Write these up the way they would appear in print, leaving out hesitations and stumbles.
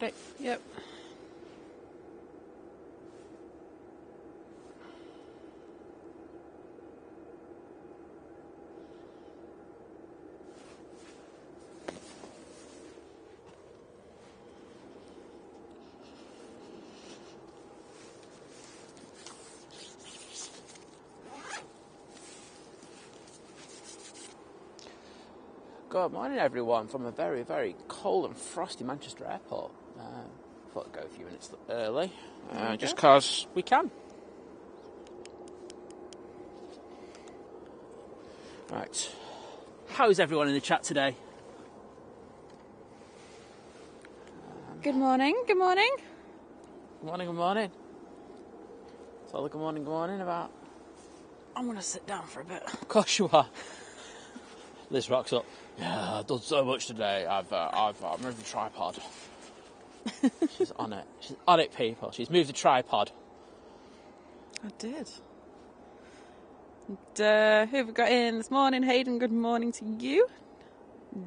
ready? Yep. Good morning, everyone, from a very, very cold and frosty Manchester Airport. Thought I'd go a few minutes early, just because we can. Right. How is everyone in the chat today? Good morning, good morning. Good morning, good morning. It's all the good morning about. I'm going to sit down for a bit. Of course you are. Liz rocks up. Yeah, I've done so much today. I've moved the tripod. She's on it. She's on it, people. She's moved the tripod. I did. And who have we got in this morning? Hayden, good morning to you.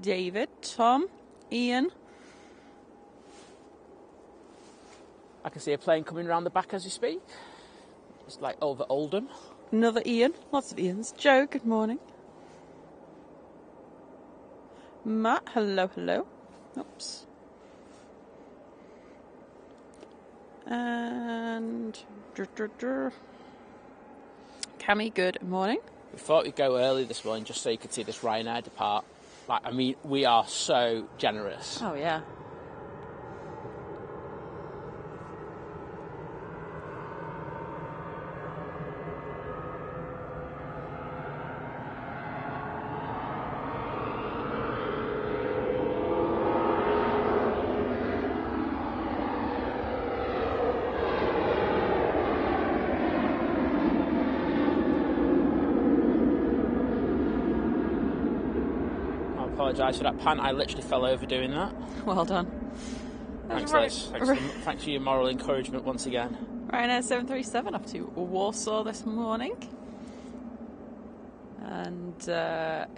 David, Tom, Ian. I can see a plane coming around the back as we speak. It's like over Oldham. Another Ian. Lots of Ians. Joe, good morning. Matt, hello, hello. Oops. And Cammy, good morning. We thought we'd go early this morning just so you could see this Ryanair depart. Like, I mean, we are so generous. Oh, yeah. I apologise for that pant. I literally fell over doing that. Well done. Thanks, Liz. Thanks for your moral encouragement once again. Ryanair 737 off to Warsaw this morning. And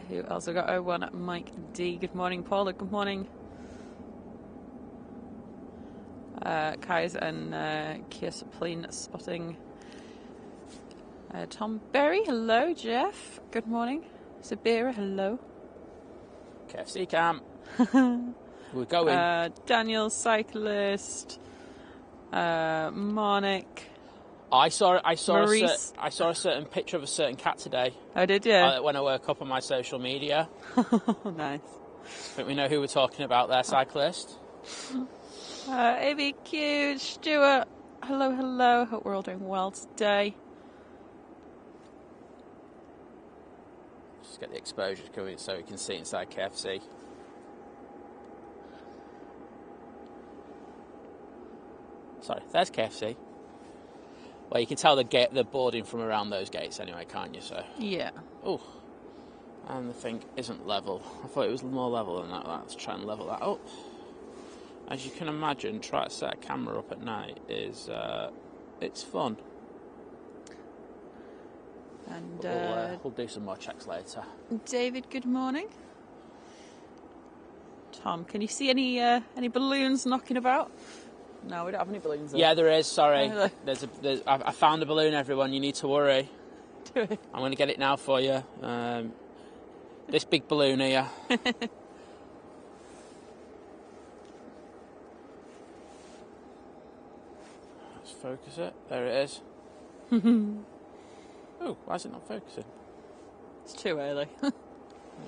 who else? I got 01 Mike D. Good morning, Paula. Good morning. Kai's and Kiss plane spotting. Tom Berry, hello. Jeff, good morning. Sabira, hello. KFC camp. We're going. Daniel, cyclist. Marnik. I saw a certain picture of a certain cat today. Oh, did you? When I woke up on my social media. Nice. I think we know who we're talking about there, cyclist. ABQ, Stuart. Hello, hello. Hope we're all doing well today. Just get the exposure going so we can see inside KFC. Sorry, there's KFC. Well, you can tell the boarding from around those gates anyway, can't you? So yeah. Oh, and the thing isn't level. I thought it was more level than that. Let's try and level that up. As you can imagine, try to set a camera up at night is it's fun. And we'll do some more checks later. David, good morning. Tom, can you see any balloons knocking about? No, we don't have any balloons there. Yeah, there is. Sorry, I found a balloon. Everyone, you need to worry. Do it. I'm going to get it now for you. This big balloon here. Let's focus it. There it is. Oh, why is it not focusing? It's too early.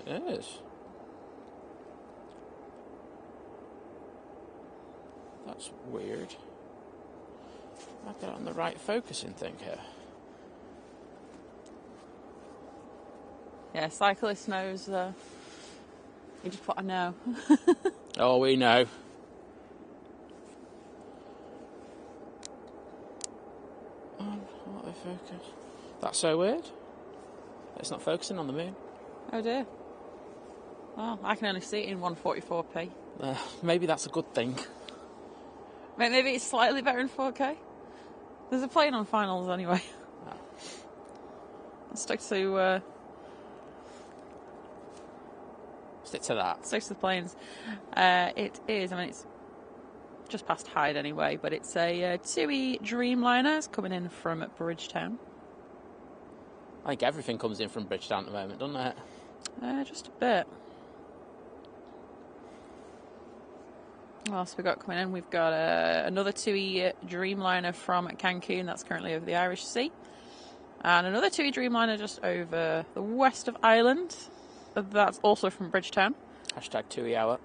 It is. That's weird. I've got it on the right focusing thing here. Yeah, cyclist knows. You just put a no. Oh, we know. What they focus? That's so weird. It's not focusing on the moon. Oh dear. Well, I can only see it in 144p. Maybe that's a good thing. Maybe it's slightly better in 4K. There's a plane on finals anyway. Oh. Let's stick to Stick to that. Stick to the planes. It is. I mean, it's just past Hyde anyway, but it's a TUI Dreamliner. It's coming in from Bridgetown. I think everything comes in from Bridgetown at the moment, doesn't it? Just a bit. What else have we got coming in? We've got another TUI Dreamliner from Cancun. That's currently over the Irish Sea. And another TUI Dreamliner just over the west of Ireland. That's also from Bridgetown. Hashtag TUI hour.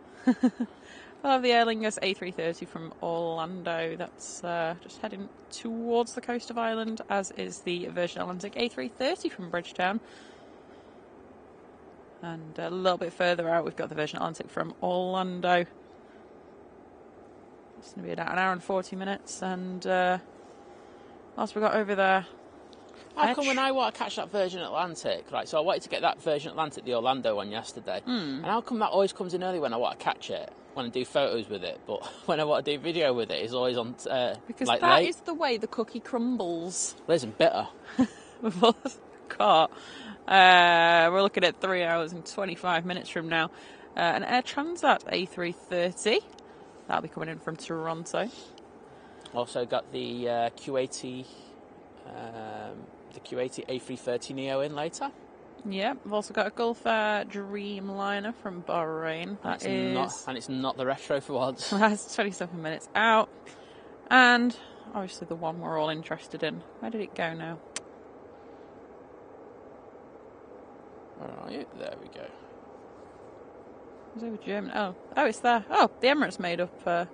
We'll have the Aer Lingus A330 from Orlando. That's just heading towards the coast of Ireland, as is the Virgin Atlantic A330 from Bridgetown. And a little bit further out, we've got the Virgin Atlantic from Orlando. It's going to be about an hour and 40 minutes. And what else we got over there? How come when I want to catch that Virgin Atlantic, right, so I wanted to get that Virgin Atlantic, the Orlando one yesterday, and how come that always comes in early when I want to catch it, when I do photos with it, but when I want to do video with it, it's always on, because like, that late. is the way the cookie crumbles. Listen, bitter. With all the cart. We're looking at 3 hours and 25 minutes from now. An Air Transat A330. That'll be coming in from Toronto. Also got the Q80... the Q80 A330 Neo in later. Yeah, we've also got a Gulf Air Dreamliner from Bahrain. And it's not the retro for once. That's 27 minutes out. And obviously the one we're all interested in. Where did it go now? Where are you? There we go. It's over Germany. Oh, it's there. Oh, the Emirates made up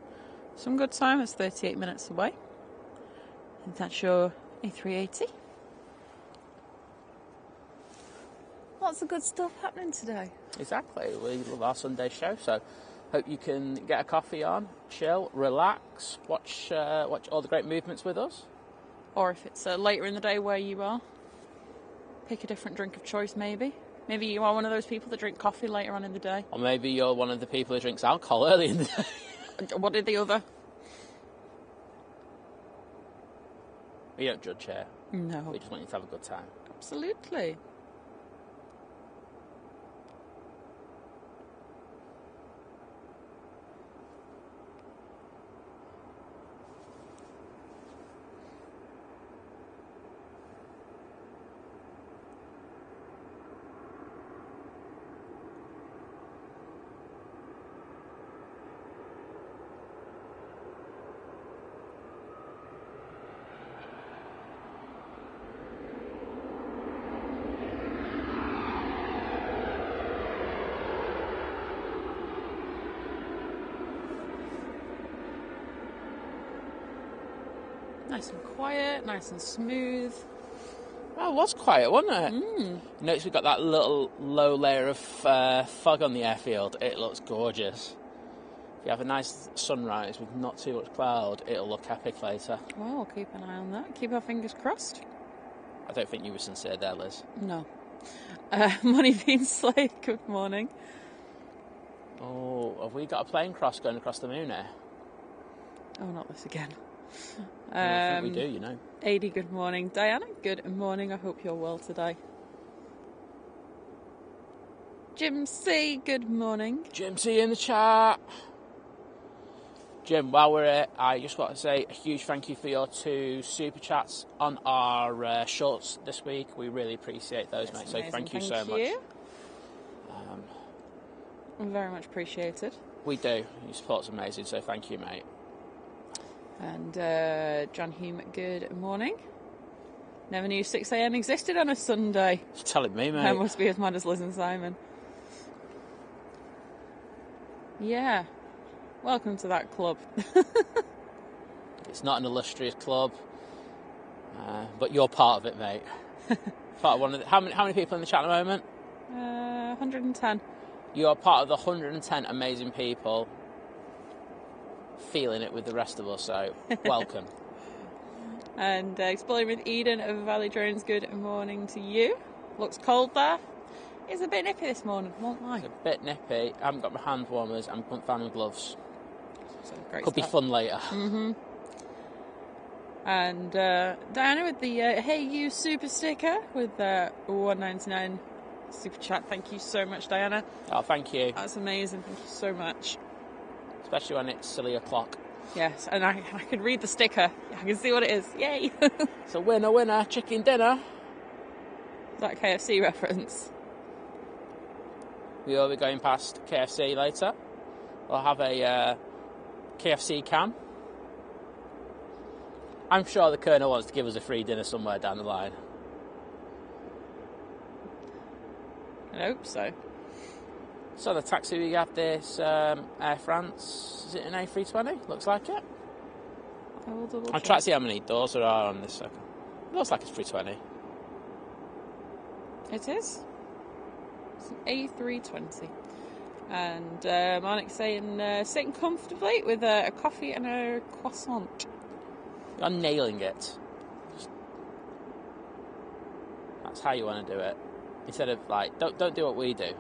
some good time. It's 38 minutes away. And that's your A380. Lots of good stuff happening today. Exactly. We love our Sunday show, so hope you can get a coffee on, chill, relax, watch all the great movements with us. Or if it's later in the day where you are, pick a different drink of choice maybe. Maybe you are one of those people that drink coffee later on in the day. Or maybe you're one of the people who drinks alcohol early in the day. What did the other? We don't judge here. No. We just want you to have a good time. Absolutely. Nice and quiet, nice and smooth. Well, it was quiet, wasn't it? Notice we've got that little low layer of fog on the airfield. It looks gorgeous. If you have a nice sunrise with not too much cloud, it'll look epic later. Well, we'll keep an eye on that. Keep our fingers crossed. I don't think you were sincere there, Liz. No. Money Bean Slade, good morning. Oh, have we got a plane cross going across the moon here? Oh, not this again. I think we do, you know. AD, good morning. Diana, good morning. I hope you're well today. Jim C, good morning. Jim C in the chat. Jim, while we're here, I just want to say a huge thank you for your 2 super chats on our shorts this week. We really appreciate those, That's mate. So amazing. thank you so much. Very much appreciated. We do. Your support's amazing, so thank you, mate. And John Hume, good morning. Never knew 6 a.m. existed on a Sunday. You're telling me, mate. I must be as mad as Liz and Simon. Yeah. Welcome to that club. It's not an illustrious club, but you're part of it, mate. Part of one of the, how many people in the chat at the moment? 110. You are part of the 110 amazing people feeling it with the rest of us, so welcome. And Exploring with Eden of Valley Drones, good morning to you. Looks cold there. It's a bit nippy this morning, won't lie. It's a bit nippy. I haven't got my hand warmers and couldn't find my gloves. So great Could be fun later. Mm-hmm. And Diana with the Hey You super sticker with $1.99 super chat. Thank you so much, Diana. Oh, thank you. That's amazing. Thank you so much. Especially when it's silly o'clock. Yes, and I can read the sticker. I can see what it is. Yay! It's a winner, chicken dinner. Is that a KFC reference? We will be going past KFC later. We'll have a KFC cam. I'm sure the Colonel wants to give us a free dinner somewhere down the line. I hope so. So the taxi we have this Air France, is it an A320? Looks like it. I will double check. I'll try to see how many doors there are on this second. It looks like it's 320. It is. It's an A320. And Marnik's saying sitting comfortably with a coffee and a croissant. You're nailing it. That's how you want to do it. Instead of like, don't do what we do.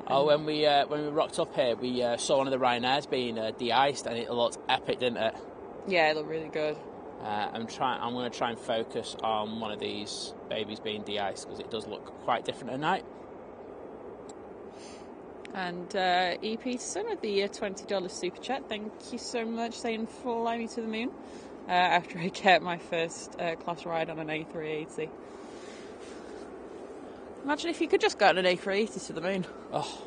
Oh, when we rocked up here, we saw one of the Ryanairs being de-iced, and it looked epic, didn't it? Yeah, it looked really good. I'm going to try and focus on one of these babies being de-iced because it does look quite different at night. And EP Son with the $20 super chat. Thank you so much, saying fly me to the moon after I get my first class ride on an A380. Imagine if you could just go on an A380 to the moon. Oh,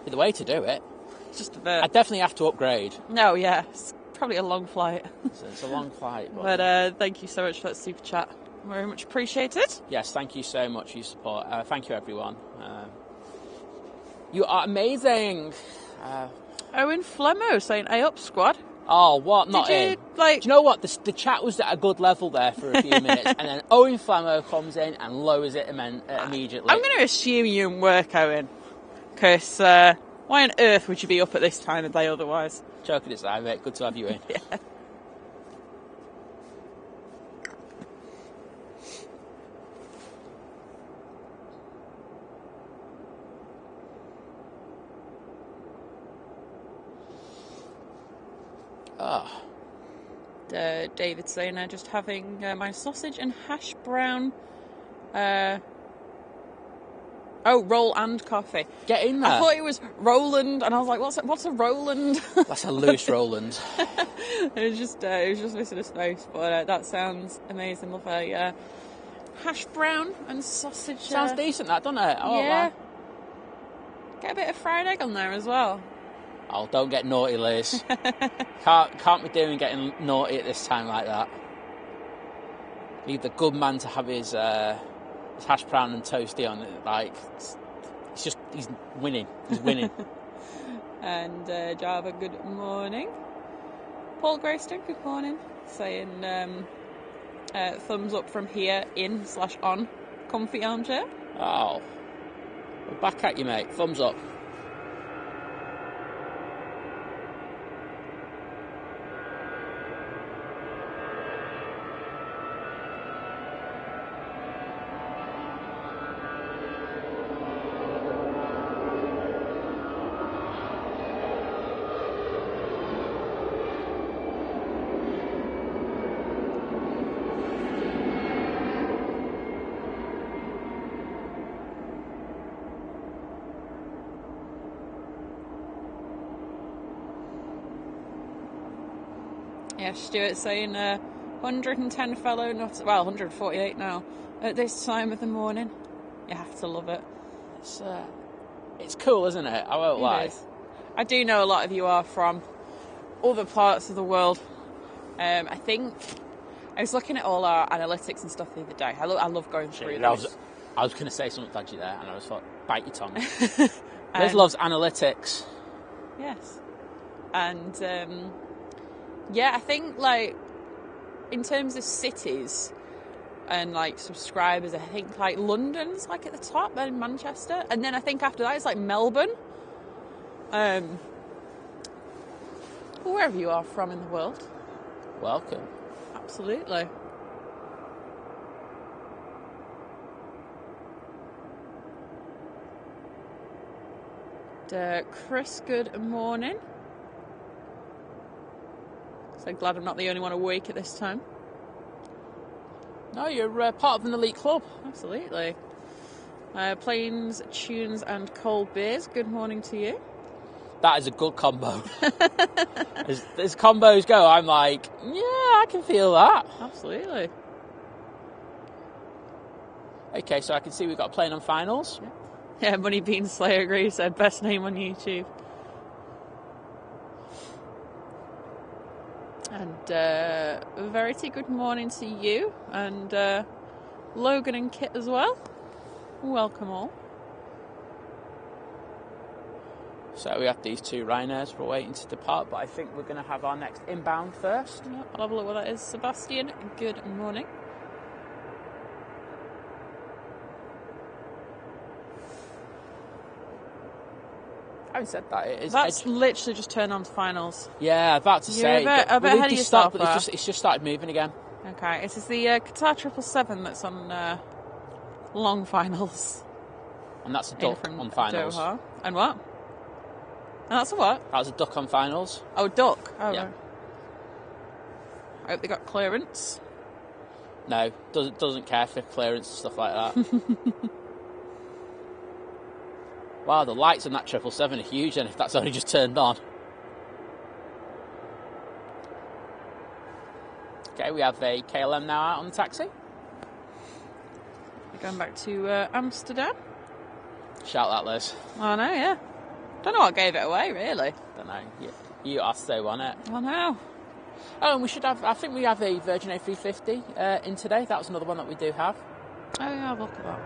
the way to do it. It's just a bit. I'd definitely have to upgrade. No, yeah, it's probably a long flight. It's a long flight. But thank you so much for that super chat. Very much appreciated. Yes, thank you so much for your support. Thank you, everyone. You are amazing. Owen Flemmo saying, "Hey up, squad." Oh, what? Not Did in. you, like... Do you know what? The chat was at a good level there for a few minutes, and then Owen Flemmo comes in and lowers it immediately. I'm going to assume you're in work, Owen, because why on earth would you be up at this time of day otherwise? Joking aside, mate. Good to have you in. Yeah. Oh. David saying, just having my sausage and hash brown. Roll and coffee. Get in there. I thought it was Roland, and I was like, "What's a Roland?" That's a loose Roland. it was just missing a space, but that sounds amazing. Love a hash brown and sausage. Sounds decent, that, doesn't it? Oh, yeah. Get a bit of fried egg on there as well. Oh, don't get naughty, Liz. Can't be doing getting naughty at this time like that. Leave the good man to have his hash brown and toasty on it. Like, he's winning. He's winning. And Java, good morning. Paul Greyston, good morning. Saying thumbs up from here, in/on, comfy armchair. Oh, we're back at you, mate. Thumbs up. Yeah, Stuart saying 110 fellow, 148 now, at this time of the morning. You have to love it. It's cool, isn't it? I won't lie. Is. I do know a lot of you are from other parts of the world. I think I was looking at all our analytics and stuff the other day. I love going through those. I was going to say something dodgy there, and I was thought, bite your tongue. Liz loves analytics. Yes. And yeah, I think, like, in terms of cities and, like, subscribers, I think, like, London's, like, at the top, then Manchester. And then I think after that it's, like, Melbourne. Wherever you are from in the world. Welcome. Absolutely. Chris, good morning. So glad I'm not the only one awake at this time. No, you're part of an elite club. Absolutely. Planes, tunes and cold beers. Good morning to you. That is a good combo. As combos go, I'm like, yeah, I can feel that. Absolutely. Okay, so I can see we've got a plane on finals. Yeah, Money Bean Slayer agrees. Said best name on YouTube. And Verity, good morning to you. And Logan and Kit as well. Welcome all. So we have these two Ryanairs we're waiting to depart, but I think we're going to have our next inbound first. Yeah, I'll have a look what that is. Sebastian, good morning. Having said that, it is... That's literally just turned on to finals. Yeah, about to say... You're a bit ahead of yourself but it's just started moving again. Okay, this is the Qatar 777 that's on long finals. And that's a duck on finals. Doha. And what? And that's a what? That was a duck on finals. Oh, duck. Oh, yeah. Right. I hope they got clearance. No, doesn't care for clearance and stuff like that. Wow, the lights on that 777 are huge, and if that's only just turned on. Okay, we have a KLM now out on the taxi. We're going back to Amsterdam. Shout that, Liz. I know, yeah. Don't know what gave it away, really. Don't know. You asked so on it. I know. Oh, and we should have... I think we have a Virgin A350 in today. That was another one that we do have. Oh, yeah, I'll look at that.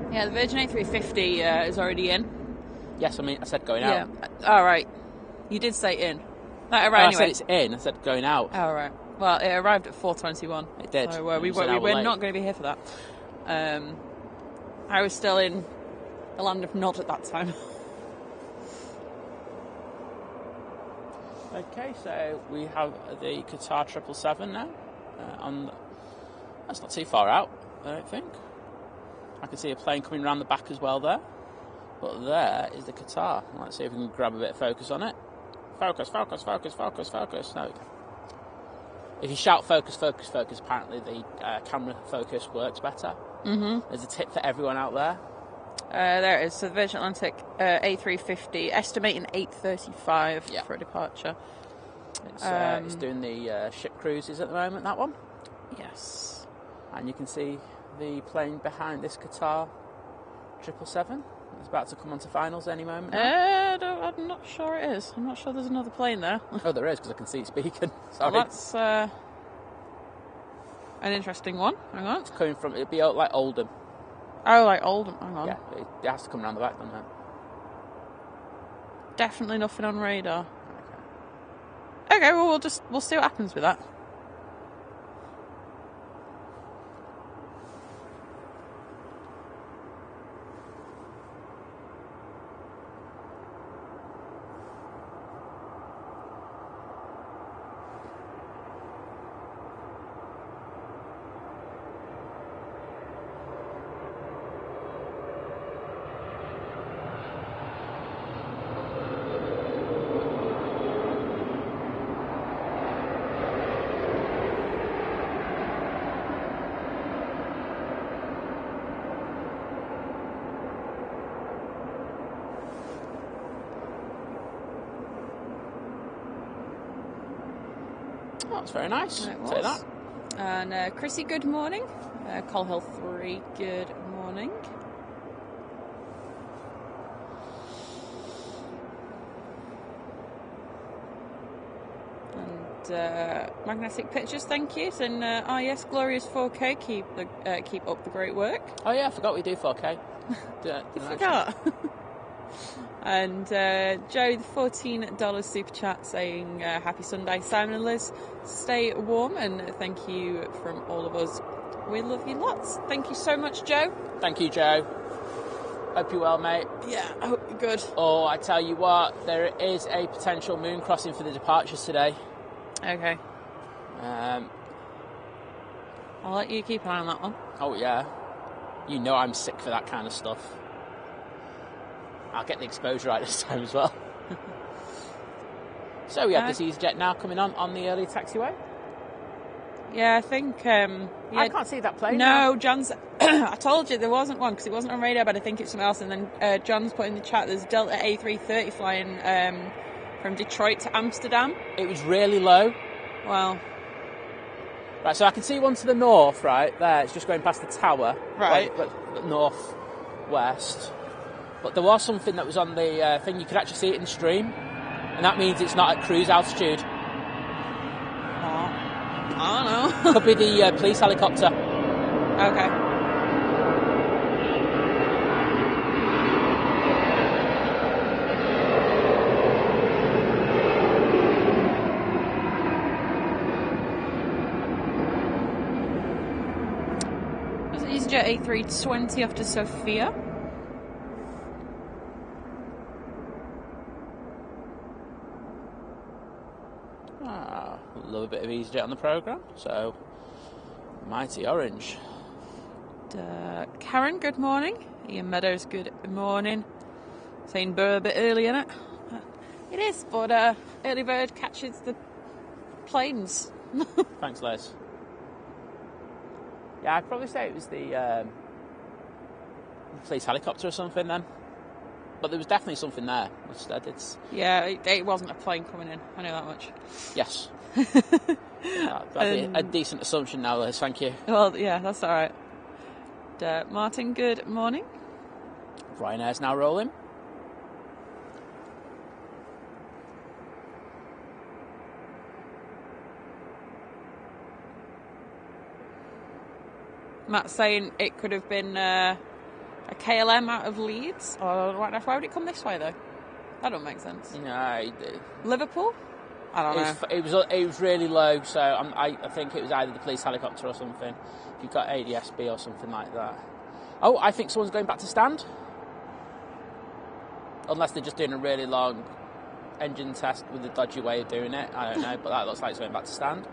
Yeah, the Virgin A350 is already in. Yes, I said going out. Yeah. All right. You did say in. That arrived anyway. I said it's in. I said going out. Oh, right. Well, it arrived at 4:21. It did. So we're not going to be here for that. I was still in the land of Nod at that time. Okay, so we have the Qatar 777 now. That's not too far out, I don't think. I can see a plane coming around the back as well there. But there is the Qatar. Let's see if we can grab a bit of focus on it. Focus, focus, focus, focus, focus. No. If you shout focus, focus, focus, apparently the camera focus works better. Mm-hmm. There's a tip for everyone out there. There it is. So the Virgin Atlantic A350, estimating 8:35 for a departure. It's doing the ship cruises at the moment, that one. Yes. And you can see the plane behind this Qatar 777. It's about to come onto finals any moment now. I'm not sure it is. I'm not sure there's another plane there. Oh, there is, because I can see it speaking. Sorry. Well, that's an interesting one. Hang on. It's coming from... It'd be like Oldham. Oh, like Oldham. Hang on. Yeah, it has to come around the back, doesn't it? Definitely nothing on radar. Okay, well, we'll see what happens with that. That's very nice. Take that. And Chrissy, good morning. Colhill 3, good morning. And Magnetic Pictures, thank you. And yes, Glorious 4K, keep up the great work. Oh yeah, I forgot we do 4K. You forgot. And Joe, the $14 super chat saying happy Sunday. Simon and Lizz, stay warm, and thank you from all of us. We love you lots. Thank you so much, Joe. Thank you, Joe. Hope you're well, mate. Yeah, I hope you're good. Oh, I tell you what, there is a potential moon crossing for the departures today. Okay. I'll let you keep an eye on that one. Oh, yeah. You know I'm sick for that kind of stuff. I'll get the exposure right this time as well. So we have this EasyJet now coming on the early taxiway. Yeah, I think... I can't see that plane No, now. John's... I told you there wasn't one because it wasn't on radar, but I think it's something else. And then John's put in the chat, there's Delta A330 flying from Detroit to Amsterdam. It was really low. Wow. Right, so I can see one to the north, right, there. It's just going past the tower. Right. But north-west. But there was something that was on the thing. You could actually see it in the stream. And that means it's not at cruise altitude. I don't know. Could be the police helicopter. Okay. There's an EasyJet A320 off to Sofia. Love a bit of EasyJet on the programme, so mighty orange. Karen, good morning. Ian Meadows, good morning. Saying Burr a bit early, innit? It is, but early bird catches the planes. Thanks, Liz. Yeah, I'd probably say it was the police helicopter or something then. But there was definitely something there. Yeah, it wasn't a plane coming in. I know that much. Yes. That'd be a decent assumption now, Liz. Thank you. Well, yeah, that's all right. Martin, good morning. Ryanair's now rolling. Matt's saying it could have been a KLM out of Leeds. Why would it come this way, though? That don't make sense. No, Liverpool? I don't know. It was really low, so I think it was either the police helicopter or something. If you've got ADSB or something like that. Oh, I think someone's going back to stand. Unless they're just doing a really long engine test with a dodgy way of doing it. I don't know, but that looks like it's going back to stand.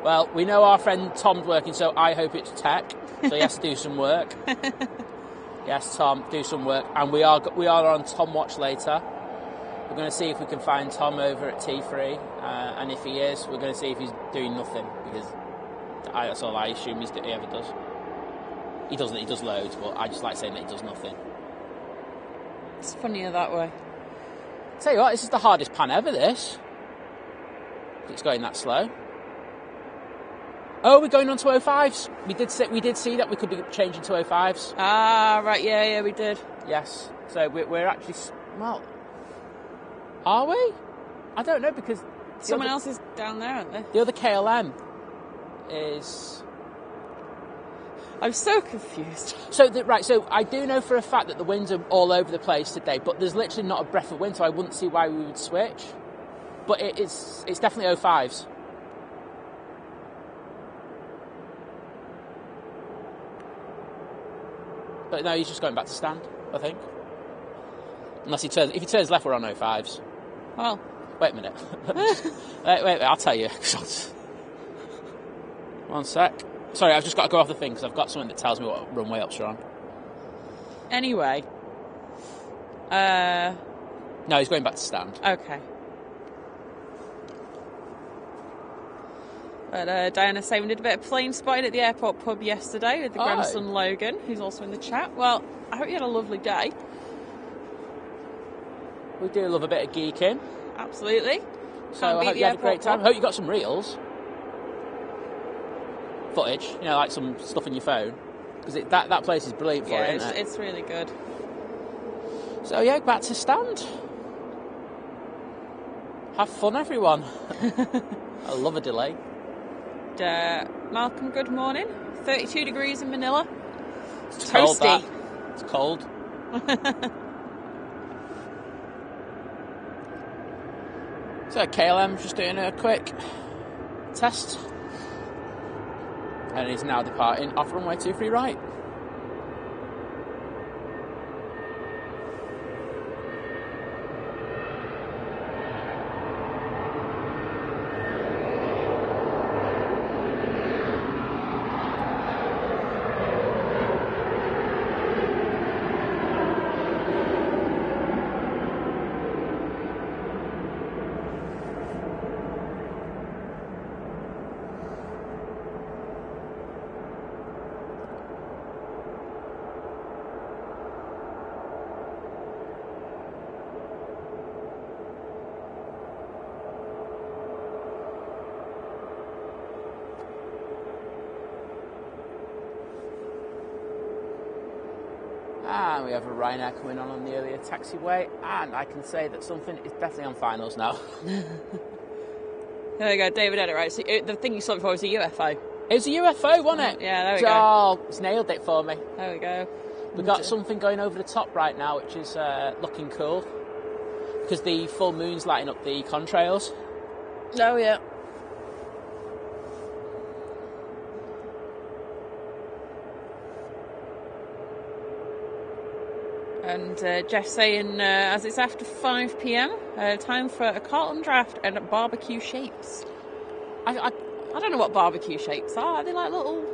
Well, we know our friend Tom's working, so I hope it's tech. So he has to do some work. Yes, Tom, do some work. And we are on Tom Watch later. We're going to see if we can find Tom over at T3. And if he is, we're going to see if he's doing nothing. Because that's all I assume he ever does. He doesn't. He does loads, but I just like saying that he does nothing. It's funnier that way. Tell you what, this is the hardest pan ever, this. It's going that slow. Oh, we're going on to 05s. We did see that we could be changing to 05s. Ah, right, yeah, we did. Yes. So we're actually... Well, are we? I don't know, because... Someone else is down there, aren't they? The other KLM is... I'm so confused. So I do know for a fact that the winds are all over the place today, but there's literally not a breath of wind, so I wouldn't see why we would switch. But it's definitely 05s. But no, he's just going back to stand, I think. If he turns left, we're on 05s. Well. Wait a minute. wait, I'll tell you. One sec. Sorry, I've just got to go off the thing because I've got something that tells me what runway ups are on. Anyway. No, he's going back to stand. Okay. But Diana saying we did a bit of plane spotting at the airport pub yesterday with the grandson Logan, who's also in the chat. Well, I hope you had a lovely day. We do love a bit of geeking. Absolutely. So I hope you had a great time. I hope you got some reels. Footage, like some stuff in your phone. Because that place is brilliant for it, isn't it? It's really good. So yeah, back to stand. Have fun, everyone. I love a delay. Malcolm, good morning. 32 degrees in Manila. It's toasty. Cold, it's cold. So KLM's just doing a quick test. and is now departing off runway 23 right. And we have a Ryanair coming on the earlier taxiway, and I can say that something is definitely on finals now. There we go, David had it right. So the thing you saw before was a UFO. It was a UFO, wasn't it? Yeah, there we go. Oh, it's nailed it for me. There we go. We've got something going over the top right now, which is looking cool, because the full moon's lighting up the contrails. Oh, yeah. And Jeff saying, as it's after 5 p.m, time for a Carlton draft and barbecue shapes. I don't know what barbecue shapes are. Are they like little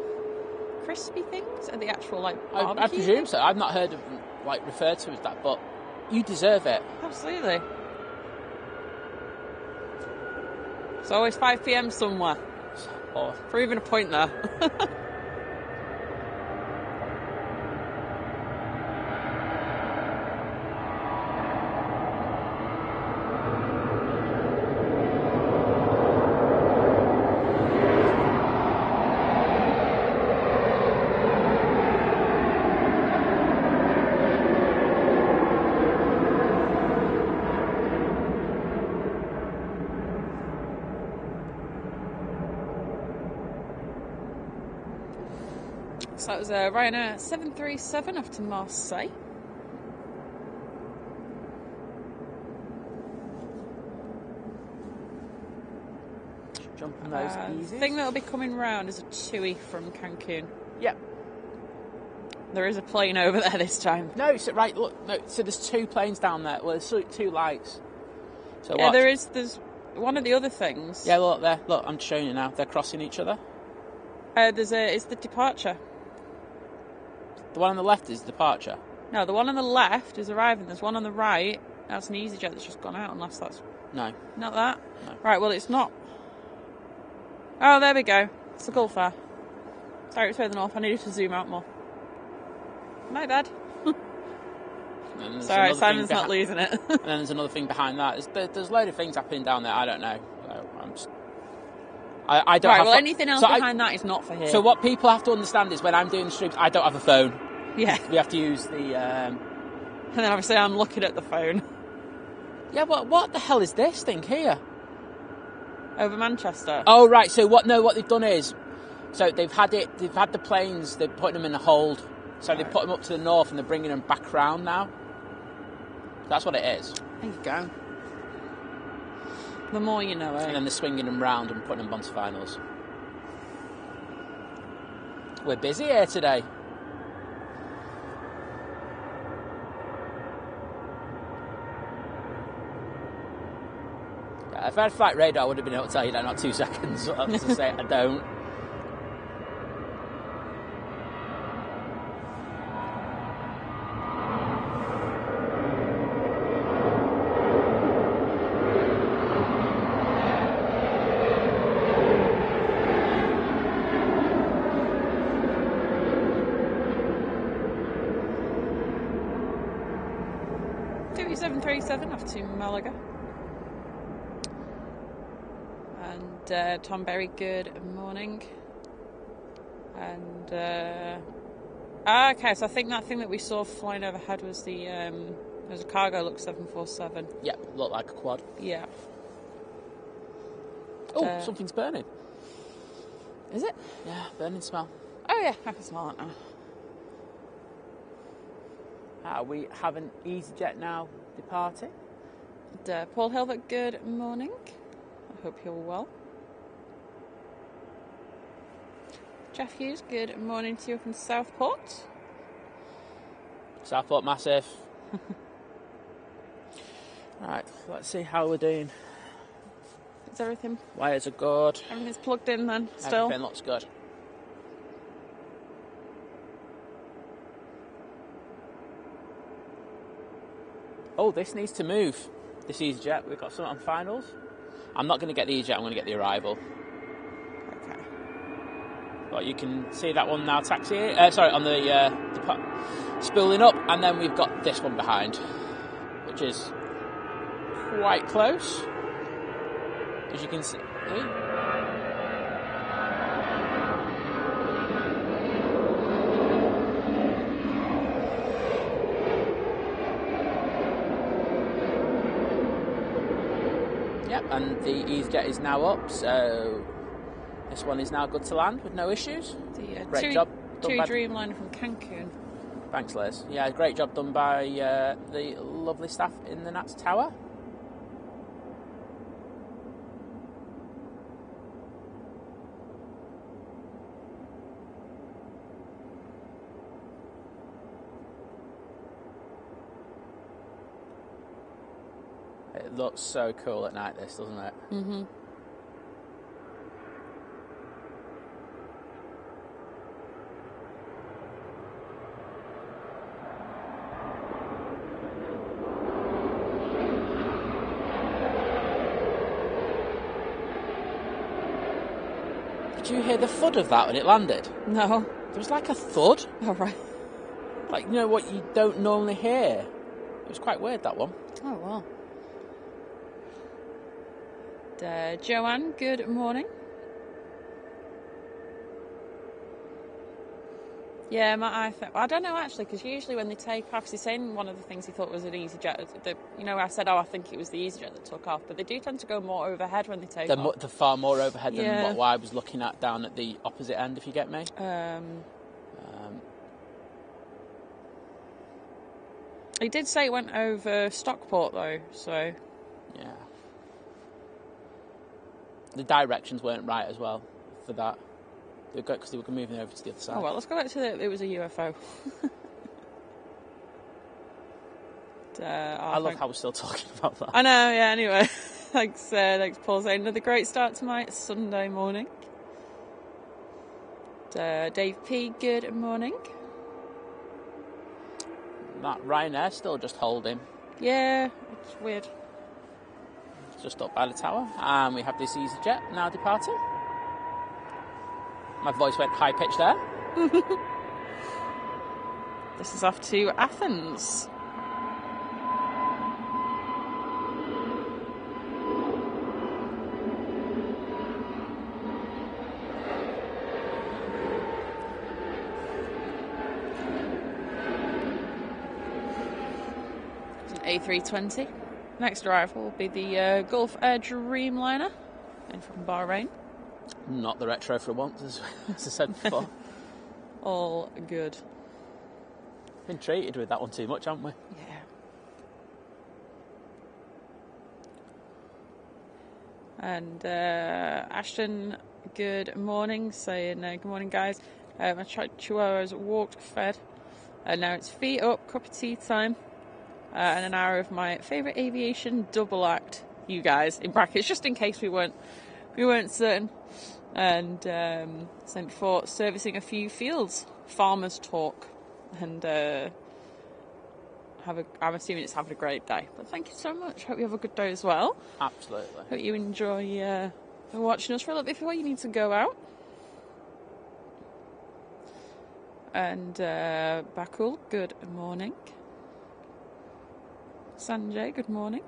crispy things? Are they actual like barbecue? I presume so. I've not heard of them like referred to as that, but you deserve it. Absolutely. It's always 5 p.m. somewhere. Or Proving a point there. So that was a Ryanair 737 off to Marseille. jumping those easy. The thing that'll be coming round is a TUI from Cancun. Yep. There is a plane over there this time. No, so right, look, no, so there's two planes down there. Well, there's two lights. So yeah, watch. there's one of the other things. Yeah, look there. Look, I'm showing you now. They're crossing each other. It's the departure. The one on the left is departure. No, the one on the left is arriving. There's one on the right. That's an EasyJet that's just gone out, unless that's... No. Not that? No. Right, well, it's not. Oh, there we go. It's the Gulf Air. Sorry, it's further north. I needed to zoom out more. My bad. Sorry, Simon's not losing it. And then there's another thing behind that. There's a load of things happening down there. I don't know. So I'm just... I don't right, have... well, anything else behind that is not for here. So what people have to understand is when I'm doing the streams, I don't have a phone. Yeah. We have to use the... And then obviously I'm looking at the phone. Yeah, what the hell is this thing here? Over Manchester. Oh, right. So what they've done is... So they've had the planes, they're putting them in a hold. So they put them up to the north and they're bringing them back round now. That's what it is. There you go. The more you know, eh? And then they're swinging them round and putting them onto finals. We're busy here today. Yeah, if I had flight radar, I would have been able to tell you that in not 2 seconds. But I have to say, I don't. Off to Malaga. And Tom Berry, good morning. And okay, so I think that thing that we saw flying overhead was the there was a cargo look 747. Yep, looked like a quad. Yeah. Oh, something's burning. Is it? Yeah, burning smell. Oh yeah, I can smell it now. We have an EasyJet now departing. And, Paul Hilbert, good morning. I hope you're well. Jeff Hughes, good morning to you from Southport. Southport massive. Right, let's see how we're doing. Is everything? Wires are good. Everything's plugged in then, still? Everything looks good. Oh, this needs to move. This EasyJet, we've got something on finals. I'm not going to get the EasyJet, I'm going to get the arrival. Okay. But you can see that one now taxiing. On the spooling up, and then we've got this one behind, which is quite close, as you can see. Yep, and the EasyJet is now up, so this one is now good to land with no issues. Great job done by Dreamliner from Cancun. Thanks, Liz. Yeah, great job done by the lovely staff in the Nats Tower. It looks so cool at night, this, doesn't it? Mm-hmm. Did you hear the thud of that when it landed? No. There was like a thud. Oh, right. Like, you know, what you don't normally hear. It was quite weird, that one. Oh, wow. Joanne, good morning. Yeah, I don't know actually, because usually when they take off, he's saying one of the things he thought was an EasyJet. I said, I think it was the EasyJet that took off, but they do tend to go more overhead when they take off. They're far more overhead than what I was looking at down at the opposite end, if you get me. He did say it went over Stockport though, so yeah. The directions weren't right as well for that. Because they were moving over to the other side. Oh well, let's go back to it was a UFO. I love how we're still talking about that. I know, yeah, anyway. Thanks Paul, saying another great start to my Sunday morning. Dave P, good morning. That Ryanair still just holding. Yeah, it's weird. Just up by the tower. And we have this EasyJet now departing. My voice went high-pitched there. This is off to Athens. It's an A320. Next arrival will be the Gulf Air Dreamliner, in from Bahrain. Not the retro for once, as I said before. All good. Been treated with that one too much, haven't we? Yeah. And Ashton, good morning, saying good morning, guys. My chihuahua's walked, fed, and now it's feet up, cup of tea time, and an hour of my favourite aviation double act. You guys, in brackets, just in case we weren't certain. And same before, servicing a few fields, farmers talk, and I'm assuming it's having a great day. But thank you so much. Hope you have a good day as well. Absolutely. Hope you enjoy watching us for a little bit before you need to go out. And Bakul, good morning. Sanjay, good morning.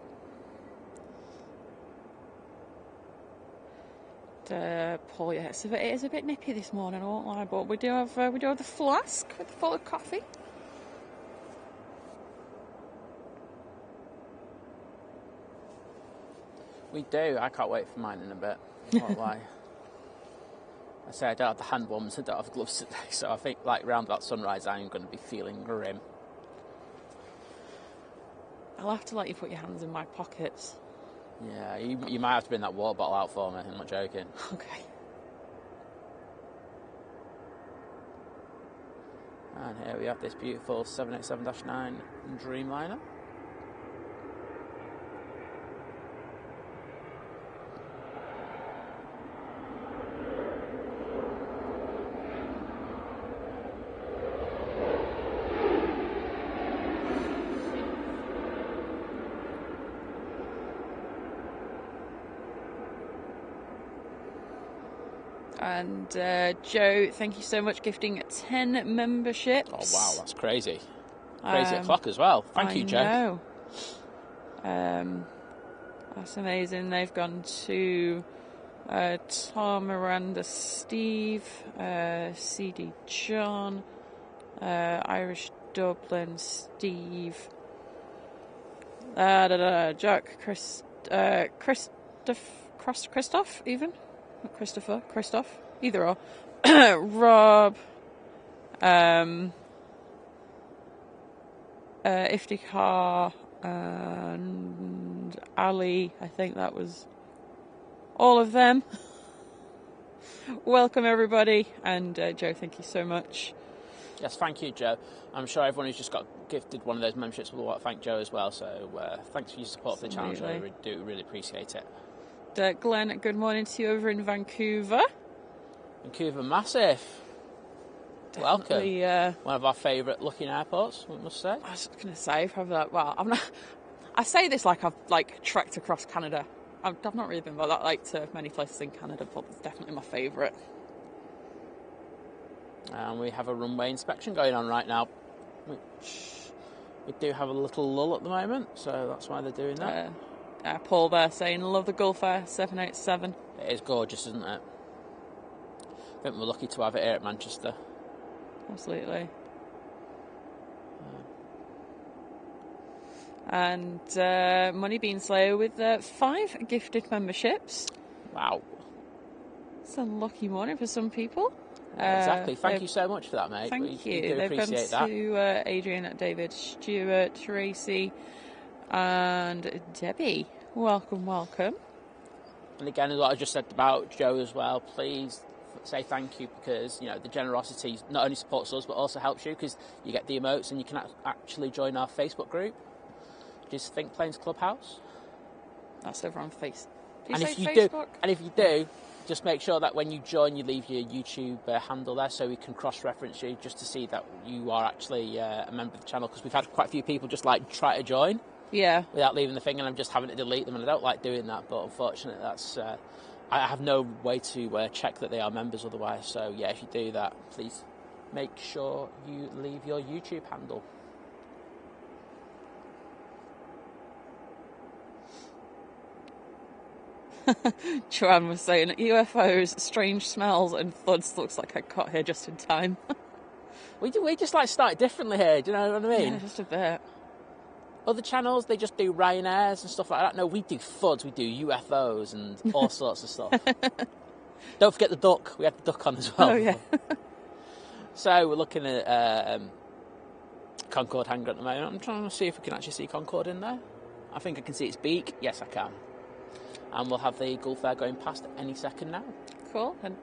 Paul, yeah, it is a bit nippy this morning, I won't lie, but we do have the flask full of coffee. We do. I can't wait for mine in a bit. I won't lie. I say I don't have the hand warmers, I don't have gloves today, so I think like round about sunrise I'm going to be feeling grim. I'll have to let you put your hands in my pockets. Yeah, you might have to bring that water bottle out for me, I'm not joking. Okay. And here we have this beautiful 787-9 Dreamliner. And Joe, thank you so much, gifting 10 memberships. Oh wow, that's crazy. Crazy o'clock as well. Thank you, Joe. That's amazing. They've gone to Tom, Miranda, Steve, CD John, Irish Dublin, Steve, Jack, Christoph, even. Christoph, either or. Rob, Iftikhar, and Ali. I think that was all of them. Welcome, everybody. And Joe, thank you so much. Yes, thank you, Joe. I'm sure everyone who's just got gifted one of those memberships will want to thank Joe as well. So thanks for your support for the channel. I do really appreciate it. Glenn, good morning to you over in Vancouver. Vancouver, massive. Definitely, welcome. One of our favourite looking airports, we must say. I was going to say, probably I'm not. I say this like I've trekked across Canada. I've not really been to many places in Canada, but it's definitely my favourite. And we have a runway inspection going on right now, which we do have a little lull at the moment, so that's why they're doing that. Paul there saying, love the Gulf Air 787. It is gorgeous, isn't it? I think we're lucky to have it here at Manchester. Absolutely. And Money Bean Slayer with 5 gifted memberships. Wow. It's a lucky morning for some people. Exactly. Thank you so much for that, mate. Thank you. We do They've appreciate gone that. to Adrian, David, Stuart, Tracy, and Debbie. Welcome. And again, as what I just said about Joe as well, please say thank you, because the generosity not only supports us but also helps you, because you get the emotes and you can actually join our Facebook group, which is Think Planes Clubhouse. That's over on Facebook. And if you do, just make sure that when you join, you leave your YouTube handle there so we can cross-reference you, just to see that you are actually a member of the channel, because we've had quite a few people just try to join. Yeah. Without leaving the thing, and I'm just having to delete them, and I don't like doing that. But unfortunately, that's I have no way to check that they are members otherwise. So yeah, if you do that, please make sure you leave your YouTube handle. Joanne was saying UFOs, strange smells, and thuds. Looks like I got here just in time. we just start differently here. Do you know what I mean? Yeah, just a bit. Other channels, they just do Ryanairs and stuff like that. No, we do FUDs, we do UFOs and all sorts of stuff. Don't forget the duck. We had the duck on as well. Oh, yeah. So we're looking at Concorde hangar at the moment. I'm trying to see if we can actually see Concorde in there. I think I can see its beak. Yes, I can. And we'll have the Gulf Air going past any second now. Cool. And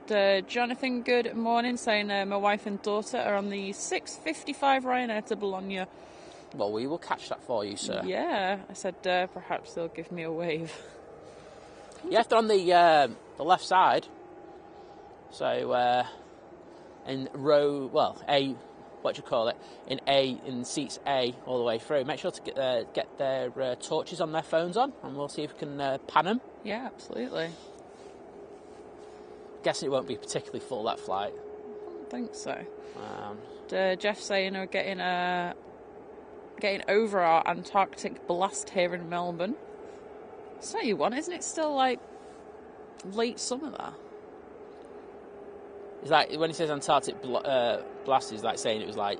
Jonathan, good morning, saying my wife and daughter are on the 6:55 Ryanair to Bologna. Well, we will catch that for you, sir. Yeah, I said perhaps they'll give me a wave. Yeah, they're on the left side. So in row, A, what do you call it? In seats A all the way through. Make sure to get their torches on their phones on, and we'll see if we can pan them. Yeah, absolutely. Guessing it won't be particularly full, that flight. I don't think so. Jeff saying we're getting over our Antarctic blast here in Melbourne. It's 21, isn't it? Still late summer there. Is that when he says Antarctic blast? Is like saying it was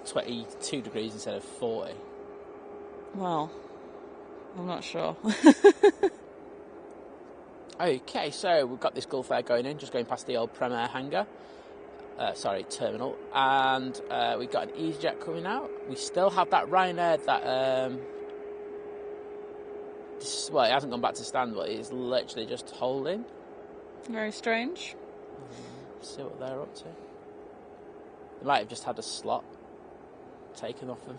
22 degrees instead of 40? Well, I'm not sure. Okay, so we've got this Gulf Air going in, just going past the old Premier hangar. Terminal, and we've got an EasyJet coming out. We still have that Ryanair that it hasn't gone back to stand, but it's literally just holding. Very strange. See what they're up to. They might have just had a slot taken off them.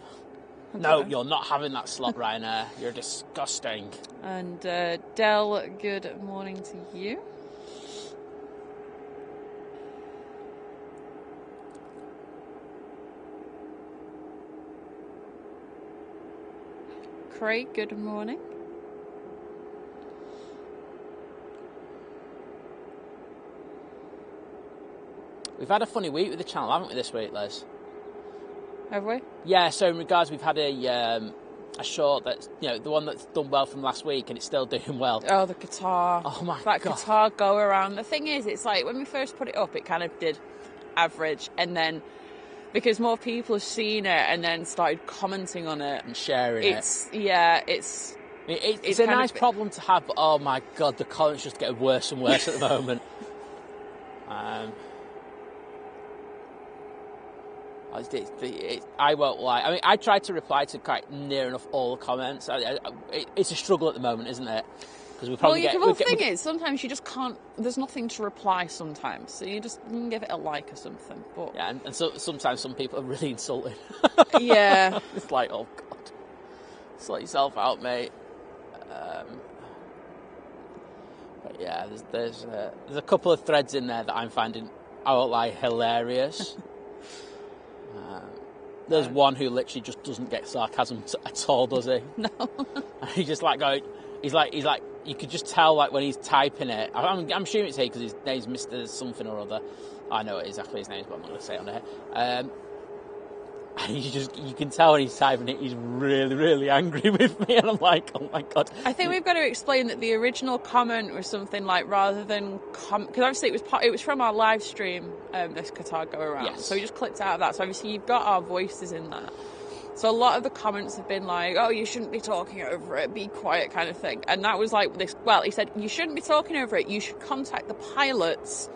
No, you're not having that slot, Ryanair. You're disgusting. And Del, good morning to you. Craig, good morning. We've had a funny week with the channel, haven't we, this week, Liz? Have we? Yeah, so in regards, we've had a short that's, you know, the one that's done well from last week and it's still doing well. Oh, the Qatar. Oh my God. That Qatar go around. The thing is, it's like when we first put it up, it kind of did average, and then because more people have seen it and then started commenting on it and sharing it. It's a nice problem to have, but oh my God, the comments just get worse and worse at the moment. I won't lie. I mean, I tried to reply to quite near enough all the comments. It's a struggle at the moment, isn't it? Because we probably the thing is, sometimes you just can't. There's nothing to reply sometimes, so you can give it a like or something. But yeah, and so sometimes some people are really insulting. Yeah, it's like, oh God, sort yourself out, mate. But yeah, there's a couple of threads in there that I'm finding, I won't lie, hilarious. There's one who literally just doesn't get sarcasm at all, does he? No. He's just like going. He's like. You could just tell, like, when he's typing it. I'm assuming it's he because his name's Mr. Something or other. I know exactly his name, but I'm not going to say it on here. And you can tell when he's typing it, he's really, really angry with me, and I'm like, oh my God. I think we've got to explain that the original comment was something like, rather than because obviously it was from our live stream, this Qatar go around. Yes. So we just clicked out of that. So obviously you've got our voices in there. So a lot of the comments have been like, oh, you shouldn't be talking over it, be quiet kind of thing. And that was like this, well, he said, you shouldn't be talking over it, you should contact the pilots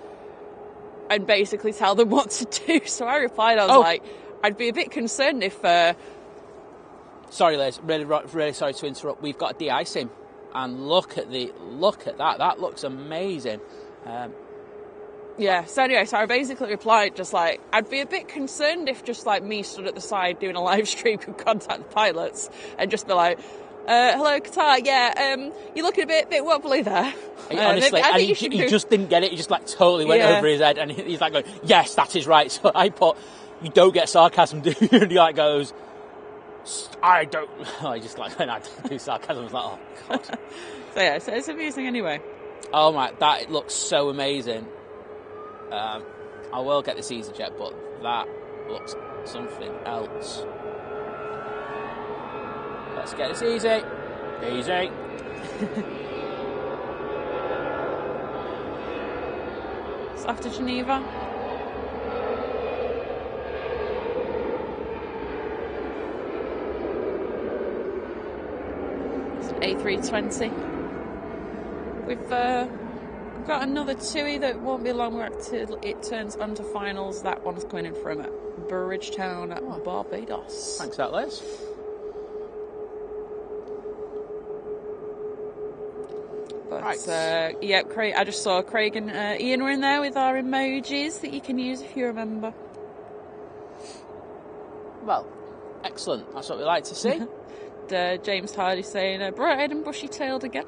and basically tell them what to do. So I replied, I was like, I'd be a bit concerned if... Sorry, Liz, really sorry to interrupt. We've got a de-icing, and look at that. That looks amazing. Yeah, so anyway, so I basically replied just like, I'd be a bit concerned if just like me stood at the side doing a live stream could contact the pilots and just be like, hello Qatar, yeah, you're looking a bit wobbly there. Honestly, and he just didn't get it. He just like totally went over his head, and he's like going, yes, that is right. So I put, you don't get sarcasm, do you? And he like goes, I don't. I just like, when I don't do sarcasm, I was like, oh God. So yeah, so it's amusing anyway. Oh my, that looks so amazing. I will get this EasyJet, but that looks something else. Let's get this easy. Easy. It's after Geneva. It's an A320. We've got another TUI that won't be long until it turns onto finals. That one's coming in from Bridgetown, Barbados. Thanks for that, Liz. But, right. Yeah, Craig, I just saw Craig and Ian were in there with our emojis that you can use if you remember. Well, excellent. That's what we like to see. James Hardy saying, bright-eyed and bushy-tailed again.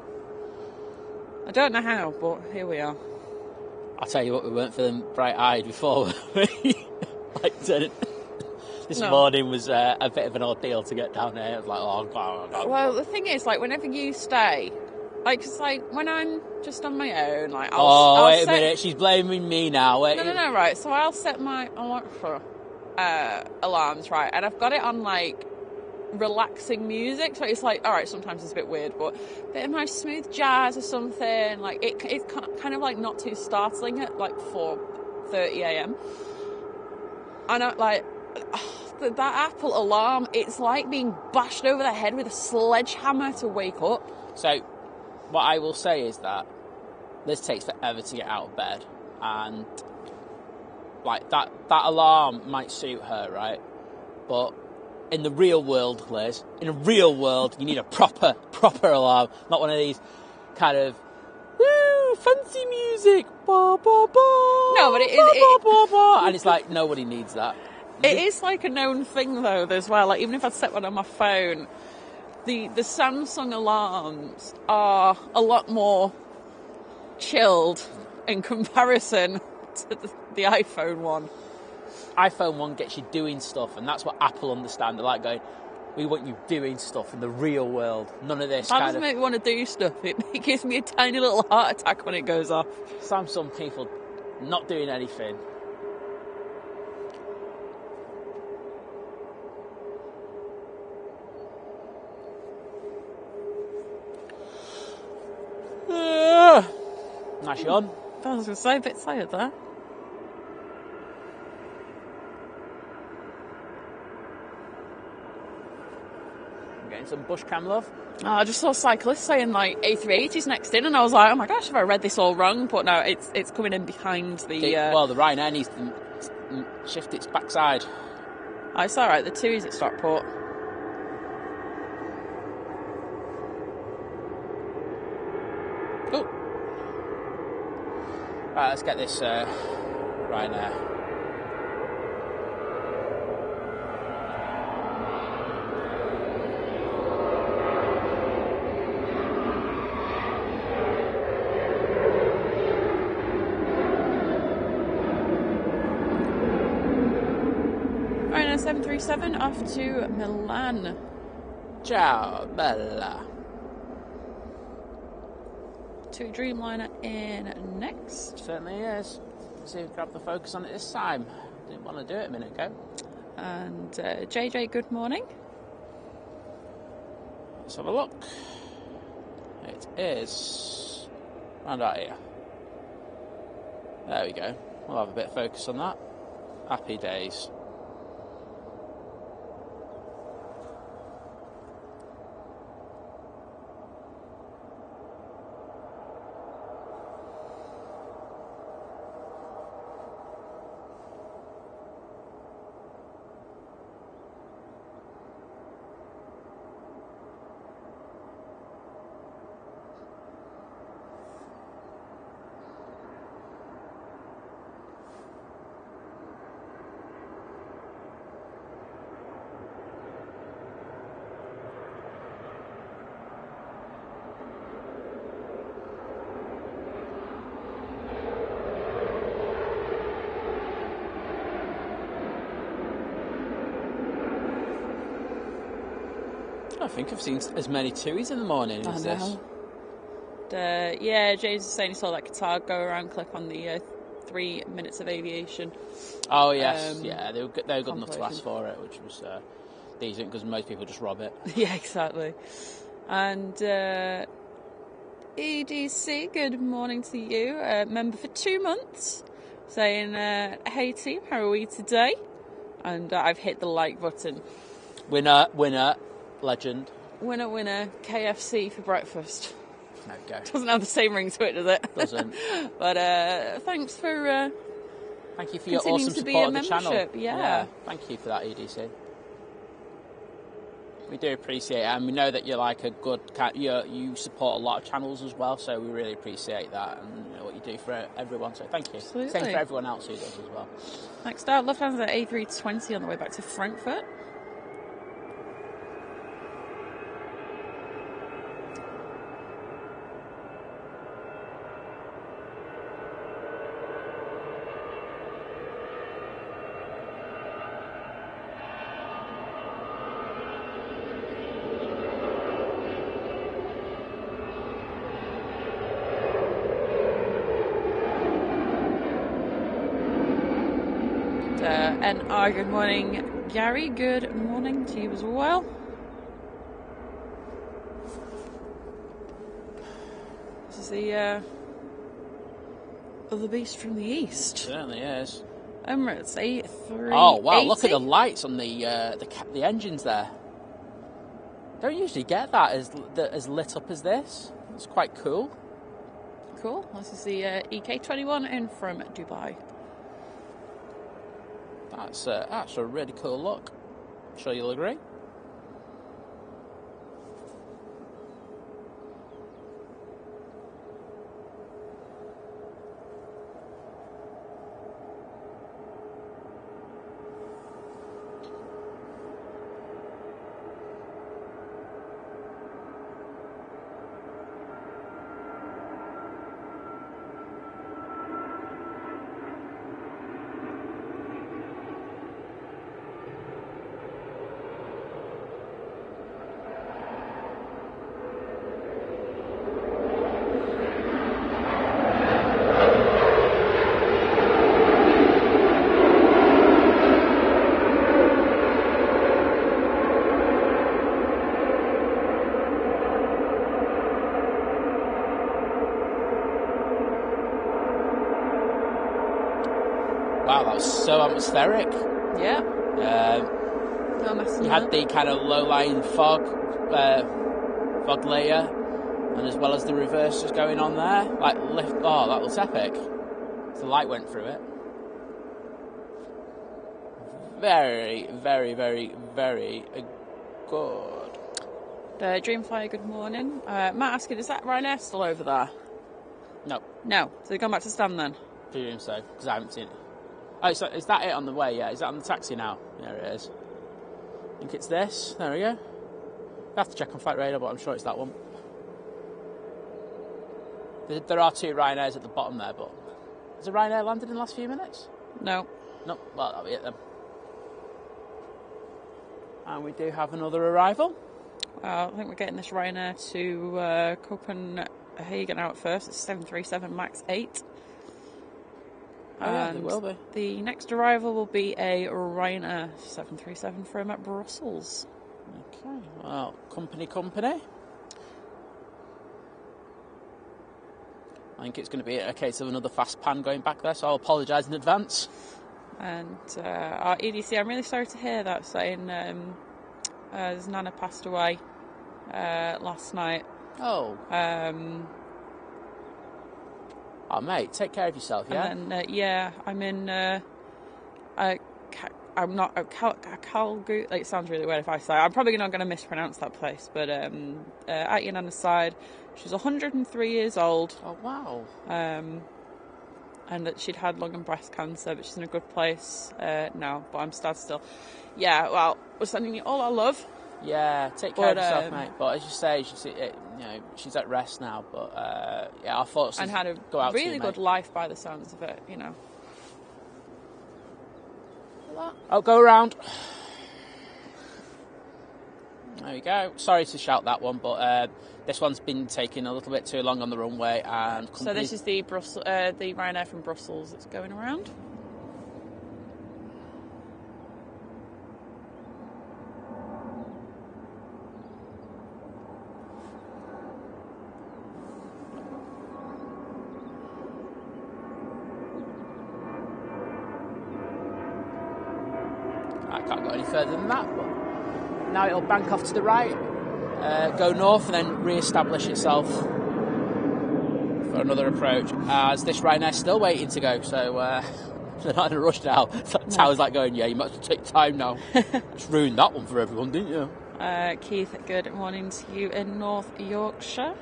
I don't know how, but here we are. I'll tell you what, we weren't feeling bright-eyed before, were we? This morning was a bit of an ordeal to get down here. I was like, oh, God. Well, the thing is, like, whenever you stay, like, cause, like, when I'm just on my own, like, wait a minute, she's blaming me now. No, right, so I'll set my Alexa alarms, right, and I've got it on, like, relaxing music, so it's like, alright, sometimes it's a bit weird, but a bit of nice smooth jazz or something, like it's kind of like not too startling at like 4:30 a.m. and I like that Apple alarm, it's like being bashed over the head with a sledgehammer to wake up. So what I will say is that Liz takes forever to get out of bed, and like that alarm might suit her, right? But in the real world, Liz, in a real world, you need a proper alarm, not one of these kind of fancy music, ba ba ba. No, but ba, ba, ba, ba. And it's like nobody needs that. It is like a known thing though as well. Like even if I set one on my phone, the Samsung alarms are a lot more chilled in comparison to the iPhone one. iPhone 1 gets you doing stuff, and that's what Apple understand. They're like going, we want you doing stuff in the real world. None of this That doesn't make me want to do stuff. It gives me a tiny little heart attack when it goes off. Samsung people not doing anything. Nice yawn. I was going to say, a bit tired there. Getting some bush cam love. Oh, I just saw cyclists saying like A380's next in, and I was like, oh my gosh, have I read this all wrong? But no, it's coming in behind the. Well, the Ryanair needs to shift its backside. Oh, it's all right. The 2's at Stockport. Oh. Right, let's get this Ryanair. Ryanair 737 off to Milan. Ciao, bella. To Dreamliner in next. Certainly is. Let's see if we grab the focus on it this time. Didn't want to do it a minute ago. And JJ, good morning. Let's have a look. It is round out here. There we go. We'll have a bit of focus on that. Happy days. I think I've seen as many TUIs in the morning as this. Yeah, James is saying he saw that Qatar go around, click on the 3 minutes of aviation. Oh, yes. Yeah, they were good enough to ask for it, which was decent because most people just rob it. Yeah, exactly. And EDC, good morning to you. Member for 2 months, saying, hey team, how are we today? And I've hit the like button. Winner, legend. Winner, KFC for breakfast. There we go. Doesn't have the same ring to it, does it? Doesn't. But thanks for... thank you for your awesome support of the channel. Yeah. Thank you for that, EDC. We do appreciate it, and we know that you're like a good you support a lot of channels as well, so we really appreciate that and what you do for everyone. So thank you. Absolutely. Same for everyone else who does as well. Next out, Lufthansa A320 on the way back to Frankfurt. And good morning, Gary. Good morning to you as well. This is the other beast from the east. Certainly is. Emirates A380. Oh wow! Look at the lights on the engines there. Don't usually get that as lit up as this. It's quite cool. Cool. This is the EK21 in from Dubai. That's a really cool look. I'm sure you'll agree. Wow, that was so atmospheric. Yeah. No messing You had the kind of low-lying fog layer, and as well as the reverses going on there, like lift. Oh, that was epic. The light went through it. Very, very, very, very good. Dreamflyer, good morning. Matt asking, is that Ryanair still over there? No. No. So they've gone back to stand then? Presume so, because I haven't seen it. Oh, is that it on the way? Yeah, is that on the taxi now? There it is. I think it's this. There we go. I have to check on Flight Radar, but I'm sure it's that one. There are 2 Ryanairs at the bottom there, but has a Ryanair landed in the last few minutes? No. No, well, that'll be it then. And we do have another arrival. I think we're getting this Ryanair to Copenhagen out first. It's 737 MAX 8. Oh, yeah, they will be. The next arrival will be a Ryanair 737 from Brussels. Okay, well, company. I think it's going to be a case of another fast pan going back there, so I'll apologise in advance. And our EDC, I'm really sorry to hear that, saying his nana passed away last night. Oh. Oh, mate, take care of yourself, yeah? And then, I'm in... I'm not... Calgary... It sounds really weird if I say... I'm probably not going to mispronounce that place, but at your nana's side, she's 103 years old. Oh, wow. And that she'd had lung and breast cancer, but she's in a good place now, but I'm sad still. Yeah, well, we're sending you all our love. Yeah, take care of yourself, mate. But as you say, she's at rest now. But yeah, our thoughts and had a go out really to you, good mate. life by the sounds of it, you know. Oh, go around. There we go. Sorry to shout that one, but this one's been taking a little bit too long on the runway, and so this is the Ryanair from Brussels that's going around. I can't go any further than that, but now it'll bank off to the right, go north, and then re-establish itself for another approach, as this Ryanair's still waiting to go, so they're not in a rush now. Tower's like going, yeah, you might as well take time now. Just ruined that one for everyone, didn't you? Keith, good morning to you in North Yorkshire.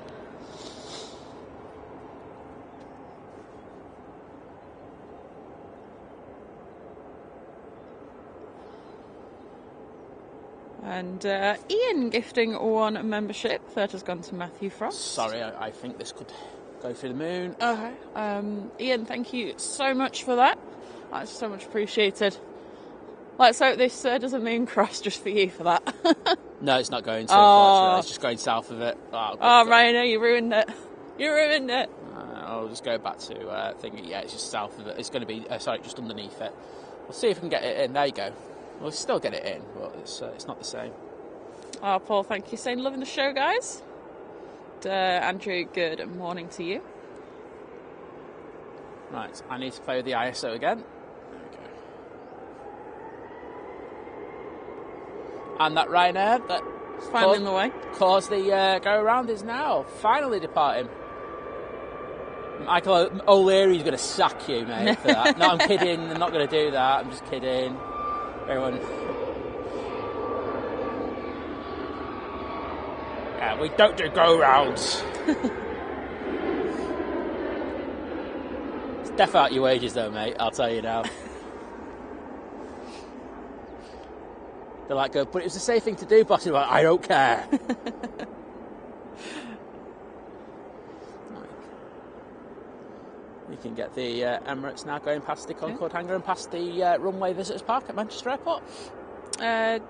And Ian gifting 1 membership. That has gone to Matthew Frost. Sorry, I think this could go through the moon. Okay. Ian, thank you so much for that. That's so much appreciated. Let's hope this doesn't mean cross just for you for that. No, it's not going to, unfortunately. It's just going south of it. Oh, Ryan, you ruined it. You ruined it. I'll just go back to thinking, yeah, it's just south of it. It's going to be, just underneath it. We'll see if we can get it in. There you go. We'll still get it in, but it's not the same. Oh, Paul, thank you. Saying loving the show, guys. Andrew, good morning to you. Right, I need to play with the ISO again. There we go. And that Ryanair that finally in the way caused the go around is now finally departing. Michael O'Leary's going to sack you, mate, for that. No, I'm kidding. I'm not going to do that. I'm just kidding. Everyone. Yeah, we don't do go-rounds. It's definitely out your wages, though, mate. I'll tell you now. They're like, but it was the safe thing to do, boss. Like, I don't care. We can get the Emirates now going past the Concorde hangar and past the runway visitors park at Manchester Airport.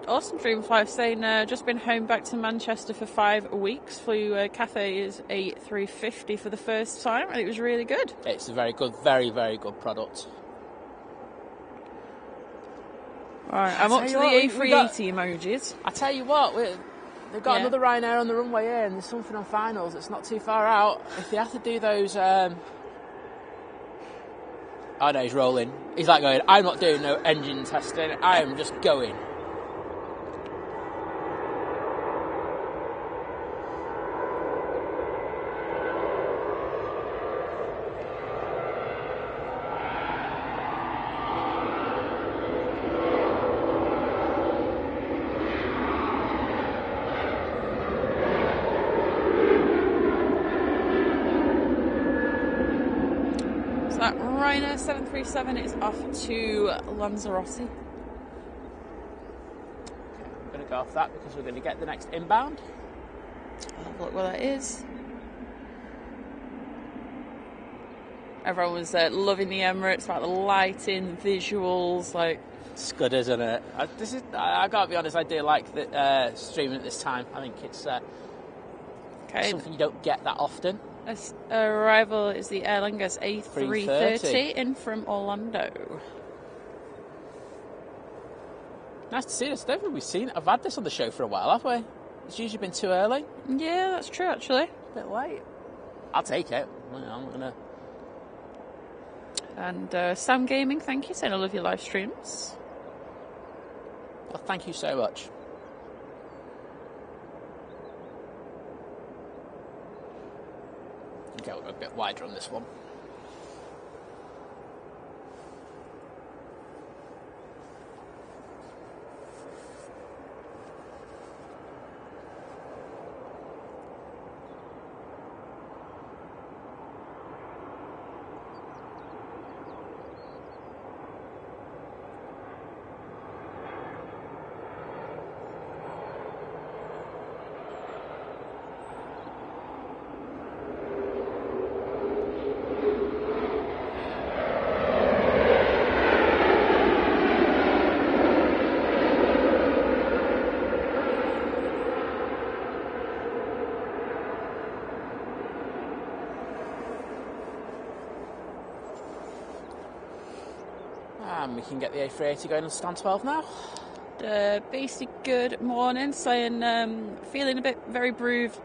Awesome Dreamfly saying just been home back to Manchester for 5 weeks. Flew Cathay's A350 for the first time, and it was really good. It's a very good, very, very good product. Alright, I'm up to the A380 emojis. I tell you what, they've got another Ryanair on the runway here, and there's something on finals that's not too far out. If they have to do those Oh no, he's rolling. He's like going, I'm not doing no engine testing, I am just going. That Ryanair 737 is off to Lanzarote. Okay, I'm going to go off that because we're going to get the next inbound. I'll have a look where that is. Everyone was loving the Emirates, about the lighting, the visuals, like... It's good, isn't it? I gotta be honest, I do like the streaming at this time. I think it's something you don't get that often. Arrival is the Airlines A330 in from Orlando. Nice to see us. I don't think I've had this on the show for a while, have we? It's usually been too early. Yeah, that's true, actually. A bit late. I'll take it. I'm not gonna... And Sam Gaming, thank you, saying I love your live streams. Well, thank you so much. Okay, we'll go a bit wider on this one. And we can get the A380 going on stand 12 now. Basic good morning, saying feeling a bit very bruised.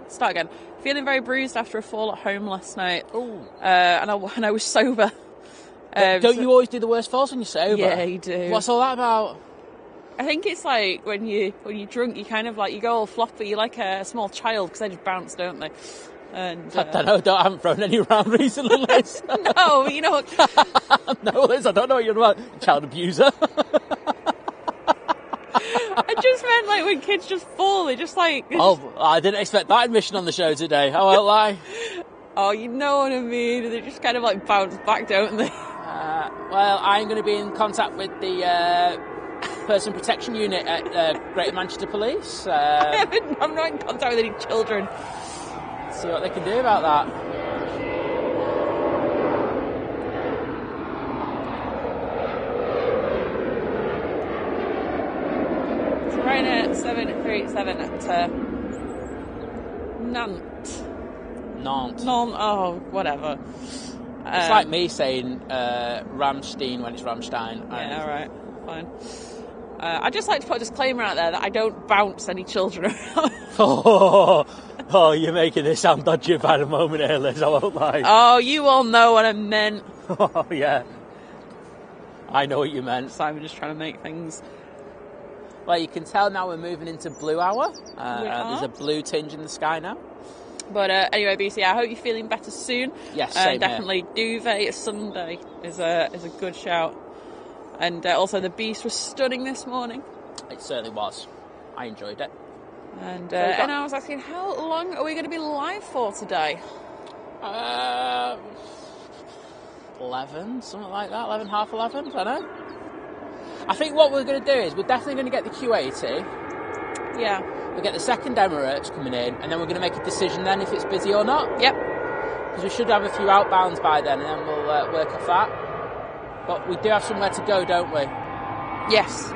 Start again. Feeling very bruised after a fall at home last night. Ooh. And I was sober. Don't you always do the worst falls when you're sober? Yeah, you do. What's all that about? I think it's like when you're drunk, you kind of like you go all floppy. You're like a small child because they just bounce, don't they? And, I don't know. I haven't thrown any around recently, Liz. No, you know. No, Liz, I don't know what you're about. Child abuser. I just meant like when kids just fall, they just like... Oh, I didn't expect that admission on the show today. I won't lie. Oh, you know what I mean. They just kind of like bounce back, don't they? Well, I'm going to be in contact with the Person Protection Unit at Greater Manchester Police. I'm not in contact with any children. See what they can do about that. It's Ryanair 737 at Nantes. Nantes. Oh, whatever. It's like me saying Ramstein when it's Rammstein. Yeah, alright, fine. I'd just like to put a disclaimer out there that I don't bounce any children around. Oh, you're making this sound dodgy about a moment here, Liz, I won't lie. Oh, you all know what I meant. Oh, yeah. I know what you meant. Simon just trying to make things... Well, you can tell now we're moving into blue hour. There's a blue tinge in the sky now. But anyway, BC, I hope you're feeling better soon. Yes, same definitely here. Duvet Sunday is a good shout. And also the Beast was stunning this morning. It certainly was. I enjoyed it. And I was asking, how long are we going to be live for today? 11, something like that. 11, half 11, I don't know. I think what we're going to do is we're definitely going to get the Q80. Yeah. We'll get the second Emirates coming in, and then we're going to make a decision then if it's busy or not. Yep. Because we should have a few outbounds by then, and then we'll work off that. But we do have somewhere to go, don't we? Yes.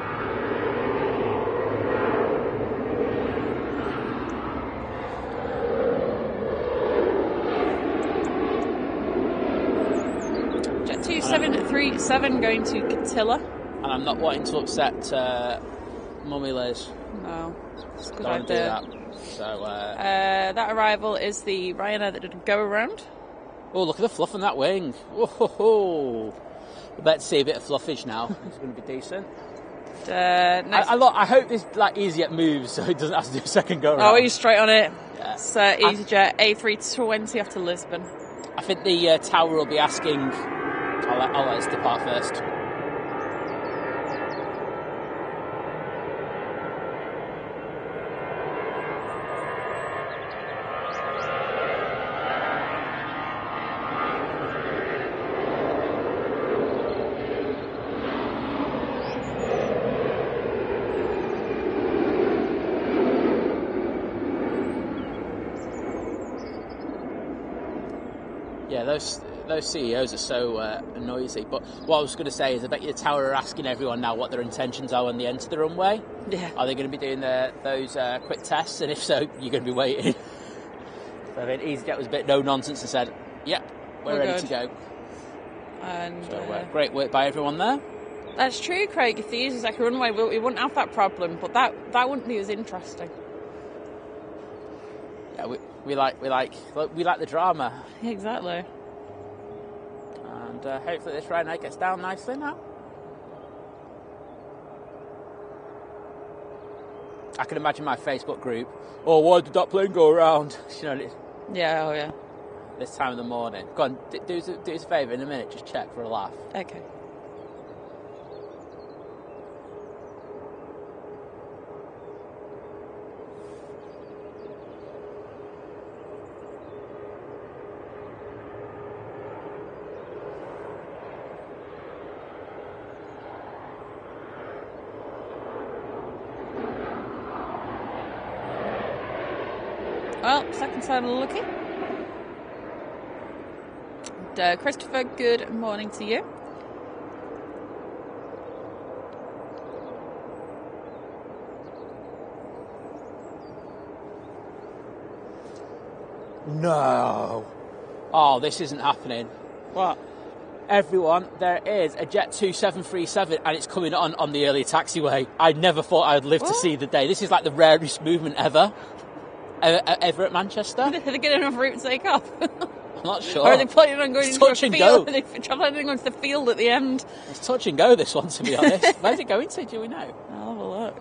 Jet 2737 going to Catilla. And I'm not wanting to upset Mummy Liz. No. It's a good Don't idea. do that. So, that arrival is the Ryanair that didn't go around. Oh, look at the fluff on that wing. Whoa. We're about to see a bit of fluffage now. It's going to be decent. I hope this like EasyJet moves so it doesn't have to do a second go around. Oh, he's straight on it. Yeah. It's EasyJet A320 after Lisbon. I think the tower will be asking. I'll let us depart first. Yeah, those CEOs are so noisy. But what I was going to say is I bet you the tower are asking everyone now what their intentions are when they enter the runway. Yeah. Are they going to be doing those quick tests? And if so, you're going to be waiting. So I think EasyJet was a bit no-nonsense and said, yep, we're ready to go. And so great work by everyone there. That's true, Craig. If they use like a runway, we wouldn't have that problem. But that wouldn't be as interesting. Yeah, we like the drama. Exactly. And hopefully this ride gets down nicely now. I can imagine my Facebook group. Oh, why did that plane go around? You know. Yeah. Oh yeah. This time of the morning. Go on, do us a favour in a minute. Just check for a laugh. Okay. Well, second time lucky. And, Christopher, good morning to you. No. Oh, this isn't happening. What? Everyone, there is a Jet 2737 and it's coming on the early taxiway. I never thought I'd live to see the day. This is like the rarest movement ever at Manchester. Are they getting enough route to take off? I'm not sure. Or are they planning on going into a touch and field? go. Are they planning on going to the field at the end? It's touch and go, this one, to be honest. Where's it going to? Do we know? I'll have a look.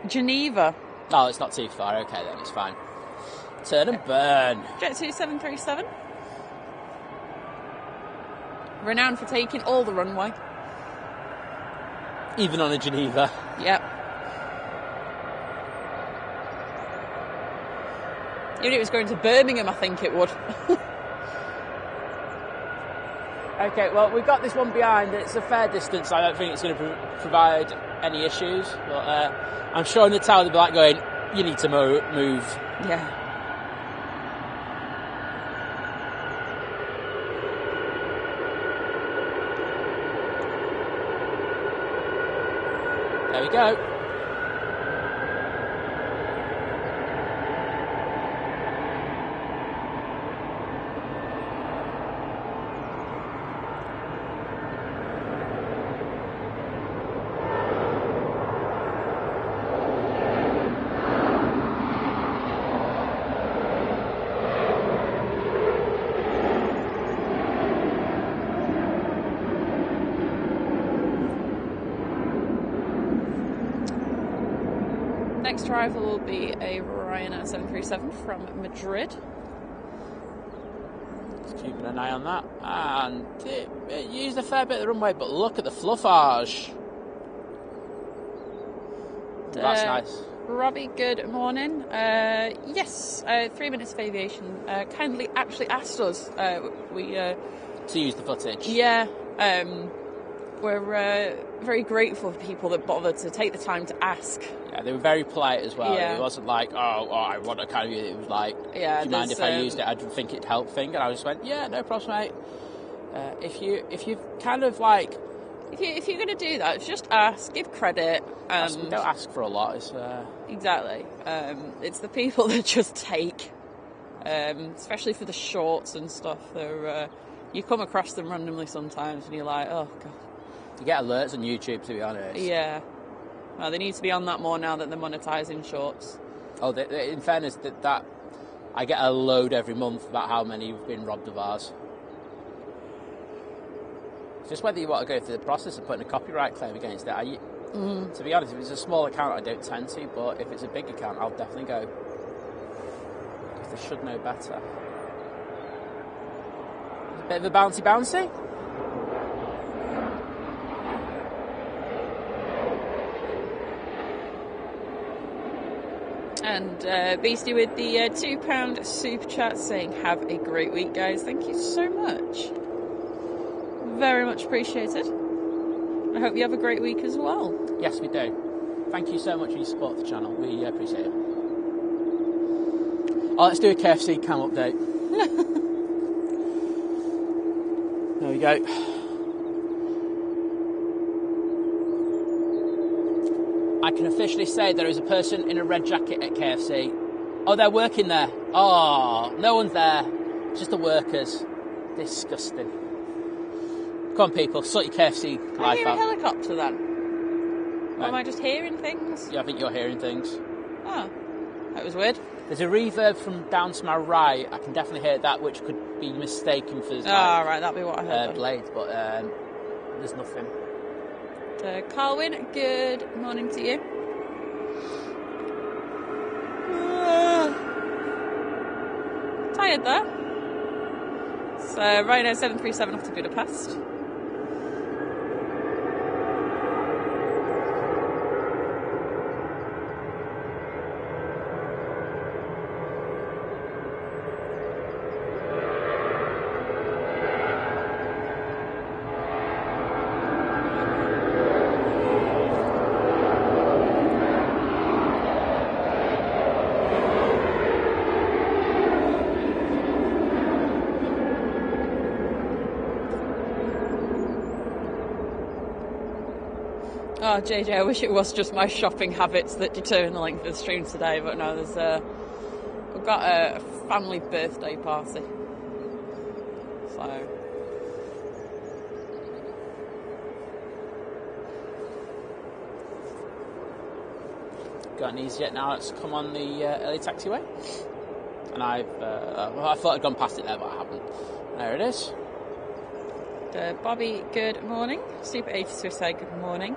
Geneva. Oh, it's not too far. Okay, then it's fine. Turn and burn. Jet 2737. Renowned for taking all the runway. Even on a Geneva. Yep. Even if it was going to Birmingham, I think it would. Okay, well, we've got this one behind. It's a fair distance. I don't think it's going to provide any issues. But I'm sure in the tower they'll be like going, you need to move. Yeah. There we go. Next arrival will be a Ryanair 737 from Madrid. Just keeping an eye on that. And it used a fair bit of the runway, but look at the fluffage. That's nice. Robbie, good morning. Yes, 3 minutes of aviation. Kindly actually asked us. To use the footage. Yeah. We're very grateful for people that bothered to take the time to ask. Yeah, they were very polite as well. Yeah. It wasn't like, oh, I want a kind of. It was like, yeah, do you mind if I used it? I didn't think it'd help thing. And I just went, yeah, no problem, mate. If you kind of like... If you're going to do that, just ask, give credit. And don't ask for a lot. It's, Exactly. It's the people that just take, especially for the shorts and stuff. They're, you come across them randomly sometimes and you're like, oh, God. You get alerts on YouTube, to be honest. Yeah. Well, they need to be on that more now that they're monetising shorts. Oh, in fairness, that I get a load every month about how many have been robbed of ours. It's just whether you want to go through the process of putting a copyright claim against it. To be honest, if it's a small account, I don't tend to, but if it's a big account, I'll definitely go. Because they should know better. A bit of a bouncy. And Beastie with the £2 super chat saying, have a great week, guys. Thank you so much. Very much appreciated. I hope you have a great week as well. Yes, we do. Thank you so much for your support for the channel. We appreciate it. Oh, let's do a KFC cam update. There we go. I can officially say there is a person in a red jacket at KFC. Oh, they're working there. Oh, no one's there. It's just the workers. Disgusting. Come on, people, sort your KFC life out. I hear a helicopter then? No. Or am I just hearing things? Yeah, I think you're hearing things. Oh, that was weird. There's a reverb from down to my right. I can definitely hear that, which could be mistaken for right, that'd be what I heard. blades, but there's nothing. Carwyn, good morning to you. Tired there. So Ryanair 737 off to Budapest. Oh, JJ, I wish it was just my shopping habits that determine the length of the stream today, but no, we've got a family birthday party. So. Got an EasyJet now. Let's come on the early taxiway. And I thought I'd gone past it there, but I haven't. There it is. Bobby, good morning. Super 80 Suicide, good morning.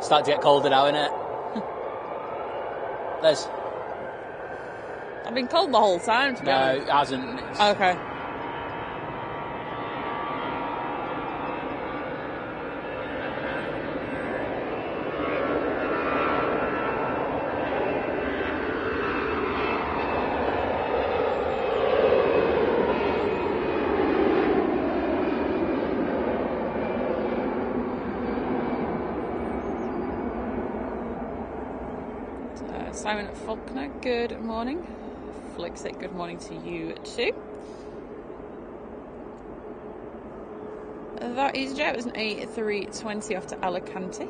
Starting to get colder now, isn't it? Liz? I've been cold the whole time, to be honest. No, it hasn't. Okay. Simon Faulkner, good morning. Flixit, good morning to you too. That EasyJet was an A320 off to Alicante.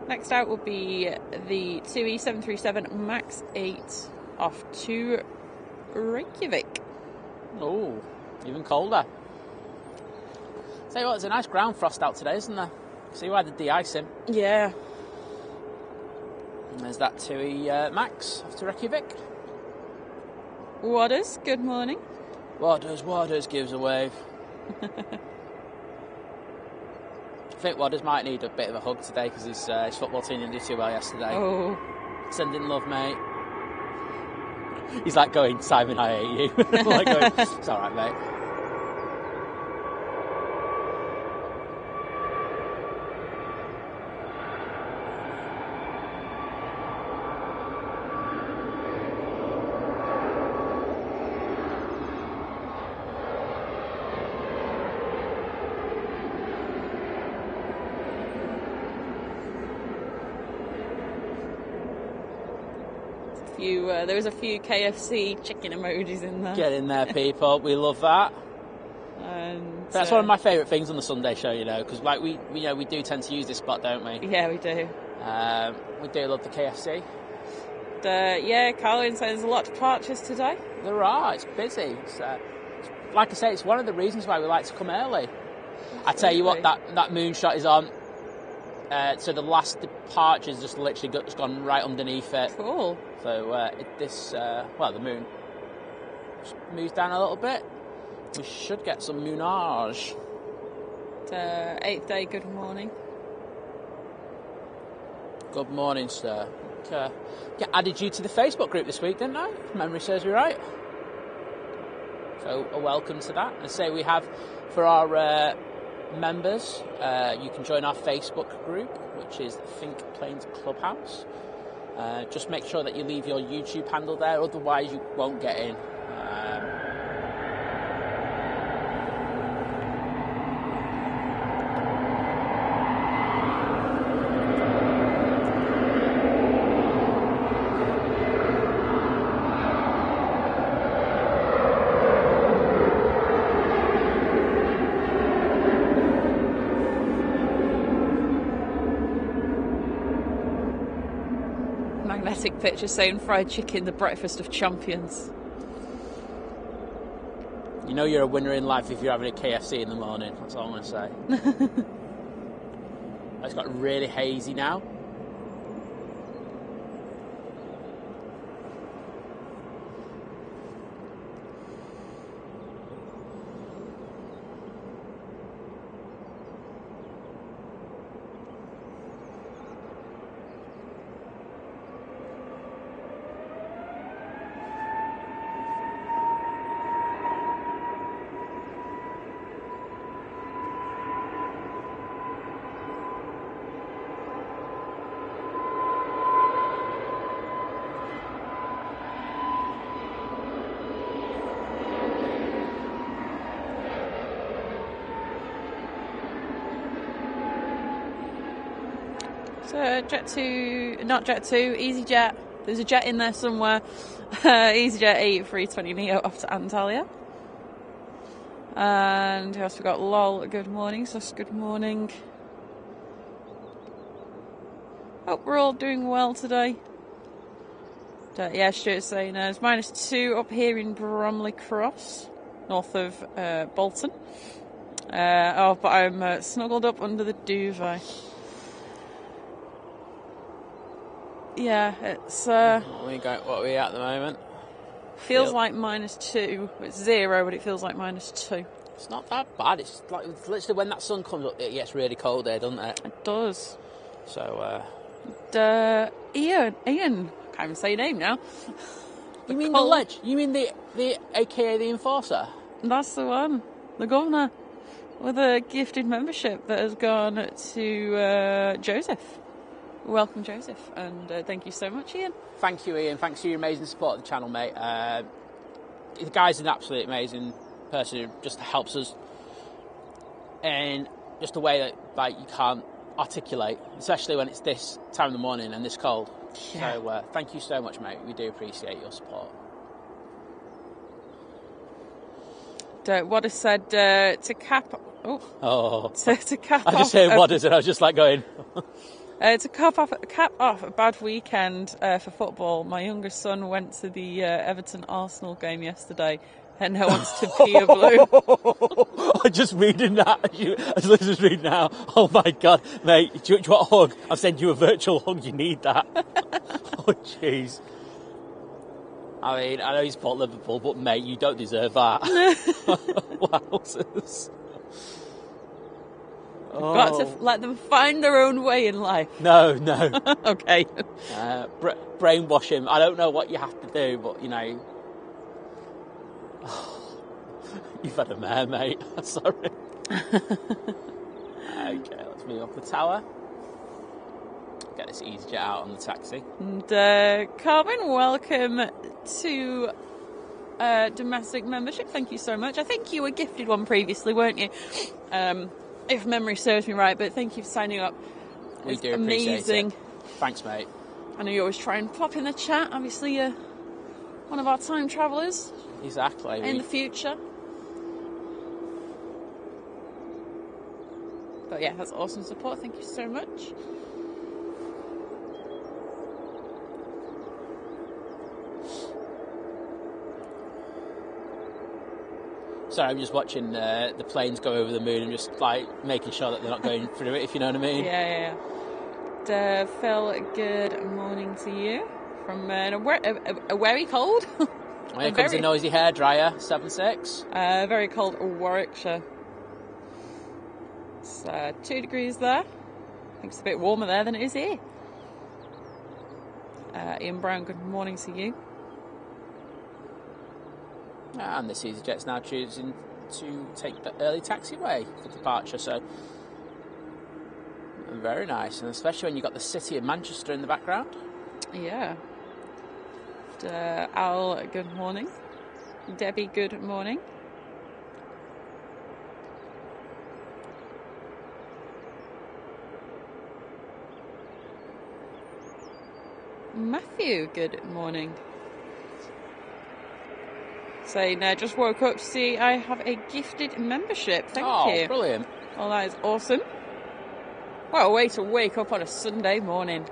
Next out will be the TUI 737 MAX 8 off to Reykjavik. Oh, even colder. Tell you what, there's a nice ground frost out today, isn't there? See why the de-icing. Yeah. And there's that TUI Max off to Reykjavik. Waters, good morning. Waters gives a wave. I think Waters might need a bit of a hug today because his football team didn't do too well yesterday. Oh. Sending love, mate. He's like going, Simon, I hate you. Like going, it's alright, mate. There was a few KFC chicken emojis in there. Get in there, people. We love that. And that's one of my favourite things on the Sunday show, you know, because like we do tend to use this spot, don't we? Yeah, we do. We do love the KFC. Yeah, Colin says there's a lot of departures today. There are. It's busy. like I say, it's one of the reasons why we like to come early. I tell you what, that moonshot is on. So the last departure's just literally just gone right underneath it. Cool. So the moon just moves down a little bit. We should get some moonage. 8th day, good morning. Good morning, sir. Added you to the Facebook group this week, didn't I? If memory serves me right. So a welcome to that. And say we have for our members, you can join our Facebook group, which is Think Planes Clubhouse. Just make sure that you leave your YouTube handle there, otherwise you won't get in. Magnetic picture saying fried chicken, the breakfast of champions. You know you're a winner in life if you're having a KFC in the morning. That's all I'm going to say. It's got really hazy now. So Jet2, not Jet2, EasyJet. There's a jet in there somewhere. EasyJet A320 Neo off to Antalya. And who else we got? Lol, good morning. Sus, good morning. Hope we're all doing well today. Yeah, Stuart's saying it's -2 up here in Bromley Cross, north of Bolton. But I'm snuggled up under the duvet. Yeah, it's What are we at the moment? feels like -2. It's 0, but it feels like -2. It's not that bad. It's like literally when that sun comes up, it gets really cold there, doesn't it? It does. So, Ian, can't even say your name now. You mean the ledge? You mean the AKA the enforcer? That's the one. The governor with a gifted membership that has gone to Joseph. Welcome, Joseph, and thank you so much, Ian. Thank you, Ian. Thanks for your amazing support of the channel, mate. The guy's an absolutely amazing person who just helps us in just a way that you can't articulate, especially when it's this time of the morning and this cold. Yeah. So thank you so much, mate. We do appreciate your support. What I said to cap. To cap. I just heard what is it? I was just like going. To cap off a bad weekend for football, my youngest son went to the Everton-Arsenal game yesterday and now wants to pee a blue. I'm just reading that as Liz is reading now. Oh my God, mate, do you want a hug? I've sent you a virtual hug, you need that. Oh jeez. I mean, I know he's bought Liverpool, but mate, you don't deserve that. Wowzers. Oh. Got to let them find their own way in life. No. Okay. Brainwash him. I don't know what you have to do, but you know. You've had a mare, mate. Sorry. Okay, let's move up the tower. Get this EasyJet out on the taxi. And Carmen, welcome to domestic membership. Thank you so much. I think you were gifted one previously, weren't you? If memory serves me right, but thank you for signing up. We do appreciate it. Thanks, mate. I know you always try and pop in the chat. Obviously, you're one of our time travellers. Exactly. In the future. But yeah, that's awesome support. Thank you so much. Sorry, I'm just watching the planes go over the moon and just like making sure that they're not going through it, if you know what I mean. Yeah. Phil, good morning to you from a very cold. Here comes the noisy hairdryer, 7.6. Very cold Warwickshire. It's 2 degrees there. I think it's a bit warmer there than it is here. Ian Brown, good morning to you. And this EasyJet's now choosing to take the early taxiway for departure, so very nice, and especially when you've got the city of Manchester in the background. Yeah. Al, good morning. Debbie, good morning. Matthew, good morning. Saying, just woke up to see I have a gifted membership. Thank you. Oh, brilliant. Well, that is awesome. What a way to wake up on a Sunday morning.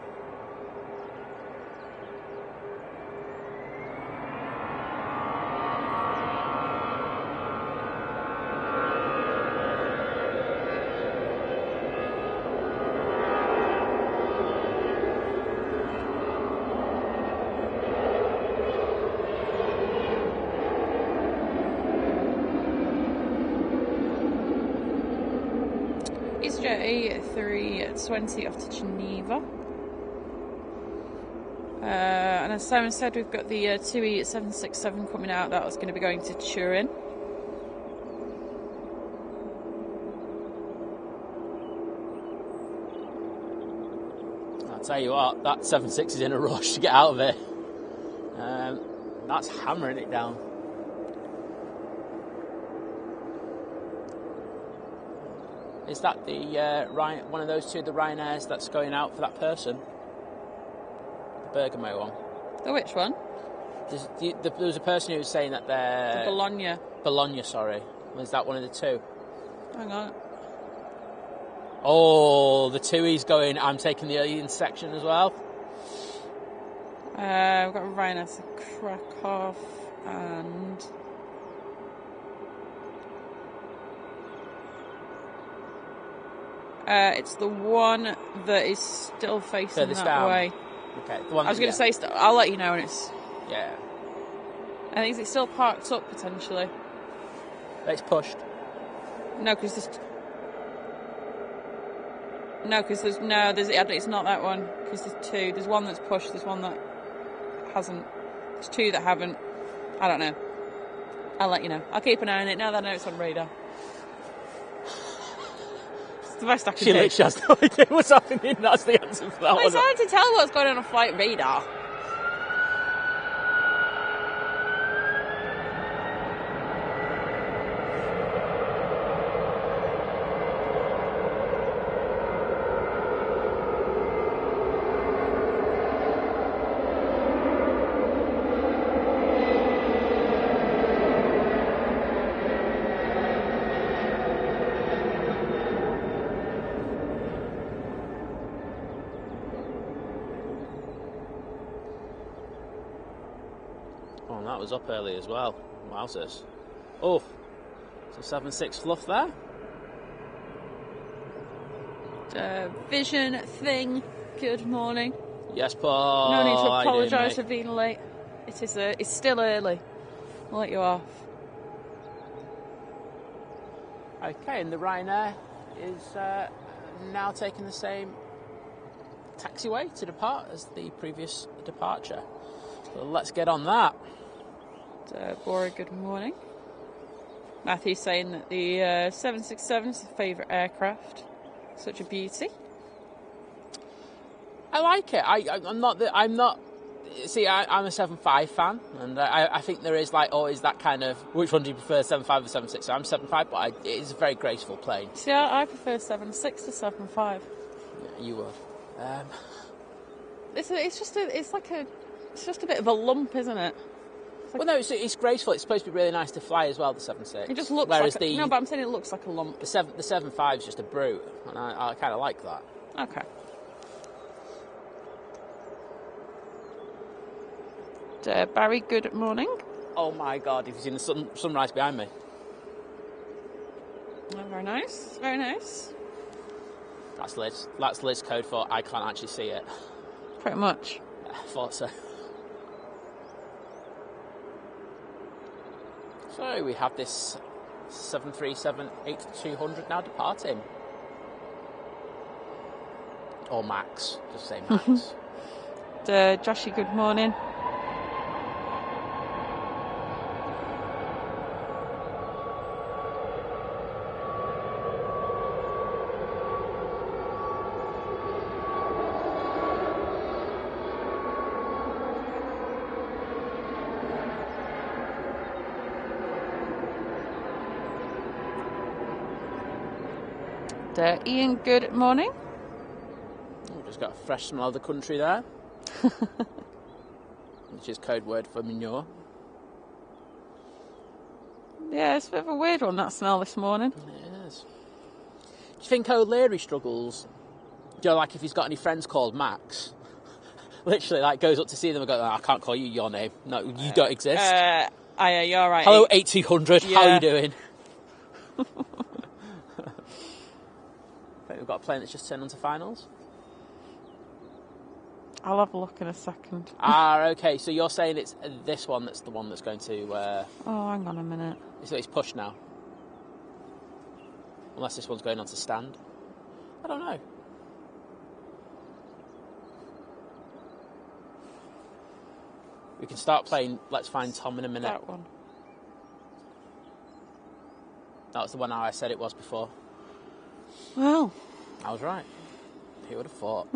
EasyJet A320 off to Geneva. And as Simon said, we've got the TUI 767 coming out. That was going to be going to Turin. I'll tell you what, that 7.6 is in a rush to get out of it. That's hammering it down. Is that the one of those two, the Ryanairs that's going out for that person? The Bergamo one. The which one? There was a person who was saying that they're... The Bologna. Bologna, sorry. Was that one of the two? Hang on. Oh, the TUI's going, I'm taking the early section as well. We've got Ryanair to Krakow and... it's the one that is still facing that way. Okay, the one. I was going to say, I'll let you know when it's... Yeah. I think it's still parked up, potentially. It's pushed. No, because there's... No, because there's... No, it's not that one. Because there's two. There's one that's pushed, there's one that hasn't. There's two that haven't. I don't know. I'll let you know. I'll keep an eye on it now that I know it's on radar. The best I can she do. literally has no idea what's happening. That's the answer for that one. It's hard to tell what's going on a flight radar. Oh, that was up early as well. Wowzers. Oh, so 7.6 fluff there. Vision thing. Good morning. Yes, Paul. No need to apologise for being late. It's still early. I'll let you off. Okay, and the Ryanair is now taking the same taxiway to depart as the previous departure. So let's get on that. Bora, good morning. Matthew's saying that the 767 is his favourite aircraft. Such a beauty. I like it. I'm not. See, I'm a 7.5 fan, and I think there is like always that kind of. Which one do you prefer, 7.5 or 7.6? So I'm 7.5, but it is a very graceful plane. See, I prefer 7.6 to 7.5. Yeah, you would. It's just a bit of a lump, isn't it? Well, no, it's graceful. It's supposed to be really nice to fly as well, the 7.6. It just looks Whereas like... No, but I'm saying it looks like a lump. The 7.5 is just a brute, and I kind of like that. Okay. Barry, good morning. Oh my God, have you seen the sunrise behind me? Oh, very nice. Very nice. That's Liz. That's Liz code for I can't actually see it. Pretty much. Yeah, I thought so. So we have this 737-8200 now departing. Or Max. Just say Max. Joshy, good morning. Ian, good morning. We've just got a fresh smell of the country there. Which is code word for manure. Yeah, it's a bit of a weird one, that smell this morning. It is. Do you think O'Leary struggles? Do you know, like if he's got any friends called Max? Literally, like, goes up to see them and goes, I can't call you your name. No, you don't exist. Yeah, you're right. Hello, 8200. Yeah. How are you doing? I think we've got a plane that's just turned onto finals. I'll have a look in a second. Okay, so you're saying it's this one that's the one that's going to... Oh, hang on a minute. So it's pushed now. Unless this one's going on to stand. I don't know. We can start playing Let's Find Tom in a minute. That one. That was the one I said it was before. Well. I was right. Who would have thought?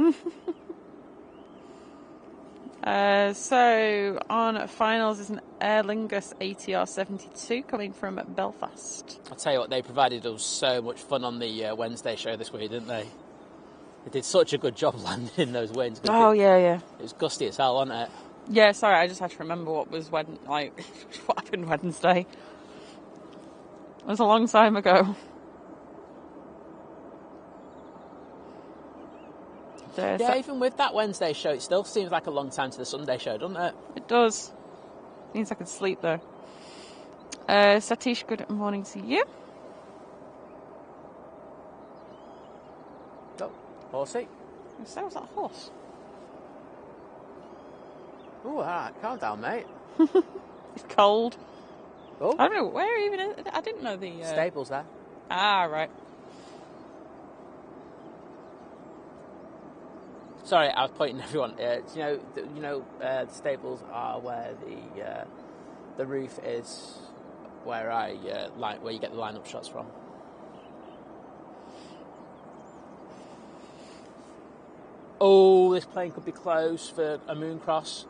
So on finals is an Aer Lingus ATR 72 coming from Belfast. I'll tell you what, they provided us so much fun on the Wednesday show this week, didn't they? They did such a good job landing those winds. Oh, yeah. It was gusty as hell, wasn't it? Yeah, sorry, I just had to remember what happened Wednesday. It was a long time ago. Yeah, even with that Wednesday show, it still seems like a long time to the Sunday show, doesn't it? It does. Means I could sleep, though. Satish, good morning to you. Oh, horsey. So was that a horse? Oh, all right, calm down, mate. It's cold. Oh. I don't know, where even is it? I didn't know the... Stables there. Ah, right. Sorry, I was pointing everyone. The stables are where the roof is, where where you get the line-up shots from. Oh, this plane could be close for a moon cross.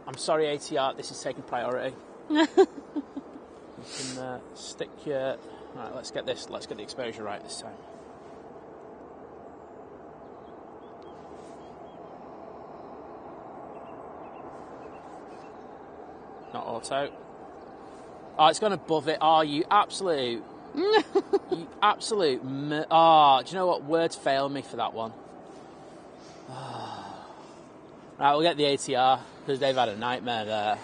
I'm sorry, ATR. This is taking priority. You can stick your. Right, let's get this. Let's get the exposure right this time. Not auto. Oh, it's gone above it. Oh, you absolute... do you know what? Words fail me for that one. Right, we'll get the ATR, because they've had a nightmare there.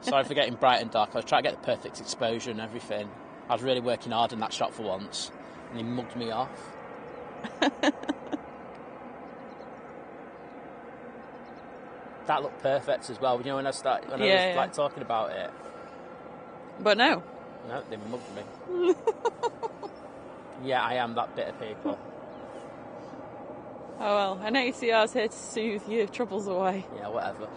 Sorry for getting bright and dark. I was trying to get the perfect exposure and everything. I was really working hard in that shot for once, and he mugged me off. That looked perfect as well. You know, when I was like talking about it. But no. No, they mugged me. Yeah, I am that bit of people. Oh well, an ACR's here to soothe your troubles away. Yeah, whatever.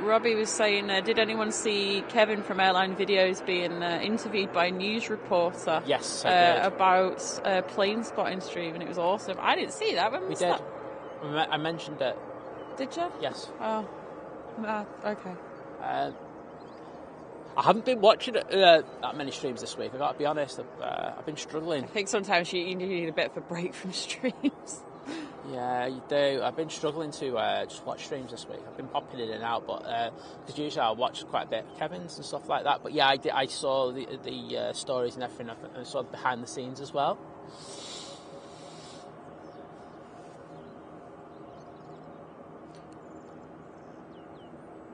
Robbie was saying, did anyone see Kevin from Airline Videos being interviewed by a news reporter? Yes, I did. About plane spotting stream, and it was awesome. I didn't see that. When was that? I mentioned it. Did you? Yes. Oh, okay. I haven't been watching that many streams this week. I've got to be honest. I've been struggling. I think sometimes you need a bit of a break from streams. Yeah, you do. I've been struggling to just watch streams this week. I've been popping in and out, but because usually I watch quite a bit of Kevin's and stuff like that. But yeah, I saw the stories and everything. I saw behind the scenes as well.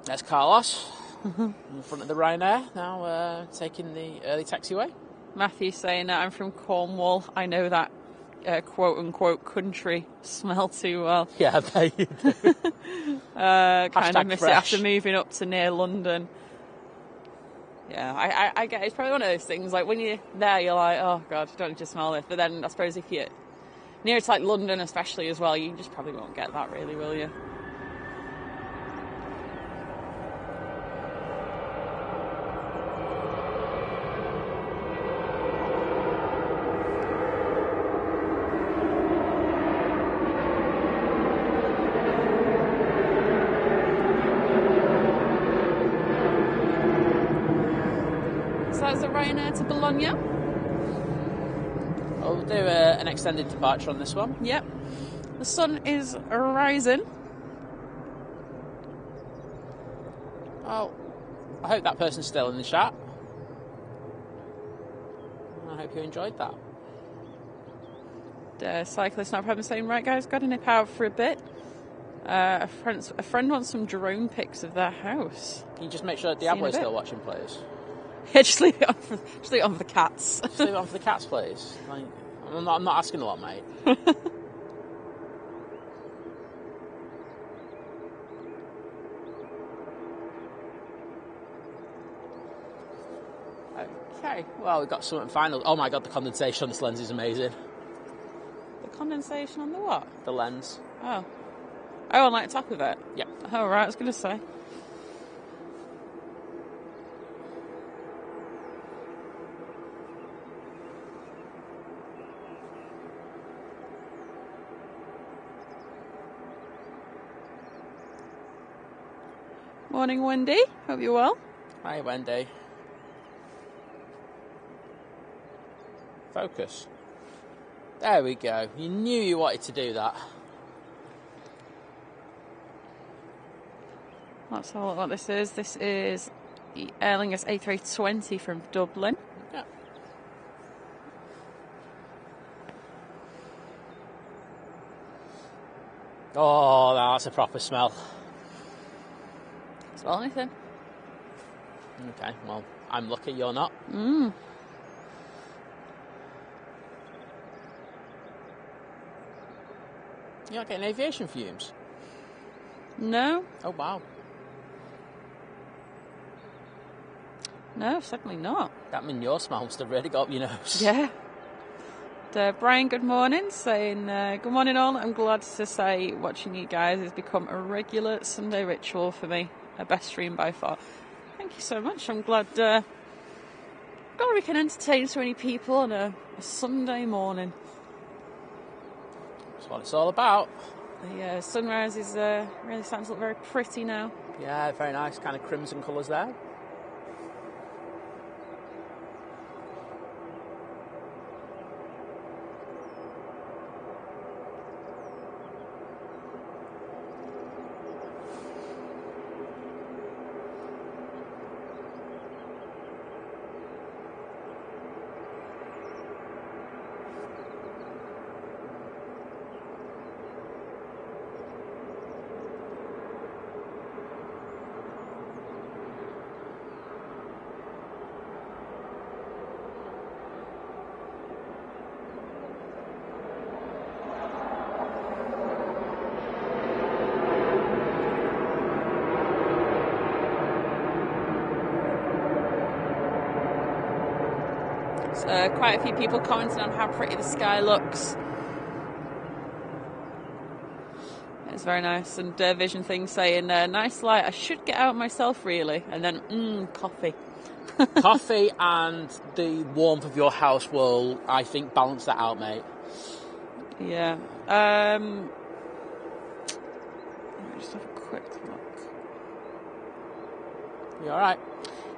There's Carlos in front of the Ryanair now, taking the early taxiway. Matthew's saying that I'm from Cornwall. I know that quote-unquote country smell too well. Yeah, I bet you do. Kind of miss fresh. it after moving up to near London. Yeah, I get it. It's probably one of those things, like when you're there, you're like, oh God, I don't need to smell this. But then I suppose if you're near to like London especially as well, you just probably won't get that really, will you? To Bologna. We'll do an extended departure on this one. Yep. The sun is rising. Oh, I hope that person's still in the chat. I hope you enjoyed that. Cyclist not problem saying, right guys, got to nip out for a bit. A friend wants some drone pics of their house. Can you just make sure that Diablo's still watching, please? Yeah, just leave it on for the cats. Just leave it on for the cats, please. Like, I'm not asking a lot, mate. Okay, well, we've got something final. Oh my God, the condensation on this lens is amazing. The condensation on the what? The lens. Oh, on like top of it? Yep. Oh, right, I was going to say. Morning, Wendy. Hope you're well. Hi, Wendy. Focus. There we go. You knew you wanted to do that. Let's have a look what this is. This is the Emirates A320 from Dublin. Yeah. Oh, that's a proper smell. Smell anything? Okay, well, I'm lucky you're not. Mm. You're not getting aviation fumes? No. Oh, wow. No, certainly not. That means your smell must have really got up your nose. Yeah. Brian, good morning, saying, good morning all. I'm glad to say watching you guys has become a regular Sunday ritual for me. A best stream by far. Thank you so much. I'm glad we can entertain so many people on a Sunday morning. That's what it's all about. The sunrise is really starting to look very pretty now. Yeah, very nice, kind of crimson colours there. Quite a few people commenting on how pretty the sky looks. It's very nice. And Vision Thing saying, nice light, I should get out myself really. And then, coffee. Coffee and the warmth of your house will, I think, balance that out, mate. Yeah. Let me just have a quick look. You alright?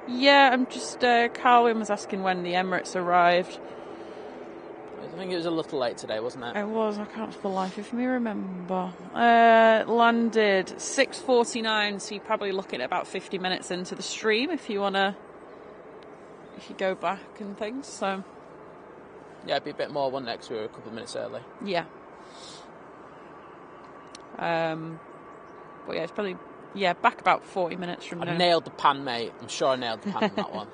Yeah, I'm just, Carwin was asking when the Emirates arrived. I think it was a little late today, wasn't it? It was. I can't for the life of me remember. Landed 6:49, so you're probably looking at about 50 minutes into the stream if you go back and things. So yeah, it'd be a bit more, wouldn't it? 'Cause we were a couple of minutes early. yeah. But yeah, it's probably back about 40 minutes from now. I nailed the pan, mate. I'm sure I nailed the pan on that one.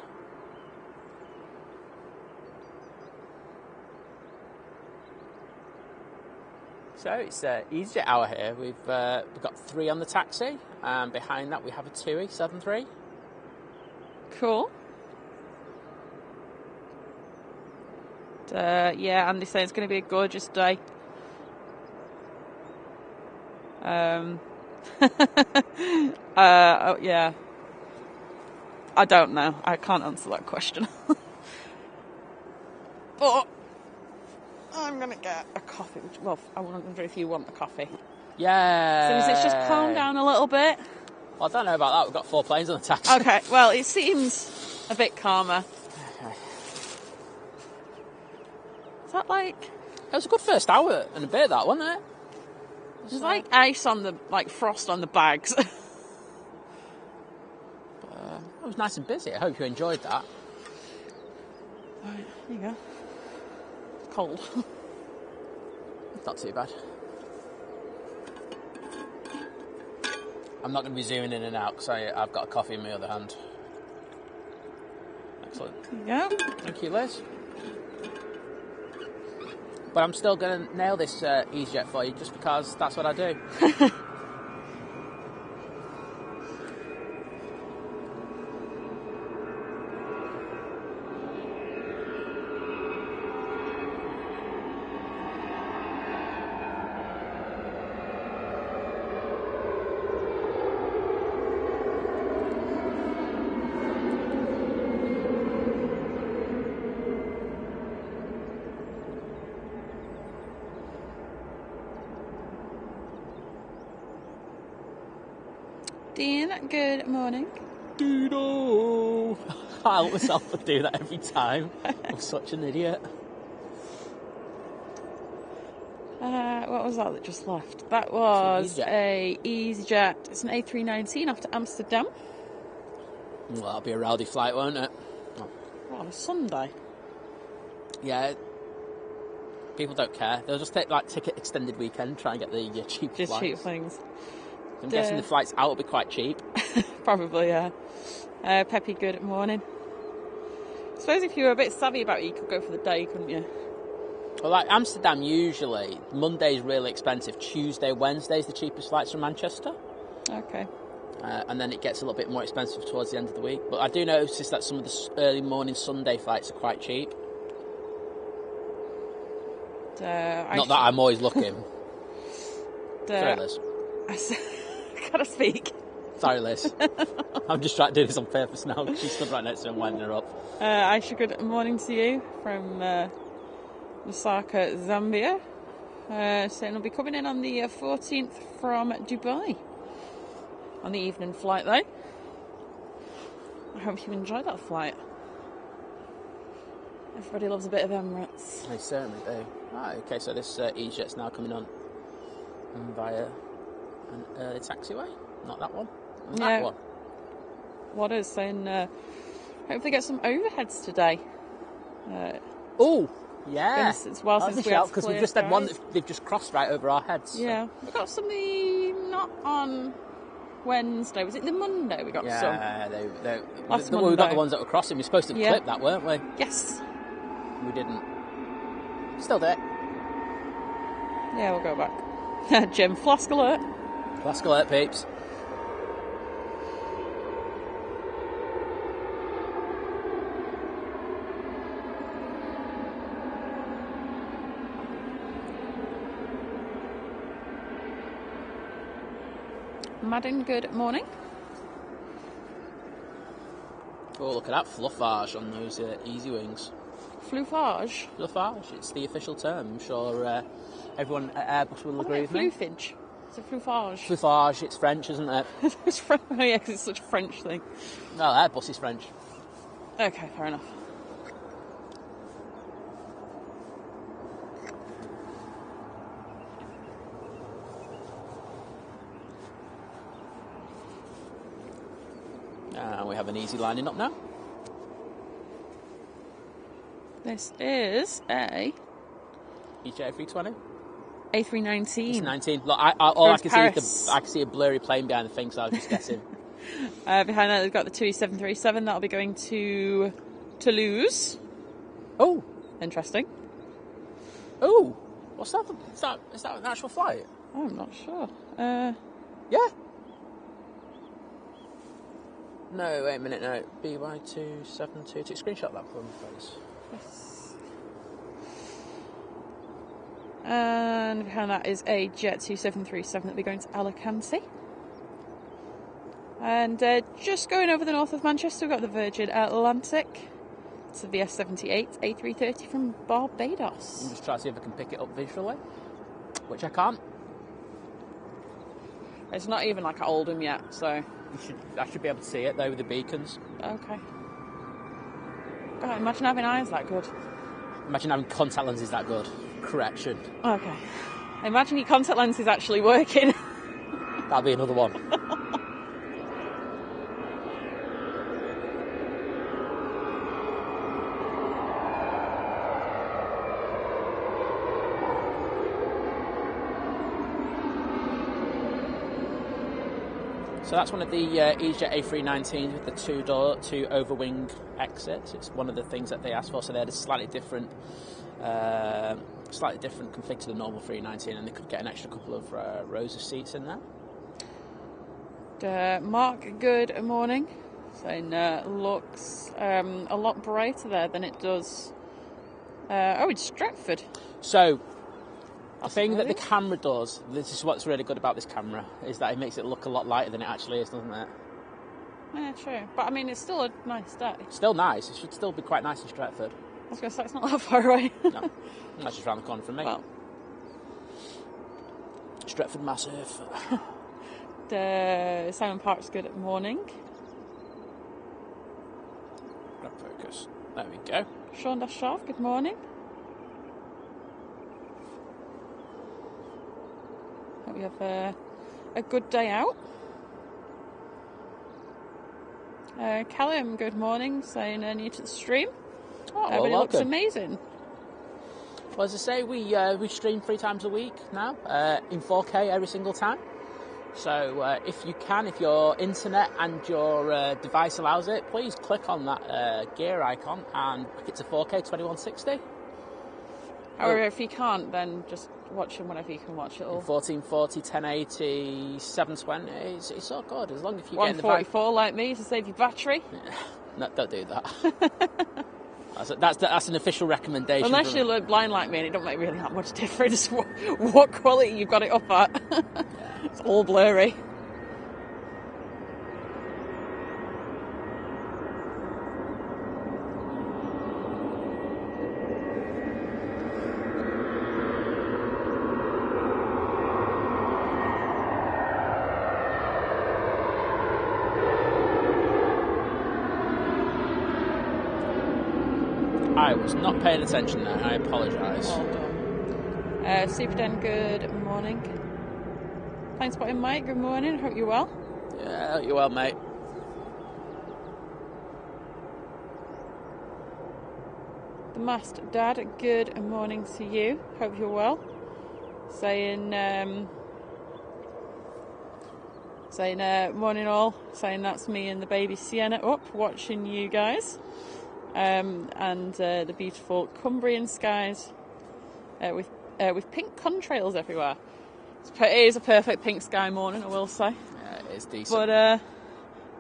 So it's EasyJet hour here. We've got 3 on the taxi, and behind that we have a TUI 73. Cool. Andy's saying it's going to be a gorgeous day. Yeah. I don't know. I can't answer that question. But I'm going to get a coffee. Well, I wonder if you want a coffee. Yeah. So has it just calmed down a little bit? Well, I don't know about that. We've got 4 planes on the taxi. Okay, well, it seems a bit calmer. Okay. Is that like... It was a good first hour and a bit, that, wasn't it? There's like ice on the... like frost on the bags. It was nice and busy. I hope you enjoyed that. Right, here you go. It's cold. Not too bad. I'm not going to be zooming in and out because I've got a coffee in my other hand. Excellent. There you go. Thank you, Liz. But I'm still going to nail this EasyJet for you just because that's what I do. Dean, good morning. Doodle! I help myself to do that every time. I'm such an idiot. What was that just left? That was a EasyJet. It's an A319 off to Amsterdam. Well, that'll be a rowdy flight, won't it? Oh. On a Sunday. Yeah. People don't care. They'll just take like ticket extended weekend, try and get the cheap just flights. Cheap things. I'm guessing the flights out will be quite cheap. Probably, yeah. Peppy, good morning. I suppose if you were a bit savvy about it, you could go for the day, couldn't you? Well, like Amsterdam, usually Monday's really expensive. Tuesday, Wednesday's the cheapest flights from Manchester. Okay. And then it gets a little bit more expensive towards the end of the week. But I do notice that some of the early morning Sunday flights are quite cheap. Not that I'm always looking. Sorry, Liz. Gotta speak. Sorry, Liz. I'm just trying to do this on purpose now. She stood right next to me and winding her up. Aisha, good morning to you from Lusaka, Zambia. Saying I'll be coming in on the 14th from Dubai. On the evening flight, though. I hope you enjoy that flight. Everybody loves a bit of Emirates. They certainly do. Right, okay, so this EasyJet's now coming on via an early taxiway. Not that one. That one. What is saying? Hope they get some overheads today. Oh, yeah. Since we had because we've just had one that they've just crossed right over our heads. Yeah, so. We got something not on Wednesday. Was it the Monday? We got some. Yeah, Last Monday. We got the ones that were crossing. We were supposed to clip that, weren't we? Yes. We didn't. Still there. Yeah, we'll go back. Jim, flask alert. Flask alert, peeps. Madden, good morning. Oh, look at that fluffage on those Easy Wings. Fluffage? Fluffage, it's the official term. I'm sure everyone at Airbus will agree with me. Fluffage. It's a fluffage. Fluffage, it's French, isn't it? It's French. Oh, yeah, because it's such a French thing. No, Airbus is French. Okay, fair enough. And we have an easy lining up now. This is a EJ A320. A319. It's 19. Look, all I can Paris. see is I can see a blurry plane behind the thing, so I was just guessing. Behind that, we've got the TUI 737. That'll be going to Toulouse. Oh, Interesting. oh, what's that? Is that an actual flight? Oh, I'm not sure. Yeah. No, wait a minute. No, BY2722. Screenshot that for me, please. Yes. And behind that is a Jet 2737 that'll be going to Alicante. And just going over the north of Manchester, we've got the Virgin Atlantic. It's the VS78 A330 from Barbados. I'm just trying to see if I can pick it up visually, which I can't. It's not even like at Oldham yet, so... I should be able to see it, though, with the beacons. Okay. God, imagine having eyes that good. Imagine having contact lenses that good. Correction. Okay. Imagine your contact lens is actually working. That'll be another one. So that's one of the EasyJet A319s with the two overwing exits. It's one of the things that they asked for, so they had a slightly different config to the normal 319, and they could get an extra couple of rows of seats in there. Mark, good morning. Saying looks a lot brighter there than it does. It's Stratford. So the thing that the camera does, this is what's really good about this camera, is that it makes it look a lot lighter than it actually is, doesn't it? Yeah, true. But I mean, it's still a nice day. Still nice. It should still be quite nice in Stratford. I was going to say, it's not that far away. No, that's just round the corner from me. Well. Stratford massive. Simon Park's good morning. Grab focus. There we go. Sean Dashaw, good morning. Hope we have a good day out. Callum, good morning, saying new to the stream. But it looks amazing. Well, as I say, we stream 3 times a week now in 4K every single time. So if you can, if your internet and your device allows it, please click on that gear icon and pick it to 4K 2160. However, if you can't, then just watch them whenever you can watch it all. 1440, 1080, 720, it's all good as long as you get in the 144 like me to save your battery. Yeah. No, don't do that. That's an official recommendation. Unless you're blind like me and it don't make really that much difference what quality you've got it up at. It's all blurry. I was not paying attention there. I apologise. Well done. Super Den, good morning. Plane spotting Mike, good morning. Hope you're well. Yeah, hope you're well, mate. The Master Dad, good morning to you. Hope you're well. Saying morning all. Saying that's me and the baby Sienna up watching you guys. And the beautiful Cumbrian skies with pink contrails everywhere. It is a perfect pink sky morning, I will say. Yeah, it is decent. But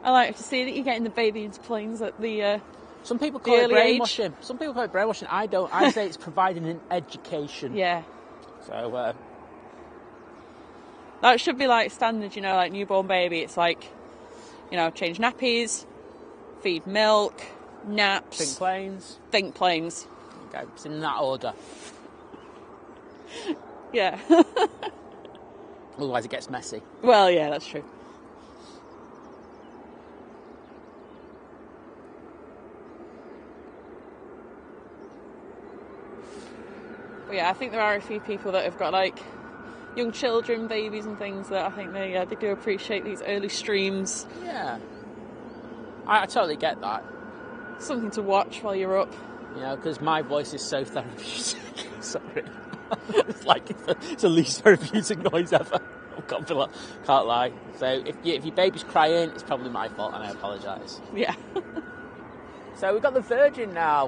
I like to see that you're getting the baby into planes at the some people call it brainwashing. Some people call it brainwashing. I don't. I say it's providing an education. Yeah. So that should be like standard, like newborn baby. It's like, change nappies, feed milk, naps. Think planes. Okay, it's in that order. Yeah. Otherwise it gets messy. Well, yeah, that's true. But yeah, I think there are a few people that have got like young children, babies and things that I think they do appreciate these early streams. Yeah. I totally get that. Something to watch while you're up. You know, because my voice is so therapeutic. Sorry. It's like it's the least therapeutic noise ever. Can't lie. So if your baby's crying, it's probably my fault, and I apologise. Yeah. So we've got the Virgin now,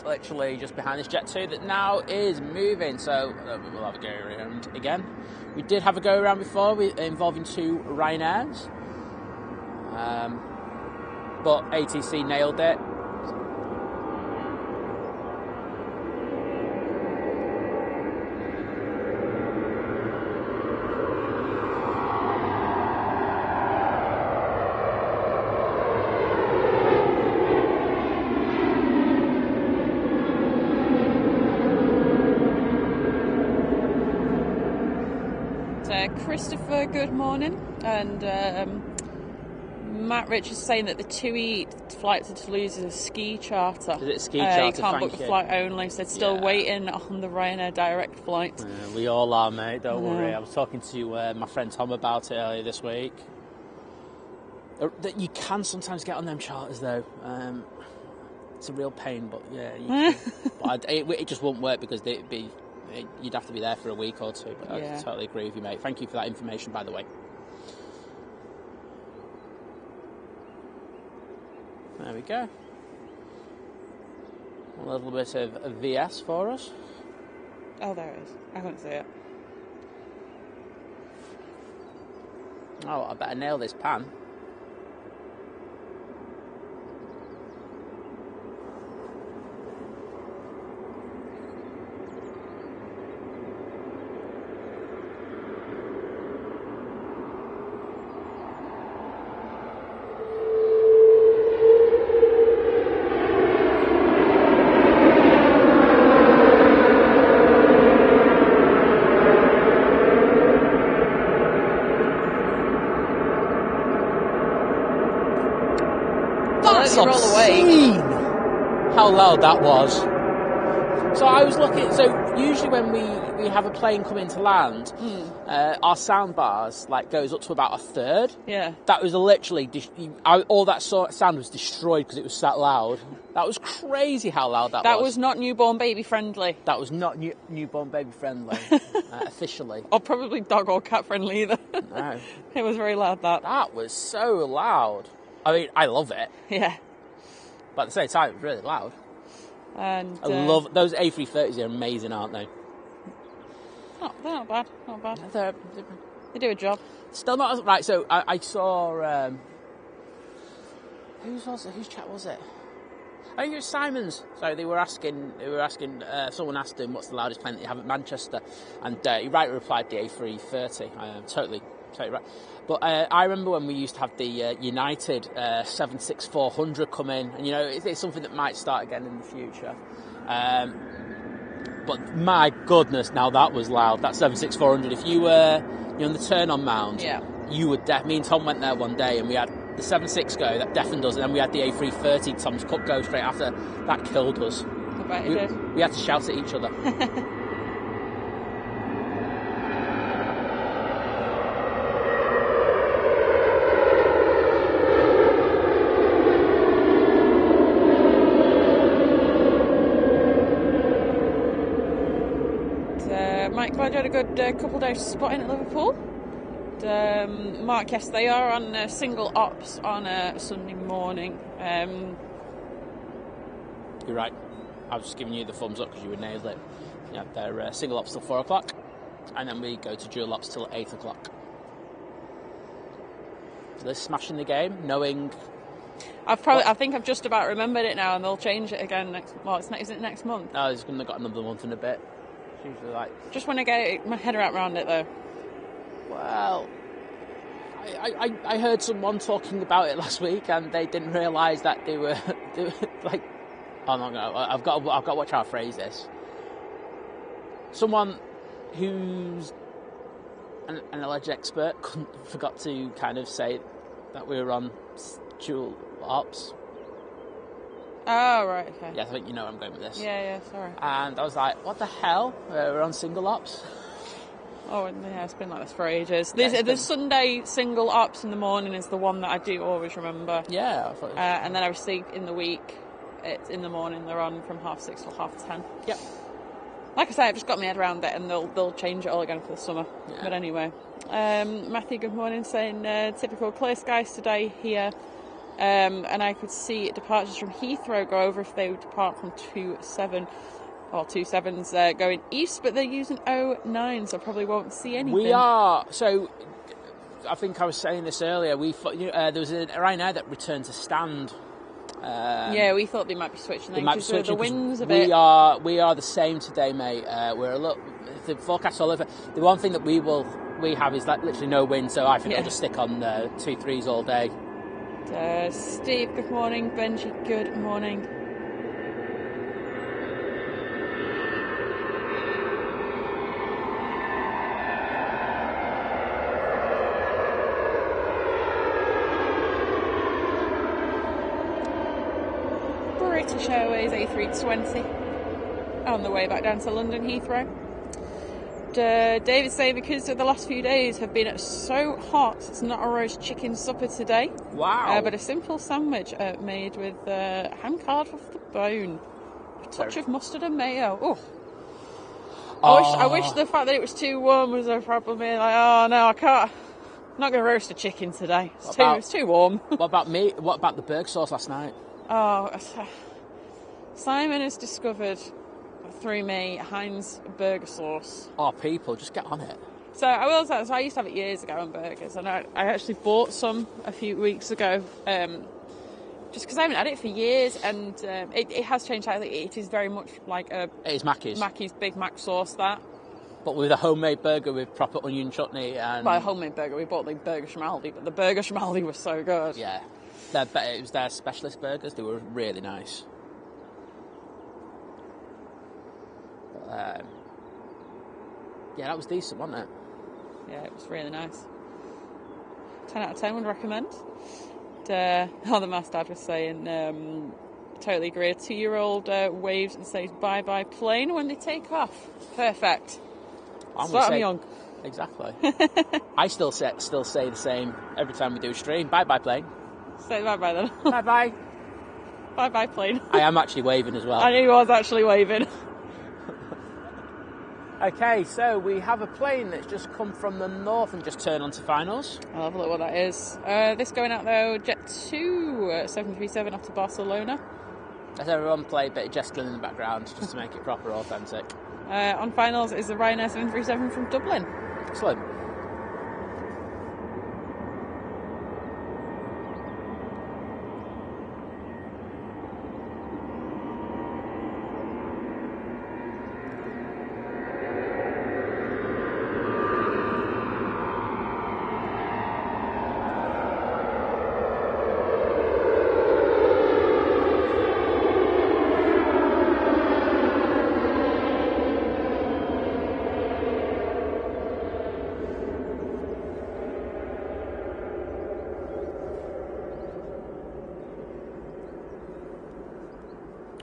literally just behind this Jet 2 that now is moving. So we'll have a go around again. We did have a go around before, involving 2 Ryanairs, but ATC nailed it. Christopher, good morning. And Matt Rich is saying that the TUI flight to Toulouse is a ski charter. Is it a ski charter? You can't book the flight only, so they're still waiting on the Ryanair direct flight. We all are, mate, don't worry. I was talking to my friend Tom about it earlier this week. That you can sometimes get on them charters, though. It's a real pain, but yeah, you can. But it just won't work because you'd have to be there for a week or 2, but I totally agree with you, mate. Thank you for that information, by the way. There we go. A little bit of VS for us. Oh, there it is. I couldn't see it. Oh, I better nail this pan. That's obscene how loud that was. So I was looking, so usually when we have a plane come into land, our sound bars goes up to about a third. Yeah. That was literally, all that sound was destroyed because it was that loud. That was crazy how loud that was. That was not newborn baby friendly. That was not newborn baby friendly, officially. Or probably dog or cat friendly either. No. It was very loud, that. That was so loud. I mean, I love it. Yeah. But at the same time, it was really loud. And I love those A330s. Are amazing, aren't they? They're not bad. Not bad. They do a job. Still not right. So I saw whose chat was it? I think it was Simon's. So they were asking. Someone asked him, "What's the loudest plane that you have at Manchester?" And he rightly replied, "The A330." Totally right. But I remember when we used to have the United 76400 come in, and it's something that might start again in the future. But my goodness, now that was loud. That 76400. If you were on the turn-on mound, you would. Me and Tom went there one day, and we had the 76 go that deafened us, and then we had the A330 Tom's Cup go straight after. That killed us. I bet it did. We had to shout at each other. Mike, glad you had a good couple of days spotting at Liverpool. Mark, yes, they are on single ops on a Sunday morning. You're right. I was just giving you the thumbs up because you would nailed it. Yeah, they're single ops till 4 o'clock, and then we go to dual ops till 8 o'clock. So they're smashing the game, knowing. I think I've just about remembered it now, and they'll change it again is it next month? No, it's going to got another month and a bit. Usually just want to get my head around it though. Well, I heard someone talking about it last week, and they didn't realise that they were like. Oh no, I've got to watch how I phrase this. Someone who's an alleged expert forgot to kind of say that we were on dual ops. Oh, right, okay. Yeah, I think you know where I'm going with this. Yeah, sorry. And I was like, what the hell? We're on single ops. Oh, yeah, it's been like this for ages. The Sunday single ops in the morning is the one that I do always remember. Yeah. I thought it was... And then obviously in the week, it's in the morning, they're on from 6:30 till 10:30. Yep. Like I say, I've just got my head around it, and they'll change it all again for the summer. Yeah. But anyway, Matthew, good morning, saying typical clear skies today here. And I could see departures from Heathrow go over if they depart from 27s going east, but they're using 09, so probably won't see anything. We are. So, I think I was saying this earlier. There was a Ryanair that returned to stand. Yeah, we thought they might be switching then because the winds a we bit. We are the same today, mate. We're a lot. The forecast all over. The one thing that we have is like literally no wind, so I think we'll just stick on 2-3s all day. Steve, good morning. Benji, good morning. British Airways A320 on the way back down to London Heathrow. David's saying because the last few days have been so hot, it's not a roast chicken supper today. Wow. But a simple sandwich made with ham carved off the bone. A touch of mustard and mayo. Ooh. I wish the fact that it was too warm was a problem. Being like, oh no, I can't. I'm not going to roast a chicken today. It's too warm. What about me? What about the burger sauce last night? Oh, Simon has discovered through me Heinz burger sauce. Oh, people, just get on it. So I will say, I used to have it years ago on burgers, and I actually bought some a few weeks ago, just because I haven't had it for years, and it has changed slightly. It is very much like it is Mackey's. Mackey's Big Mac sauce, that. But with a homemade burger with proper onion chutney and... Well, a homemade burger. We bought the burger from Aldi, but the burger from Aldi was so good. Yeah. It was their specialist burgers. They were really nice. Yeah, that was decent, wasn't it? Yeah, it was really nice. 10 out of 10 would recommend. The mass dad was saying, totally agree, a 2-year-old waves and says bye-bye plane when they take off. Perfect. I'm young. Exactly. I still say the same every time we do a stream. Bye-bye plane. Say bye-bye then. Bye-bye. Bye-bye plane. I am actually waving as well. I knew he was actually waving. Okay, so we have a plane that's just come from the north and just turned onto finals. I'll have a look what that is. This going out though, Jet 2, 737 off to Barcelona. Let's everyone play a bit of Jesslyn in the background just to make it proper authentic. On finals is the Ryanair 737 from Dublin. Excellent.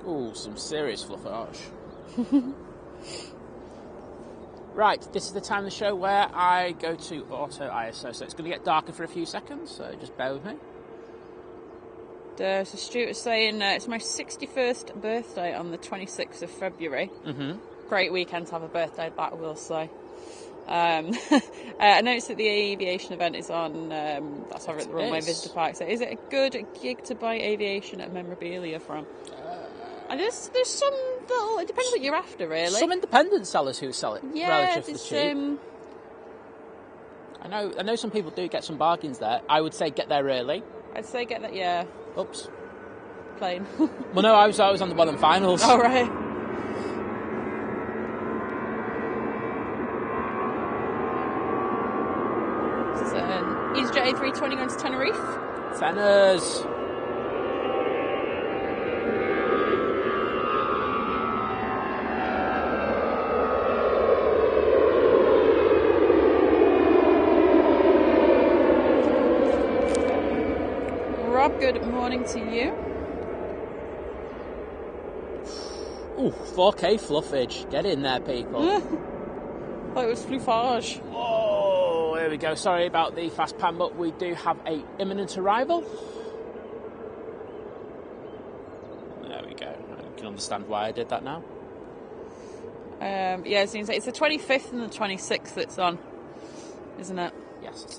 Ooh, some serious fluffage. Right, this is the time of the show where I go to auto ISO, so it's going to get darker for a few seconds, so just bear with me. So Stuart is saying it's my 61st birthday on the 26th of February. Mm-hmm. Great weekend to have a birthday, that I will say. I noticed that the aviation event is on, that's over at the Runway Visitor Park. So is it a good gig to buy aviation and memorabilia from? And there's some little, it depends what you're after, really. Some independent sellers who sell it relatively cheap. I know some people do get some bargains there. I would say get there early. I'd say get that, yeah. Oops. Plane. Well, no, I was on the one on finals. Oh, right. EasyJet A320 going to Tenerife. Tenors. Rob, good morning to you. Ooh, 4K fluffage. Get in there, people. thought it was Flufage. Oh, here we go. Sorry about the fast pan, but we do have a imminent arrival. There we go. I can understand why I did that now. Yeah, it's the 25th and the 26th that's on, isn't it? Yes, it is.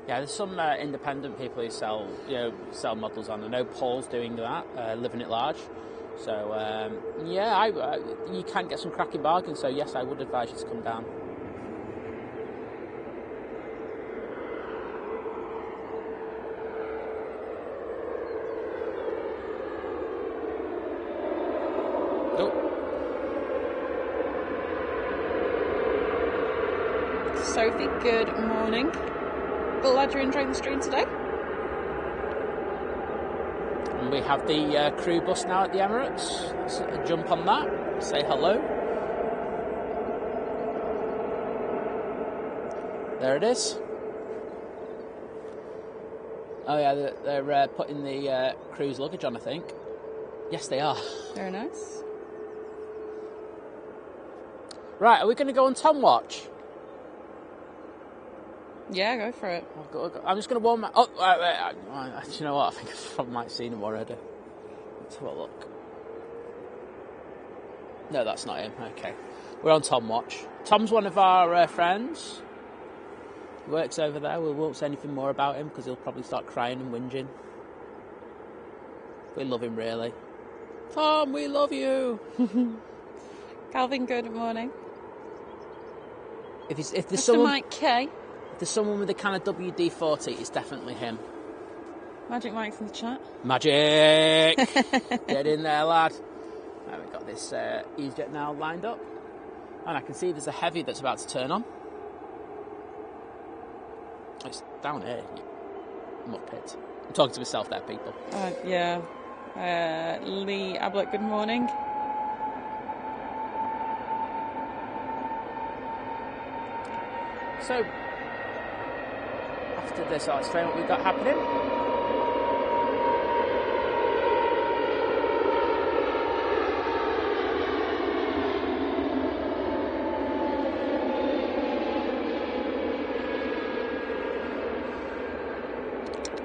Yeah, there's some independent people who sell models on. I know Paul's doing that, living it large. So you can get some cracking bargains. So yes, I would advise you to come down. Sophie, good morning. Glad you're enjoying the stream today. And we have the crew bus now at the Emirates. Let's jump on that, say hello. There it is. Oh yeah, they're putting the crew's luggage on, I think. Yes, they are. Very nice. Right, are we going to go on Tom Watch? Yeah, go for it. I'm just going to warm my... Oh, do you know what? I think I might have seen him already. Let's have a look. No, that's not him. Okay. We're on Tom Watch. Tom's one of our friends. He works over there. We won't say anything more about him because he'll probably start crying and whinging. We love him, really. Tom, we love you! Calvin, good morning. If there's Mr. someone... Mike K. If there's someone with a kind of WD-40, it's definitely him. Magic Mike's in the chat. Magic! Get in there, lad. Right, we've got this EasyJet now lined up. And I can see there's a heavy that's about to turn on. It's down here, you muppet. I'm talking to myself there, people. Yeah. Lee Ablett, good morning. So, after this, I'll explain what we've got happening.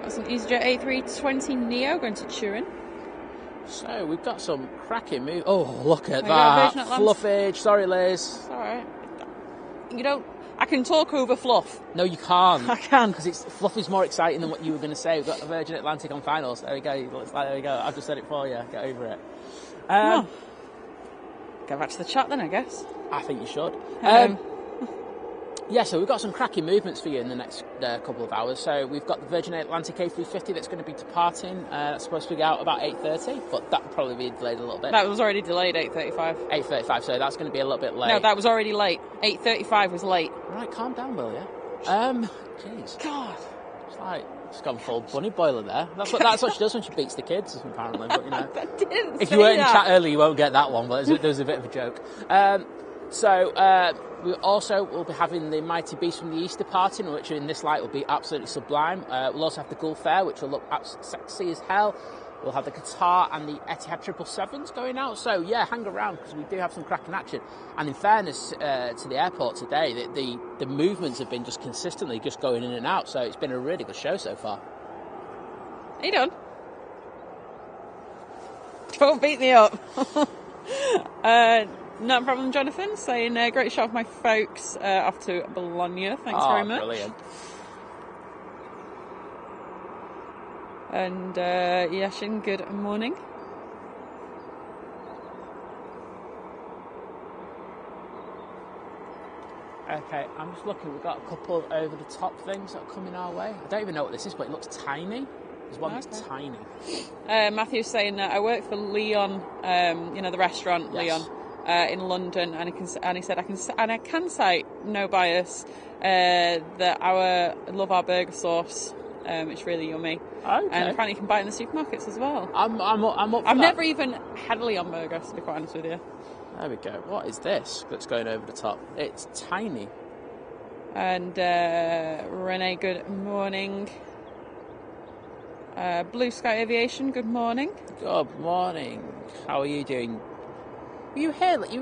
That's an EasyJet A320 Neo going to Turin. So, we've got some cracking move. Oh, look at We got that. Virgin Fluffage. Sorry, Liz. It's alright. You don't... I can talk over fluff. No, you can't. I can. Because fluff is more exciting than what you were going to say. We've got the Virgin Atlantic on finals. There we go. There we go. I've just said it for you. Get over it. Go back to the chat then, I guess. I think you should. Yeah, so we've got some cracking movements for you in the next couple of hours. So we've got the Virgin Atlantic A350 that's going to be departing. That's supposed to be out about 8:30, but that will probably be delayed a little bit. That was already delayed, 8:35. 8:35, so that's going to be a little bit late. No, that was already late. 8:35 was late. Right, calm down, will you? Jeez. God. It's like, it's gone full bunny boiler there. That's what she does when she beats the kids, apparently. But, you know, I didn't if say you weren't in that. chat earlier, you won't get that one, but there was a bit of a joke. We also will be having the Mighty Beast from the East departing, which in this light will be absolutely sublime. We'll also have the Gulf Air, which will look absolutely sexy as hell. We'll have the Qatar and the Etihad 777s going out. So, yeah, hang around because we do have some cracking action. And in fairness to the airport today, the movements have been just consistently just going in and out. So it's been a really good show so far. Are you done? Don't beat me up. No problem, Jonathan, saying great shot of my folks off to Bologna. Thanks very much. Brilliant. And Yashin, good morning. Okay, I'm just looking. We've got a couple of over-the-top things that are coming our way. I don't even know what this is, but it looks tiny. There's one that's tiny. Matthew's saying I work for Leon, the restaurant, yes. Leon. In London, and he said I can cite no bias that I love our burger sauce. It's really yummy, Okay. and apparently you can buy it in the supermarkets as well. I'm up for I've that. never even had a Leon burger, to be quite honest with you. There we go. What is this that's going over the top? It's tiny. And Renee, good morning. Blue Sky Aviation, good morning. Good morning. How are you doing? You were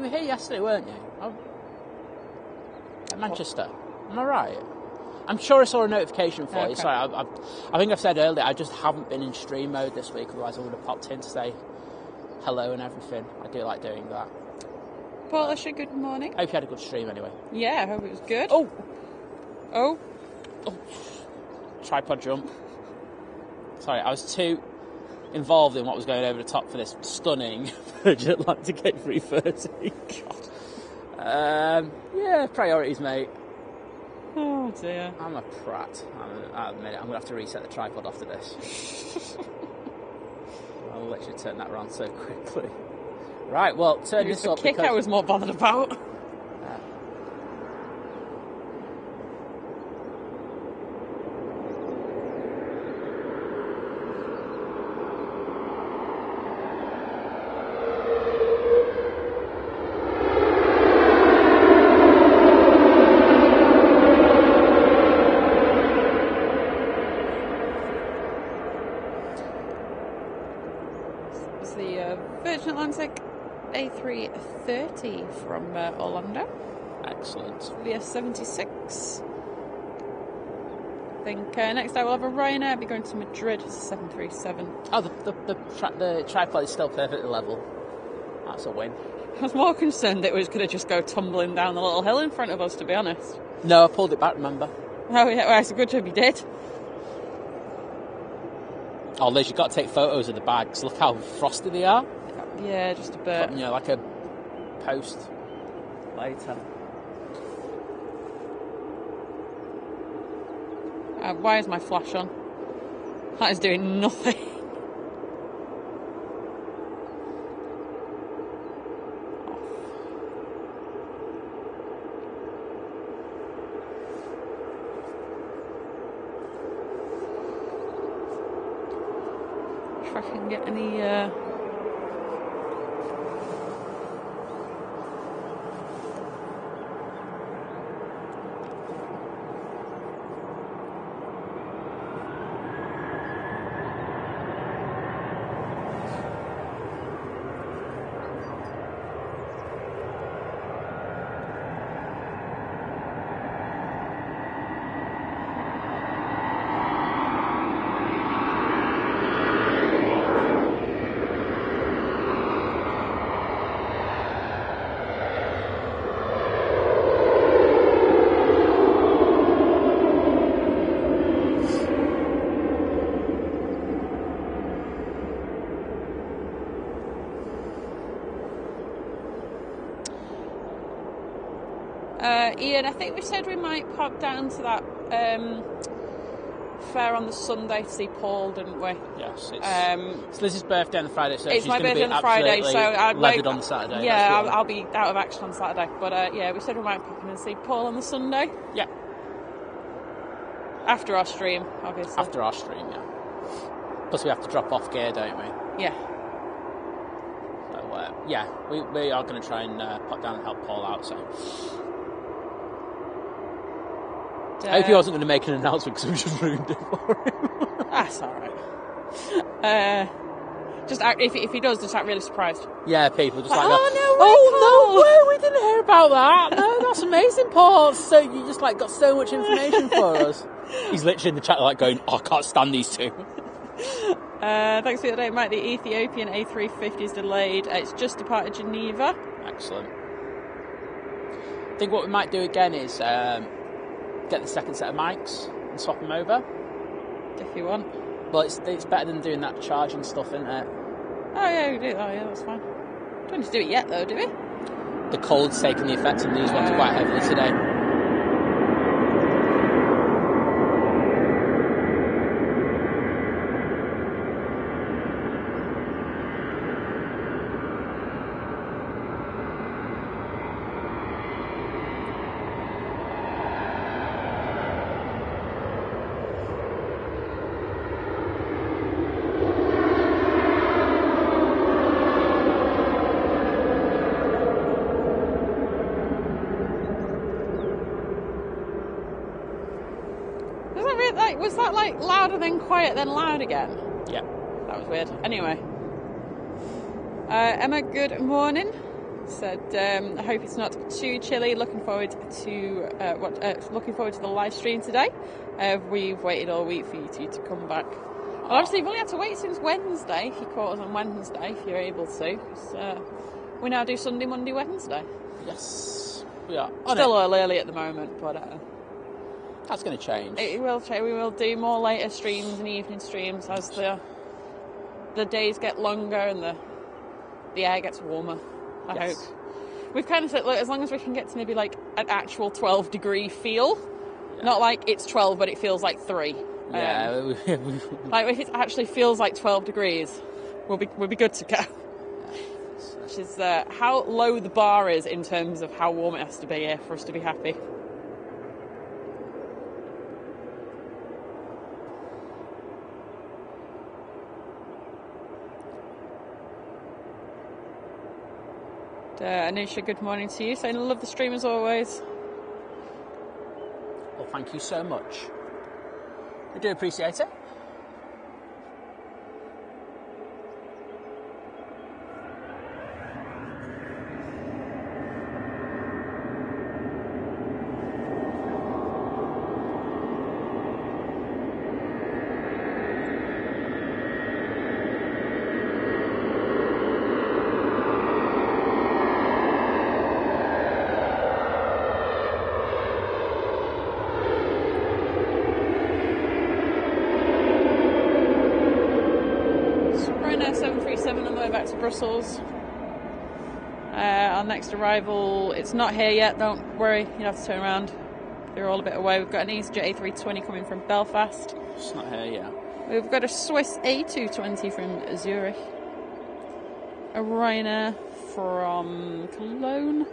here yesterday, weren't you? Manchester. Am I right? I'm sure I saw a notification for you. Sorry, I think I've said earlier, I just haven't been in stream mode this week, otherwise I would have popped in to say hello and everything. I do like doing that. Portia, good morning. Hope you had a good stream anyway. Yeah, I hope it was good. Oh. Tripod jump. Sorry, I was too involved in what was going over the top for this stunning Virgin Atlantic A330. God. Yeah, priorities, mate. Oh dear. I'm a prat. I admit it. I'm going to have to reset the tripod after this. I'll literally turn that around so quickly. Right, well, turn this up. The kick I was more bothered about. It's the Virgin Atlantic A330 from Orlando. Excellent. The 76. I think next I will have a Ryanair. I'll be going to Madrid. It's a 737. Oh, the tripod is still perfectly level. That's a win. I was more concerned it was going to just go tumbling down the little hill in front of us, to be honest. No, I pulled it back, remember? Oh, yeah, well, it's a good job you did. Oh, Liz, you've got to take photos of the bags. Look how frosty they are. Yeah, just a bit. You know, like a post later. Why is my flash on? That is doing nothing. If I can get any Ian, I think we said we might pop down to that fair on the Sunday to see Paul, didn't we? Yes, it's Liz's birthday on the Friday, so it's she's my going to birthday be on the Friday, so I leathered on the Saturday. Yeah, I'll be out of action on Saturday, but yeah, we said we might pop in and see Paul on the Sunday. Yeah. After our stream, obviously. After our stream, yeah. Plus we have to drop off gear, don't we? Yeah. So, yeah, we are going to try and pop down and help Paul out, so... I hope he wasn't going to make an announcement because we just ruined it for him. That's alright. Just act, if he does, just act really surprised. Yeah, people just like oh, no, we didn't hear about that. No, that's amazing, Paul. So you just like got so much information for us. He's literally in the chat like going, I can't stand these two. Thanks for the update, Mike. The Ethiopian A350 is delayed. It's just departed Geneva. Excellent. I think what we might do again is get the second set of mics and swap them over. If you want. Well, it's better than doing that charging stuff, isn't it? Oh yeah, we do. Oh yeah, that's fine. Don't need to do it yet though, do we? The cold's taking the effect on these ones quite heavily today. Was that like louder then quiet then loud again? Yeah. That was weird. Anyway. Emma, good morning. Said, I hope it's not too chilly. Looking forward to the live stream today. We've waited all week for you two to come back. Well, obviously, you've only had to wait since Wednesday. If you caught us on Wednesday, if you're able to. We now do Sunday, Monday, Wednesday. Yes, we are. Still early at the moment, but that's going to change. It will change. We will do more later streams and evening streams as the days get longer and the air gets warmer. I hope. We've kind of said, look, as long as we can get to maybe like an actual 12-degree feel, not like it's 12 but it feels like 3. Yeah. Like if it actually feels like 12 degrees, we'll be good to go. Which is how low the bar is in terms of how warm it has to be here for us to be happy. Anisha, good morning to you. Saying I love the stream as always. Well, thank you so much. I do appreciate it. Brussels. Our next arrival, it's not here yet, don't worry, you have to turn around. They're all a bit away. We've got an EasyJet A320 coming from Belfast. It's not here yet. We've got a Swiss A220 from Zurich. A Ryanair from Cologne.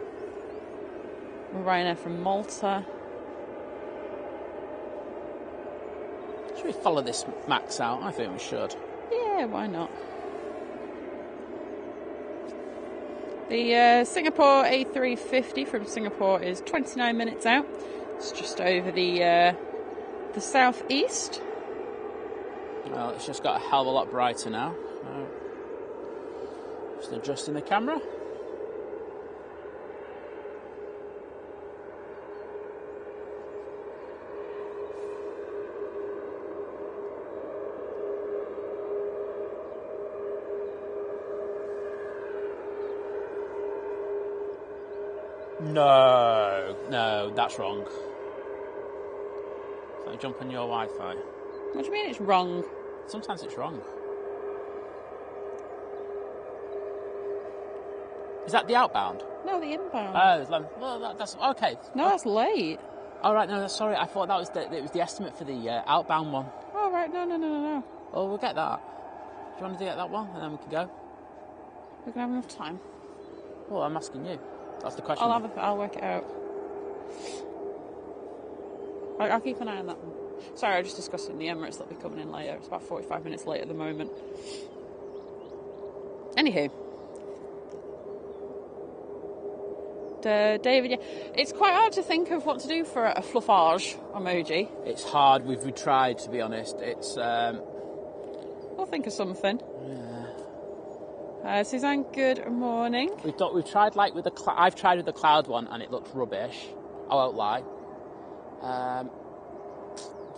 A Ryanair from Malta. Should we follow this max out? I think we should. Yeah, why not? The Singapore A350 from Singapore is 29 minutes out. It's just over the southeast. Well, it's just got a hell of a lot brighter now. Just adjusting the camera. No, that's wrong. So jump on your Wi-Fi. What do you mean it's wrong? Sometimes it's wrong. Is that the outbound? No, the inbound. Well, that's okay. No, that's late. All right, no, sorry. I thought that was the estimate for the outbound one. Oh, right, no. Well, we'll get that. Do you want to get that one, and then we can go? We're gonna have enough time. Well, I'm asking you. That's the question. I'll work it out. I'll keep an eye on that one. Sorry, I was just discussing the Emirates that'll be coming in later. It's about 45 minutes late at the moment. Anywho. David, yeah. It's quite hard to think of what to do for a fluffage emoji. It's hard. We've tried, to be honest. It's... I'll think of something. Suzanne, good morning. We've tried like with the I've tried with the cloud one and it looks rubbish. I won't lie.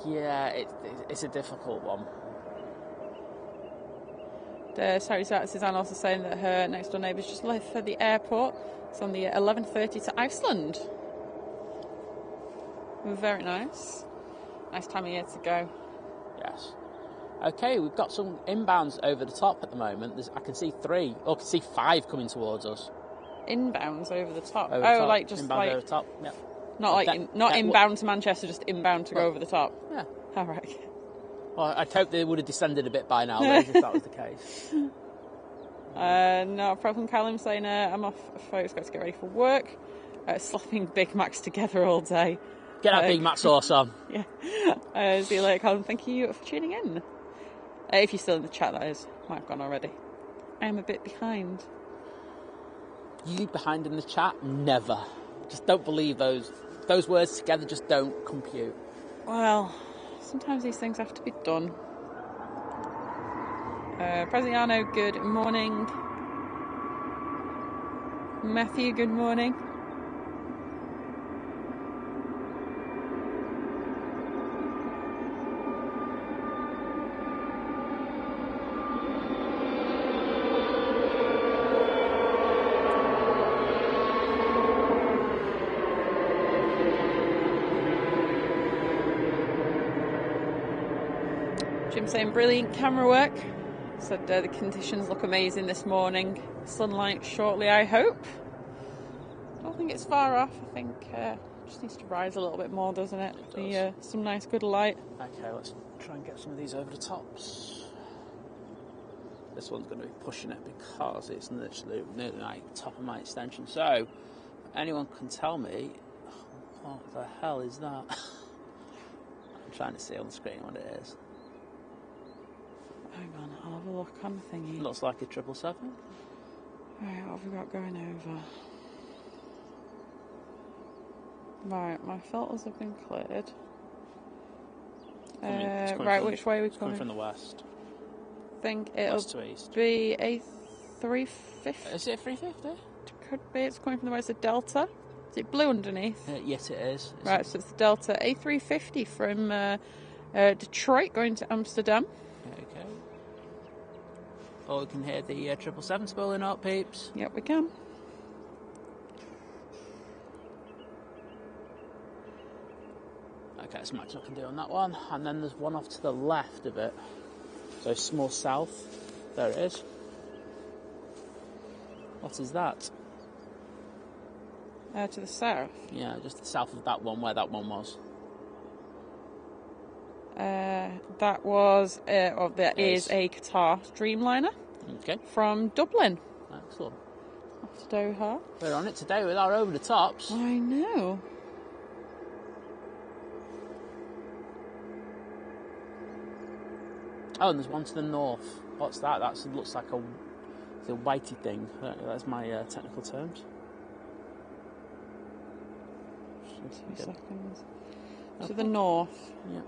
Yeah, it's a difficult one. Sorry, Suzanne also saying that her next door neighbour's just left for the airport. It's on the 11:30 to Iceland. Very nice. Nice time of year to go. Yes. Okay, we've got some inbounds over the top at the moment. I can see 3, or I can see 5 coming towards us. Inbounds over the top? Over the top. Like just inbound like... over the top, yeah. Not inbound to Manchester, just inbound to go over the top? Yeah. All right. Well, I'd hope they would have descended a bit by now, if that was the case. No problem. Callum saying I'm off, folks, got to get ready for work. Slapping Big Macs together all day. Get that Big Mac sauce on. Yeah. See you later, Callum. Thank you for tuning in. If you're still in the chat, that is. Might have gone already. I am a bit behind. You behind in the chat? Never. Just don't believe those words together. Just don't compute. Well, sometimes these things have to be done. President Arno, good morning. Matthew, good morning. Jim saying brilliant camera work. Said the conditions look amazing this morning. Sunlight shortly, I hope. Don't think it's far off. I think just needs to rise a little bit more, doesn't it? Some nice good light. Okay, let's try and get some of these over the tops. This one's going to be pushing it because it's literally nearly like top of my extension. So, anyone can tell me what the hell is that? I'm trying to see on the screen what it is. Hang on, I'll have a look on the thingy. Looks like a 777. Right, what have we got going over? Right, my filters have been cleared. Right, which way are we coming? From the west. I think it'll West to east. be A350. Is it 350? Could be. It's coming from the west of Delta. Is it blue underneath? Yes, it is. Right, so it's the Delta A350 from Detroit going to Amsterdam. Okay. Oh, we can hear the 777 spooling up, peeps. Yep, we can. Okay, that's much I can do on that one. And then there's one off to the left of it. So it's more south. There it is. What is that? To the south. Yeah, just south of that one, where that one was. That was, is a Qatar Dreamliner. Okay. From Dublin. Excellent. Off to Doha. We're on it today with our over the tops. I know. Oh, and there's one to the north. What's that? That looks like a weighty thing. That's my technical terms. 2 seconds. To the north. Yeah.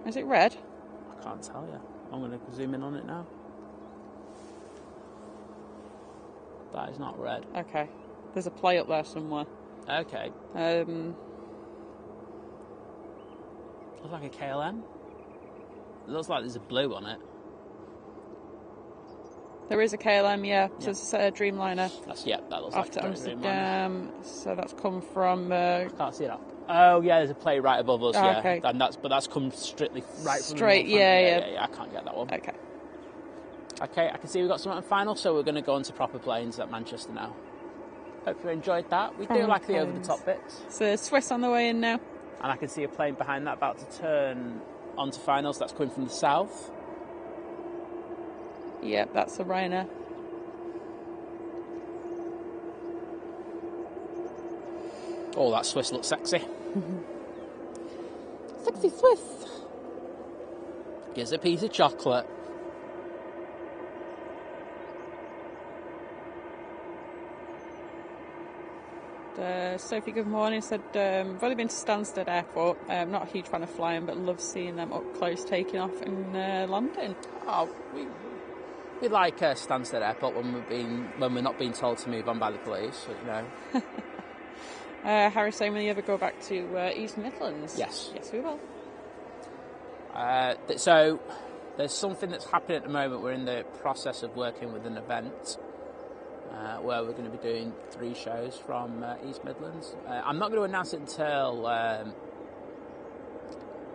Is it red? I can't tell you. I'm going to zoom in on it now. That is not red. Okay. There's a play up there somewhere. Okay. Looks like a KLM. It looks like there's a blue on it. There is a KLM, yeah. So it's a Dreamliner. That looks off like to a Amsterdam. So that's come from. I can't see it up. Oh yeah, there's a plate right above us. Yeah, okay. And that's come strictly right from straight. The north, Yeah. I can't get that one. Okay. Okay, I can see we've got something final, so we're going to go on to proper planes at Manchester now. Hope you enjoyed that. We do like the over the top bits. So Swiss on the way in now. And I can see a plane behind that about to turn onto finals. That's coming from the south. Yep, that's a Ryanair. Oh, that Swiss looks sexy. Sexy Swiss. Gives a piece of chocolate. Sophie, good morning. Said, I've only been to Stansted Airport. I'm not a huge fan of flying, but love seeing them up close taking off in London. Oh, we like Stansted Airport when we're not being told to move on by the police, you know. Harry saying, will you ever go back to East Midlands? Yes. Yes, we will. So there's something that's happening at the moment. We're in the process of working with an event where we're going to be doing 3 shows from East Midlands. I'm not going to announce it until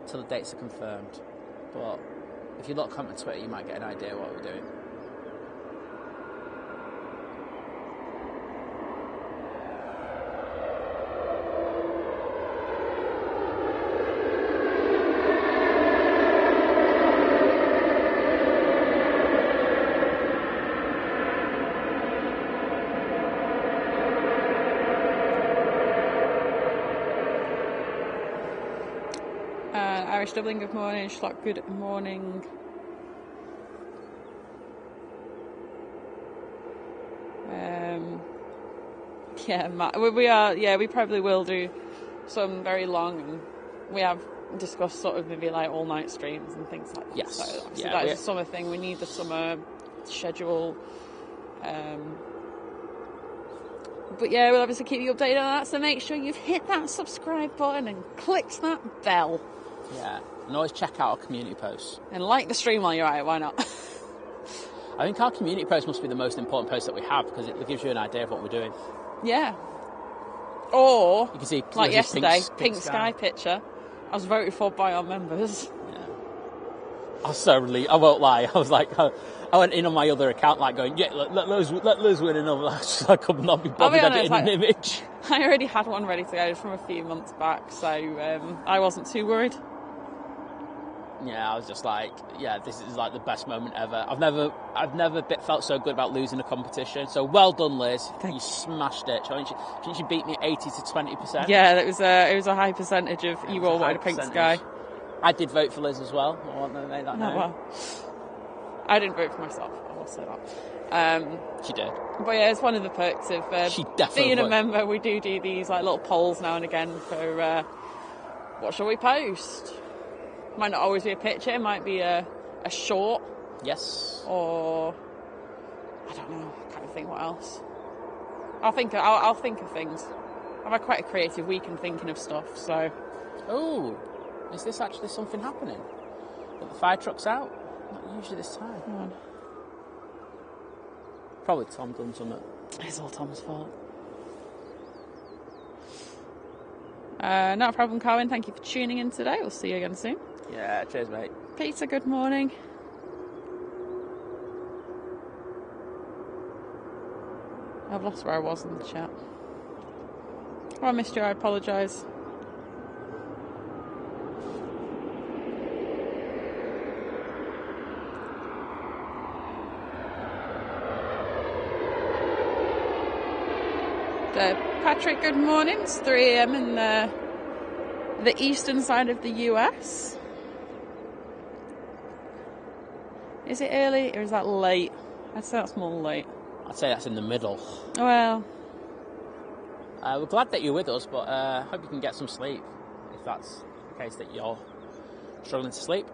the dates are confirmed. But if you look on my Twitter, you might get an idea what we're doing. Irish Dublin, good morning. Schlock, good morning. We probably will do some very long, and we have discussed sort of maybe like all night streams and things like that. Yes. So that is a summer thing. We need the summer schedule. But yeah, we'll obviously keep you updated on that, so make sure you've hit that subscribe button and clicked that bell. Yeah, and always check out our community posts. And like the stream while you're at it, why not? I think our community post must be the most important post that we have, because it gives you an idea of what we're doing. Yeah. Or, you can see, like yesterday, pink sky picture. I was voted for by our members. Yeah. I was so relieved. I won't lie. I was like, I went in on my other account, like going, yeah, let Liz win another. I could not be bothered editing an image. I already had one ready to go from a few months back, so I wasn't too worried. Yeah, I was just like, yeah, this is like the best moment ever. I've never felt so good about losing a competition. So well done, Liz. You smashed it. I think she beat me 80 to 20%. Yeah, it was a high percentage of you all wanted a pink sky. I did vote for Liz as well. I want to make that known. Well, I didn't vote for myself. I will say that. She did. But yeah, it's one of the perks of being a member. We do these like little polls now and again for what shall we post. Might not always be a picture. It might be a short. Yes. Or I don't know. I can't think what else. I'll think of things. I've had quite a creative week in thinking of stuff. So. Oh, is this actually something happening? That the fire truck's out? Not usually this time. Come on. Probably Tom done something. It's all Tom's fault. Not a problem, Carwyn. Thank you for tuning in today. We'll see you again soon. Yeah, cheers, mate. Peter, good morning. I've lost where I was in the chat. Oh, I missed you. I apologise. Patrick, good morning. It's 3 a.m. in the eastern side of the US. Is it early or is that late? I'd say that's more late. I'd say that's in the middle. Well, we're glad that you're with us, but I hope you can get some sleep if that's the case that you're struggling to sleep.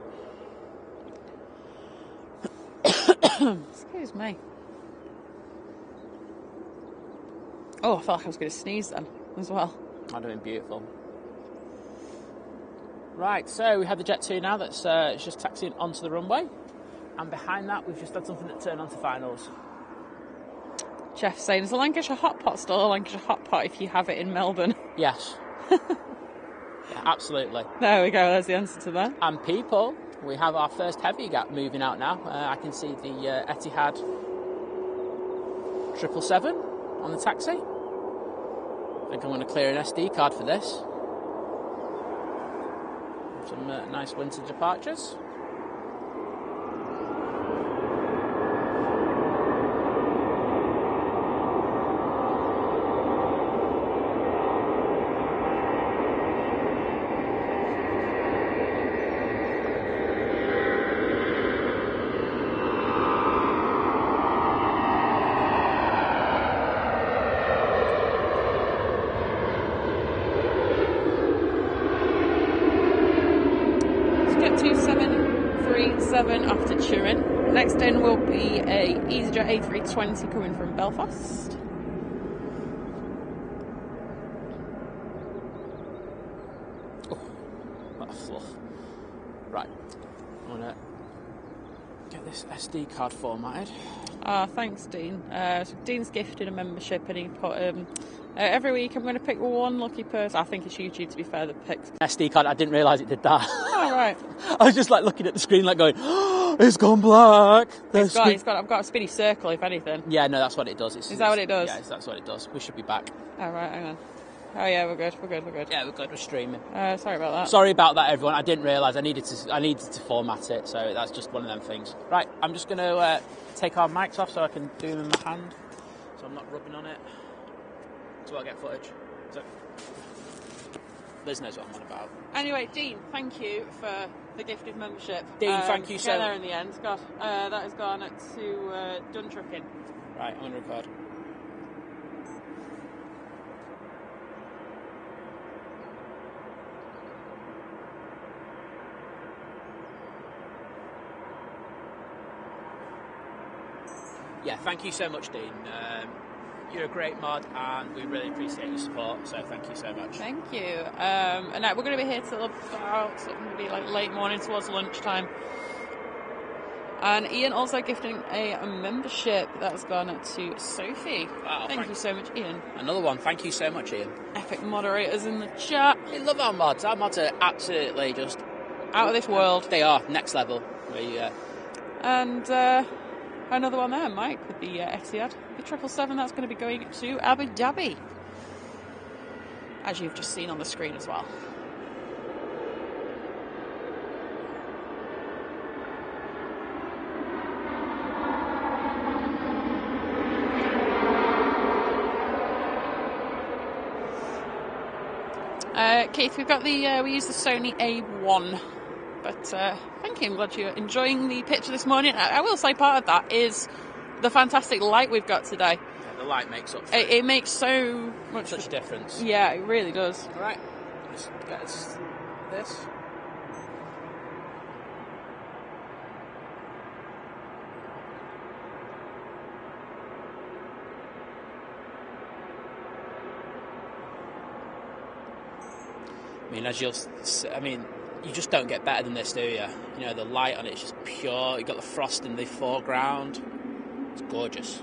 Excuse me. Oh, I felt like I was going to sneeze then as well. That'd have been beautiful. Right, so we have the Jet 2 now that's just taxiing onto the runway. And behind that, we've just had something that turned onto finals. Jeff saying, is the Lancashire hot pot still a Lancashire hot pot if you have it in Melbourne? Yes. Yeah, absolutely. There we go, there's the answer to that. And people, we have our first heavy gap moving out now. I can see the Etihad 777 on the taxi. I think I'm going to clear an SD card for this. Some nice winter departures. After Turin. Next in will be a EasyJet A320 coming from Belfast. Oh, what a fluff. Right, I'm going to get this SD card formatted. Thanks, Dean. So Dean's gifted a membership and he put every week I'm going to pick one lucky person. I think it's YouTube, to be fair, that picks. SD card, I didn't realise it did that. Oh, right. I was just like looking at the screen like going, oh, it's gone black. I've got a spinny circle, if anything. Yeah, no, that's what it does. Is that what it does? Yeah, that's what it does. We should be back. Oh, right, hang on. Oh, yeah, we're good. Yeah, we're good. We're streaming. Sorry about that. Sorry about that, everyone. I didn't realise I needed to format it, so that's just one of them things. Right, I'm just going to take our mics off so I can do them in my hand, so I'm not rubbing on it. So I'll get footage. So Liz knows what I'm on about. Anyway, Dean, thank you for the gifted membership. Dean, thank you so much. there in the end. God, that has gone to Duntrucking. Right, I'm going to record. yeah, thank you so much, Dean. You're a great mod, and we really appreciate your support, so thank you so much. Thank you. And now we're going to be here till about maybe like late morning towards lunchtime. And Ian also gifting a membership that's gone to Sophie. Wow, thank you so much, Ian. Another one. Thank you so much, Ian. Epic moderators in the chat. We love our mods. Our mods are absolutely just out of this world. They are next level. And another one there, Mike, with the Etihad, the 777 that's going to be going to Abu Dhabi, as you've just seen on the screen as well. Keith, we've got the we use the Sony A1, but thank you. I'm glad you're enjoying the picture this morning. I will say part of that is the fantastic light we've got today. Yeah, the light makes up for it. It makes so much such difference. Yeah, it really does. All right, let's get us this. I mean, you just don't get better than this, do you? You know, the light on it is just pure. You've got the frost in the foreground. It's gorgeous.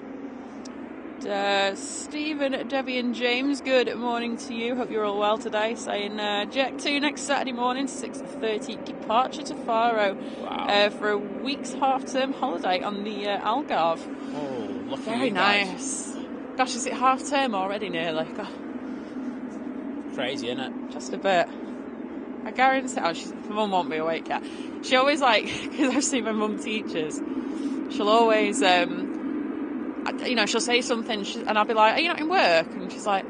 Stephen, Debbie and James, good morning to you. Hope you're all well today. Saying Jack 2 next Saturday morning, 6:30, departure to Faro. Wow. For a week's half-term holiday on the Algarve. Oh, lucky Very you guys. nice. Gosh, is it half-term already nearly? God. Crazy, isn't it? Just a bit. I guarantee. My mum won't be awake yet. She always because I've seen my mum teachers. She'll always, she'll say something, and I'll be like, "Are you not in work?" And she's like,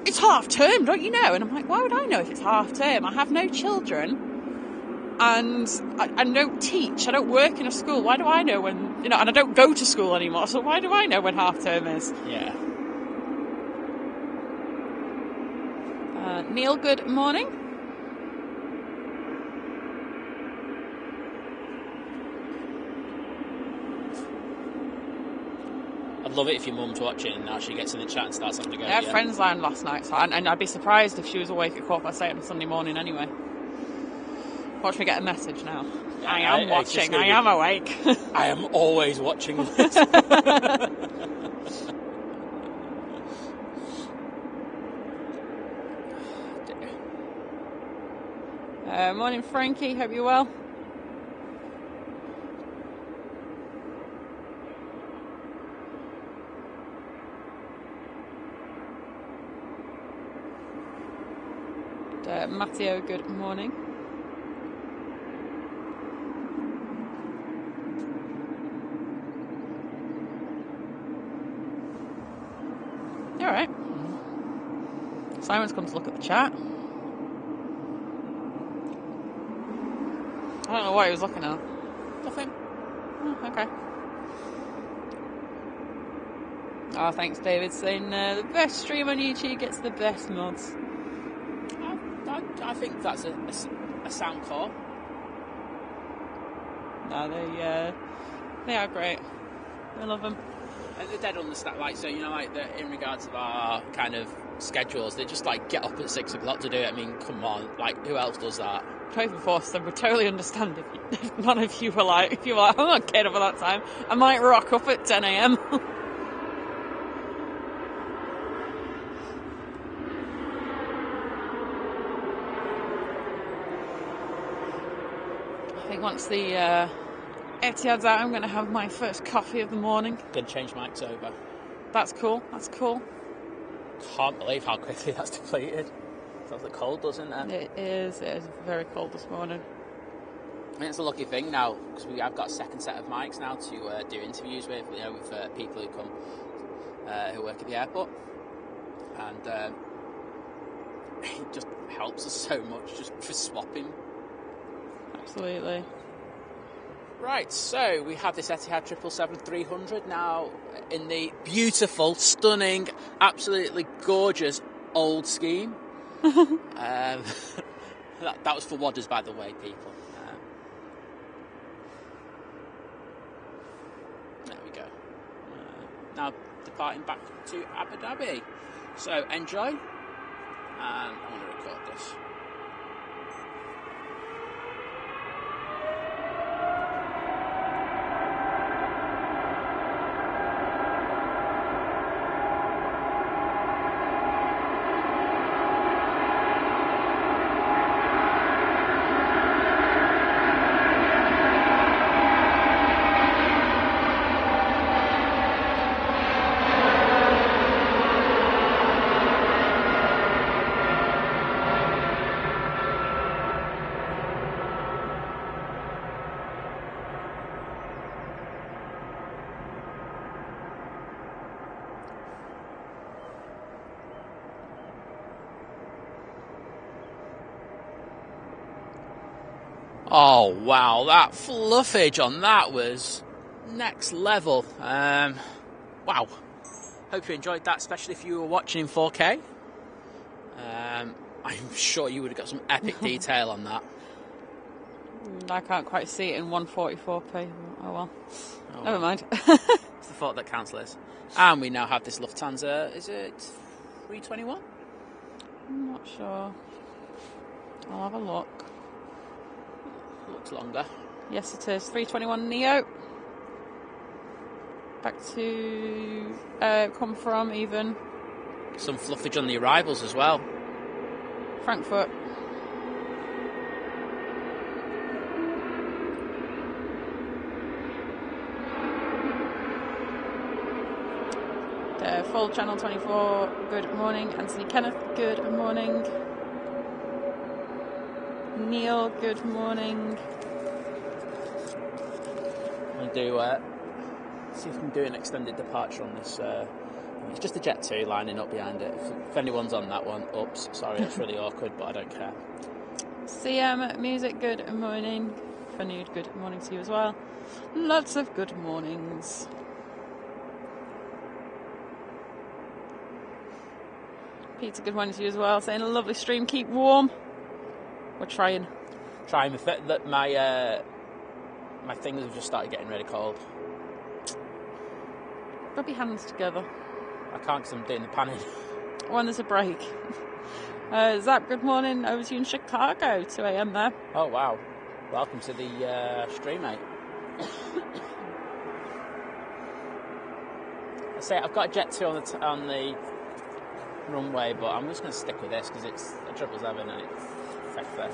"It's half term, don't you know?" And I'm like, "Why would I know if it's half term? I have no children, and I don't teach. I don't work in a school. Why do I know when and I don't go to school anymore? So why do I know when half term is?" Yeah. Neil, good morning. I'd love it if your mum's watching and actually gets in the chat and starts having to go. I had friends line last night, and I'd be surprised if she was awake at 8:15 on Sunday morning anyway. Watch me get a message now. Yeah, I am watching. I am awake. I am always watching this. Morning, Frankie. Hope you're well. Matteo, good morning. You all right? Simon's come to look at the chat. I don't know what he was looking at. Nothing. Oh, okay. Oh, thanks, David. Saying the best stream on YouTube gets the best mods. I think that's a sound call. No, they are great. I love them. And they're dead on the stack, in regards to our kind of schedules, they just get up at 6 o'clock to do it. I mean, come on, who else does that? Open force, then would totally understand if none of you were I'm not getting up at that time. I might rock up at 10 a.m. I think once the Etihad's out, I'm going to have my first coffee of the morning. Good, change mics over. That's cool. Can't believe how quickly that's depleted. Sounds like cold, doesn't it? It is very cold this morning. I mean, it's a lucky thing now, because we have got a second set of mics now to do interviews with, with people who come, who work at the airport. And it just helps us so much just for swapping. Absolutely. Right, so we have this Etihad 777-300 now in the beautiful, stunning, absolutely gorgeous old scheme. That was for wadders, by the way, people. There we go. now departing back to Abu Dhabi. So enjoy, and I'm going to record this. Oh wow, that fluffage on that was next level. Wow. Hope you enjoyed that, especially if you were watching in 4K. I'm sure you would have got some epic detail on that. I can't quite see it in 144p. Oh well. Oh, Never mind. It's the thought that counts, Liz. And we now have this Lufthansa, is it 321? I'm not sure. I'll have a look. Looks longer. Yes, it is. 321 Neo. Back to come from even Some fluffage on the arrivals as well. Frankfurt. Full Channel 24, good morning. Anthony Kenneth, good morning. Neil, good morning. I'm going to see if we can do an extended departure on this. It's just a Jet 2 lining up behind it. If anyone's on that one, oops, sorry, it's really awkward, but I don't care. CM Music, good morning. Fanud, good morning to you as well. Lots of good mornings. Peter, good morning to you as well. Saying a lovely stream, keep warm. We're trying. My fingers have just started getting really cold. Rub your hands together. I can't because I'm doing the panning. When there's a break. Zap, good morning. Over to you in Chicago, 2 a.m. there. Oh wow! Welcome to the stream, mate. I say I've got a Jet 2 on the runway, but I'm just going to stick with this because it's a 777 and it's safe there.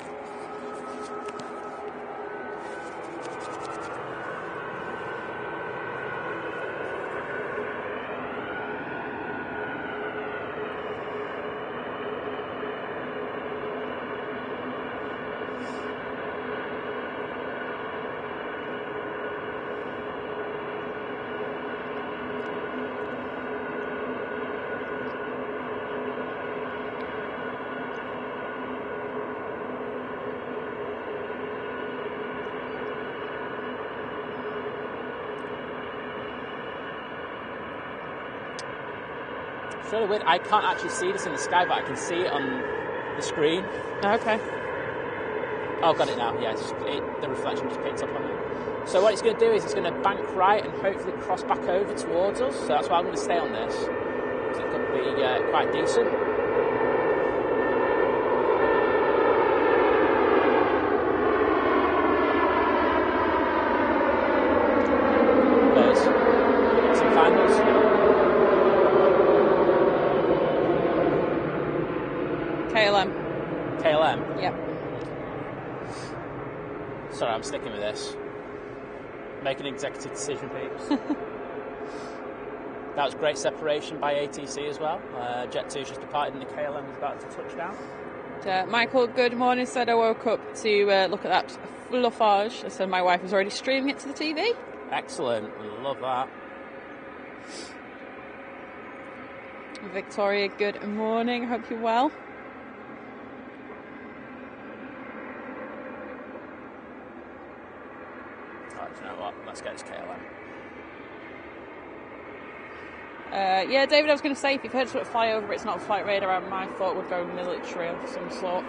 It's really weird. I can't actually see this in the sky, but I can see it on the screen. Okay. Oh, got it now. Yeah, the reflection just picked up on it. So what it's going to do is it's going to bank right and hopefully cross back over towards us. So that's why I'm going to stay on this, because it could be quite decent. There's some finals. KLM? Yep. Sorry, I'm sticking with this. Make an executive decision, peeps. That was great separation by ATC as well. Jet 2 just departed and the KLM was about to touch down. Michael, good morning. Said I woke up to look at that fluffage. I said my wife was already streaming it to the TV. Excellent. Love that. Victoria, good morning. Hope you're well. Right, you know what? Let's get this KLM. Yeah, David, I was going to say, if you've heard sort of fly over, it's not a flight radar, my thought would go military of some sort.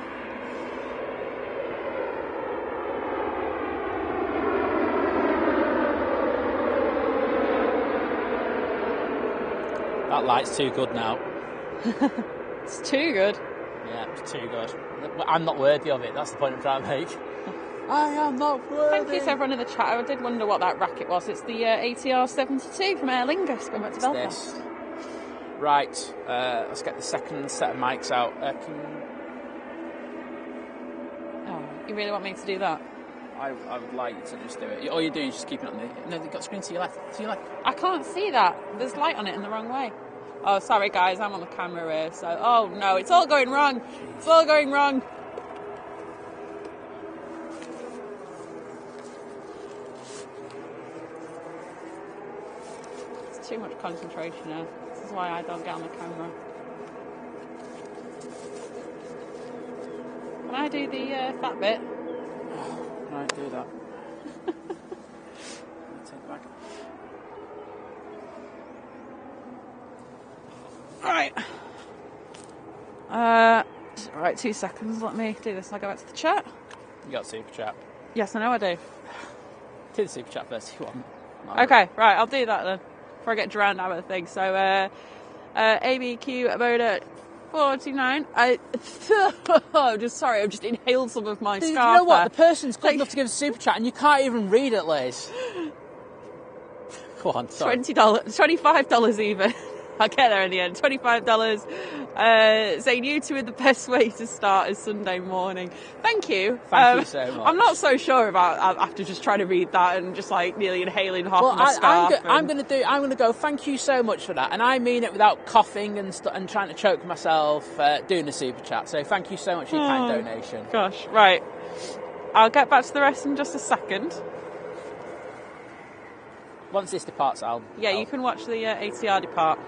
That light's too good now. It's too good. Yeah, it's too good. I'm not worthy of it. That's the point I'm trying to make. I am not worthy. Thank you to everyone in the chat. I did wonder what that racket was. It's the ATR 72 from Aer Lingus going back to Belfast. Right, let's get the second set of mics out. Oh, you really want me to do that? I would like you to just do it. All you're doing is just keeping it on the... No, you've got screen to your left. To your left. I can't see that. There's light on it in the wrong way. Oh, sorry, guys. I'm on the camera here, so... Oh, no. It's all going wrong. It's all going wrong. It's too much concentration now. This is why I don't get on the camera. Can I do the fat bit? Right, do that. Take it back. Right. Right, 2 seconds. Let me do this. I'll go back to the chat. You got super chat. Yes, I know I do. Do the super chat first if you want. Okay, right, I'll do that then. Before I get drowned out of the thing. So, ABQ Moda 49. I'm just sorry, I've just inhaled some of my scarf. You know what? The person's good enough to give a super chat and you can't even read it, Liz. Go on, sorry. $20, $25 even. I'll get there in the end. $25. Saying you two are the best way to start a Sunday morning. Thank you. Thank you so much. I'm not so sure about after just trying to read that and just like nearly inhaling half of my scarf. I'm going to go. Thank you so much for that, and I mean it without coughing and trying to choke myself doing the super chat. So thank you so much for your kind donation. Gosh, right. I'll get back to the rest in just a second. Once this departs, you can watch the ATR depart.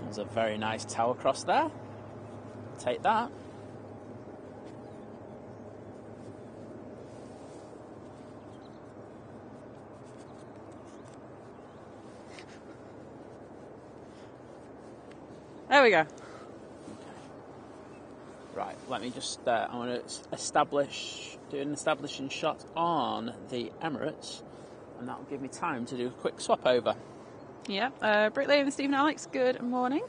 There's a very nice tower cross there. Take that. There we go. Okay. Right, let me just, I want to do an establishing shot on the Emirates, and that'll give me time to do a quick swap over. Yeah, Brickley and Stephen Alex, good morning.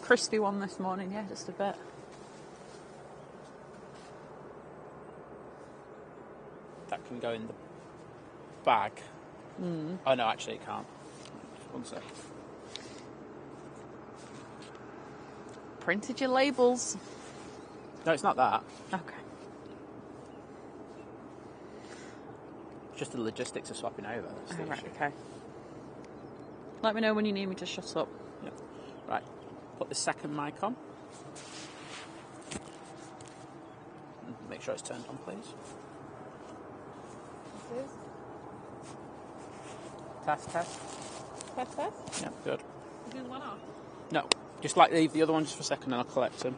Crispy one this morning, yeah, just a bit. That can go in the bag. Oh no, actually it can't. One sec. Printed your labels. No, it's not that. Okay. It's just the logistics of swapping over. That's the issue. Okay. Let me know when you need me to shut up. Yep. Right. Put the second mic on. Make sure it's turned on, please. This is? Test. Test. Yeah, good. Do the one off? No, just like leave the other one just for a second and I'll collect them.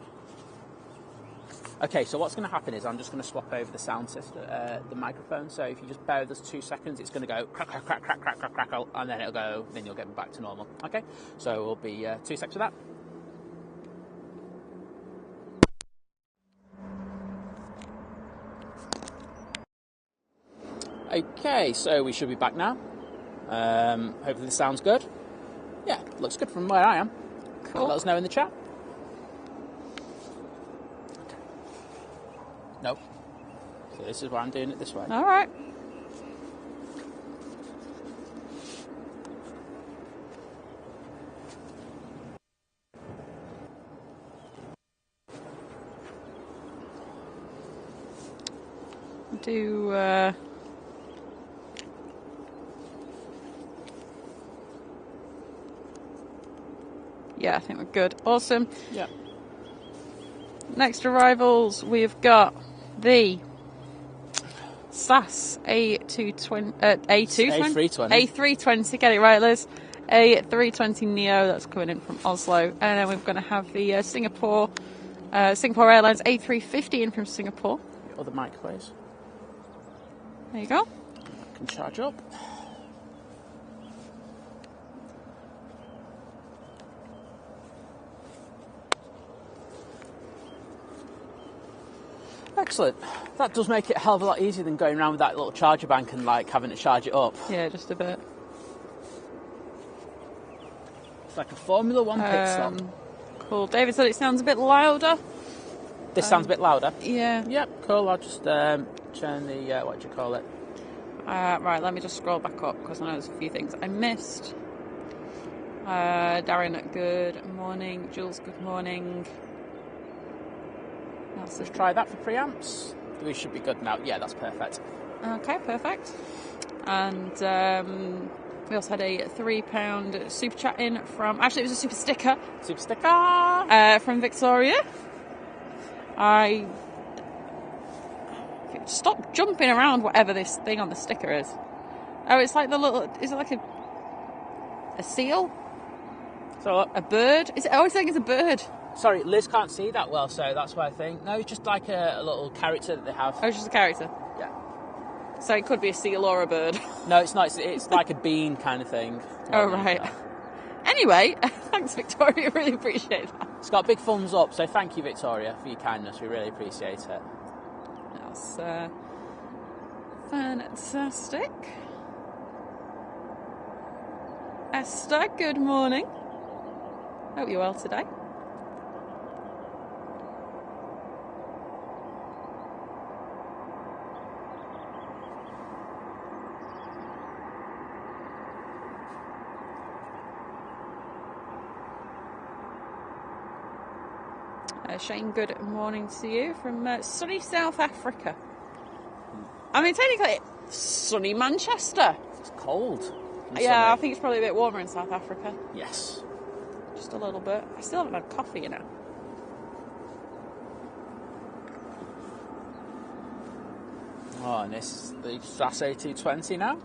Okay, so what's going to happen is I'm just going to swap over the sound system, the microphone. So if you just bear with us 2 seconds, it's going to go crack, crack, crack, crack, crack, crack, crack, and then it'll go. Then you'll get back to normal. Okay, so we'll be 2 seconds of that. Okay, so we should be back now. Hopefully this sounds good. Yeah, looks good from where I am. Cool. Let us know in the chat. No. So this is why I'm doing it this way. All right. Yeah, I think we're good. Awesome. Yeah. Next arrivals, we've got the SAS A320. A320. Get it right, Liz. A320 Neo, that's coming in from Oslo. And then we're going to have the Singapore Singapore Airlines A350 in from Singapore. Your other mic, please. There you go. I can charge up. Excellent. That does make it a hell of a lot easier than going around with that little charger bank and like having to charge it up. Yeah, just a bit. It's like a Formula One pit stop. Cool. David said it sounds a bit louder. This sounds a bit louder. Yeah. Yep, cool. I'll just turn the, what do you call it? Right, let me just scroll back up because I know there's a few things I missed. Darren, good morning. Jules, good morning. Let's try that for preamps. We should be good now. Yeah, that's perfect. Okay, perfect. And we also had a £3 super chat in from... Actually, it was a super sticker. Super sticker! From Victoria. Stop jumping around whatever this thing on the sticker is. Oh, it's like the little... Is it like a seal? So a bird? Is it? Oh, I think it's a bird. Sorry, Liz can't see that well, so that's why I think. No, it's just like a little character that they have. Oh, it's just a character? Yeah. So it could be a seal or a bird. No, it's not. It's like a bean kind of thing. Oh, right. Anyway, thanks, Victoria. Really appreciate that. It's got a big thumbs up, so thank you, Victoria, for your kindness. We really appreciate it. That's fantastic. Esther, good morning. Hope you're well today. Shane, good morning to you from sunny South Africa. I mean, technically, sunny Manchester. It's cold. Yeah, I think it's probably a bit warmer in South Africa. Yes. Just a little bit. I still haven't had coffee, you know. Oh, and this is the SAS A320 now?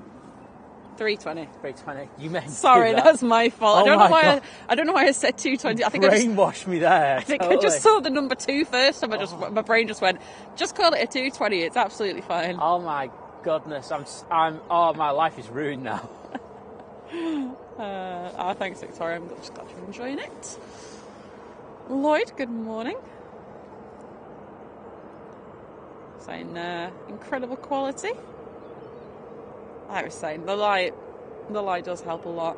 320. 320. You meant Sorry, that's my fault. Oh, I don't know why I said 220. I think brainwashed me there. I think I just saw the number 2 first, and my brain just went, just call it a 220. It's absolutely fine. Oh my goodness, my life is ruined now. Thanks, Victoria. I'm just glad you're enjoying it. Lloyd, good morning. Saying incredible quality. Like I was saying, the light does help a lot.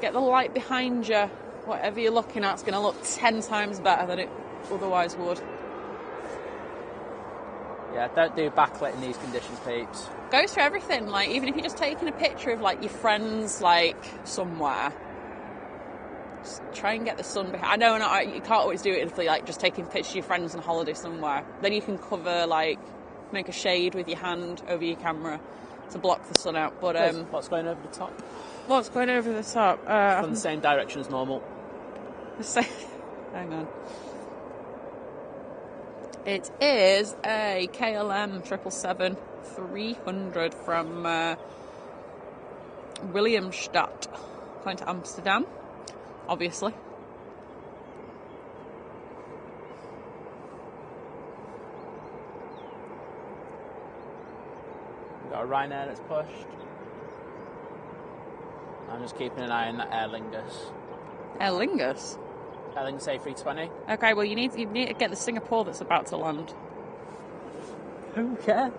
Get the light behind you. Whatever you're looking at is going to look 10 times better than it otherwise would. Yeah, don't do backlit in these conditions, peeps. Goes for everything. Like, even if you're just taking a picture of like your friends, like somewhere, just try and get the sun behind. I know you can't always do it if you're like just taking pictures of your friends on holiday somewhere. Then you can cover, like, make a shade with your hand over your camera to block the sun out. But what's going over the top? What's going over the top? From the same direction as normal. Hang on. It is a KLM 777-300 from Williamstad, going to Amsterdam, obviously. We've got a Ryanair that's pushed. I'm just keeping an eye on that Aer Lingus. Aer Lingus? Aer Lingus A320. Okay, well you need to get the Singapore that's about to land. Who cares?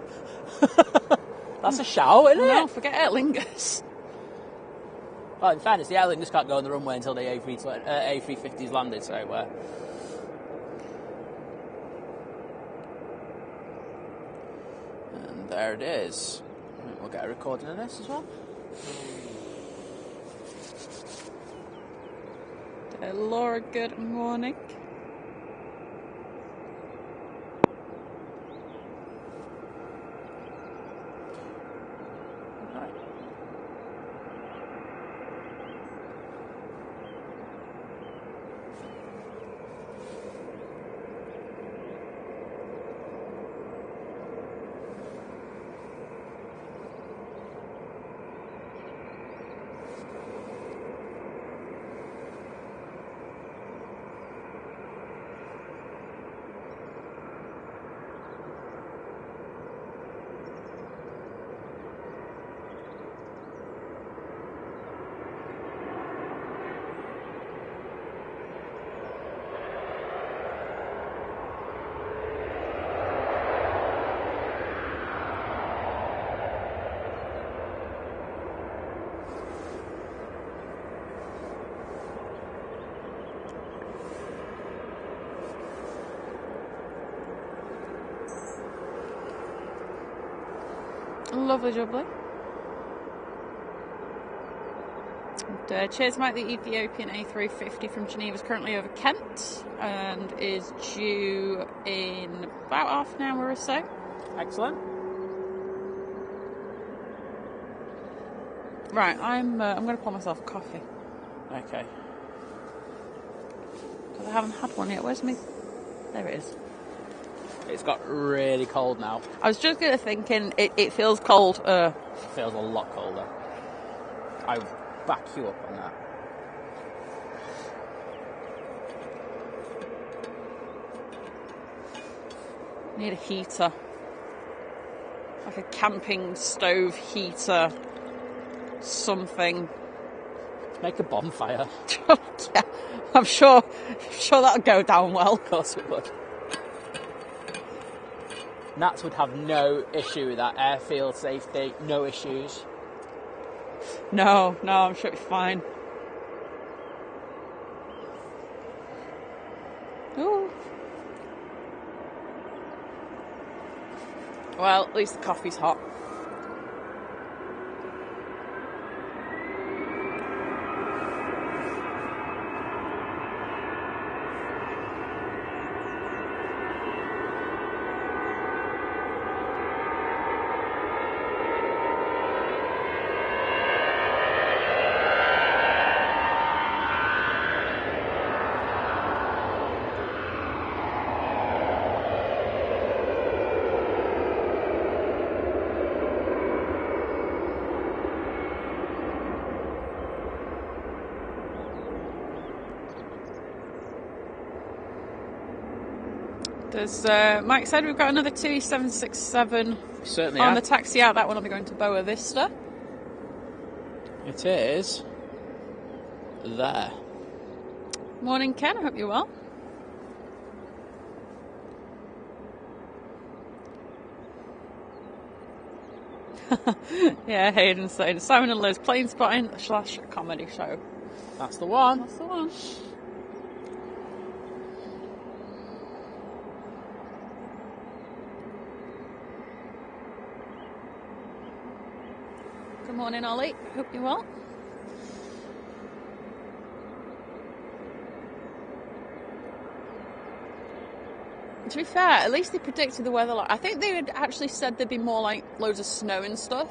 That's a shout, isn't it? No, forget Aer Lingus. Well, in fairness, the Aer Lingus can't go on the runway until the A350's landed, so... And there it is. We'll get a recording of this as well. Laura, good morning. Lovely jubbly. And, cheers, Mike. The Ethiopian A350 from Geneva is currently over Kent and is due in about half an hour or so. Excellent. Right, I'm going to pour myself a coffee. Okay. Because I haven't had one yet. Where's me? There it is. It's got really cold now. I was just thinking it feels cold. It feels a lot colder. I back you up on that. Need a heater. Like a camping stove heater. Something. Make a bonfire. Yeah, I'm sure that'll go down well. Of course it would. Nats would have no issue with that. Airfield safety, no issues. No, I'm sure it'll be fine. Ooh. Well, at least the coffee's hot. As Mike said, we've got another TUI 767 Certainly on have. the taxi out. That one will be going to Boa Vista. It is there. Morning, Ken. I hope you're well. Yeah, Hayden saying Simon and Lizz plane spotting / comedy show. That's the one. That's the one. Good morning, Ollie. Hope you're well. To be fair, at least they predicted the weather. I think they had actually said there'd be more like loads of snow and stuff,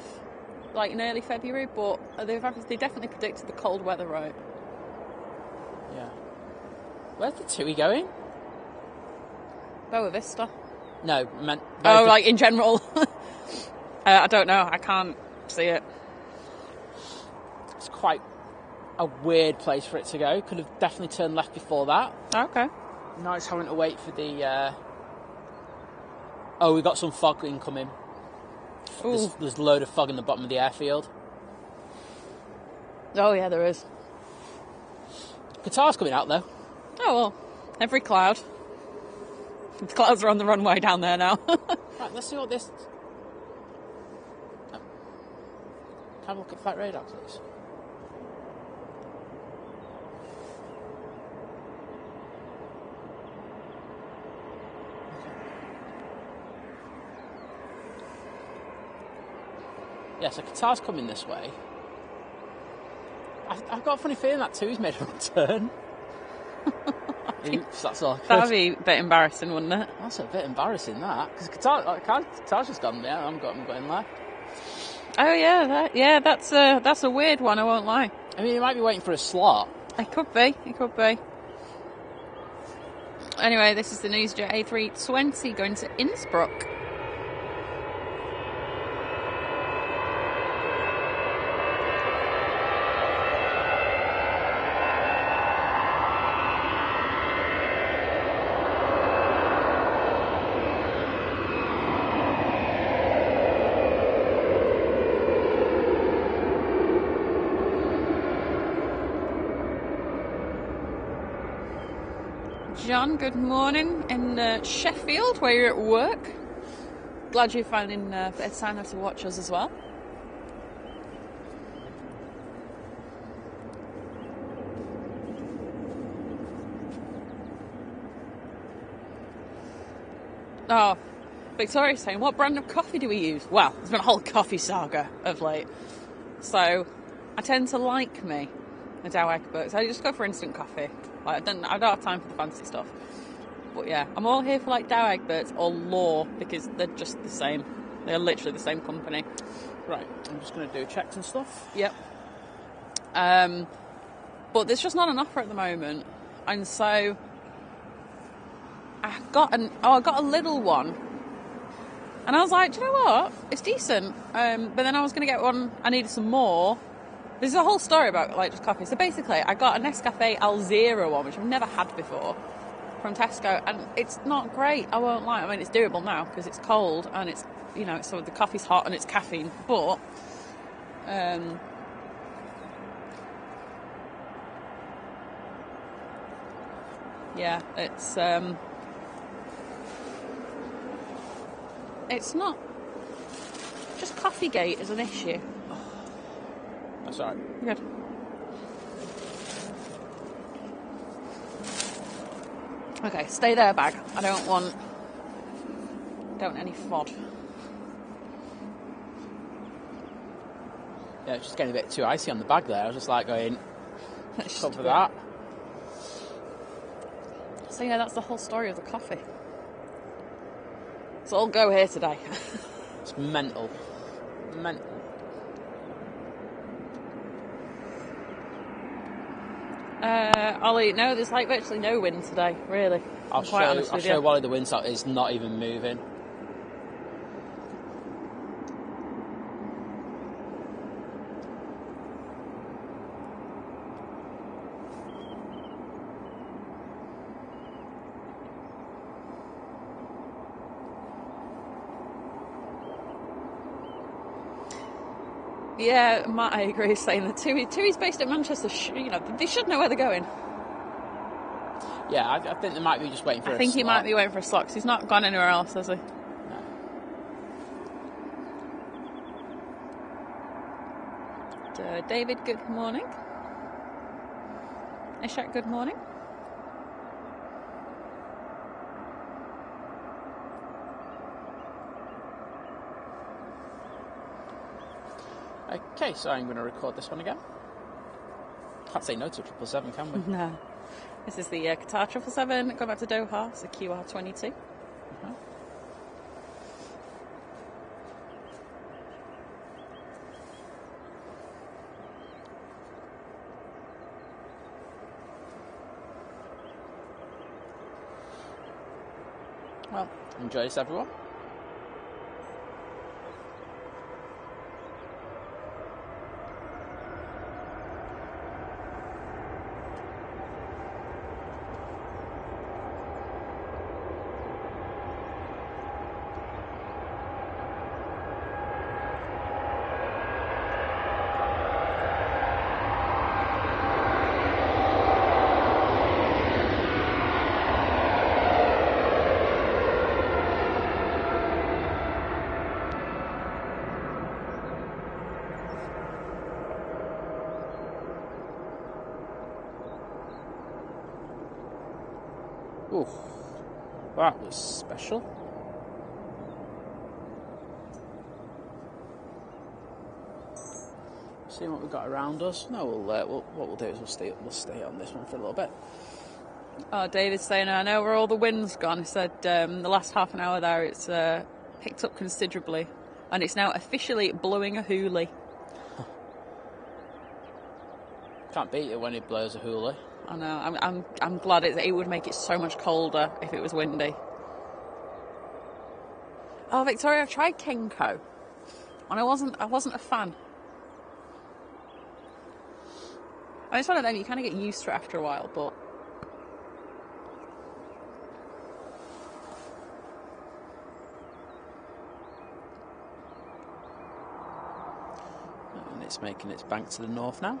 like in early February. But they definitely predicted the cold weather, right? Yeah. Where's the TUI going? Boa Vista. No, I meant. Like in general. I don't know. I can't see it. It's quite a weird place for it to go. Could have definitely turned left before that. Okay. Now it's having to wait for the. Oh, we've got some fog incoming. There's a load of fog in the bottom of the airfield. Oh yeah, there is. Qatar's coming out though. Oh well, every cloud. The clouds are on the runway down there now. Right, let's see what this. Can I have a look at flight radar, please? Yeah, so Qatar's coming this way. I've got a funny feeling that TUI's made a return. Oops, that's all. That'd be a bit embarrassing, wouldn't it? That's a bit embarrassing, that. Because Qatar's just gone there. I'm going left. Oh yeah, that's a weird one. I won't lie. I mean, he might be waiting for a slot. It could be. Anyway, this is the NewsJet A320 going to Innsbruck. John, good morning in Sheffield, where you're at work. Glad you're finding a bit of time to watch us as well. Oh, Victoria's saying, what brand of coffee do we use? Well, there's been a whole coffee saga of late. So I tend to like me a Dow Egbert. So I just go for instant coffee. Like, I don't have time for the fancy stuff. But yeah, I'm all here for like Dow Egberts or Law because they're just the same. They're literally the same company. Right, I'm just going to do checks and stuff. Yep. But there's just not an offer at the moment. And so I got a little one. And I was like, do you know what? It's decent. But then I was going to get one. I needed some more. There's a whole story about like just coffee. So basically, I got a Nescafe Alzira one, which I've never had before, from Tesco, and it's not great. I won't lie. I mean, it's doable now because it's cold and it's, you know, so the coffee's hot and it's caffeine. But yeah, it's not. Just Coffeegate is an issue. That's all right. Good. Okay, stay there, bag. I don't want any FOD. Yeah, it's just getting a bit too icy on the bag there. I was just like going, cover that. So yeah, that's the whole story of the coffee. It's all go here today. It's mental. Mental. Ollie, no, there's like virtually no wind today, really. I'll show Wally the windsock is not even moving. Yeah, Matt, I agree, saying that TUI's based at Manchester. You know, they should know where they're going. Yeah, I think they might be just waiting for a slot. I think he might be waiting for a slot because he's not gone anywhere else, has he? No. David, good morning. Ishak, good morning. Okay, so I'm going to record this one again. Can't say no to 777, can we? No. This is the Qatar 777, going back to Doha, it's a QR22. Well, enjoy this, everyone. Ooh, that was special. See what we've got around us. No, what we'll do is we'll stay on this one for a little bit. Oh, David's saying, I know where all the wind's gone. He said the last half an hour there, it's picked up considerably, and it's now officially blowing a hoolie. Can't beat it when it blows a hoolie. I know. I'm glad it would make it so much colder if it was windy. Oh, Victoria, I've tried Kenko, and I wasn't a fan. I mean, it's one of them you kind of get used to it after a while, but and it's making its bank to the north now.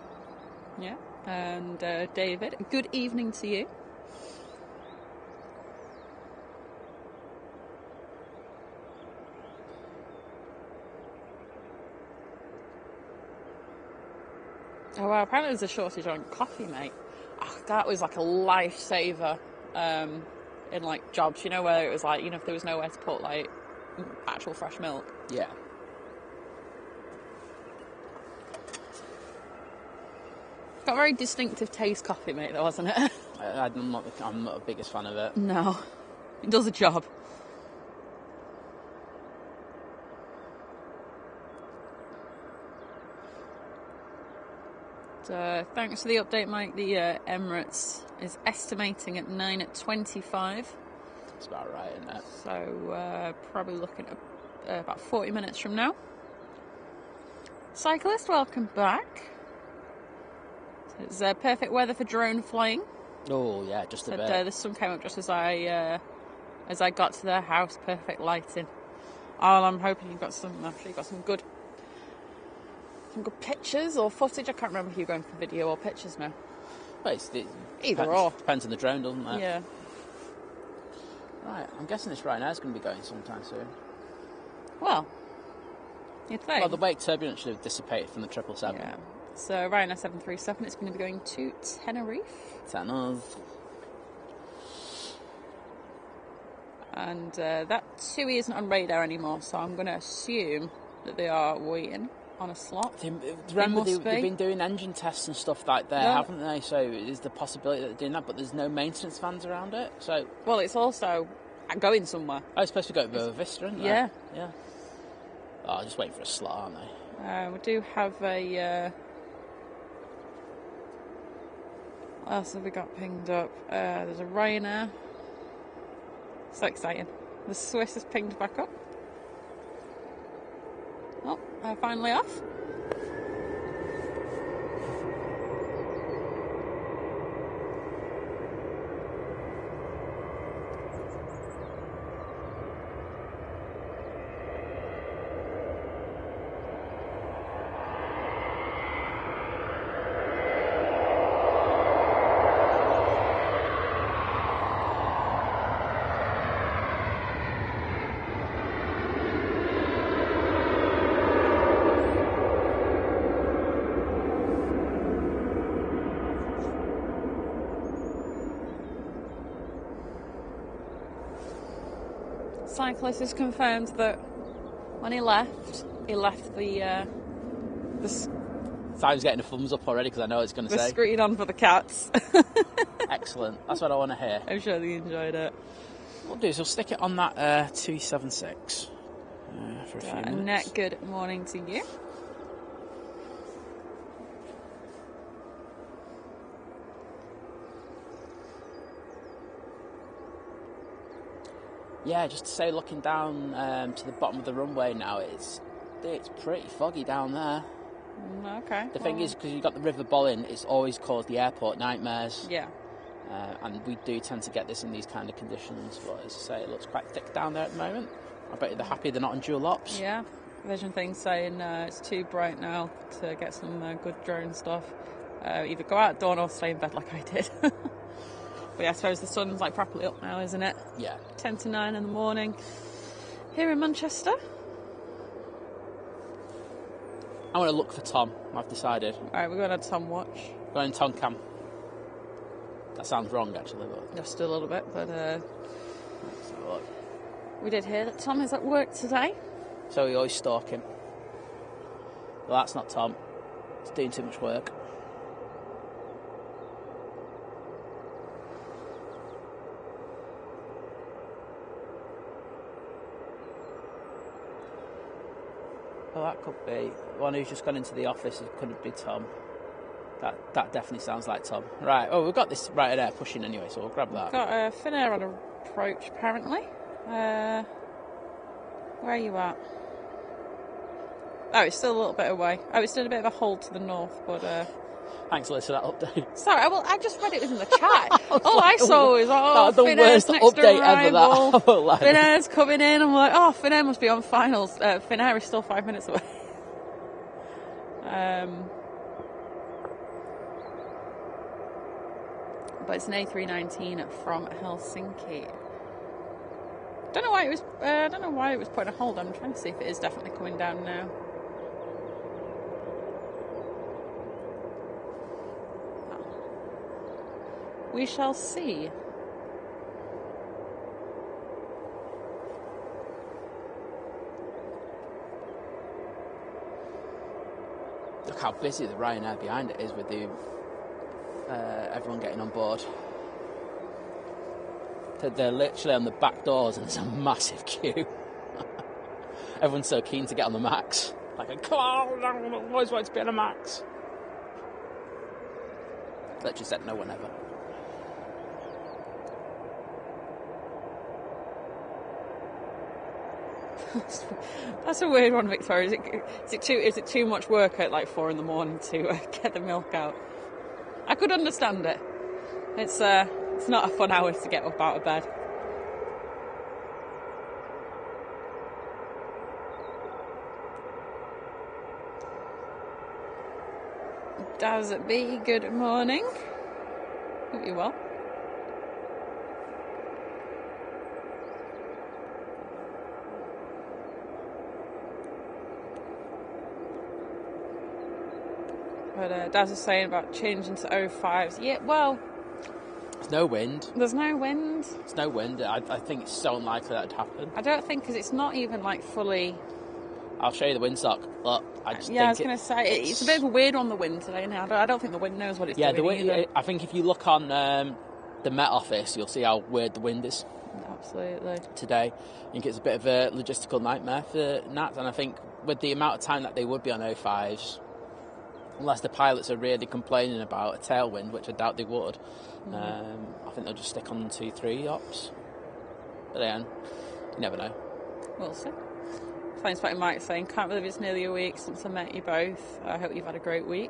Yeah. And David, good evening to you. Oh wow, apparently there's a shortage on coffee, mate. Oh, that was like a lifesaver in like jobs, you know, where it was like, you know, if there was nowhere to put like actual fresh milk. Yeah. Got a very distinctive taste coffee, mate, though, hasn't it? I'm not the biggest fan of it. No. It does a job. Thanks for the update, Mike. The Emirates is estimating at 9:25. That's about right, isn't it? So probably looking at about 40 minutes from now. Cyclist, welcome back. It's perfect weather for drone flying. Oh yeah, just a bit. The sun came up just as I got to their house. Perfect lighting. Oh, I'm hoping you've got some good pictures or footage. I can't remember if you're going for video or pictures now. Well, Either or. Depends on the drone, doesn't it? Yeah. Right, I'm guessing this right now is going to be going sometime soon. Well, you'd think. Well, the wake turbulence should have dissipated from the 777. Yeah. So Ryanair 737, it's going to be going to Tenerife. Tenerife. And that TUI isn't on radar anymore, so I'm going to assume that they are waiting on a slot. Remember, they've been doing engine tests and stuff like that, haven't they? So is the possibility that they're doing that, but there's no maintenance vans around it. So well, it's also going somewhere. I was supposed to go to Bella Vista, isn't it? Yeah. Yeah. Oh, just waiting for a slot, aren't they? We do have a... what else have we got pinged up? There's a Ryanair. So exciting. The Swiss is pinged back up. Oh, finally off. Cyclist has confirmed that when he left the So I was getting a thumbs up already because I know what it's going to say. screen on for the cats. Excellent. That's what I want to hear. I'm sure they enjoyed it. What we'll do is we'll stick it on that 276 for a few minutes. Annette, good morning to you. Yeah, just to say, looking down to the bottom of the runway now, it's pretty foggy down there. Okay. The thing is, because you've got the River Bollin, it's always caused the airport nightmares. Yeah. And we do tend to get this in these kind of conditions. But as I say, it looks quite thick down there at the moment. I bet they're happy they're not on dual ops. Yeah. Vision thing saying it's too bright now to get some good drone stuff. Either go out at dawn or stay in bed like I did. But yeah, I suppose the sun's like properly up now, isn't it? Yeah. 10 to 9 in the morning here in Manchester. I want to look for Tom, I've decided. Alright, we're going to Tom watch. Going Tom Cam. That sounds wrong, actually, but... Just a little bit, but Let's have a look. we did hear that Tom is at work today. So we always stalk him. Well, that's not Tom. He's doing too much work. Well, that could be one who's just gone into the office. It couldn't be Tom. That definitely sounds like Tom. Right. Oh, we've got this right there pushing anyway, so we'll grab that. Got Finnair on approach apparently. Where are you at? Oh, it's still a little bit away. Oh, it's still a bit of a hold to the north, but Thanks, Liz, for that update. sorry, I just read it was in the chat. All I saw was the Finnair's worst next update arrival. ever. That Finnair's coming in. I'm like, oh, Finnair must be on finals. Finnair is still 5 minutes away. But it's an A319 from Helsinki. Don't know why it was. I don't know why it was put on hold. I'm trying to see if it is definitely coming down now. We shall see. how busy the Ryanair behind it is with the everyone getting on board. They're literally on the back doors and there's a massive queue. Everyone's so keen to get on the Max. Like, come on, I've always wanted to be on a Max. Literally said no one ever. That's a weird one, Victoria. Is it too much work at like 4 a.m. to get the milk out? I could understand it. It's not a fun hour to get up out of bed. Does it be good morning? Hope you're well. But Daz was saying about changing to 05s. Yeah, well... There's no wind. There's no wind. There's no wind. I think it's so unlikely that would happen. I don't think, because it's not even, like, fully... I'll show you the windsock. Look, I was going to say, it's a bit of a weird on the wind today now. I don't think the wind knows what it's doing either. I think if you look on the Met Office, you'll see how weird the wind is. Absolutely. Today. I think it's a bit of a logistical nightmare for Nats, and I think with the amount of time that they would be on 05s, unless the pilots are really complaining about a tailwind, which I doubt they would, I think they'll just stick on 2-3 ops. But then, you never know. We'll see. Fine spotting Mike saying, can't believe it's nearly a week since I met you both. I hope you've had a great week.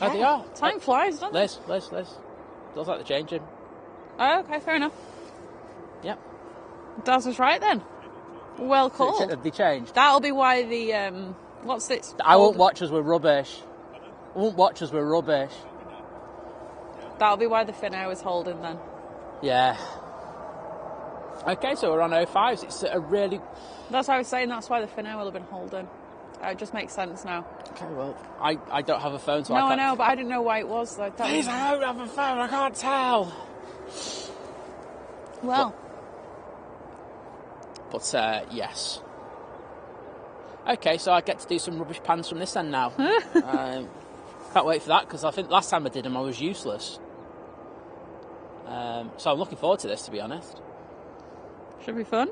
Oh, they are. Time flies, doesn't it? Liz. Feels like they're changing. Oh, okay, fair enough. Yep. Daz was right then. Well called. Have they changed? That'll be why the, what's this? I won't watch us, we're rubbish. That'll be why the Finnair was holding then. Yeah. Okay, so we're on 05s. It's a really... That's what I was saying, that's why the Finnair will have been holding. It just makes sense now. Okay, well, I don't have a phone, so I know, but I didn't know why it was. Like, Please, I don't have a phone, I can't tell. Well. But yes. Okay, so I get to do some rubbish pans from this end now. Can't wait for that, because I think last time I did them I was useless. So I'm looking forward to this, to be honest. Should be fun.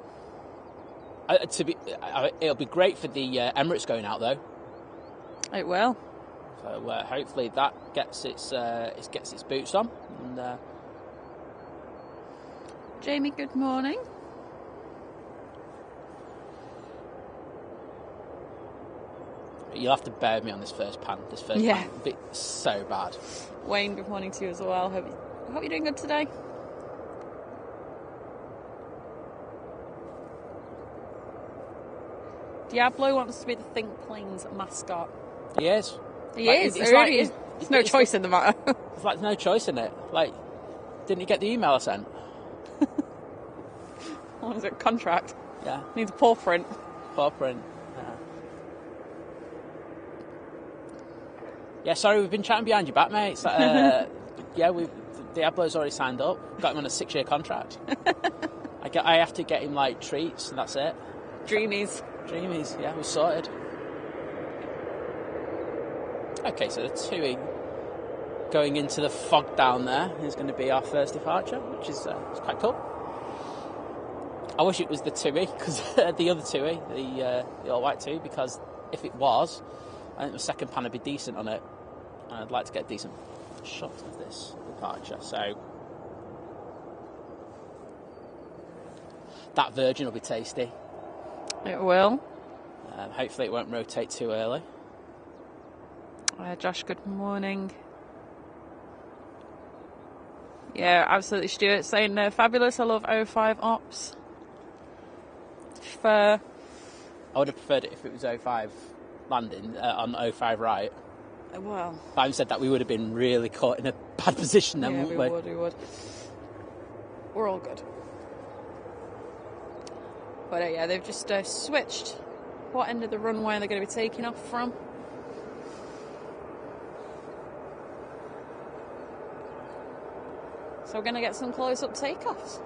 It'll be great for the Emirates going out, though. It will. So hopefully that gets its boots on. And, Jamie, good morning. You'll have to bear with me on this first pan. This first pan will be so bad. Wayne, good morning to you as well. Hope you're doing good today. Diablo wants to be the Think Planes mascot. He is. He is. There's no choice in the matter. There's like no choice in it. Like, didn't you get the email I sent? What is it? Contract? Yeah. Needs a paw print. Paw print. Yeah, sorry, we've been chatting behind your back, mate. Diablo's already signed up. Got him on a 6-year contract. I have to get him, like, treats, and that's it. Dreamies, yeah, we're sorted. Okay, so the TUI going into the fog down there is going to be our first departure, which is it's quite cool. I wish it was the TUI, because the other TUI, the all-white TUI, because if it was, I think the second pan would be decent on it. And I'd like to get a decent shot of this departure. So that Virgin will be tasty. It will. Hopefully it won't rotate too early. Josh, good morning. Yeah, absolutely. Stuart saying fabulous. I love 05 ops. I would have preferred it if it was 05 landing on 05 right. Well, But having said that, we would have been really caught in a bad position then, wouldn't we? We would. We're all good. But yeah, they've just switched what end of the runway they're going to be taking off from. So we're going to get some close-up takeoffs.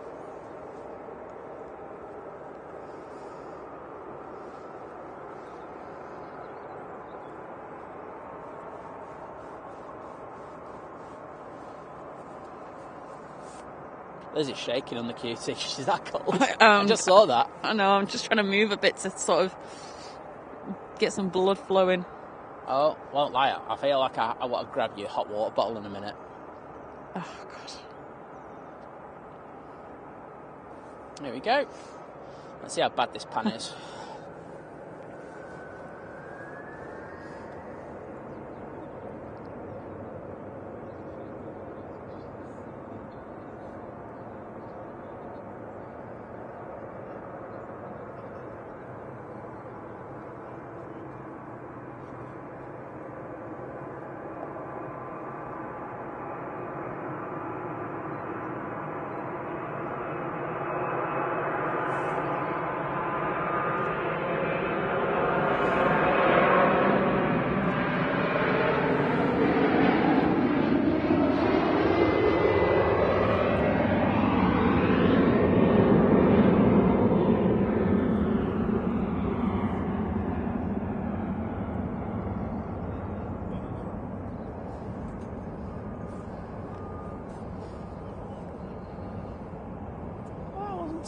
Liz is shaking on the QT. She's that cold. I I just saw that. I know, I'm just trying to move a bit to sort of get some blood flowing. Oh, won't lie. I feel like I want to grab you a hot water bottle in a minute. Oh, God. Here we go. Let's see how bad this pan is.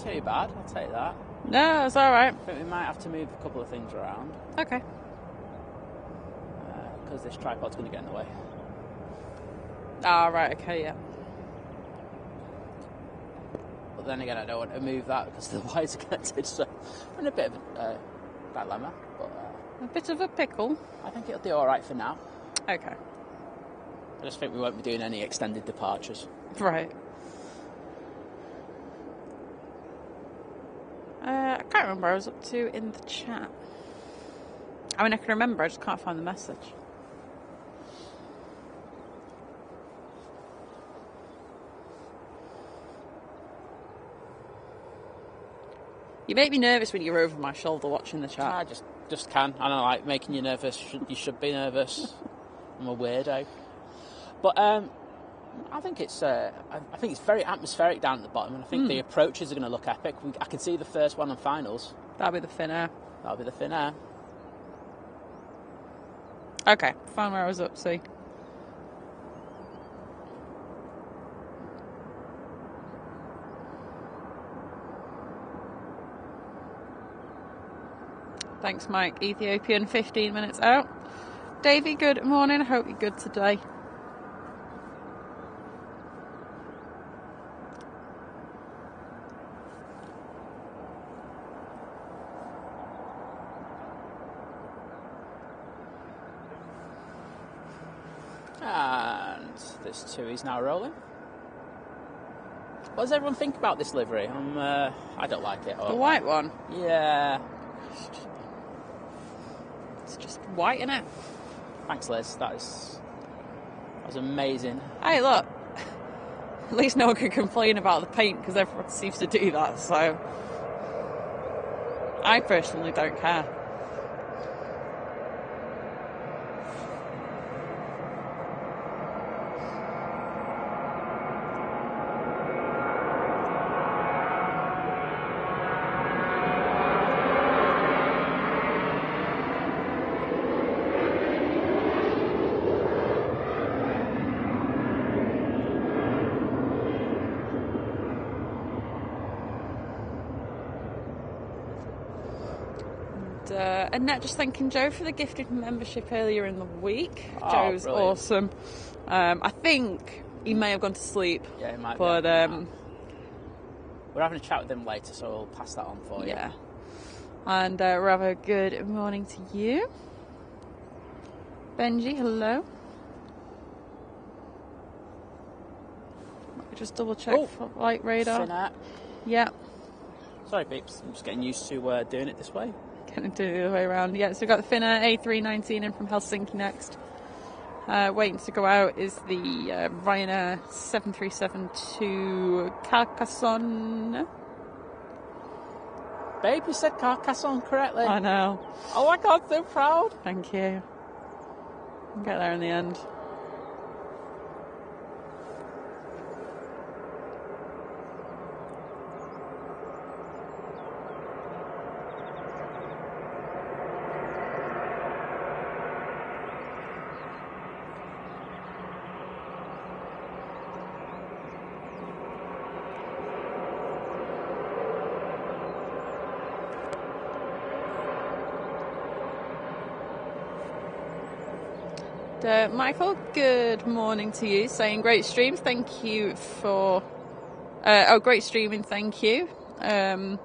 Too bad, I'll take that. No, it's alright. I think we might have to move a couple of things around. Okay. Because this tripod's going to get in the way. Ah, right, okay, yeah. But then again, I don't want to move that because the wires are connected, so I'm in a bit of a dilemma. But a bit of a pickle. I think it'll be alright for now. Okay. I just think we won't be doing any extended departures. Right. I can't remember what I was up to in the chat. I mean, I can remember, I just can't find the message. You make me nervous when you're over my shoulder watching the chat. I just can. I don't like making you nervous. You should be nervous. I'm a weirdo. But I think it's very atmospheric down at the bottom, and I think the approaches are going to look epic. I can see the first one on finals. That'll be the Finnair. That'll be the Finnair. Okay, found where I was up to. Thanks, Mike. Ethiopian, 15 minutes out. Davey, good morning. Hope you're good today. And this two is now rolling. What does everyone think about this livery? I don't like it. The white one? Yeah. It's just white, innit? Thanks, Liz. That was amazing. Hey, look. At least no one can complain about the paint because everyone seems to do that, so I personally don't care. Annette just thanking Joe for the gifted membership earlier in the week. Oh, Joe's brilliant. awesome. I think he may have gone to sleep. Yeah, he might but, be. We're having a chat with him later, so we'll pass that on for you. Yeah. And Ravo, good morning to you. Benji, hello. Just double check for light radar. Finnair. Yeah. Sorry, peeps. I'm just getting used to doing it this way. Going to do it the other way around. Yeah, so we've got the Finnair A319 in from Helsinki next. Waiting to go out is the Ryanair 737 to Carcassonne. Babe, you said Carcassonne correctly. I know. Oh my God, so proud. Thank you. We'll get there in the end. Michael, good morning to you, saying great stream, thank you for... great streaming, thank you. Well,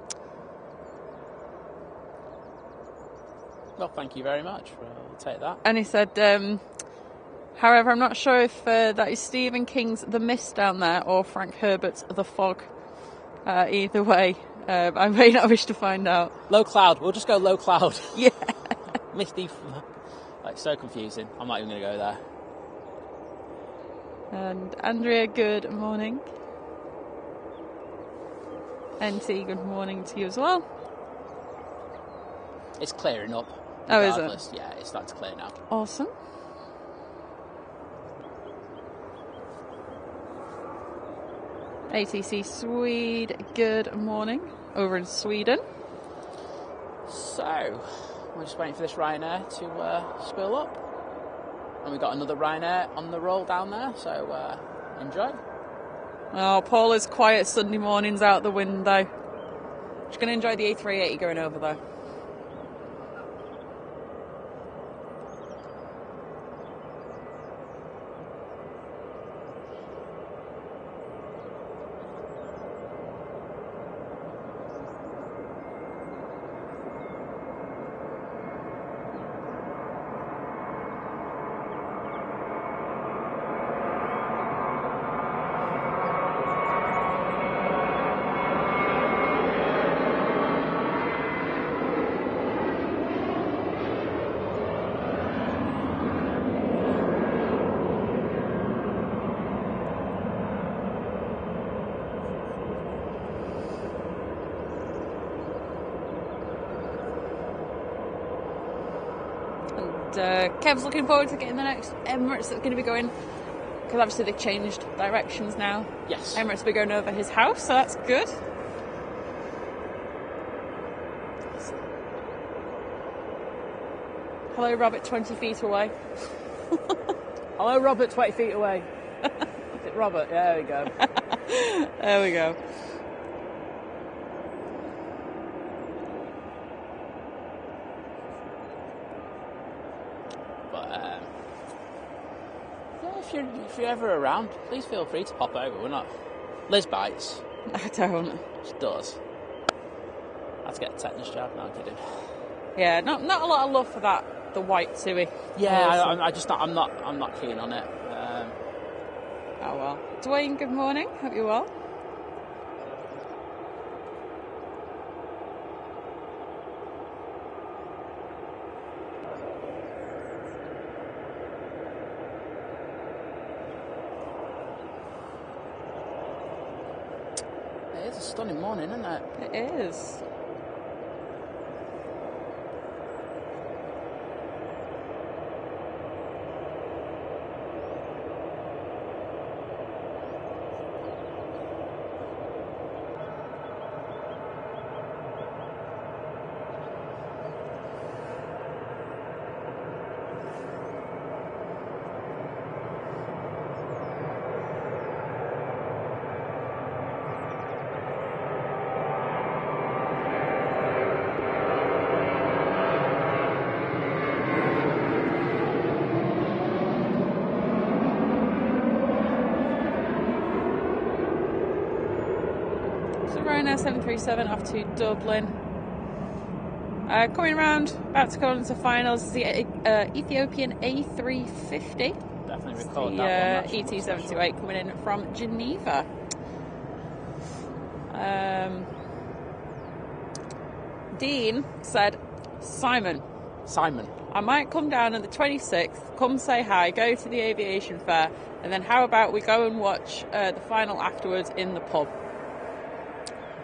thank you very much. I'll take that. And he said, however, I'm not sure if that is Stephen King's The Mist down there or Frank Herbert's The Fog. Either way, I may not wish to find out. Low cloud. We'll just go low cloud. Yeah. Misty. Like, so confusing. I'm not even going to go there. And Andrea, good morning. NT, good morning to you as well. It's clearing up. Oh, is it? Yeah, it's starting to clear now. Awesome. ATC Swede, good morning. Over in Sweden. So, we're just waiting for this Ryanair to spill up. And we've got another Ryanair on the roll down there, so enjoy. Oh, Paula's quiet Sunday mornings out the window. She's going to enjoy the A380 going over there. Kev's looking forward to getting the next Emirates that's going to be going, because obviously they've changed directions now. Yes. Emirates will be going over his house, so that's good. Hello, Robert, 20 feet away. Hello, Robert, 20 feet away. Is it Robert? Yeah, there we go. There we go. If you're ever around, please feel free to pop over. We're not... Liz bites. I don't. She does. I have to get a tetanus jab. No, I'm kidding. Yeah, not a lot of love for that. The white Tui. Yeah, I'm not keen on it. Oh well. Dwayne, good morning. Hope you're well. It's a stunning morning, isn't it? It is. Ryanair 737 off to Dublin. Coming around, about to go into finals, is the Ethiopian A350. Definitely record the that one. ET728 coming in from Geneva. Dean said, Simon, I might come down on the 26th, come say hi, go to the aviation fair, and then how about we go and watch the final afterwards in the pub?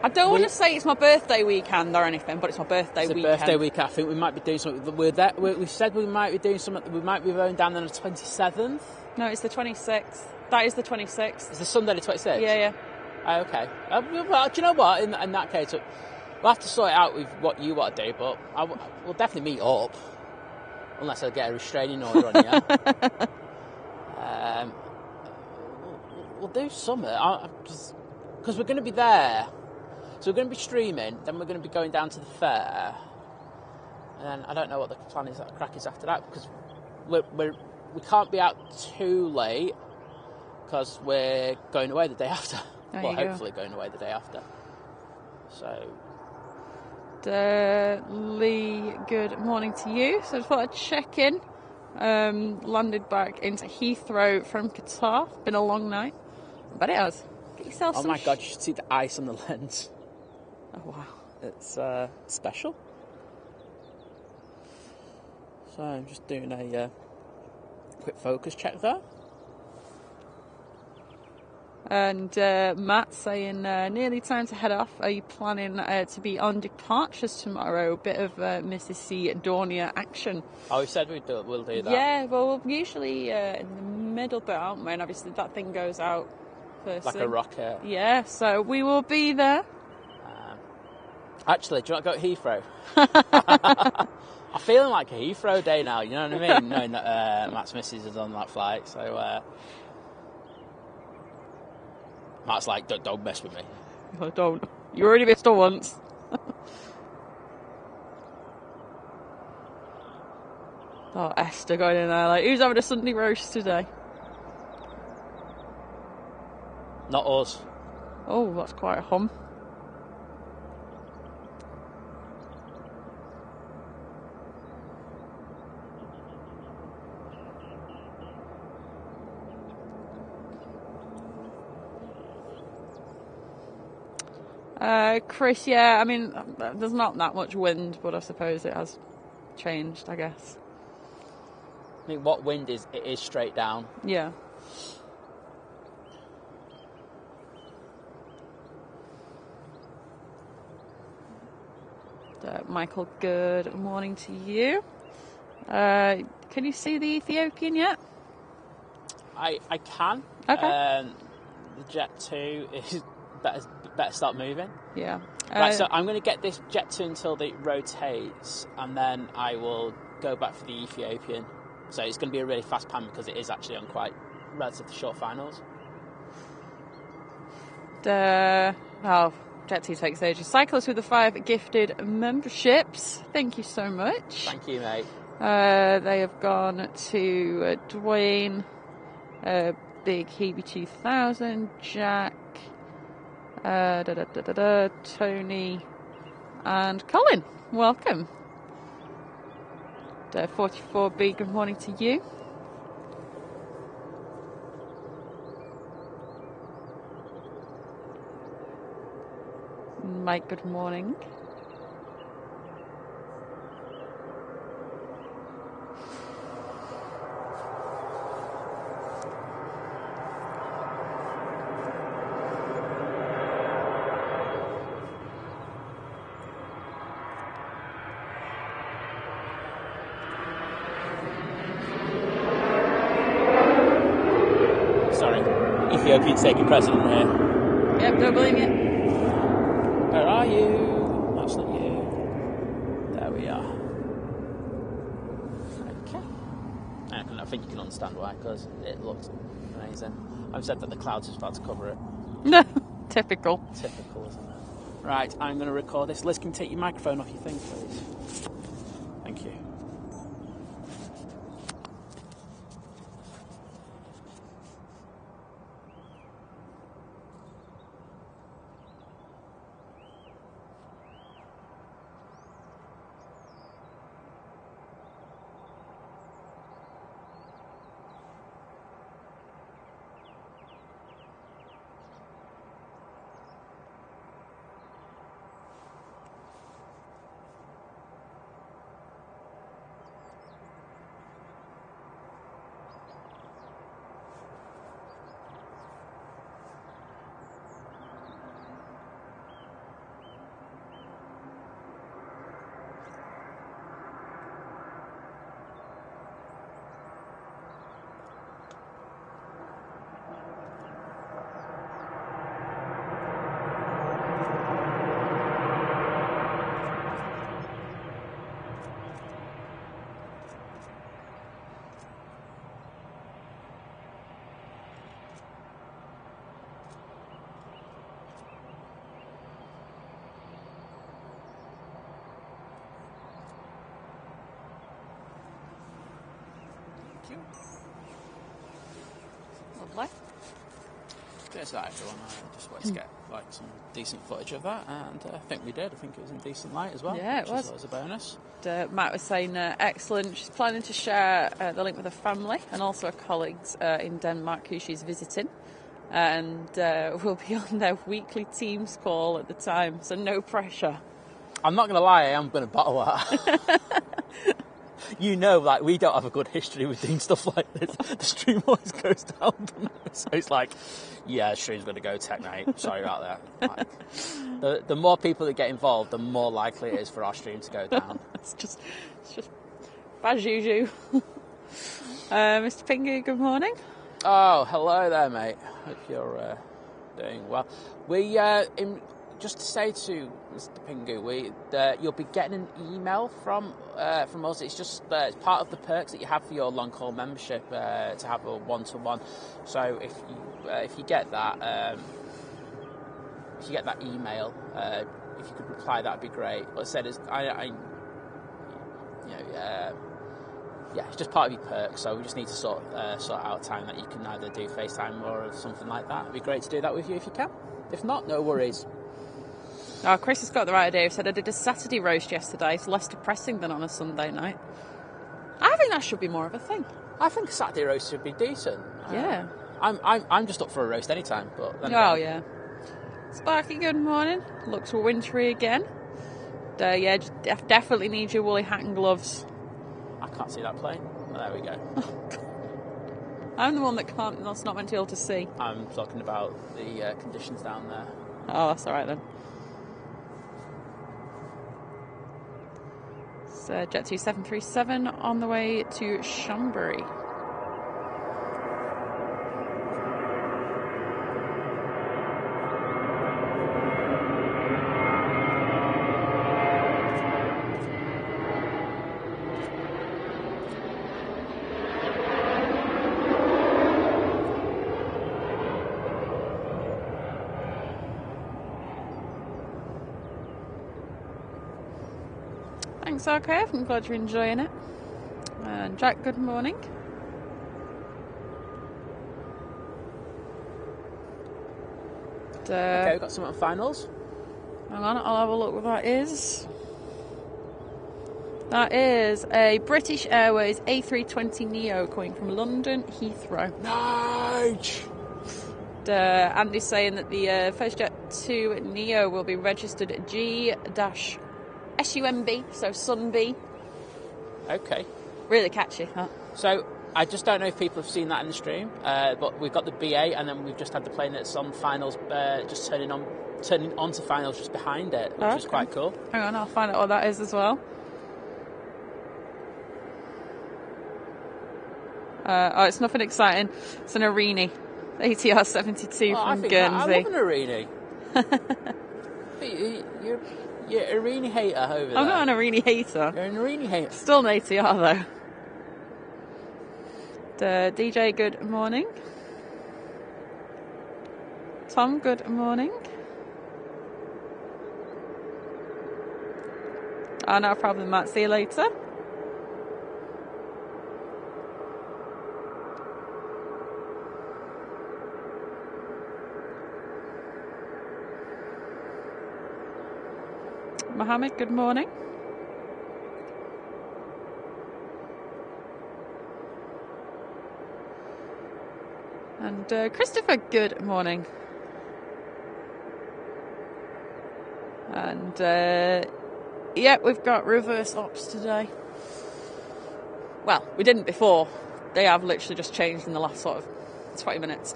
I don't want to say it's my birthday weekend or anything, but it's my birthday weekend. It's a birthday weekend. I think we might be doing something. We said we might be doing something. We might be going down on the 27th. No, it's the 26th. That is the 26th. Is the Sunday the 26th? Yeah. Okay. Well, do you know what? In that case, we'll have to sort it out with what you want to do, but we'll definitely meet up. Unless I get a restraining order on you. We'll do something. Because we're going to be there. So we're going to be streaming, then we're going to be going down to the fair, and then I don't know what the plan is, crack is after that, because we can't be out too late because we're going away the day after. There well, you go. hopefully going away the day after. So, Lee, good morning to you. So I just thought I'd check in. Landed back into Heathrow from Qatar. Been a long night. But it has. Get yourself oh some my God, you should see the ice on the lens. Oh, wow. It's special. So I'm just doing a quick focus check there. And Matt saying, nearly time to head off. Are you planning to be on departures tomorrow? Bit of Mrs. C. Dornier action. Oh, we said we'll do that. Yeah, well, we're usually in the middle bit, aren't we? And obviously that thing goes out first Like thing. a rocket. Yeah, so we will be there. Actually, do you want to go to Heathrow? I'm feeling like a Heathrow day now, you know what I mean? No, Matt's missus is on that flight, so Matt's like, don't mess with me. I don't. You already missed her once. Oh, Esther going in there like, who's having a Sunday roast today? Not us. Oh, that's quite a hum. Chris, yeah, I mean, there's not that much wind, but I suppose it has changed, I guess. I mean, what wind is, it is straight down. Yeah. Michael, good morning to you. Can you see the Ethiopian yet? I can. Okay. The Jet 2 is better start moving. Yeah. Right, so I'm going to get this Jet 2 until it rotates, and then I will go back for the Ethiopian. So it's going to be a really fast pan because it is actually on quite relatively short finals. Jet 2 takes ages. Cyclists with the 5 gifted memberships. Thank you so much. Thank you, mate. They have gone to Dwayne, Big Hebe 2000, Jack, Tony, and Colin. Welcome. 44B, good morning to you. Mike, good morning. Sorry, Ethiopian's taking precedent here. Yep, don't believe you. Where are you? That's not you. There we are. Okay. I think you can understand why, because it looks amazing. I've said that the clouds are about to cover it. No, typical. Typical, isn't it? Right, I'm going to record this. Liz, can you take your microphone off your thing, please? Thank you. Thank you. friendly. There's that everyone. I just wanted to get like some decent footage of that, and I think we did. I think it was in decent light as well. Yeah, it was. Which was a bonus. Matt was saying excellent. She's planning to share the link with her family and also her colleagues in Denmark who she's visiting. And we'll be on their weekly Teams call at the time, so no pressure. I'm not going to lie, I am going to bottle that. You know, like, we don't have a good history with doing stuff like this. The stream always goes down, doesn't it? So it's like, yeah, the stream's going to go tech night. Sorry about that. Like, the more people that get involved, the more likely it is for our stream to go down. It's just bad juju. Mr. Pingu, good morning. Oh, hello there, mate. Hope you're doing well. We, just to say to Mr. Pingu, you'll be getting an email from us. It's just it's part of the perks that you have for your long haul membership to have a one-to-one. So if you get that email, if you could reply, that'd be great. But I said, it's just part of your perks. So we just need to sort out a time that you can either do FaceTime or something like that. It'd be great to do that with you if you can. If not, no worries. Oh, Chris has got the right idea. He said I did a Saturday roast yesterday. It's less depressing than on a Sunday night. I think that should be more of a thing. I think a Saturday roast should be decent. Yeah. I'm just up for a roast anytime. But then yeah. Sparky, good morning. Looks wintry again. Definitely need your woolly hat and gloves. I can't see that plane. Oh, there we go. I'm the one that's not meant to be able to see. I'm talking about the conditions down there. Oh, that's all right then. It's Jet 2737 on the way to Chonburi. Thanks, Archive. I'm glad you're enjoying it. And Jack, good morning. Okay, we've got some on finals. Hang on, I'll have a look what that is. That is a British Airways A320 Neo coming from London Heathrow. Nice! Andy's saying that the FaceJet 2 Neo will be registered at G-SUMB, so Sunby. Okay. Really catchy, huh? So, I just don't know if people have seen that in the stream, but we've got the BA and then we've just had the plane that's on finals, just turning onto finals just behind it, which is quite cool. Hang on, I'll find out what that is as well. It's nothing exciting. It's an Arini ATR 72 from Guernsey. I love an Arini. You're an Arini hater over there. I'm not an Arini hater. You're an Arini hater. Still an ATR though. DJ, good morning. Tom, good morning. Oh, no problem, Matt. See you later. Mohammed, good morning. And Christopher, good morning. And yeah, we've got reverse ops today. Well, we didn't before. They have literally just changed in the last sort of 20 minutes.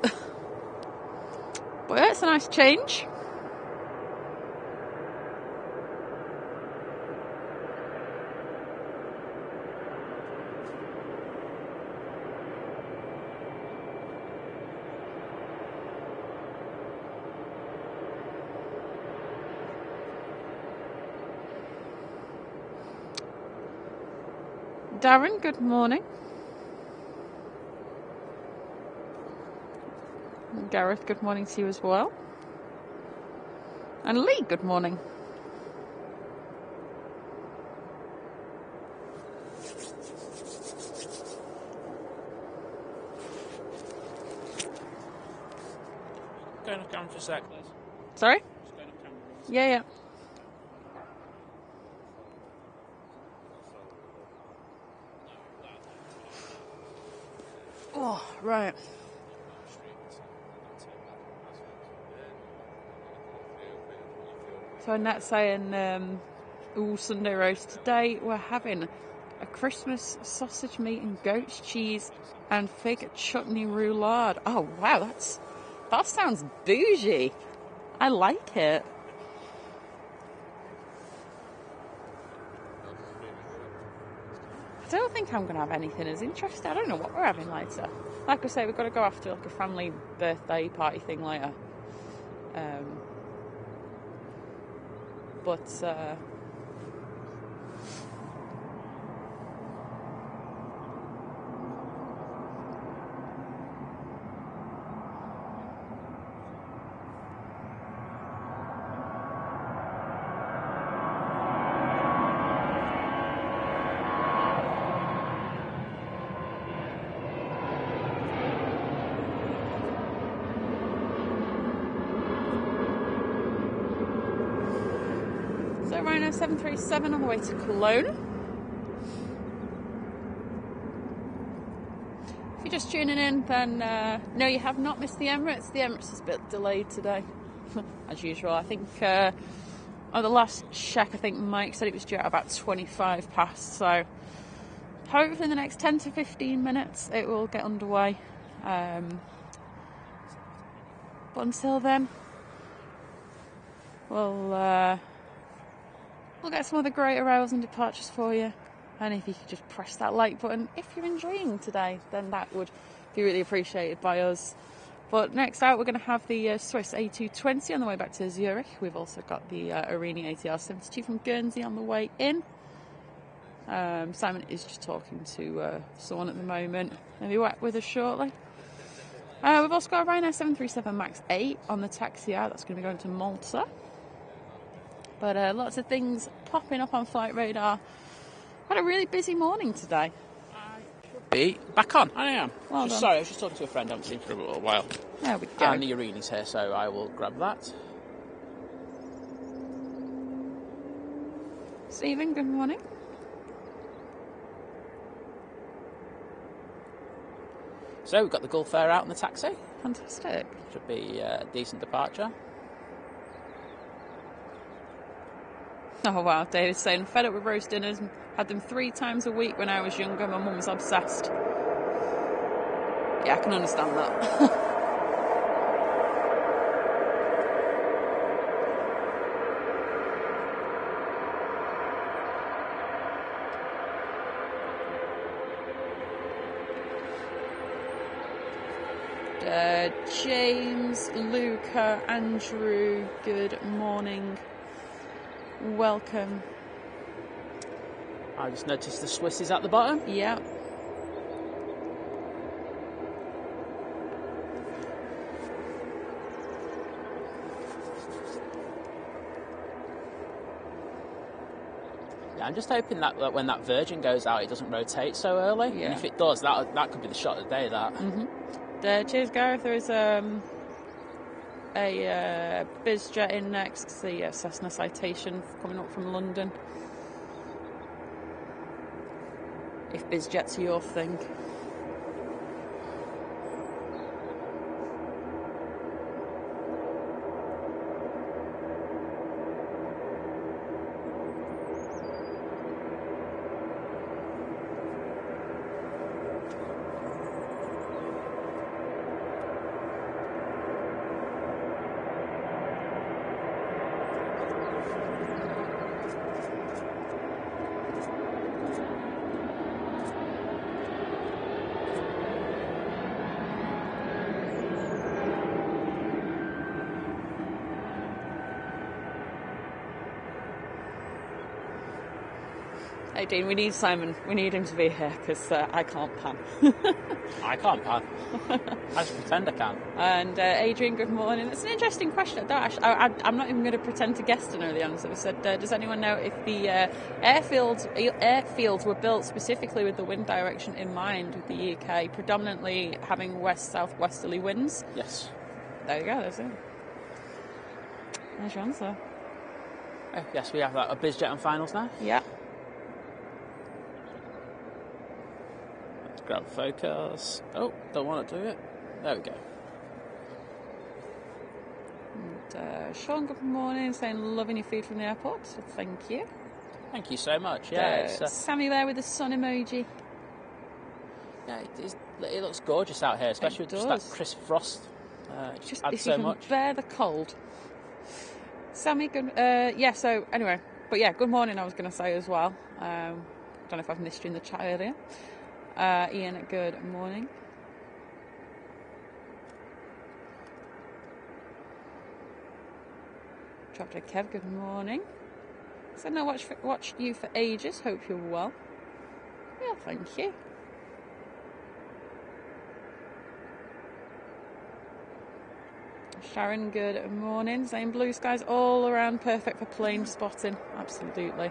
But yeah, it's a nice change. Darren, good morning. And Gareth, good morning to you as well. And Lee, good morning. going off camera for a sec, Liz. Sorry? Just going off camera. Yeah. Oh, right. So Annette's saying, Sunday roast. Today we're having a Christmas sausage meat and goat's cheese and fig chutney roulade. Oh, wow, that sounds bougie. I like it. I don't think I'm going to have anything as interesting. I don't know what we're having later. Like I say, we've got to go after like a family birthday party thing later. So Rhino 737 on the way to Cologne. If you're just tuning in, then no, you have not missed the Emirates. The Emirates is a bit delayed today, as usual. I think on the last check, I think Mike said it was due at about 25 past. So hopefully in the next 10 to 15 minutes it will get underway. But until then, we'll get some other great arrivals and departures for you. And if you could just press that like button if you're enjoying today, then that would be really appreciated by us. But next out, we're going to have the Swiss A220 on the way back to Zurich. We've also got the Arini ATR 72 from Guernsey on the way in. Simon is just talking to someone at the moment. He'll be back with us shortly. We've also got a Ryanair 737 MAX 8 on the taxi out. That's going to be going to Malta. But lots of things popping up on Flight Radar. Had a really busy morning today. I should be back on. I am. Well done. Sorry, I was just talking to a friend I haven't seen for a little while. There we go. And the Arini's here, so I will grab that. Stephen, good morning. So we've got the Gulf Air out in the taxi. Fantastic. Should be a decent departure. Oh wow, David's saying, fed up with roast dinners, had them 3 times a week when I was younger, my mum was obsessed. Yeah, I can understand that. James, Luca, Andrew, good morning. Welcome. I just noticed the Swiss is at the bottom. Yeah. Yeah, I'm just hoping that when that Virgin goes out, it doesn't rotate so early. Yeah. And if it does, that could be the shot of the day, that. Mm-hmm. Cheers, Gareth. There is a BizJet in next, the Cessna Citation coming up from London. If BizJet's your thing. Hey Dean, we need Simon. We need him to be here because I can't pan. I can't pan. I just pretend I can. And Adrian, good morning. It's an interesting question. I'm not even going to pretend to guess to know the answer. We said, does anyone know if the airfields were built specifically with the wind direction in mind with the UK, predominantly having west-south-westerly winds? Yes. There you go, there's it. There's your answer. Oh, yes, we have that. A Bridgetown finals now. Yeah. Let's grab focus. Oh, don't want to do it. There we go. And, Sean, good morning, saying loving your food from the airport, so thank you. Thank you so much. Yeah, Sammy there with the sun emoji. Yeah, it looks gorgeous out here, especially with just that crisp frost. Just adds so much. If you can bear the cold. Sammy, good. So anyway, but yeah, good morning. I was going to say as well. I don't know if I've missed you in the chat earlier. Ian, good morning. Dr. Kev, good morning. Said no, watched you for ages. Hope you're well. Yeah, thank you. Sharon, good morning. Saying blue skies all around, perfect for plane spotting. Absolutely.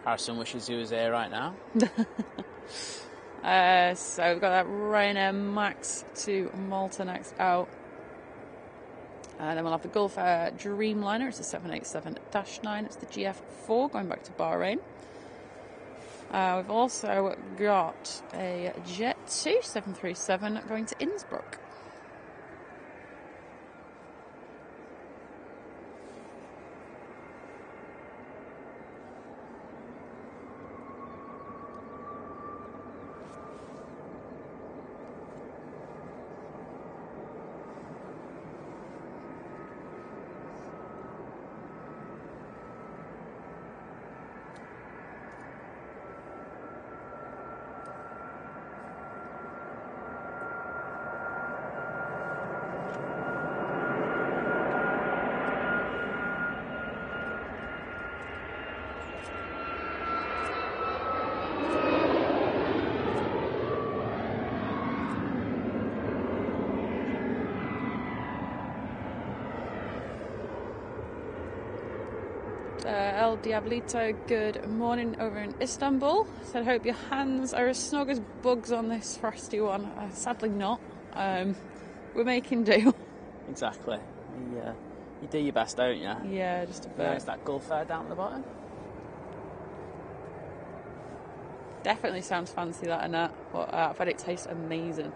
Harrison wishes he was here right now. So we've got that Ryanair Max to Malta next out. And then we'll have the Gulf Air Dreamliner. It's a 787-9. It's the GF4 going back to Bahrain. We've also got a Jet 2 737 going to Innsbruck. El Diablito, good morning over in Istanbul. Said, hope your hands are as snug as bugs on this frosty one. Sadly not. We're making do. Exactly. You do your best, don't you? Yeah, just a bit. There's that Gulf Air down at the bottom. Definitely sounds fancy, that and that. But I've had it taste amazing.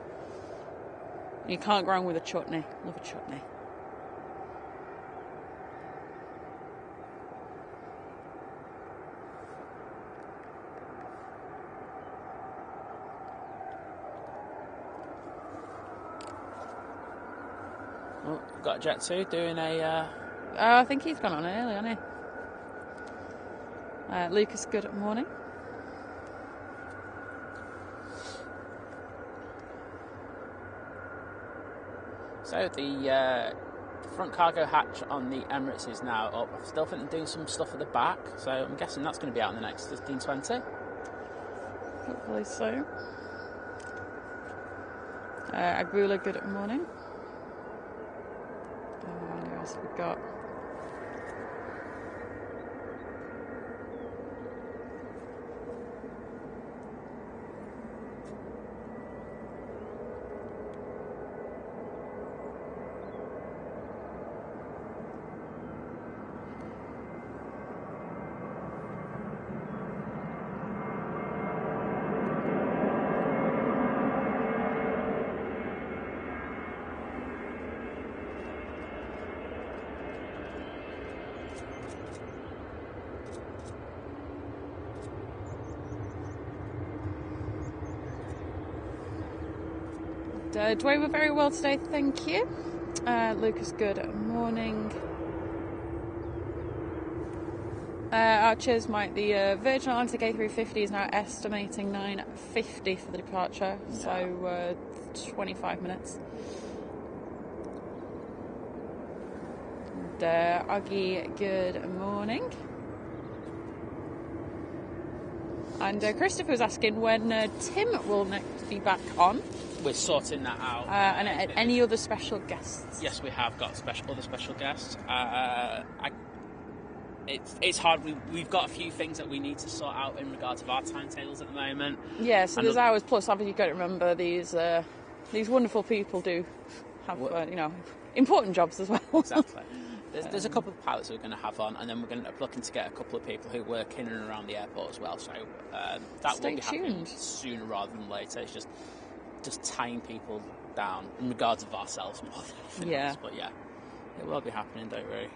You can't go wrong with a chutney. Love a chutney. Oh, got a Jet 2 doing a... I think he's gone on early, hasn't he? Lucas, good morning. So the front cargo hatch on the Emirates is now up. I still think they're doing some stuff at the back, so I'm guessing that's going to be out in the next 15-20. Hopefully so. Agrula, good morning. What else have we got? Dwayne, we're very well today, thank you. Lucas, good morning. Cheers, Mike. The Virgin Atlantic A350 is now estimating 9:50 for the departure, so 25 minutes. And, Augie, good morning. And Christopher was asking when Tim will next be back on. We're sorting that out. And any other special guests? Yes, we have got other special guests. It's hard. We've got a few things that we need to sort out in regards of our timetables at the moment. Yeah, so there's hours plus. Obviously, you've got to remember these wonderful people do have important jobs as well. Exactly. There's a couple of pilots we're going to have on, and then we're going to looking to get a couple of people who work in and around the airport as well. So that will be happening sooner rather than later. It's just tying people down in regards of ourselves more than anything else. But yeah, it will be happening. Don't worry.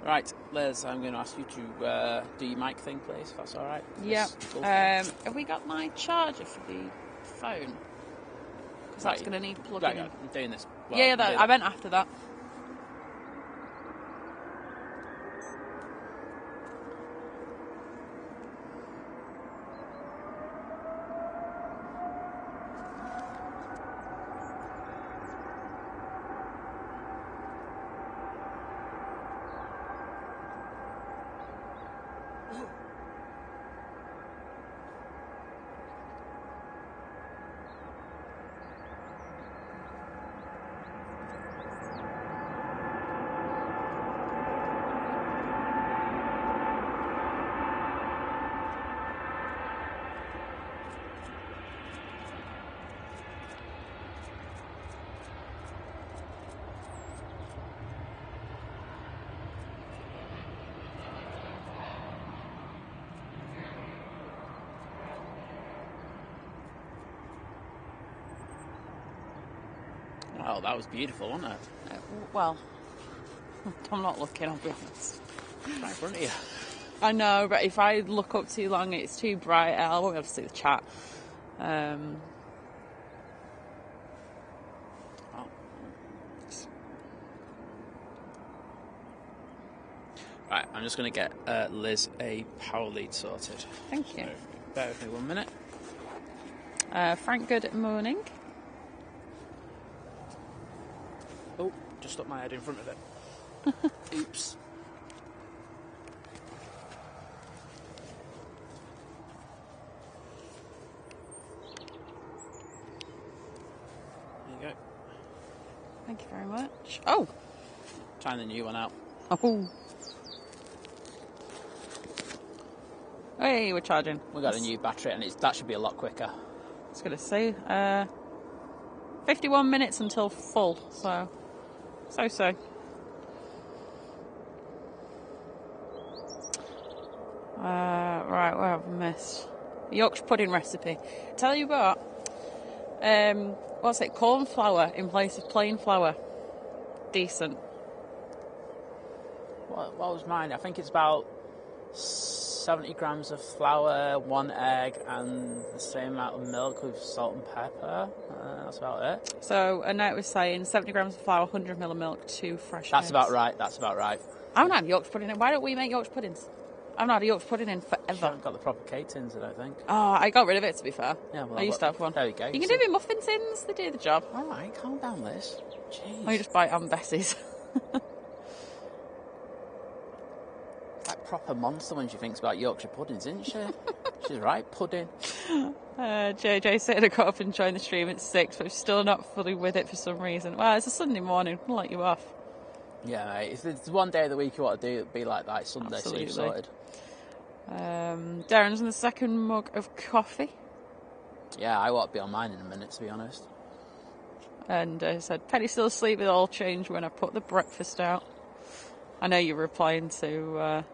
Right, Liz, I'm going to ask you to do your mic thing, please, if that's all right. Yeah. Have we got my charger for the phone? Because that's going to need plugging in. I'm doing this. Well, I meant after that. Oh, that was beautiful, wasn't it? Well, I'm not looking, I'll be honest. Right in front of you. I know, but if I look up too long, it's too bright. I won't be able to see the chat. Right, I'm just going to get Liz a power lead sorted. Thank you. So, bear with me 1 minute. Frank, good morning. Oh, just stuck my head in front of it. Oops. There you go. Thank you very much. Oh! Trying the new one out. Oh. Hey, we're charging. We got a new battery and that should be a lot quicker. I was going to say, 51 minutes until full, so. Right, what have I missed? Yorkshire pudding recipe. Tell you what, what's it? Corn flour in place of plain flour. Decent. What was mine? I think it's about 70 grams of flour, 1 egg, and the same amount of milk with salt and pepper. That's about it. So, Annette was saying 70 grams of flour, 100 ml of milk, 2 fresh That's eggs. about right. I haven't had Yorkshire pudding in. Why don't we make Yorkshire puddings? I haven't had a Yorkshire pudding in forever. You haven't got the proper cake tins, I don't think. Oh, I got rid of it, to be fair. Yeah, well, I used to have one. There you go. You can do it in muffin tins. They do the job. All right, calm down, Liz. Jeez. Or you just buy it on Bessie's. That proper monster when she thinks about Yorkshire puddings, isn't she? She's right, pudding. JJ said I got up and joined the stream at 6, but I'm still not fully with it for some reason. Well, it's a Sunday morning. I'll let you off. Yeah, mate. If there's one day of the week you want to do, it'd be like that. It's Sunday, Absolutely. so you've sorted. Darren's in the second mug of coffee. Yeah, I won't be on mine in a minute, to be honest. And said, Penny's still asleep, it all changed when I put the breakfast out. I know you're replying to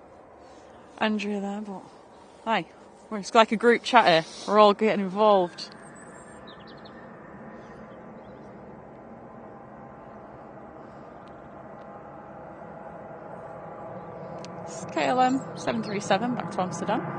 Andrea there, but hey, it's like a group chat here. We're all getting involved. It's KLM 737 back to Amsterdam.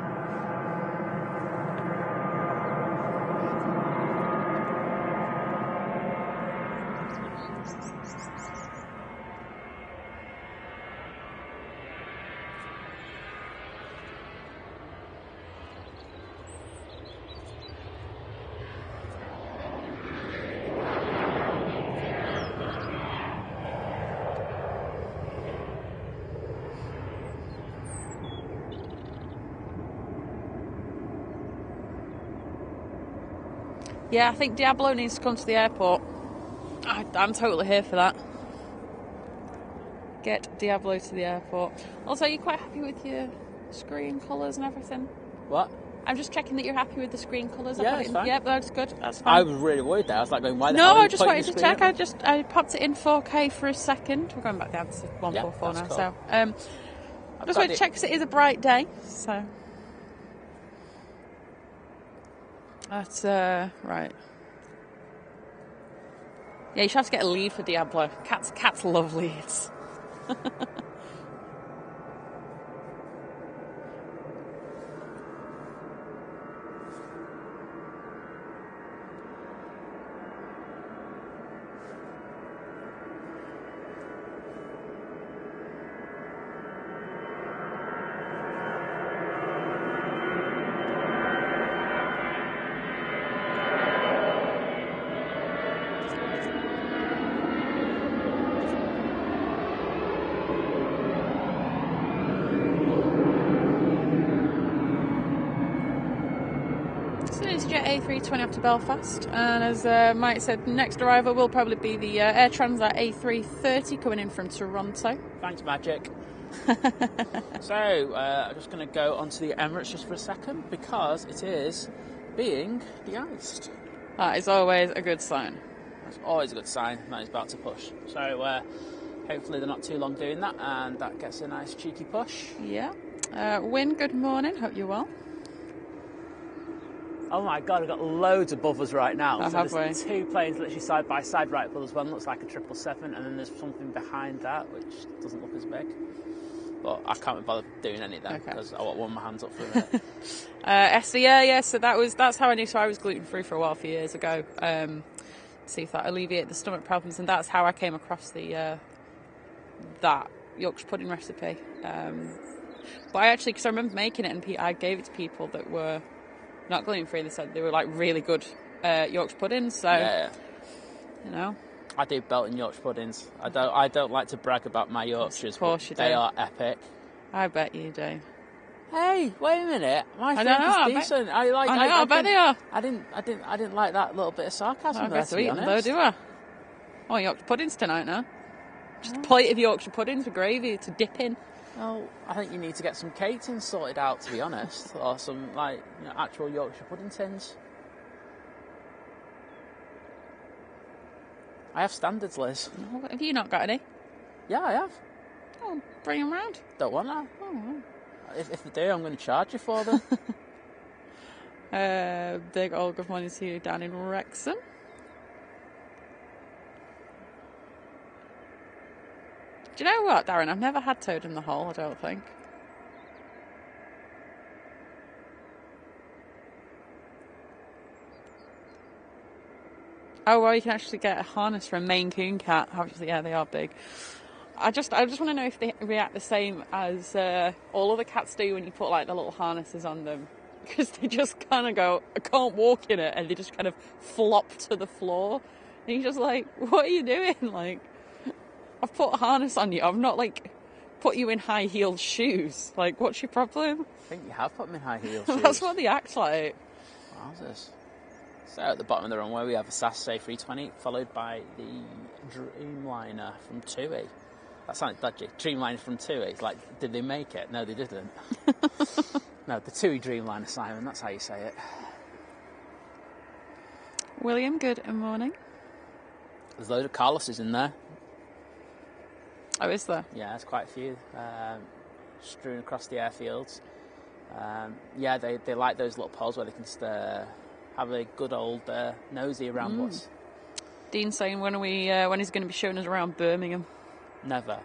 Yeah, I think Diablo needs to come to the airport. I'm totally here for that. Get Diablo to the airport. Also, are you quite happy with your screen colours and everything? What? I'm just checking that you're happy with the screen colours. Yeah, it's fine. Yep, that's good. That's fine. I was really worried there. I was like going, why the hell are you I just pointing wanted the to screen check. at me? I popped it in 4K for a second. We're going back down to 144 now. Cool. So, just wanted to check because it is a bright day. So, that's right. Yeah, you should have to get a lead for Diablo. Cats love leads. Jet A320 up to Belfast, and as Mike said, next arrival will probably be the Air Transat A330 coming in from Toronto. Thanks, Magic. So, I'm just going to go onto the Emirates just for a second because it is being de-iced. That is always a good sign. That's always a good sign that it's about to push. So, hopefully they're not too long doing that and that gets a nice cheeky push. Yeah. Wynne, good morning. Hope you're well. Oh my god, we've got loads above us right now. Oh, so there's two planes literally side by side right above us. One looks like a 777 and then there's something behind that which doesn't look as big. But I can't bother doing any of them because I want one of my hands up for a minute. yeah, so that's how I knew. So I was gluten-free for a while, a few years ago. See if that alleviated the stomach problems, and that's how I came across the that Yorkshire pudding recipe. But I actually, because I remember making it and I gave it to people that were not gluten-free. They said they were like really good Yorkshire puddings. So, you know. I do belting Yorkshire puddings. I don't like to brag about my Yorkshires, but they are epic. I bet you do. Hey, wait a minute. My think is decent. I bet they are. I didn't like that little bit of sarcasm there, to be honest. Though, do I? Oh, Yorkshire puddings tonight now. Just a plate of Yorkshire puddings with gravy to dip in. Well, I think you need to get some cake tins sorted out, to be honest, or some actual Yorkshire pudding tins. I have standards, Liz. Oh, have you not got any? Yeah, I have. Oh, bring them round. Don't want that. Oh. If you do, I'm going to charge you for them. Big old good morning to you down in Wrexham. Do you know what, Darren? I've never had toad in the hole, I don't think. Oh, well, you can actually get a harness for a Maine Coon cat. Obviously, yeah, they are big. I just want to know if they react the same as all other cats do when you put like the little harnesses on them, because they just kind of go, I can't walk in it, and they just kind of flop to the floor. And you're just like, what are you doing? Like, I've put a harness on you. I've not like put you in high-heeled shoes. Like, what's your problem? I think you have put them in high-heeled shoes. That's what they act like. Wowzers. So at the bottom of the runway we have a SAS A320 followed by the Dreamliner from TUI. That sounded dodgy. Dreamliner from TUI. It's like, did they make it? No, they didn't. No, the TUI Dreamliner, Simon. That's how you say it. William, good morning. There's a load of Carlos's in there. Oh, is there? Yeah, there's quite a few strewn across the airfields. Yeah, they like those little poles where they can have a good old nosy around what's... Dean's saying when he's going to be showing us around Birmingham. Never.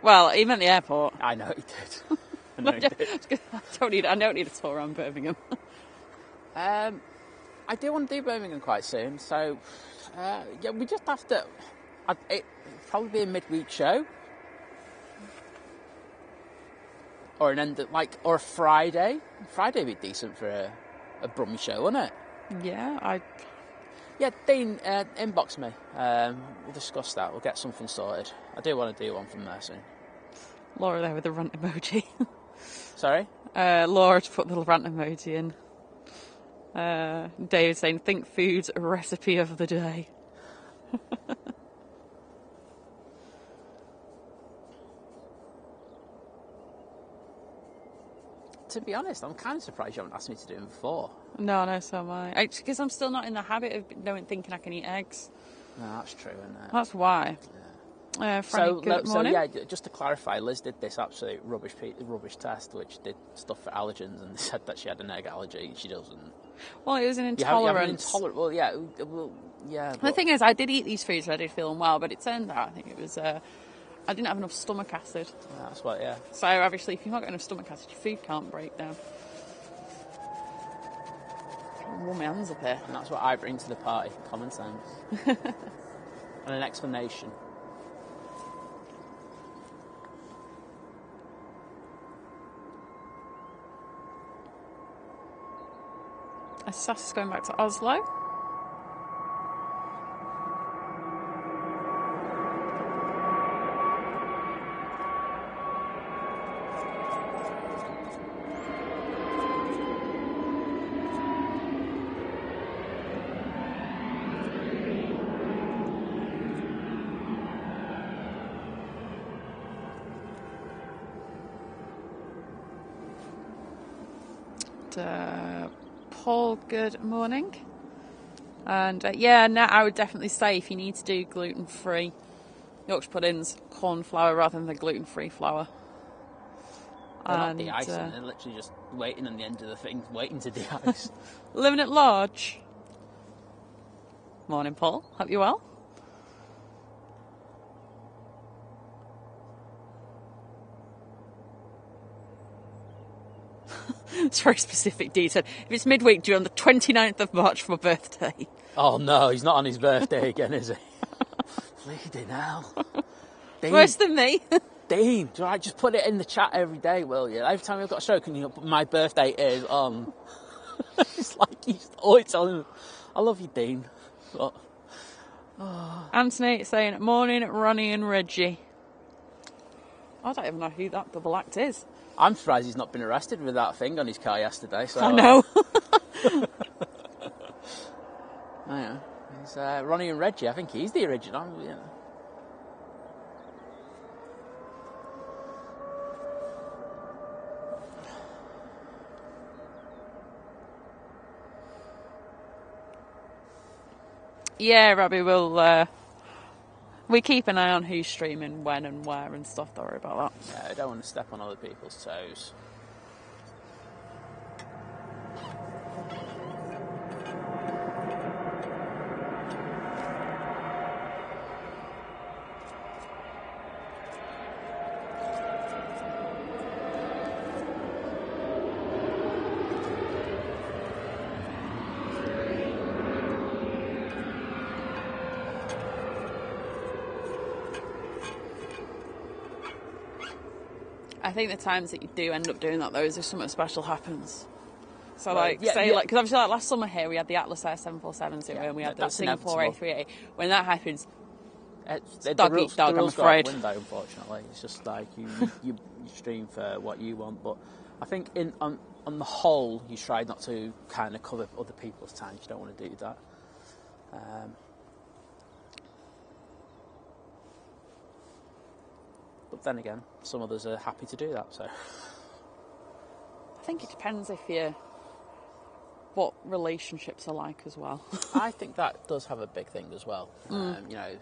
Well, he meant the airport. I know he did. I know he did. I don't need a tour around Birmingham. I do want to do Birmingham quite soon, so yeah, we just have to... It'll probably be a midweek show. Or or a Friday. Friday would be decent for a Brummy show, wouldn't it? Yeah, Yeah, Dean, inbox me. We'll discuss that. We'll get something sorted. I do want to do one from there soon. Laura there with the rant emoji. Sorry? Laura to put the rant emoji in. David saying, think food's a recipe of the day. To be honest, I'm kind of surprised you haven't asked me to do them before. No, so am I. Because I'm still not in the habit of thinking I can eat eggs. No, that's true, isn't it? That's why. Yeah. Franny, good morning. So, yeah, just to clarify, Liz did this absolute rubbish test, which did stuff for allergens, and they said that she had an egg allergy. She doesn't. Well, it was an intolerance. Well, yeah. The thing is, I did eat these foods and I did feel unwell, but it turned out, I think it was, I didn't have enough stomach acid. That's what, yeah. So, obviously, if you've not got enough stomach acid, your food can't break down. I'll warm my hands up here. And that's what I bring to the party, common sense. And an explanation. Sas is going back to Oslo. Paul, good morning. And I would definitely say if you need to do gluten-free Yorkshire puddings, corn flour rather than the gluten-free flour. They're not de-icing, they're literally just waiting on the end of the thing, waiting to de-ice. Living at large. Morning, Paul. Hope you're well. It's very specific detail. If it's midweek, due on the 29th of March for my birthday. Oh no, he's not on his birthday again, is he? Bleeding hell. Dean, worse than me. Dean, do I just put it in the chat every day, will you? Every time I've got a stroke and my birthday is on. It's like he's always telling me, I love you, Dean. But, Anthony saying, morning, Ronnie and Reggie. I don't even know who that double act is. I'm surprised he's not been arrested with that thing on his car yesterday. So, I know. Yeah, it's Ronnie and Reggie. I think he's the original. Yeah. Yeah, Robbie, we keep an eye on who's streaming when and where and stuff. Don't worry about that. Yeah, I don't want to step on other people's toes. I think the times that you do end up doing that, though, is if something special happens. So, right, because obviously, like last summer here, we had the Atlas Air 747s, and we had the Singapore A380. When that happens, the dog eat dog, I'm afraid. Go out the window, unfortunately. It's just like you stream for what you want, but I think on the whole, you try not to kind of cover other people's times. You don't want to do that. But then again, some others are happy to do that. So I think it depends what relationships are like as well. I think that does have a big thing as well. I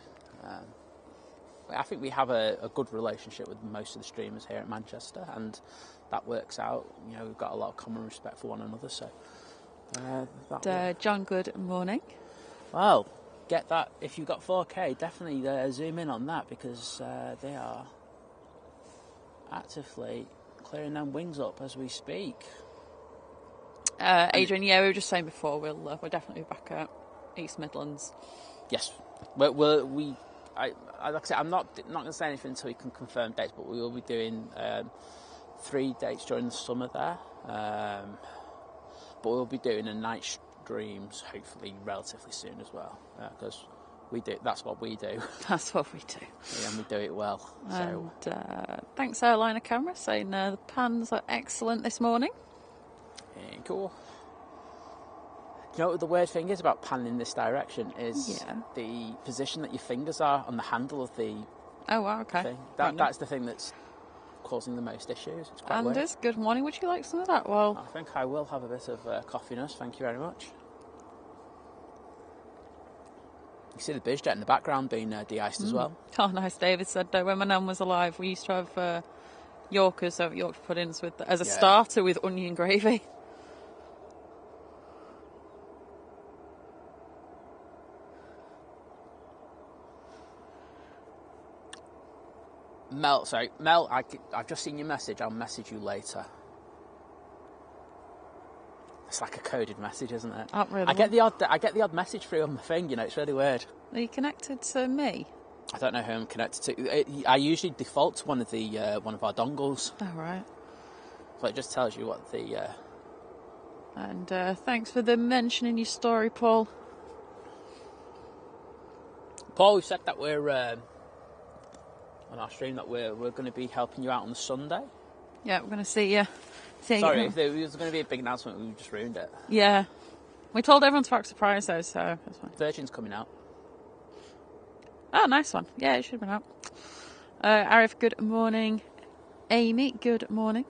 think we have a good relationship with most of the streamers here at Manchester, and that works out. You know, we've got a lot of common respect for one another. So, John, good morning. Well, get that if you've got 4K. Definitely zoom in on that because they are actively clearing them wings up as we speak. Adrian, we were just saying before we'll definitely be back at East Midlands. Yes, like I said, I'm not going to say anything until we can confirm dates, but we will be doing 3 dates during the summer there. But we'll be doing a night streams hopefully relatively soon as well, because that's what we do. That's what we do. Yeah, and we do it well. And thanks, Airliner Camera, saying the pans are excellent this morning. Cool. You know what the weird thing is about panning in this direction is Yeah. the position that your fingers are on the handle of the Oh, wow, okay. thing. That's the thing that's causing the most issues. It's quite weird. Anders, good morning. Would you like some of that? Well, I think I will have a bit of coffiness. Thank you very much. You see the Bridgetown in the background being de-iced as well. oh, nice. David said, when my nan was alive, we used to have Yorkers, so Yorkshire puddings with as a starter with onion gravy. Mel, I've just seen your message. I'll message you later. It's like a coded message, isn't it? Oh, really? I get the odd message through on my thing. You know, it's really weird. Are you connected to me? I don't know who I'm connected to. I usually default to one of our dongles. Oh, right. So it just tells you what the. And thanks for the mention in your story, Paul. Paul, we said that we're on our stream that we're going to be helping you out on the Sunday. Yeah, we're going to see you. Sorry, if there was going to be a big announcement, we just ruined it. Yeah. We told everyone to act surprised, though, so that's fine. Virgin's coming out. Oh, nice one. Yeah, it should have been out. Arif, good morning. Amy, good morning.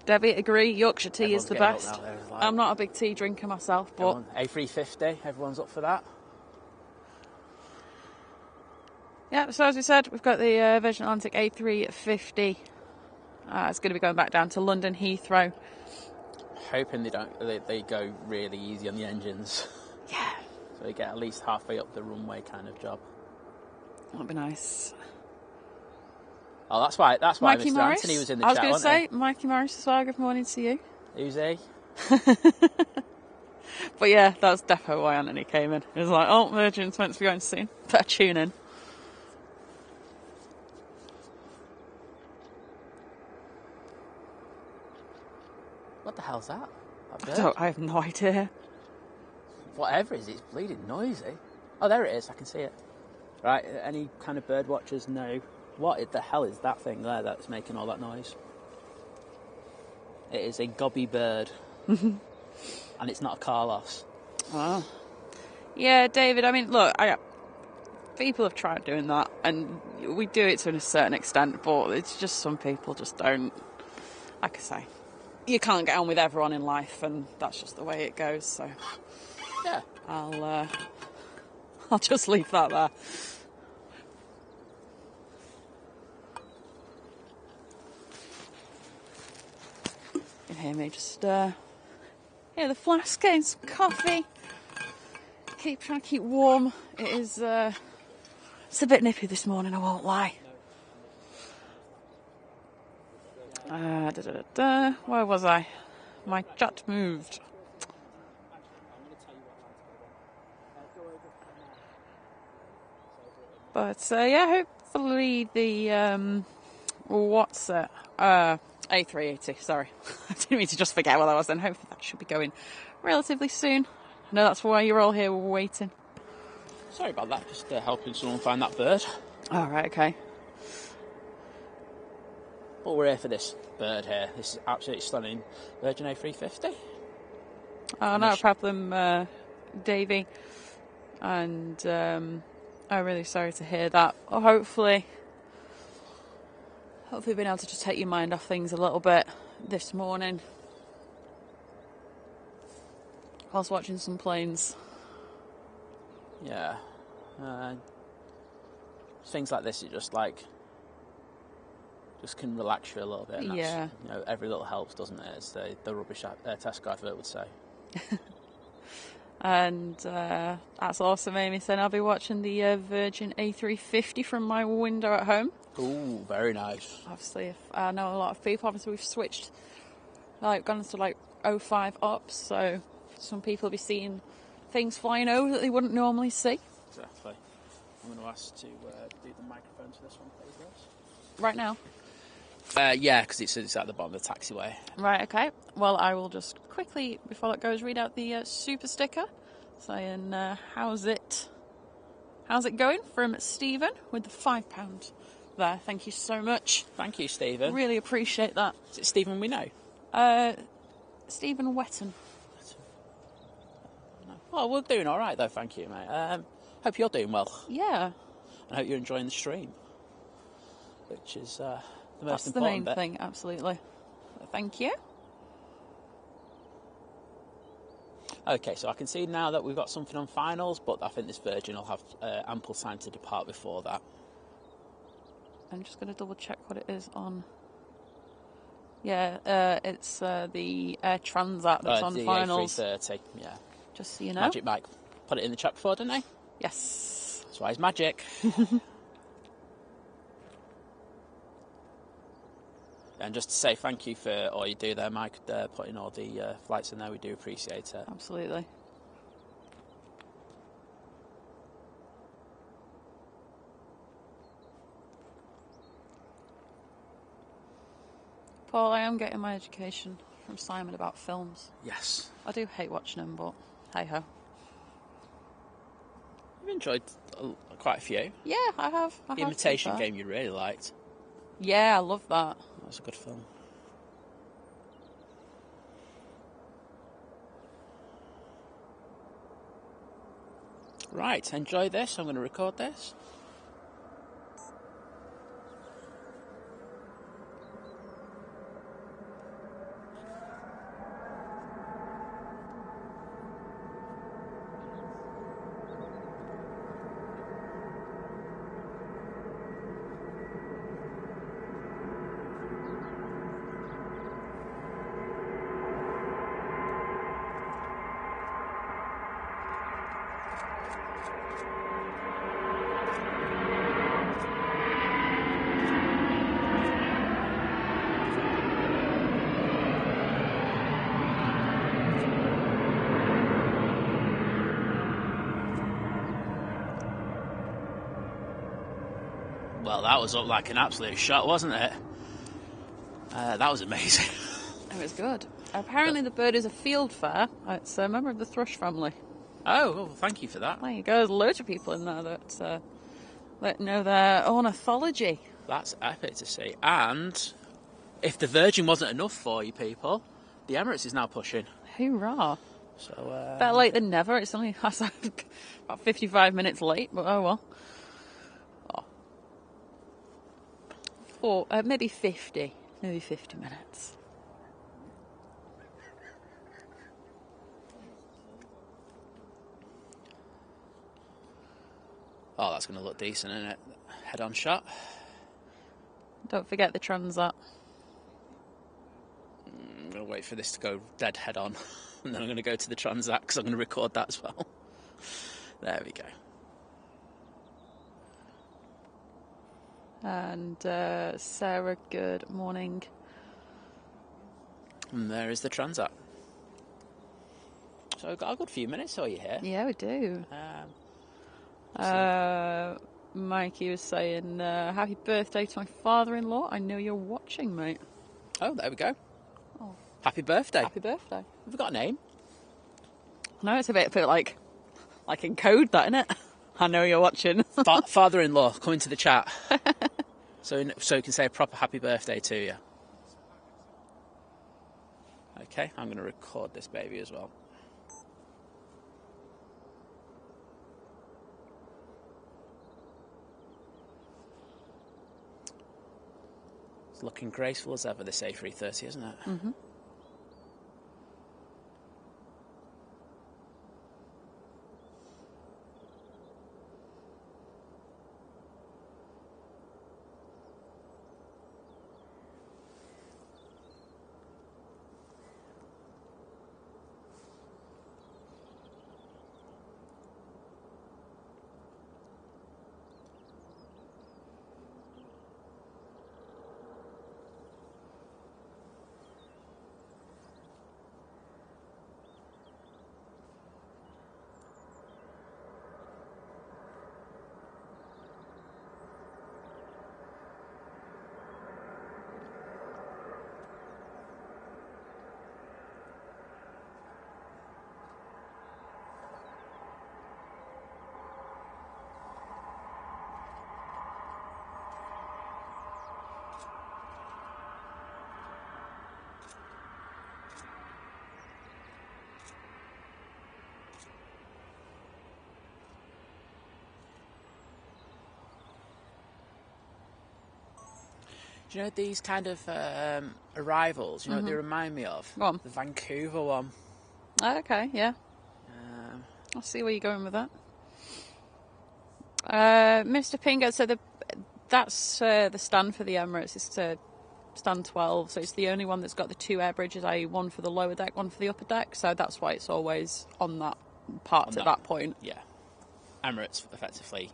Debbie, agree. Yorkshire tea is the best. I'm not a big tea drinker myself, but... A350, everyone's up for that. Yeah, so as we said, we've got the Virgin Atlantic A330. It's going to be going back down to London Heathrow. Hoping they go really easy on the engines. Yeah. So they get at least halfway up the runway kind of job. That'd be nice. Oh, that's why Mikey Mr. Morris. Anthony was in the chat, chat, I was wasn't going to say, Mikey Morris as well, good morning to you. Who's he? But yeah, that's defo why Anthony came in. He was like, oh, Virgin's meant to be going soon. Better tune in. What the hell's that? I have no idea. Whatever it is, it's bleeding noisy. Oh, there it is. I can see it. Right, any kind of bird watchers know what the hell is that thing there that's making all that noise? It is a gobby bird. And it's not a Carlos. Oh. Yeah, David, I mean, look, people have tried doing that, and we do it to a certain extent, but it's just some people just don't. Like I say, you can't get on with everyone in life, and that's just the way it goes, so... Yeah. I'll just leave that there. You can hear me just, the flask, getting some coffee. Trying to keep warm. It is, it's a bit nippy this morning, I won't lie. Where was I? My chat moved. But hopefully the A380. Sorry, I didn't mean to just forget what that was. Then hopefully that should be going relatively soon. I know that's why you're all here waiting. Sorry about that. Just helping someone find that bird. All right, okay. But we're here for this bird here. This is absolutely stunning. Virgin A350. Oh, no problem, Davey. And I'm really sorry to hear that. Well, hopefully being able to just take your mind off things a little bit this morning. Whilst watching some planes. Yeah. Things like this, it just can relax you a little bit. And yeah. Every little helps, doesn't it? As the rubbish Tesco advert would say. And that's awesome, Amy saying I'll be watching the Virgin A350 from my window at home. Ooh, very nice. Obviously, I know a lot of people. Obviously, we've switched, gone into 05 ops, so some people will be seeing things flying over that they wouldn't normally see. Exactly. I'm going to ask to do the microphone to this one, please, Ross. Right now? Yeah, because it's at the bottom of the taxiway. Right, okay. Well, I will just quickly, before that goes, read out the super sticker saying, how's it going from Stephen with the £5 there. Thank you so much. Thank you, Stephen. Really appreciate that. Is it Stephen we know? Stephen Wetton. Well, we're doing all right, though, thank you, mate. Hope you're doing well. Yeah. I hope you're enjoying the stream, which is the most That's the important main bit. thing, absolutely. Thank you. Okay, so I can see now that we've got something on finals, but I think this Virgin will have ample time to depart before that. I'm just going to double check what it is on. Yeah, it's the Air Transat that's on the finals. A330, yeah. Just so you know. Magic Mike put it in the chat before, didn't he? Yes. That's why he's magic. And just to say thank you for all you do there, Mike, putting all the flights in there. We do appreciate it. Absolutely. Paul, I am getting my education from Simon about films. Yes. I do hate watching them, but hey-ho. You've enjoyed quite a few. Yeah, I have. The Imitation Game you really liked. Yeah, I love that. That was a good film. Right, enjoy this. I'm going to record this. Well, that was up like an absolute shot, wasn't it? That was amazing. It was good. Apparently the bird is a fieldfare. It's a member of the thrush family. Oh, well, thank you for that. There you go. There's loads of people in there that know their ornithology. That's epic to see. And if the Virgin wasn't enough for you people, the Emirates is now pushing. Hoorah. So Better late than never. It's only about 55 minutes late, but oh well. Or maybe 50. Maybe 50 minutes. Oh, that's going to look decent, isn't it? Head-on shot. Don't forget the Transat. I'm going to wait for this to go dead head-on. And then I'm going to go to the Transat because I'm going to record that as well. There we go. And Sarah, good morning. And there is the Transat. So we've got a good few minutes, so you here. Yeah, we do. Mikey was saying, happy birthday to my father-in-law. I know you're watching, mate. Oh, there we go. Oh. Happy birthday. Happy birthday. Have we got a name? No, it's a bit like in code, that, isn't it? I know you're watching. Father-in-law, come into the chat. so you can say a proper happy birthday to you. Okay, I'm going to record this baby as well. It's looking graceful as ever, this A330, isn't it? Mm-hmm. Do you know these kind of arrivals? You know what they remind me of? Go on. The Vancouver one. Oh, okay, yeah. I'll see where you're going with that. Mr. Pingo, so that's the stand for the Emirates. It's stand 12, so it's the only one that's got the 2 air bridges, i.e. one for the lower deck, one for the upper deck. So that's why it's always on that part at that point. Yeah. Emirates effectively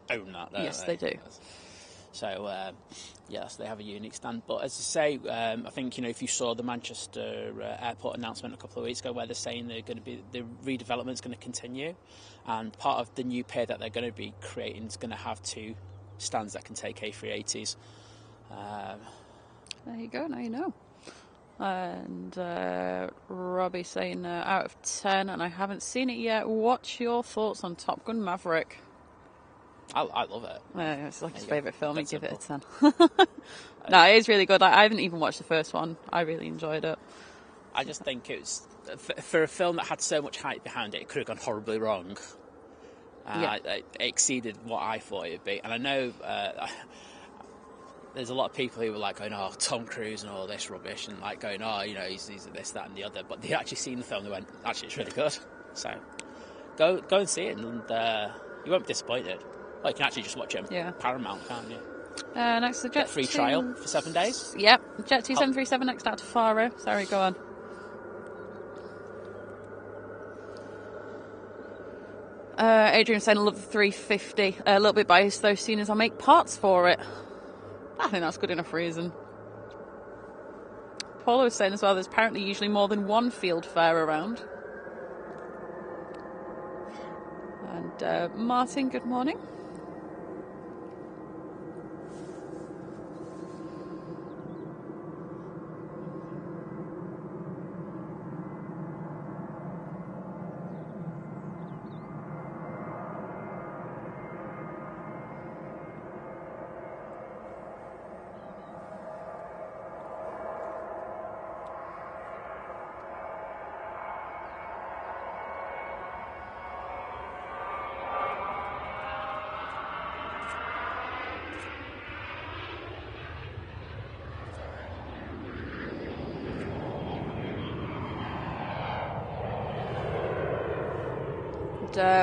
own that, don't yes, they do. So, yes, they have a unique stand. But as I say, I think, you know, if you saw the Manchester airport announcement a couple of weeks ago where they're saying they're going to be, the redevelopment is going to continue, and part of the new pier that they're going to be creating is going to have 2 stands that can take A380s. There you go, now you know. And Robbie saying out of 10, and I haven't seen it yet. What's your thoughts on Top Gun Maverick? I love it. It's like his favourite film. He'd give it a 10. No, it is really good. I haven't even watched the first one. I really enjoyed it. I just think it was, for a film that had so much hype behind it, it could have gone horribly wrong. It exceeded what I thought it would be. And I know there's a lot of people who were like going, oh, Tom Cruise and all this rubbish, and like going, oh, you know, he's this, that and the other. But they actually seen the film and they went, actually, it's really good. So go and see it, and you won't be disappointed. Well, you can actually just watch it on Paramount, can't you? Next, the Jet free trial for 7 days. Yep, Jet 2737 next out to Faro. Sorry, go on. Adrian saying I love the 350. A little bit biased though, seeing as I make parts for it. I think that's good enough reason. Paula was saying as well, there's apparently usually more than one field fair around. And Martin, good morning.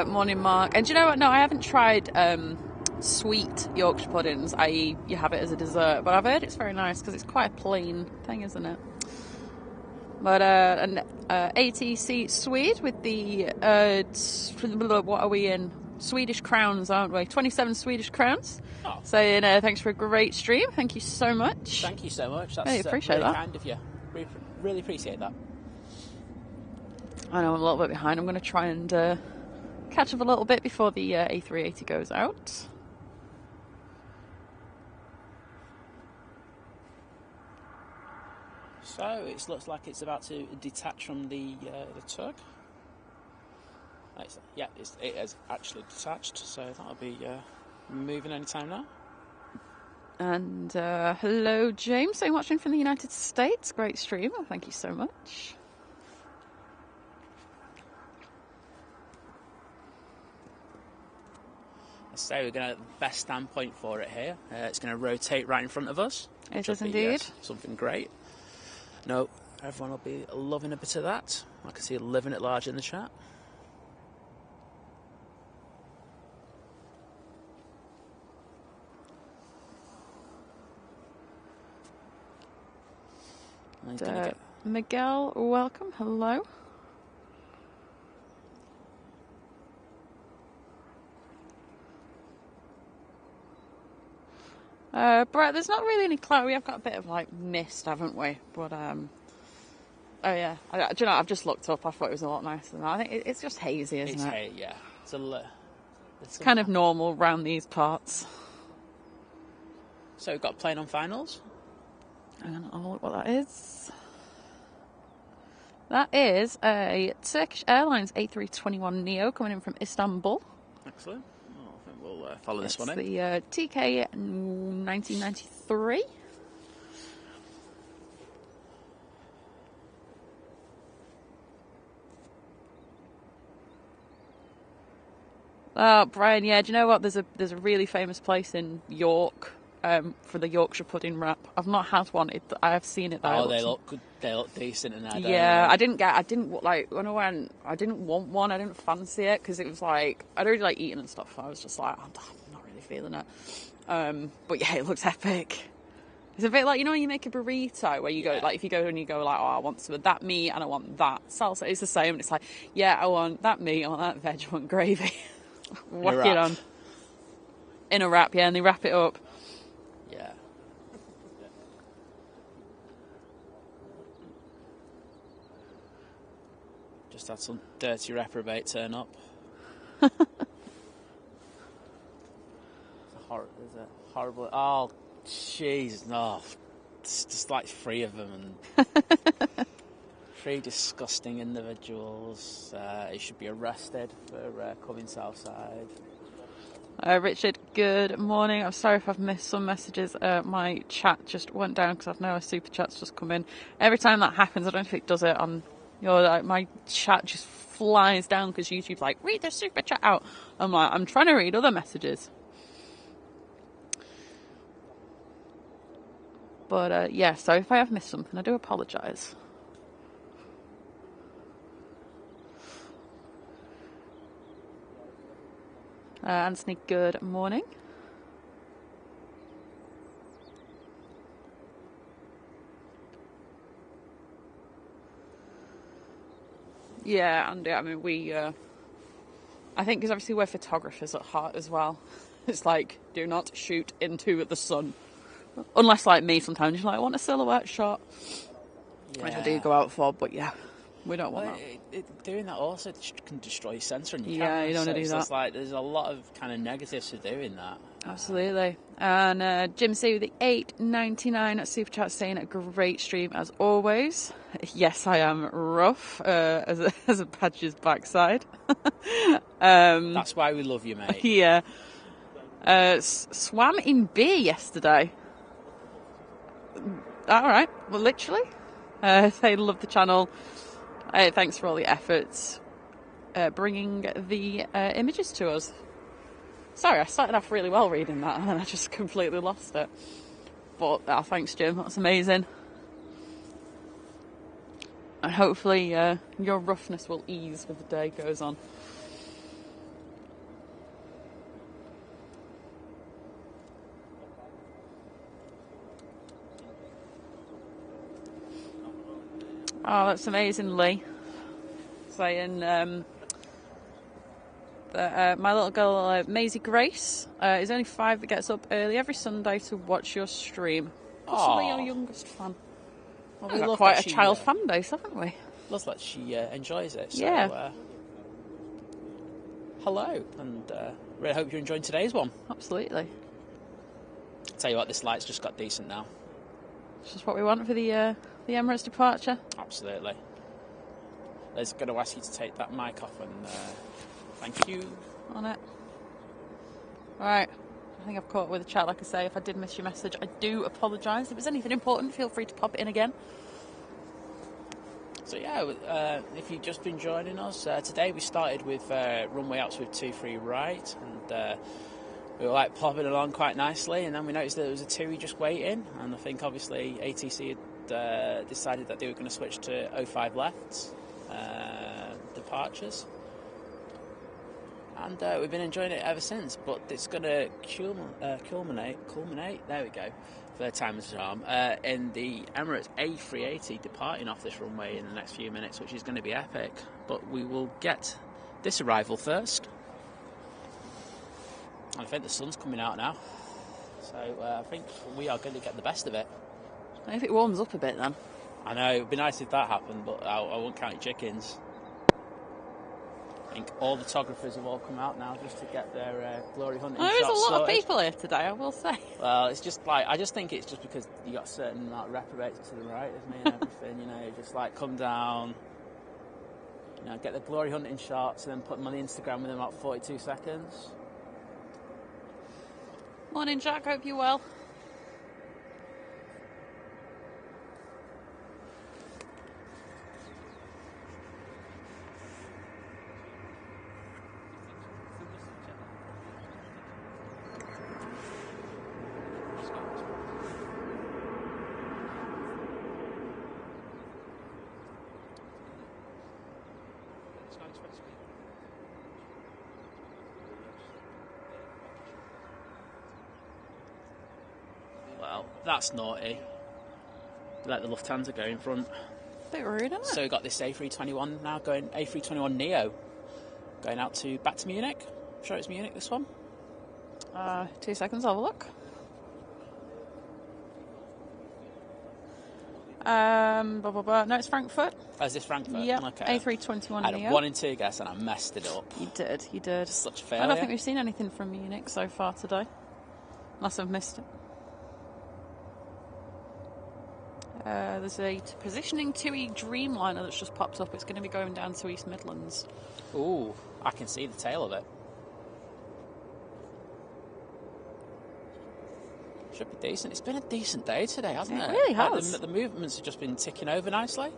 Morning, Mark. And do you know what? No, I haven't tried sweet Yorkshire puddings, i.e. you have it as a dessert, but I've heard it's very nice because it's quite a plain thing, isn't it? But an ATC Swede with the what are we in? Swedish crowns, aren't we? 27 Swedish crowns. Oh. Saying thanks for a great stream. Thank you so much. Thank you so much. That's really appreciate really that. Kind of you. Really appreciate that. I know I'm a little bit behind. I'm going to try and catch up a little bit before the A380 goes out. So it looks like it's about to detach from the tug. It has actually detached, so that'll be moving any time now. And hello, James. So watching from the United States. Great stream. Well, thank you so much. So we're going to best standpoint for it here. It's going to rotate right in front of us. It is indeed. Something great. No, everyone will be loving a bit of that. I can see living it large in the chat. And, Miguel, welcome. Hello. Brett, there's not really any cloud. We have got a bit of like mist, haven't we? But oh yeah, do you know? I've just looked up. I thought it was a lot nicer than that. I think it's just hazy, isn't it? Yeah, it's kind of normal around these parts. So we've got plane on finals. Hang on, I'll look what that is. That is a Turkish Airlines A321 Neo coming in from Istanbul. Excellent. I think we'll follow this one in. It's the TK 1993. Oh, Brian, yeah, do you know what? There's a really famous place in York for the Yorkshire pudding wrap. I've not had one. I have seen it though. Oh, they look good. They look decent in there. Don't Yeah, they? I didn't like when I went. I didn't want one. I didn't fancy it because it was like I'd already like eating and stuff. I was just like, I'm not really feeling it. But yeah, it looks epic. It's a bit like, you know, when you make a burrito where you go, like, if you go and you go like, oh, I want some of that meat and I want that salsa. It's the same. It's like, yeah, I want that meat, I want that veg, I want gravy. Whack it on. In a wrap, yeah, and they wrap it up. Yeah. Just had some dirty reprobate turn up. There's a horrible... Oh, jeez, no. It's just like 3 of them and 3 disgusting individuals. He should be arrested for coming Southside. Richard, good morning. I'm sorry if I've missed some messages. My chat just went down because I've now a super chat's just come in. Every time that happens, I don't know if it does it on your, like, my chat just flies down because YouTube's like, read the super chat out. I'm like, I'm trying to read other messages. But yeah, so if I have missed something, I do apologise. Anthony, good morning. Yeah, and I mean, I think because obviously we're photographers at heart as well. It's like, do not shoot into the sun. Unless, like me, sometimes you're like, I want a silhouette shot. Yeah. Which I do go out for, but yeah, we don't want that. Doing that also can destroy your sensor and your camera. Yeah, you don't want to do that. It's like, there's a lot of kind of negatives to doing that. Absolutely. And Jim C with the $8.99 at Super Chat saying a great stream as always. Yes, I am rough as a badger's backside. That's why we love you, mate. Yeah. Swam in beer yesterday. All right. Well, literally. They love the channel. Thanks for all the efforts bringing the images to us. Sorry, I started off really well reading that and then I just completely lost it. But thanks, Jim. That's amazing. And hopefully your roughness will ease as the day goes on. Oh, that's amazing, Lee. Saying that my little girl, Maisie Grace, is only 5 but gets up early every Sunday to watch your stream. Possibly your youngest fan. Well, we've got quite a child fan base, haven't we? Looks like she enjoys it. So, yeah. Hello, and really hope you're enjoying today's one. Absolutely. Tell you what, this light's just got decent now. It's just what we want for the Emirates departure. Absolutely. Liz, going to ask you to take that mic off and thank you. On it. Right. I think I've caught up with the chat. Like I say, if I did miss your message, I do apologise. If there's anything important, feel free to pop it in again. So yeah, if you've just been joining us, today we started with runway ups with 23 right, and we were like popping along quite nicely, and then we noticed that there was a TUI just waiting, and I think obviously ATC had decided that they were going to switch to 05 left departures, and we've been enjoying it ever since. But it's going to culminate. There we go. Third time is a charm. In the Emirates A380 departing off this runway in the next few minutes, which is going to be epic. But we will get this arrival first. I think the sun's coming out now, so I think we are going to get the best of it. If it warms up a bit, then. I know, it would be nice if that happened, but I won't count your chickens. I think all the photographers have all come out now just to get their glory hunting shots. There's a lot sorted. of people here today, I will say. Well, it's just like, I just think it's just because you got a certain amount of reprobates to the right of me and everything, you know, just like come down, you know, get the glory hunting shots and then put them on the Instagram within about 42 seconds. Morning, Jack. Hope you're well. Well, that's naughty. Let the Lufthansa go in front. Bit rude, isn't it? So we've got this A321 now going, A321 Neo, going out to back to Munich. I'm sure it's Munich, this one. 2 seconds, I'll have a look. Blah, blah, blah. No, it's Frankfurt. Oh, is this Frankfurt? Yep, Okay. A321 I had Neo. a 1 in 2 guess and I messed it up. You did. Such a failure. I don't think we've seen anything from Munich so far today. Unless I've missed it. There's a positioning TUI Dreamliner that's just popped up. It's going to be going down to East Midlands. Ooh, I can see the tail of it. Should be decent. It's been a decent day today, hasn't it? It really has. Like the movements have just been ticking over nicely.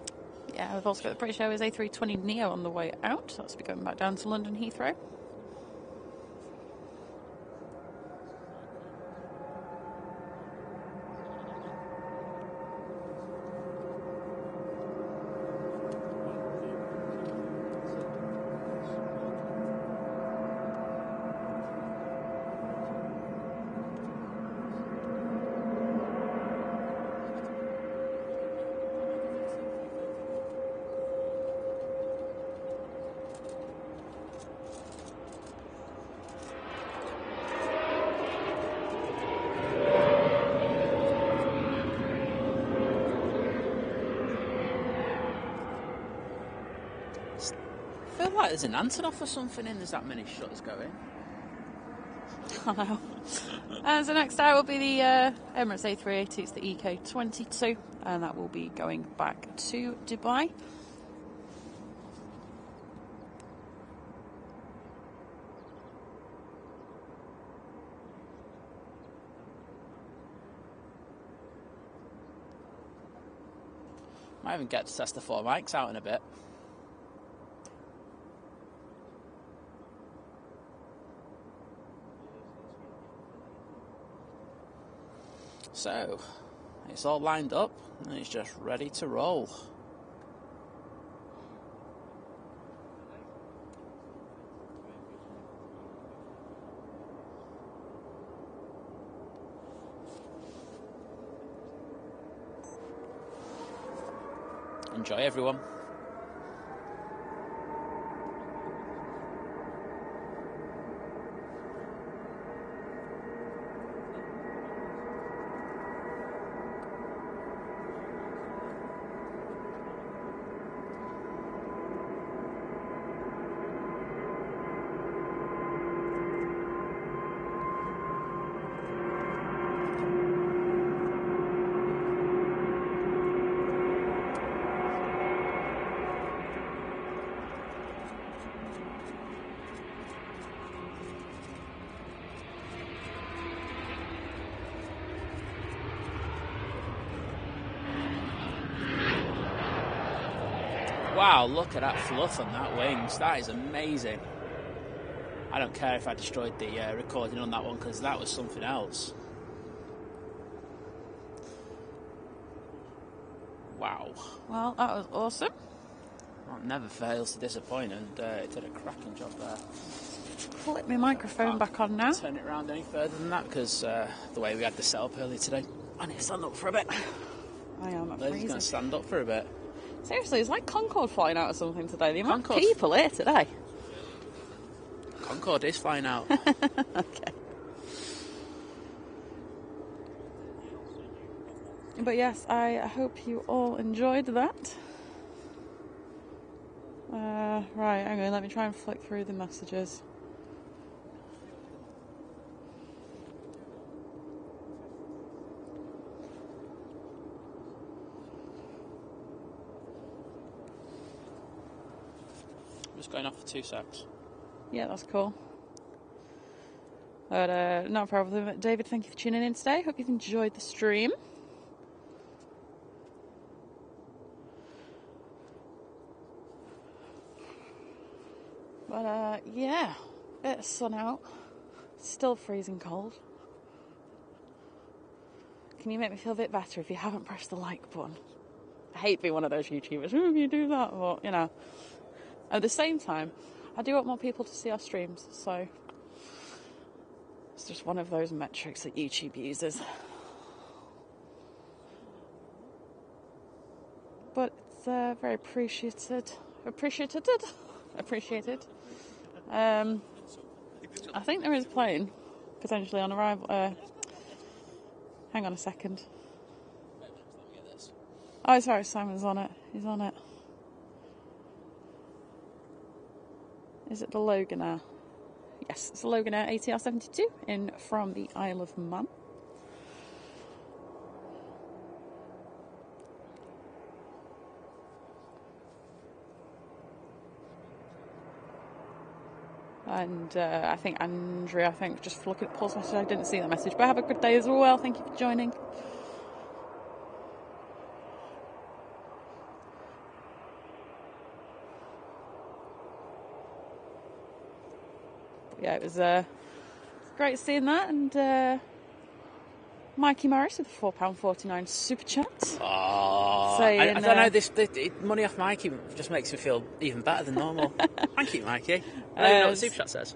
Yeah, we've also got the British Airways A320 Neo on the way out. That's be going back down to London Heathrow. I feel like there's an Antonov or something in. There's that many shutters going. I know. So next out will be the Emirates A380. It's the EK22, and that will be going back to Dubai. Might even get to test the 4 mics out in a bit. So, it's all lined up and it's just ready to roll. Enjoy, everyone. Wow, look at that fluff on that wings. That is amazing. I don't care if I destroyed the recording on that one because that was something else. Wow. Well, that was awesome. Well, it never fails to disappoint, and it did a cracking job there. Flip my microphone back on now. Turn it around any further than that because the way we had the setup earlier today. I need to stand up for a bit. I am Liz is freezing. going to stand up for a bit. Seriously, it's like Concorde flying out or something today. The amount Concorde. of people here today. Concorde is flying out. Okay. But yes, I hope you all enjoyed that. Right, hang on, let me try and flick through the messages. Just going off for 2 secs. Yeah, that's cool. But no problem. David, thank you for tuning in today. Hope you've enjoyed the stream. But yeah, bit of sun out. Still freezing cold. Can you make me feel a bit better if you haven't pressed the like button? I hate being one of those YouTubers. Who can you do that? But, you know, At the same time, I do want more people to see our streams, so it's just one of those metrics that YouTube uses. But it's very appreciated. I think there is a plane potentially on arrival. Hang on a second. Oh, sorry, Simon's on it. He's on it. Is it the Loganair? Yes, it's the Loganair ATR-72 in from the Isle of Man. And I think Andrea, just looking at Paul's message, I didn't see that message, but have a good day as well. Thank you for joining. But yeah, it was great seeing that, and Mikey Morris with a £4.49 super chat. Oh, saying, I don't know, this money off Mikey just makes me feel even better than normal. Thank you, Mikey. I don't know what the super chat says.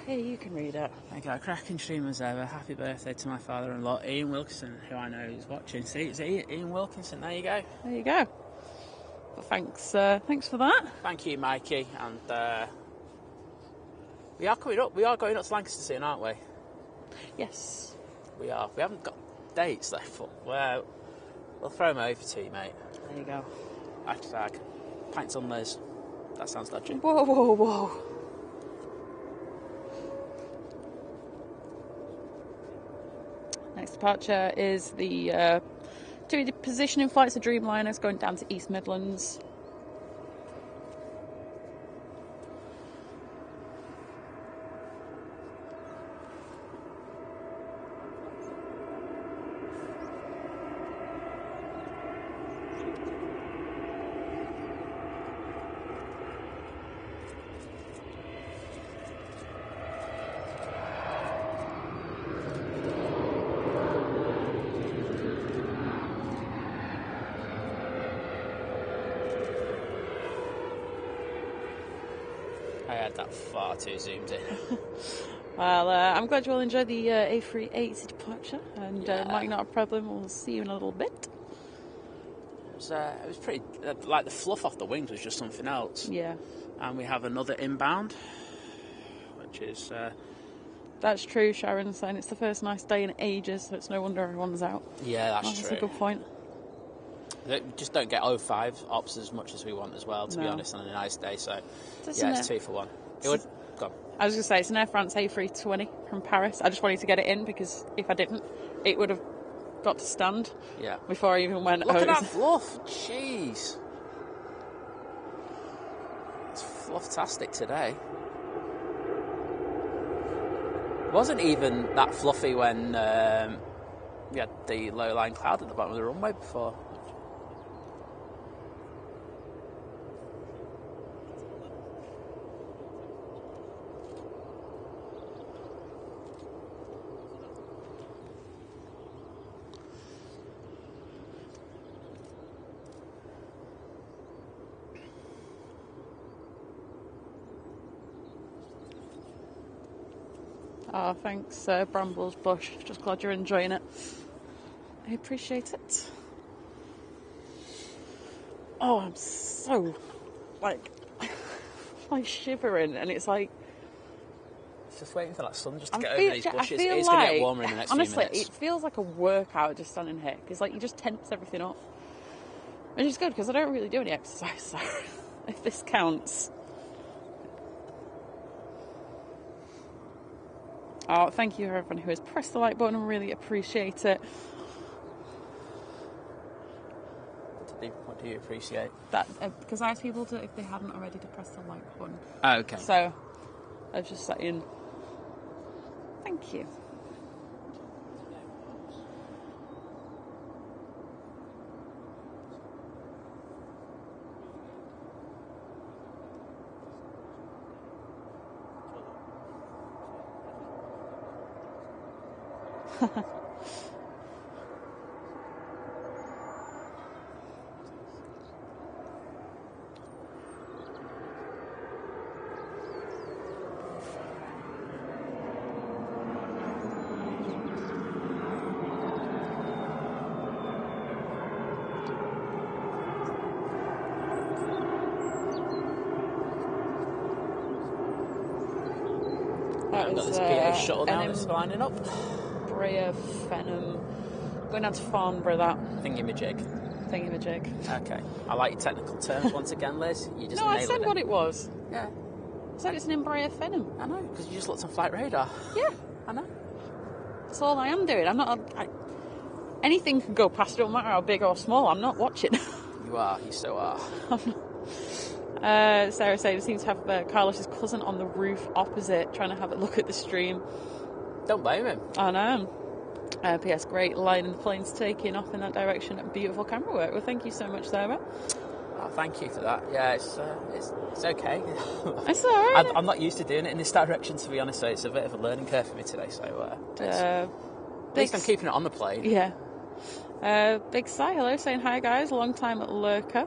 Yeah, you can read it. Thank you. Cracking stream as ever. Happy birthday to my father-in-law, Ian Wilkinson, who I know is watching. See, it's Ian Wilkinson. There you go. There you go. Well, thanks for that. Thank you, Mikey. And we are coming up. We are going up to Lancaster soon, aren't we? Yes. We are. We haven't got dates though, but we'll throw them over to you, mate. There you go. Hashtag Pints on Liz. That sounds dodgy. Whoa, whoa, whoa. Next departure is the TUI positioning flights of Dreamliners going down to East Midlands. That far too zoomed in. Well, I'm glad you all enjoyed the A380 departure, and might not have a problem. We'll see you in a little bit. It was pretty, like the fluff off the wings was just something else. Yeah. And we have another inbound, which is... That's true, Sharon's saying it's the first nice day in ages, so it's no wonder everyone's out. Yeah, that's true. That's a good point. We just don't get 05 ops as much as we want as well, to be honest, on a nice day. So, it's 2 for 1. It would... Go on. I was going to say, it's an Air France A320 from Paris. I just wanted to get it in because if I didn't, it would have got to stand before I even went. Look at that fluff! Jeez! It's fluff-tastic today. It wasn't even that fluffy when we had the low-lying cloud at the bottom of the runway before. Oh, thanks, Brambles Bush. Just glad you're enjoying it. I appreciate it. Oh, I'm so, like shivering, and it's like... It's just waiting for that sun just to get over these bushes. It's going to get warmer in the next few minutes. Honestly, it feels like a workout just standing here, because like, you just tense everything up. Which is good, because I don't really do any exercise, so if this counts... Oh, thank you everyone who has pressed the like button. I really appreciate it. What do you appreciate? That because I asked people to, if they hadn't already, to press the like button. Oh, okay. So I was just saying thank you. I've got this BA shuttle now that's lining up. Embraer Phenom. Going down to Farnborough, that. Thingamajig. Okay. I like your technical terms once again, Liz. You just No, I said what it was. Yeah. I said it's an Embraer Phenom. I know, because you just looked on Flight Radar. Yeah. I know. That's all I am doing. I'm not... anything can go past, don't matter how big or small. I'm not watching. You are. You so are. Sarah said he seems to have Carlos's cousin on the roof opposite, trying to have a look at the stream. Don't blame him. I know. P.S. Great line and the plane's taking off in that direction. Beautiful camera work. Well, thank you so much, Sarah. Oh, thank you for that. Yeah, it's okay. It's all right. I'm not used to doing it in this direction, to be honest. So it's a bit of a learning curve for me today. So at least I'm keeping it on the plane. Yeah. Big Si, hello, saying hi, guys. Long time lurker.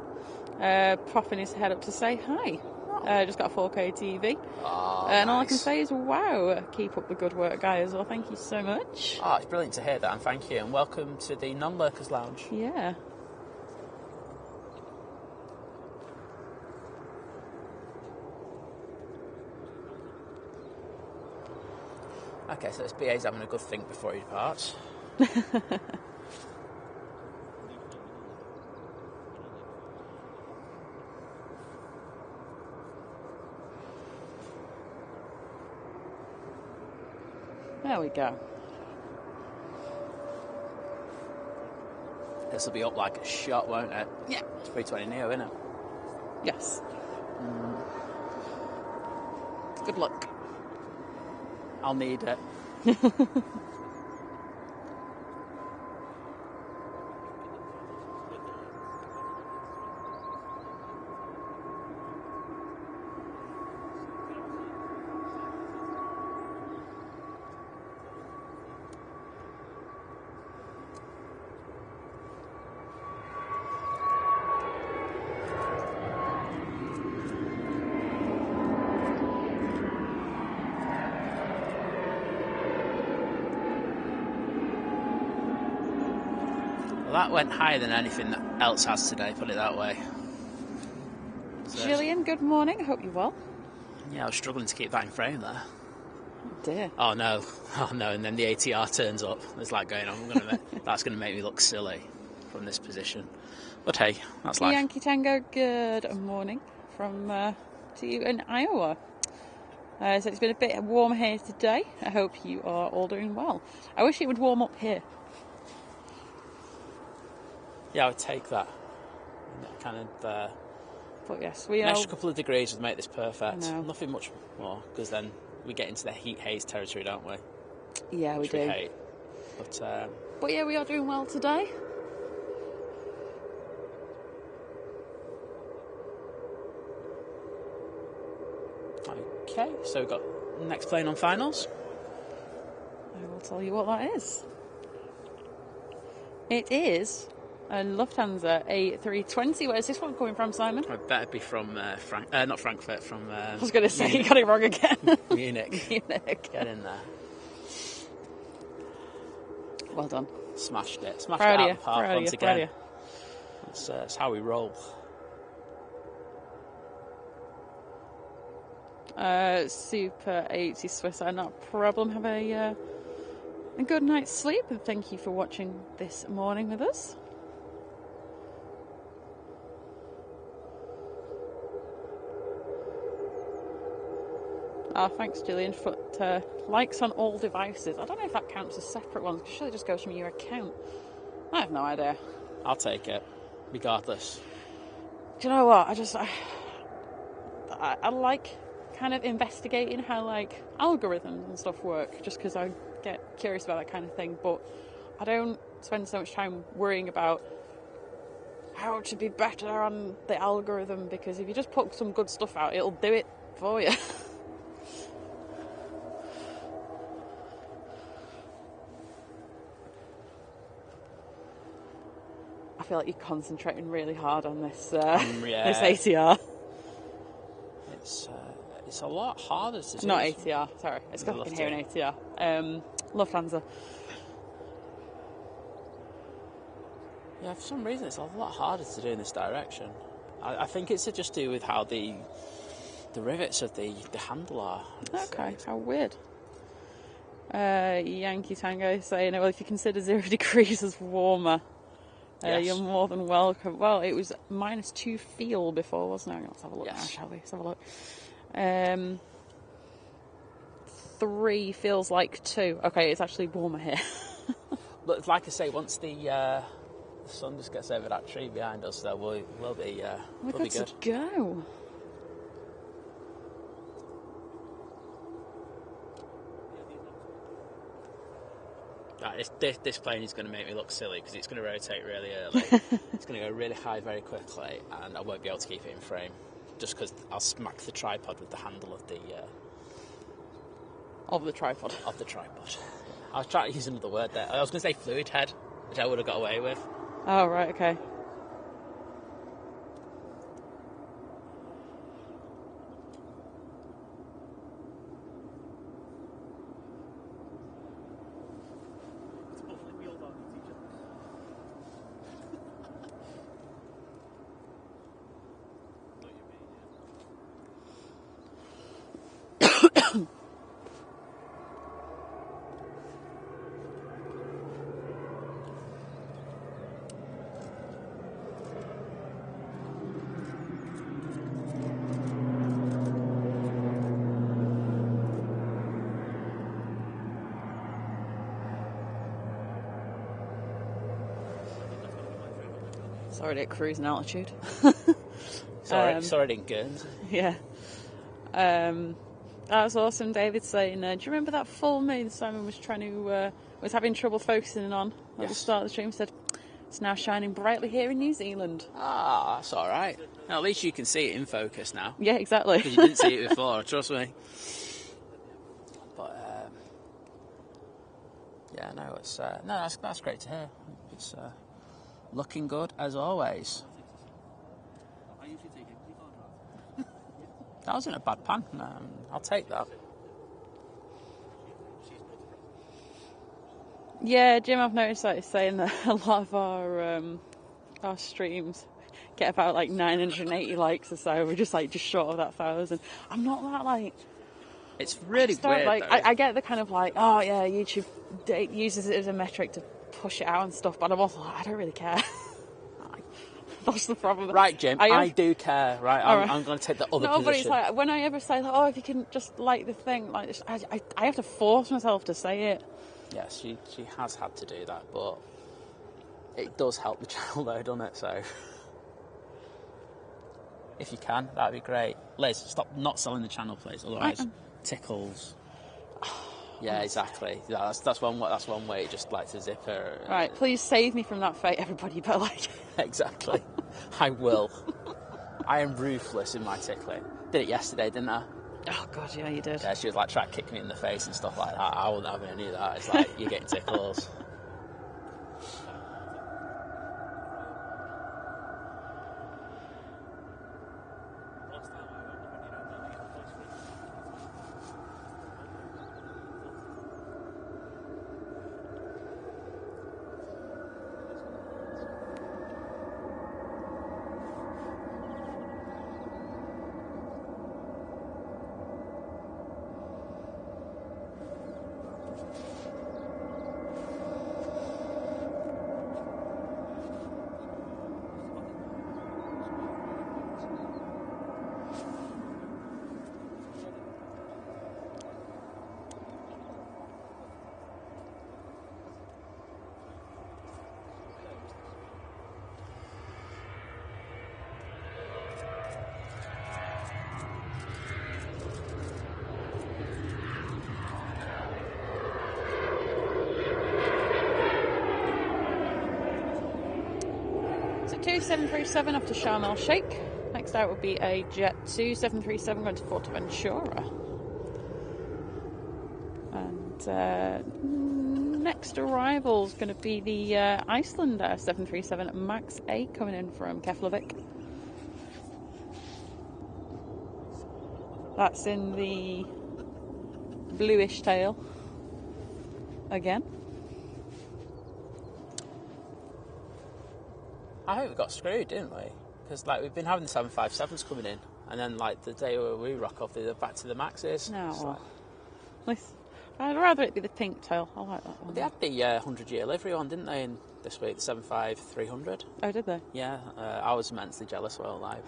Popping his head up to say hi. Just got a 4K TV. Oh, and nice. all I can say is, wow, keep up the good work, guys. Well, thank you so much. Oh, it's brilliant to hear that, and thank you. And welcome to the non-lurkers lounge. Yeah. Okay, so this BA's having a good think before he departs. There we go. This will be up like a shot, won't it? Yeah. It's 320 Neo, isn't it? Yes. Good luck. I'll need it. Well, that went higher than anything else has today, put it that way. So, Gillian, good morning. I hope you're well. Yeah, I was struggling to keep that in frame there. Oh dear. Oh no, and then the ATR turns up. There's like going on. That's going to make me look silly from this position. But hey, that's life. Yankee Tango, good morning from to you in Iowa. So it's been a bit warm here today. I hope you are all doing well. I wish it would warm up here. Yeah, I would take that. Kind of. But yes, we an are. extra couple of degrees would make this perfect. I know. Nothing much more, because then we get into the heat haze territory, don't we? Yeah, we Which do. we hate. But yeah, we are doing well today. Okay, so we've got next plane on finals. I will tell you what that is. It is a Lufthansa A320. Where's this one coming from, Simon? It better be from not Frankfurt, from I was going to say, you got it wrong again. Munich. Munich. Get in there. Well done. Smashed it. Smashed Proud it of out you. of the park Proud of once you. Proud of again. That's how we roll. Super 80 Swiss, not a problem. Have a good night's sleep, and thank you for watching this morning with us. Thanks, Gillian, for likes on all devices. I don't know if that counts as separate ones, because surely it just goes from your account. I have no idea. I'll take it, regardless. Do you know what? I like kind of investigating how like algorithms and stuff work, just because I get curious about that kind of thing, but I don't spend so much time worrying about how to be better on the algorithm, because if you just put some good stuff out, it'll do it for you. I feel like you're concentrating really hard on this this ATR. It's a lot harder to do. Not ATR, sorry. It's got in here an ATR. Lufthansa. Yeah, for some reason it's a lot harder to do in this direction. I think it's to just do with how the rivets of the handle are. Okay, how weird. Yankee Tango saying, well, if you consider 0 degrees as warmer, yes. you're more than welcome. Well, it was -2 feel before, wasn't it? Let's have a look now, shall we? Let's have a look. 3 feels like 2. Okay, it's actually warmer here. But like I say, once the sun just gets over that tree behind us, though, we'll be We're we'll be good good. to go. This plane is going to make me look silly because it's going to rotate really early. It's going to go really high very quickly, and I won't be able to keep it in frame just because I'll smack the tripod with the handle of the tripod. Of the tripod. I was trying to use another word there. I was going to say fluid head, which I would have got away with. Oh, right, okay. Sorry at cruising altitude. Sorry, in Guernsey. Yeah. That was awesome. David saying, do you remember that full moon Simon was trying to was having trouble focusing on at the start of the stream? Said it's now shining brightly here in New Zealand. Ah, that's all right. At least you can see it in focus now. Yeah, exactly. Because you didn't see it before, trust me. But yeah, no, it's that's great to hear. It's looking good as always. That wasn't a bad pan. I'll take that. Yeah, Jim, I've noticed that he's saying that a lot of our streams get about like 980 likes or so. We're just short of that 1,000. I'm not that like. It's really weird. Like, I get the kind of like, oh yeah, YouTube uses it as a metric to push it out and stuff, but I'm also like, I don't really care. That's the problem. Right, Jim, I do care. Right, I'm going to take the other position. No, but it's like when I ever say, like, oh, if you can just like the thing, like I have to force myself to say it. Yes, she has had to do that, but it does help the channel though, doesn't it? So if you can, that'd be great. Liz, stop not selling the channel, please. Otherwise, tickles. Yeah, exactly. Yeah, that's one way. Just like to zip her. Right, please save me from that fate, everybody. But like, exactly, I will. I am ruthless in my tickling. Did it yesterday, didn't I? Oh god, yeah, you did. Yeah, she was like trying to kick me in the face and stuff like that. I wouldn't have any of that. It's like you're getting tickles. So 2737 off to Sharm el Sheikh. Next out would be a Jet 2 737 going to Fuerteventura. And next arrival is going to be the Icelander 737 Max 8 coming in from Keflavik. That's in the bluish tail again. I hope we got screwed, didn't we? Because like we've been having the 757s coming in, and then like the day where we rock off, they're back to the Maxes. No, I'd rather it be the pink tail. I like that one. They had the 100-year livery on, didn't they, this week, the 75300? Oh, did they? Yeah, I was immensely jealous while live.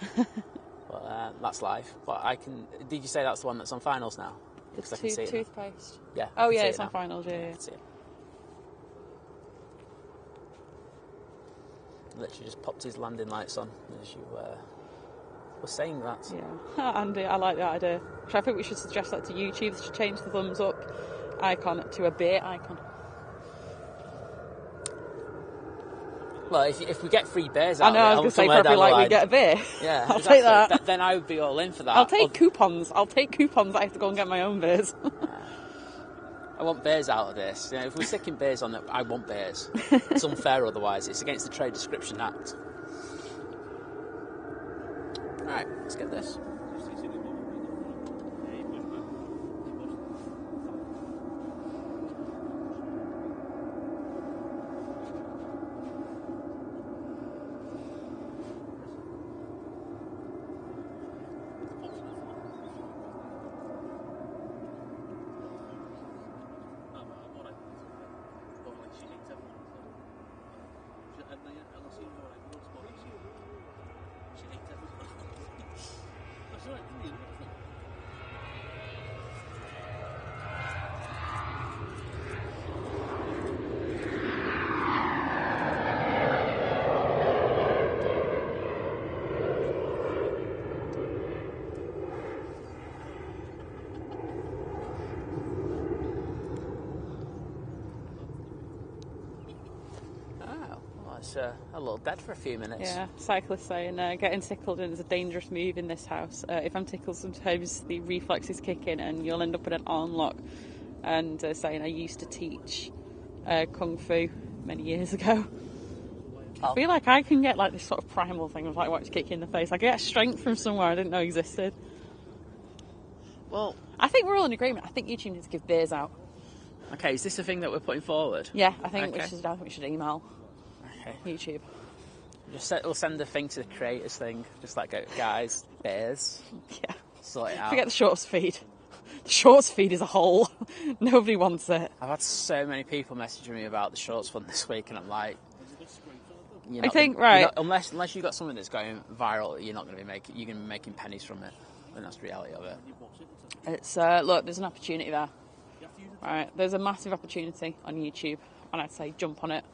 But that's live. But did you say that's the one that's on finals now? The I can see it now. toothpaste. Yeah. Oh, yeah, it's it's on finals, yeah. I can see it. Literally just popped his landing lights on as you were saying that. Yeah, Andy, I like that idea. I think we should suggest that to YouTube. They should change the thumbs up icon to a beer icon. Well, if we get free beers I out know, I was going to say probably like we get a beer. Yeah, I'll exactly. take that. Then I would be all in for that. I'll take coupons. I have to go and get my own beers. I want beers out of this. You know, if we're sticking beers on it, I want beers. It's unfair otherwise. It's against the Trade Description Act. Right, let's get this. A little dead for a few minutes. Yeah, cyclists saying getting tickled is a dangerous move in this house. If I'm tickled, sometimes the reflexes kick in and you'll end up with an arm lock. And saying I used to teach kung fu many years ago. I feel like I can get like this sort of primal thing of like wanting to kick you in the face. I get strength from somewhere I didn't know existed. Well, I think we're all in agreement. I think YouTube needs to give beers out. Okay, is this the thing that we're putting forward? Yeah, I think we should email. Okay. YouTube. We'll send the thing to the creators thing. Just like, guys, bears. Yeah. Sort it out. Forget the shorts feed. The shorts feed is a hole. Nobody wants it. I've had so many people messaging me about the shorts one this week, and I'm like, unless you've got something that's going viral, you're not going to be making pennies from it. And that's the reality of it. It's look, there's an opportunity there. Right, there's a massive opportunity on YouTube, and I'd say jump on it.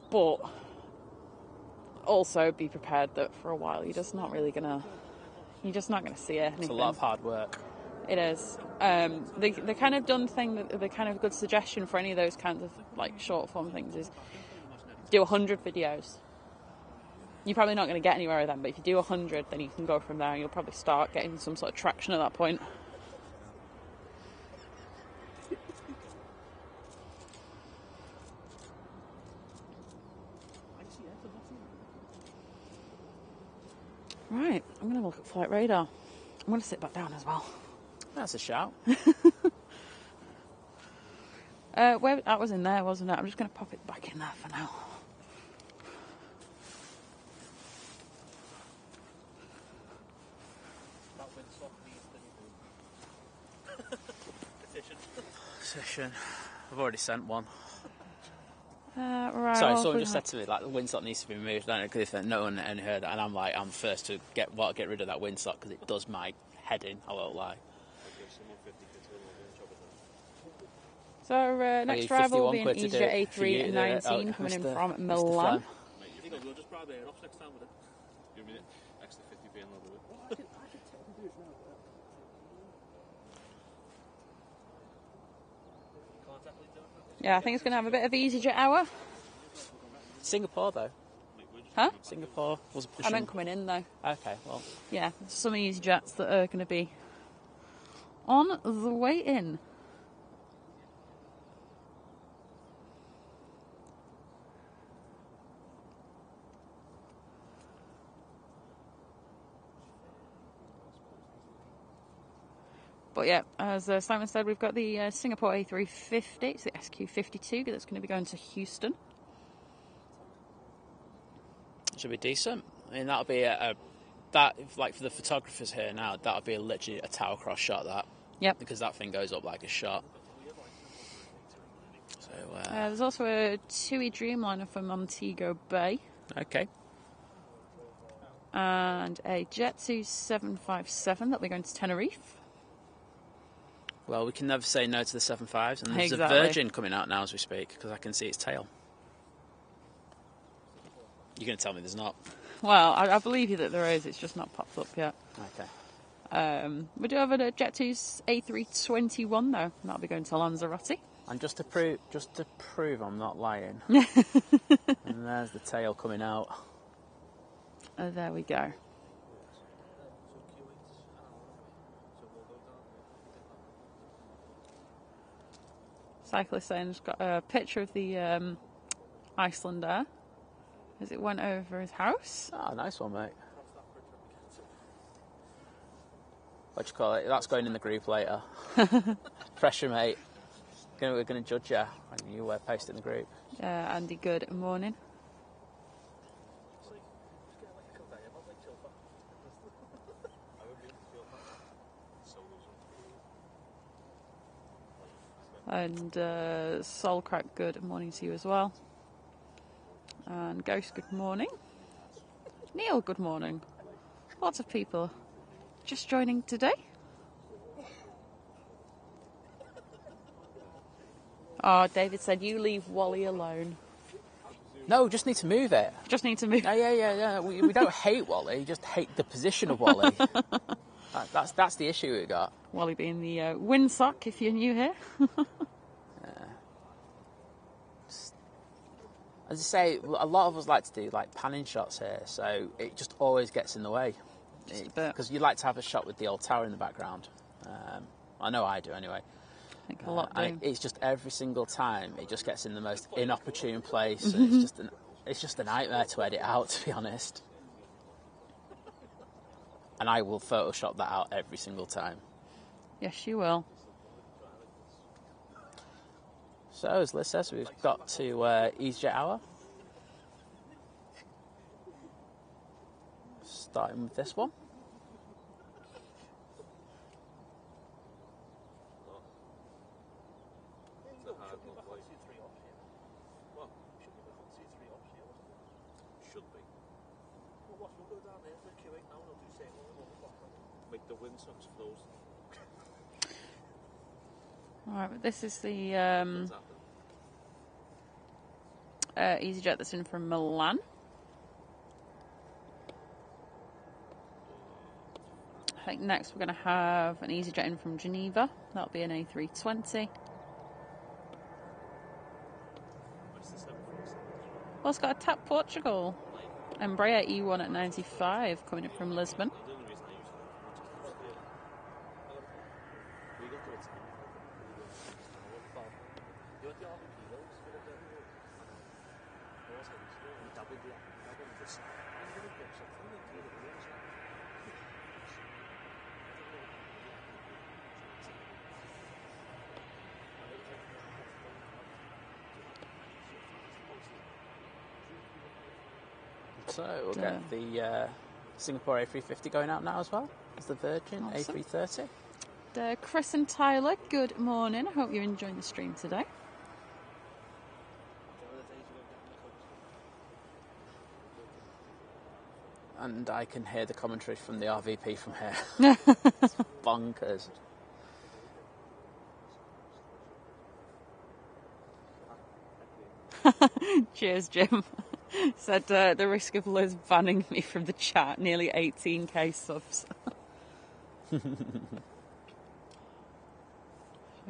But also be prepared that for a while you're just not gonna see anything. It's a lot of hard work. It is. The kind of done thing, the kind of good suggestion for any of those kinds of like short form things is do 100 videos. You're probably not going to get anywhere with them, but if you do 100, then you can go from there and you'll probably start getting some sort of traction at that point. Right, I'm going to look at flight radar. I'm going to sit back down as well. That's a shout. That was in there, wasn't it? I'm just going to pop it back in there for now. Petition. I've already sent one. Right. Sorry, someone just said to me like the windsock needs to be removed. I don't know because no one heard that, and I'm like, I'm first to get rid of that windsock because it does my head in. I won't lie. So next arrival will be an EasyJet A380 coming in from Milan. We'll just grab it off next time with it. Give me an extra 50p and I'll do it. Yeah, I think it's going to have a bit of EasyJet hour. Singapore though. Huh? Singapore was pushing. I meant coming in though. Okay, well. Yeah, there's some EasyJets that are going to be on the way in. But yeah, as Simon said, we've got the Singapore A350, it's the SQ52 that's going to be going to Houston. Should be decent. I mean, that'll be like for the photographers here now, that'll be literally a tower cross shot. That Yep. Because that thing goes up like a shot. So, there's also a TUI Dreamliner from Montego Bay. okay. And a Jet2 757 that'll be going to Tenerife. Well, we can never say no to the 7.5s, and there's Exactly. a Virgin coming out now as we speak, because I can see its tail. You're going to tell me there's not? Well, I believe you that there is, it's just not popped up yet. Okay. We do have a Jet2's A321 though, that'll be going to Lanzarote. And just to prove I'm not lying, and there's the tail coming out. There we go. Cyclist saying has got a picture of the Icelander as it went over his house. Ah, nice one, mate. What do you call it? That's going in the group later. Pressure, mate. We're going to judge you when you post in the group. Andy, good morning. And Soulcrack, good morning to you as well. And Ghost, good morning. Neil, good morning. Lots of people just joining today. Oh, David said, you leave Wally alone. No, just need to move it. Just need to move. No, yeah. We don't hate Wally, we just hate the position of Wally. That's the issue we got. Wally being the windsock, if you're new here. As I say, a lot of us like to do like panning shots here, so it just always gets in the way. Just a bit. Because you like to have a shot with the old tower in the background. I know I do anyway. I think a lot do. And it's just every single time it just gets in the most inopportune place. And it's just a nightmare to edit out, to be honest. And I will Photoshop that out every single time. Yes, you will. So, as Liz says, we've got to EasyJet Hour. Starting with this one. Should be. Well, what, we'll go down there for queuing now and I'll do same one. Make the windsocks frozen. Alright, but this is the EasyJet that's in from Milan. I think next we're going to have an EasyJet in from Geneva. That'll be an A320. Well, it's got a TAP Portugal. Embraer E1 at 95 coming in from Lisbon. So we'll get the Singapore A350 going out now as well as the Virgin Awesome. A330. Chris and Tyler, good morning. I hope you're enjoying the stream today. And I can hear the commentary from the RVP from here. It's bonkers. Cheers, Jim. Said the risk of Liz banning me from the chat, nearly 18k subs. I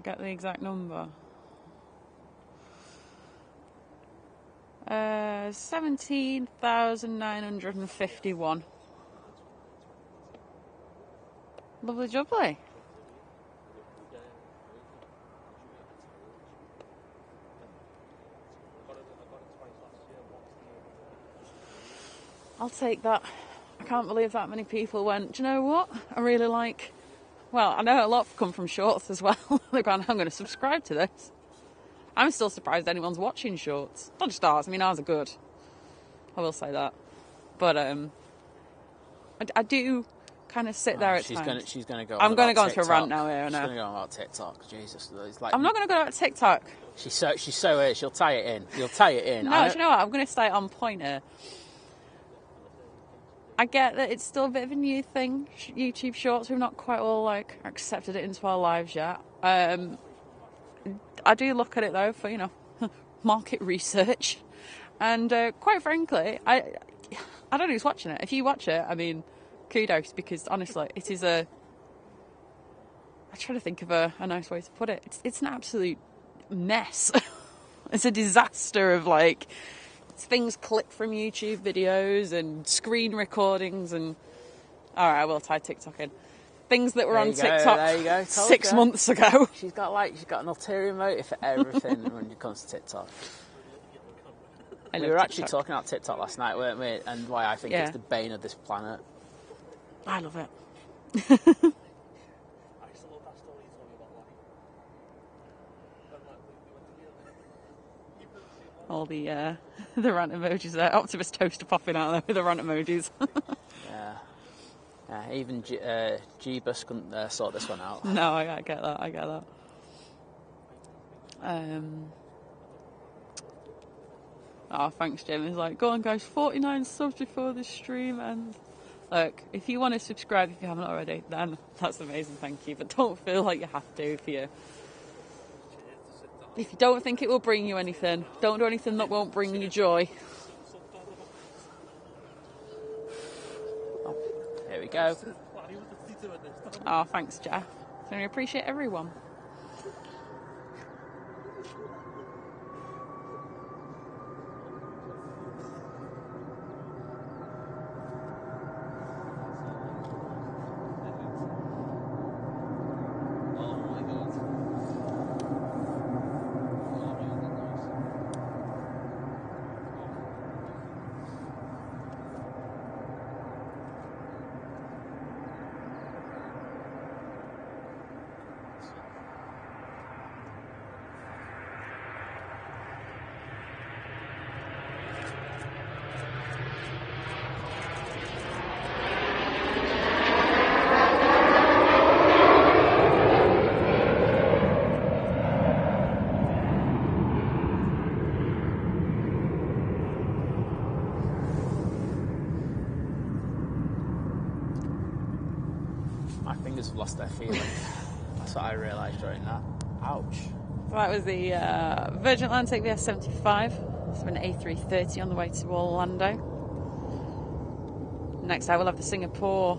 get the exact number. 17,951. Lovely jubbly. I'll take that. I can't believe that many people went, do you know what? I really like... Well, I know a lot have come from shorts as well. They're going, I'm going to subscribe to this. I'm still surprised anyone's watching shorts. Not just ours. I mean, ours are good. I will say that. But I do kind of sit there at she's times. She's gonna go. I'm going to go into into a rant now here. She's now. going to go on about TikTok. Jesus, it's like I'm not going to go about TikTok. She's so is. She'll tie it in. You'll tie it in. No, do you know what? I'm going to stay on point here. I get that it's still a bit of a new thing, YouTube Shorts. We've not quite all like accepted it into our lives yet. I do look at it though for market research, and quite frankly, I don't know who's watching it. If you watch it, I mean, kudos, because honestly, it is a. I try to think of a nice way to put it. It's an absolute mess. It's a disaster of like. Things clipped from YouTube videos and screen recordings and I will tie TikTok in. Things that were on TikTok 6 months ago. She's got an ulterior motive for everything when it comes to TikTok. We were actually talking about TikTok last night, weren't we? And why I think it's the bane of this planet. I love it. I used to love that story you told me about All the rant emojis there. Optimus Toaster popping out there with the rant emojis. Yeah, even Jeebus couldn't sort this one out. No, I get that. Oh, thanks, Jim. He's like, go on, guys, 49 subs before this stream. And look, if you want to subscribe, if you haven't already, then that's amazing, thank you. But don't feel like you have to if you don't think it will bring you anything, don't do anything that won't bring you joy. Oh, here we go. Oh, thanks, Jeff. I appreciate everyone. Have lost their feeling. That's what I realised right now. Ouch. So that was the Virgin Atlantic A380. It's an A330 on the way to Orlando. Next I will have the Singapore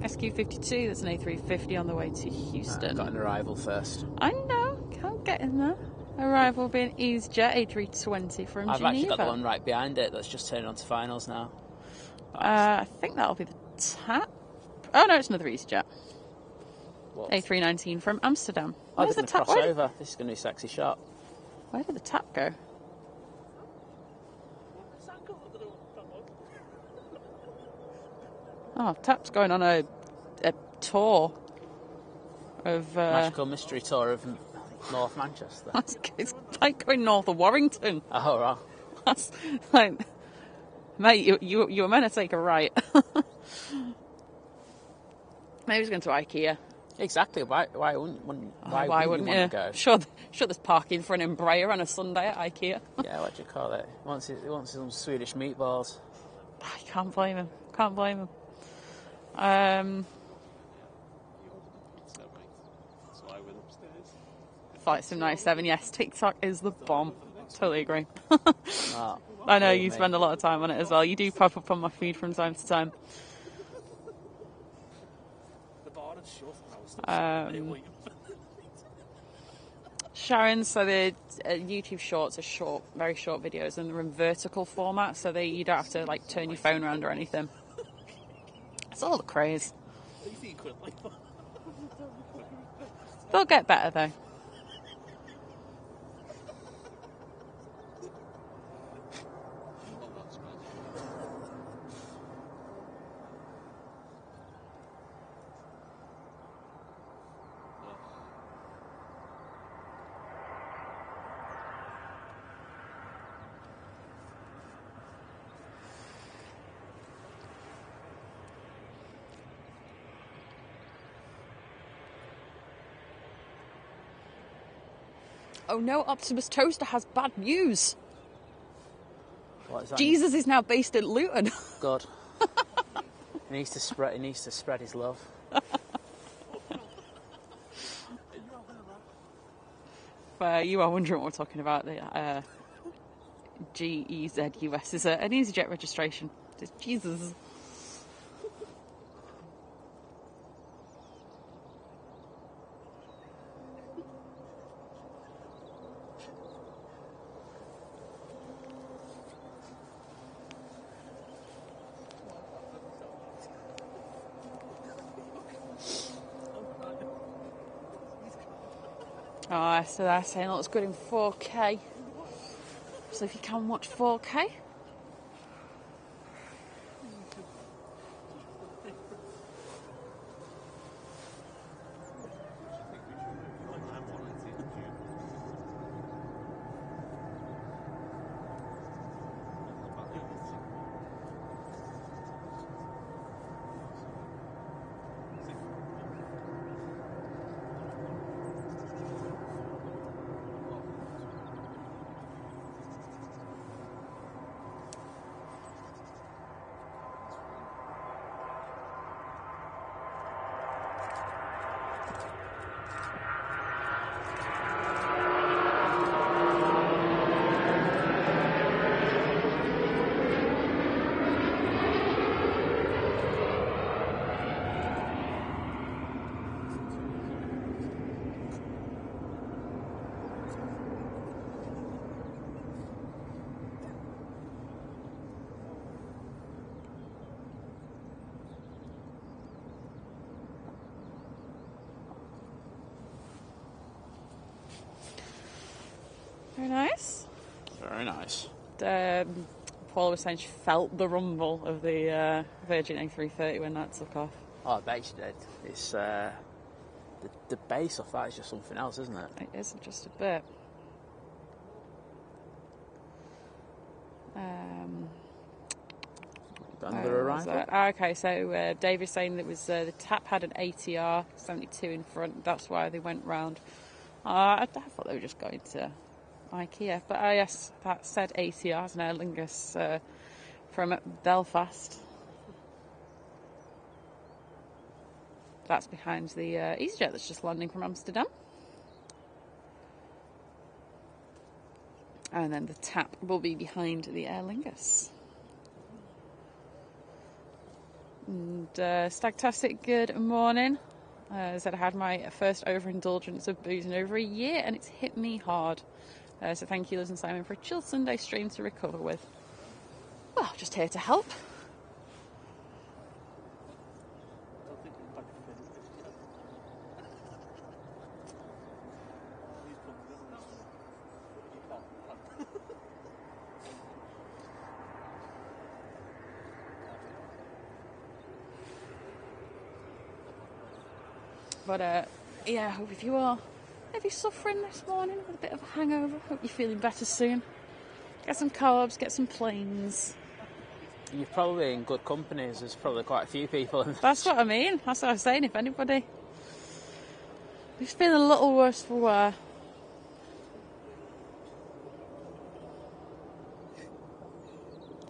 SQ52. That's an A350 on the way to Houston. Got an arrival first. I know. Can't get in there. Arrival being EasyJet A320 from Geneva. I've actually got the one right behind it that's just turning on to finals now. I think that'll be the TAP. Oh no, it's another EasyJet. What? A319 from Amsterdam. Oh, Where's they're the going TAP? to cross over. This is going to be a sexy shot. Where did the TAP go? Oh, TAP's going on a tour of... Magical mystery tour of North Manchester. It's like going north of Warrington. Oh, right. That's like... Mate, you were meant to take a right. Maybe he's going to IKEA. Exactly. Why wouldn't you want to go? Sure, there's parking for an Embraer on a Sunday at IKEA. Yeah, what do you call it? He wants some Swedish meatballs. I can't blame him. Flight Sim 97, yes, TikTok is the bomb. Totally agree. I know you spend a lot of time on it as well. You do pop up on my feed from time to time. Sharon, so the YouTube Shorts are very short videos, and they're in vertical format, so you don't have to like turn your phone around or anything. It's all the craze. They'll get better though. Oh no, Optimus Toaster has bad news. What is that? Jesus is now based in Luton. God. He needs to spread his love. You are wondering what we're talking about. The GEZUS is an EasyJet registration. Just Jesus. Oh, so they're saying it looks good in 4K. So if you can watch 4K. Very nice. Very nice. Paula was saying she felt the rumble of the Virgin A330 when that took off. Oh, I bet she did. It's the bass off that is just something else, isn't it? It is just a bit. Under arrival. Okay, so Dave is saying that was the TAP had an ATR 72 in front. That's why they went round. I thought they were just going to IKEA, but yes, that said ATR is an Aer Lingus from Belfast. That's behind the EasyJet that's just landing from Amsterdam. And then the TAP will be behind the Aer Lingus. And Stagtastic, good morning. Said I had my first overindulgence of booze in over a year and it's hit me hard. So thank you, Liz and Simon, for a chill Sunday stream to recover with. Well, just here to help. But yeah, I hope if you are maybe suffering this morning with a bit of a hangover, hope you're feeling better soon. Get some carbs, get some planes. You're probably in good companies. There's probably quite a few people. That's what I mean. That's what I was saying. If anybody is feeling a little worse for wear.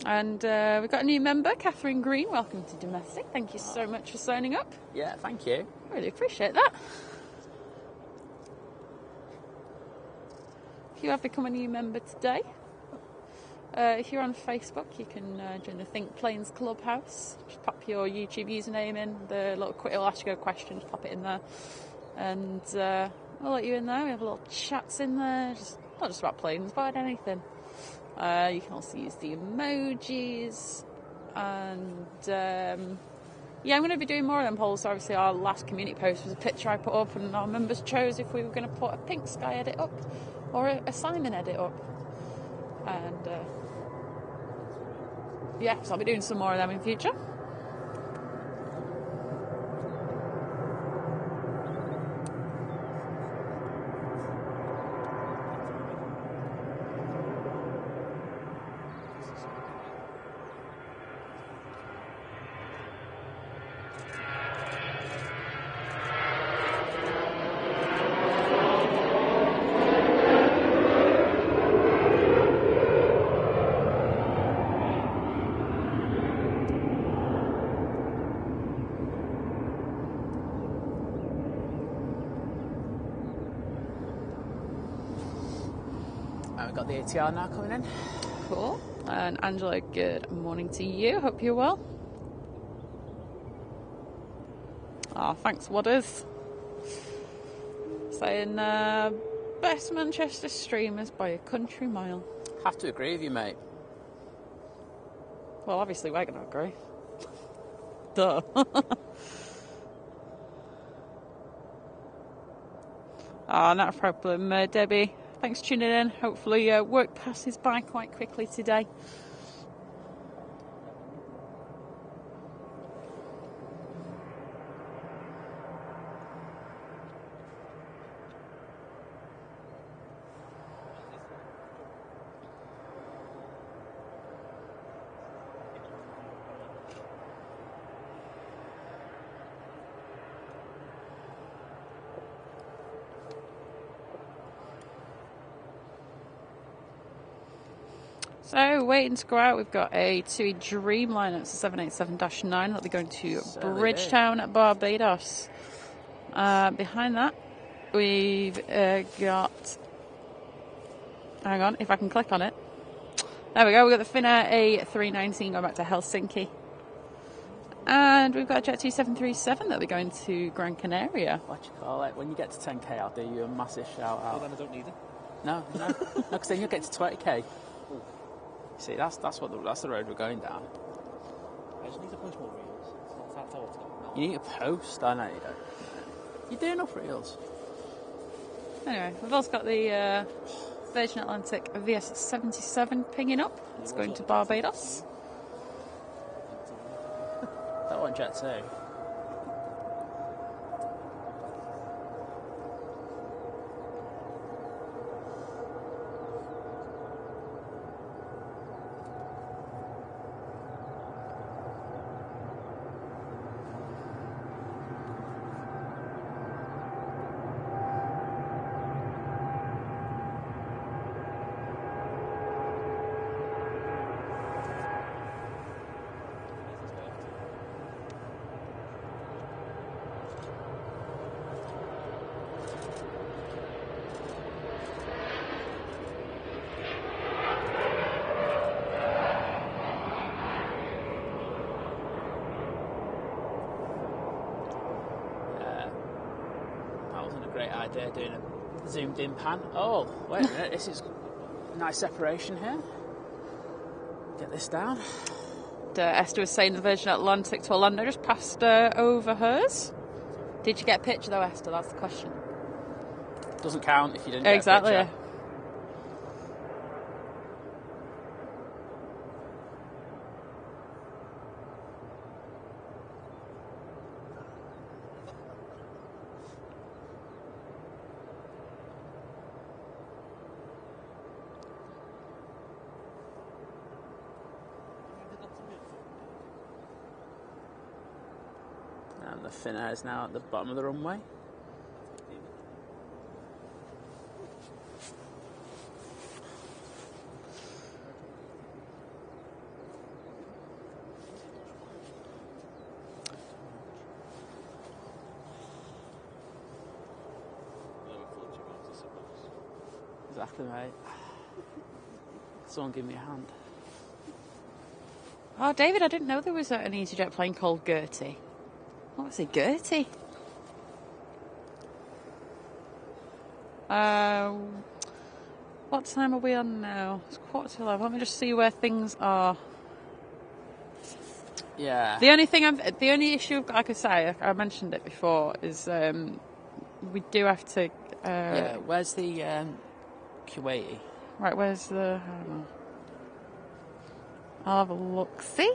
And we've got a new member, Catherine Green. Welcome to Domestic. Thank you so much for signing up. Yeah, thank you. Really appreciate that. If you have become a new member today, if you're on Facebook, you can join the Think Planes Clubhouse. Just pop your YouTube username in. The little it'll ask you a question. Just pop it in there, and we'll let you in there. We have little chats in there, not just about planes, but anything. You can also use the emojis, and yeah, I'm going to be doing more of them polls. So obviously, our last community post was a picture I put up, and our members chose if we were going to put a Pink Sky edit up or a Simon edit up, and yeah, so I'll be doing some more of them in future. I've got the ATR now coming in. Cool. And Angela, good morning to you. Hope you're well. Oh, thanks, Wadders. Saying best Manchester streamers by a country mile. Have to agree with you, mate. Well, obviously we're going to agree. Duh. Oh, not a problem, Debbie. Thanks for tuning in. Hopefully work passes by quite quickly today. So, waiting to go out, we've got a TUI Dreamliner. It's a 787-9 that'll be going to Bridgetown at Barbados. Behind that, we've got... Hang on, if I can click on it. There we go, we've got the Finnair A380 going back to Helsinki. And we've got a Jet 737 that'll be going to Gran Canaria. What you call it? When you get to 10k, I'll do you a massive shout out. Well, then I don't need it. No, because then you'll get to 20k. See, that's the road we're going down. I just need to post more reels. That's how it's going. You need to post. I know you don't. You do enough reels. Anyway, we've also got the Virgin Atlantic VS77 pinging up. It's going to Barbados. That one Jet 2. Idea doing a zoomed in pan. Oh, wait a minute, this is nice separation here. Get this down. Esther was saying the Virgin Atlantic to Orlando just passed over hers. Did you get a picture though, Esther? That's the question. Doesn't count if you didn't exactly, get a picture. And the Finnair is now at the bottom of the runway. Exactly, mate. Someone give me a hand. Oh, David, I didn't know there was an EasyJet plane called Gertie. What was it, Gertie? What time are we on now? It's 11:15. Let me just see where things are. Yeah. The only issue I could say, I mentioned it before, is we do have to. Yeah. Where's the Kuwaiti? Right. Where's the? Hang on. I'll have a look. See.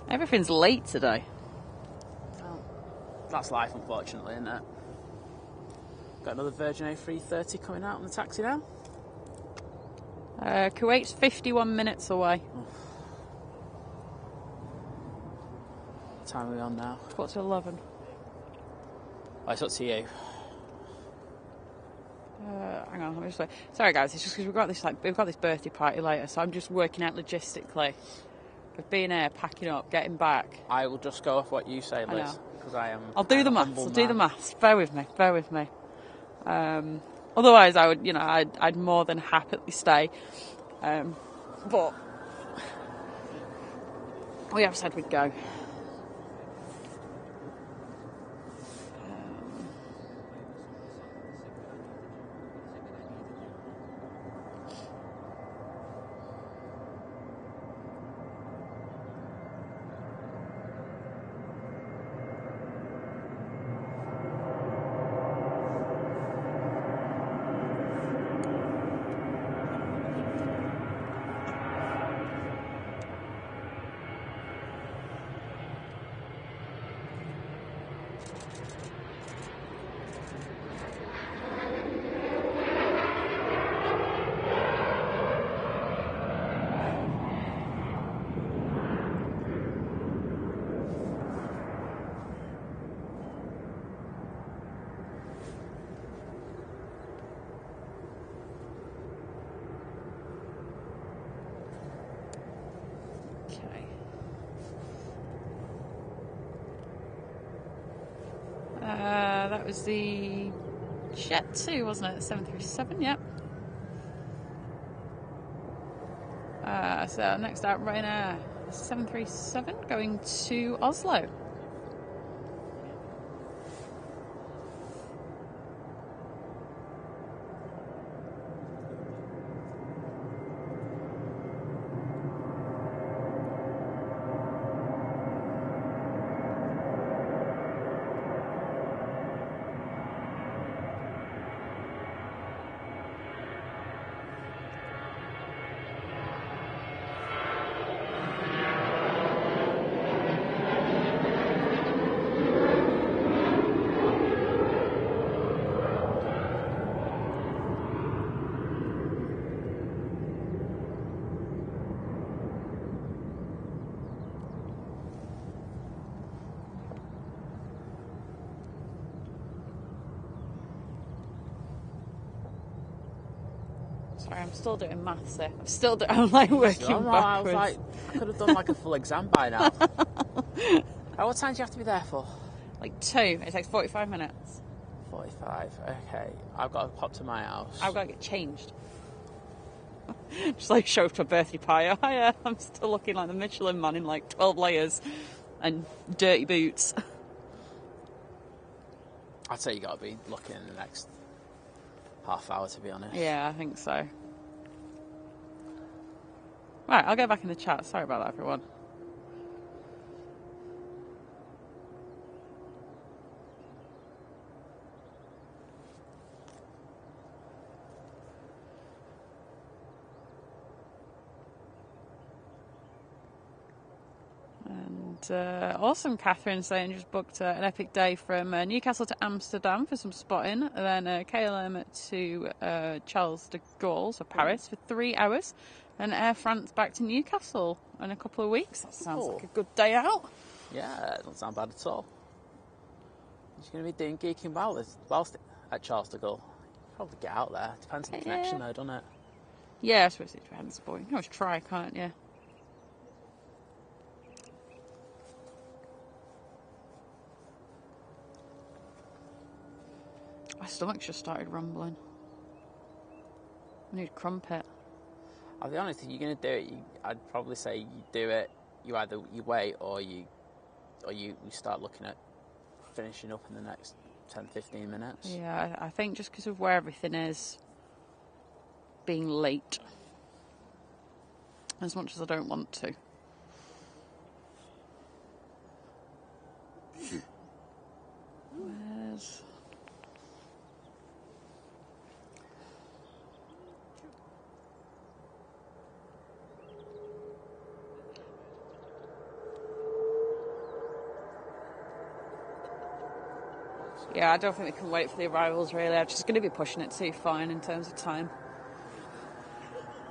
Everything's late today. Well, that's life, unfortunately, isn't it? Got another Virgin A330 coming out on the taxi now. Kuwait's 51 minutes away. What time are we on now? 11:15. Oh, it's up to you. Hang on, let me just wait. Sorry guys, it's just because we've got this birthday party later, so I'm just working out logistically of being here, packing up, getting back. I will just go off what you say, Liz, because I'll do the maths. Bear with me. Otherwise, I would, I'd more than happily stay. But we have said we'd go. That was the Jet 2, wasn't it? The 737, yep. So next out, Ryanair 737 going to Oslo. Sorry, I'm still doing maths here. I'm like working backwards. I could have done like a full exam by now. What time do you have to be there for? Like 2. It takes 45 minutes. 45, okay. I've got to pop to my house. I've got to get changed. Just like show up to a birthday party. I'm still looking like the Michelin man in like 12 layers and dirty boots. I'd say you got to be looking in the next half hour, to be honest. Yeah, I think so. Right, I'll go back in the chat. Sorry about that, everyone. Awesome, Catherine saying just booked an epic day from Newcastle to Amsterdam for some spotting, and then KLM to Charles de Gaulle, so Paris, for 3 hours, and Air France back to Newcastle in a couple of weeks. That sounds like a good day out. Yeah, it doesn't sound bad at all. What are you going to be doing geeking whilst at Charles de Gaulle? Probably get out there. Depends on the connection though, doesn't it? Yeah, I suppose it depends, but you can always try, can't you? My stomach just started rumbling. I need a crumpet. I'll be honest, if you're going to do it, I'd probably say you do it. You either you wait or you start looking at finishing up in the next 10-15 minutes. Yeah, I think just because of where everything is, being late, as much as I don't want to. Where's... Yeah, I don't think we can wait for the arrivals, really. I'm just going to be pushing it too fine in terms of time.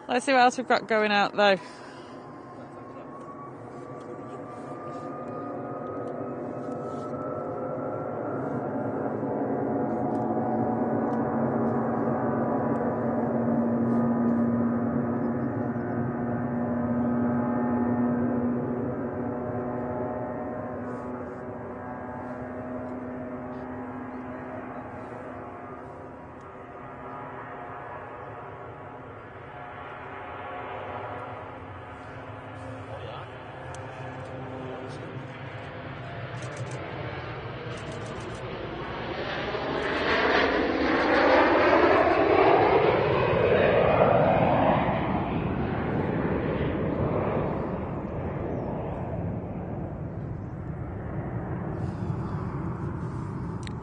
Let's see what else we've got going out, though.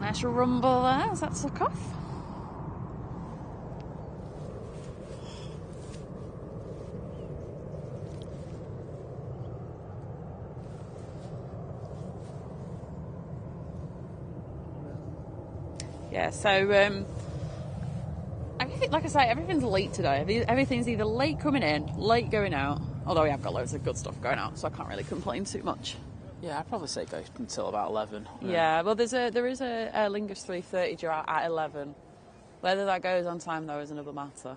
Nice rumble there as that took off. Yeah, so like I say, everything's late today. Everything's either late coming in, late going out. Although we have got loads of good stuff going out, so I can't really complain too much. Yeah, I'd probably say go until about 11. Yeah, well, there is a Aer Lingus 330 due out at 11. Whether that goes on time, though, is another matter.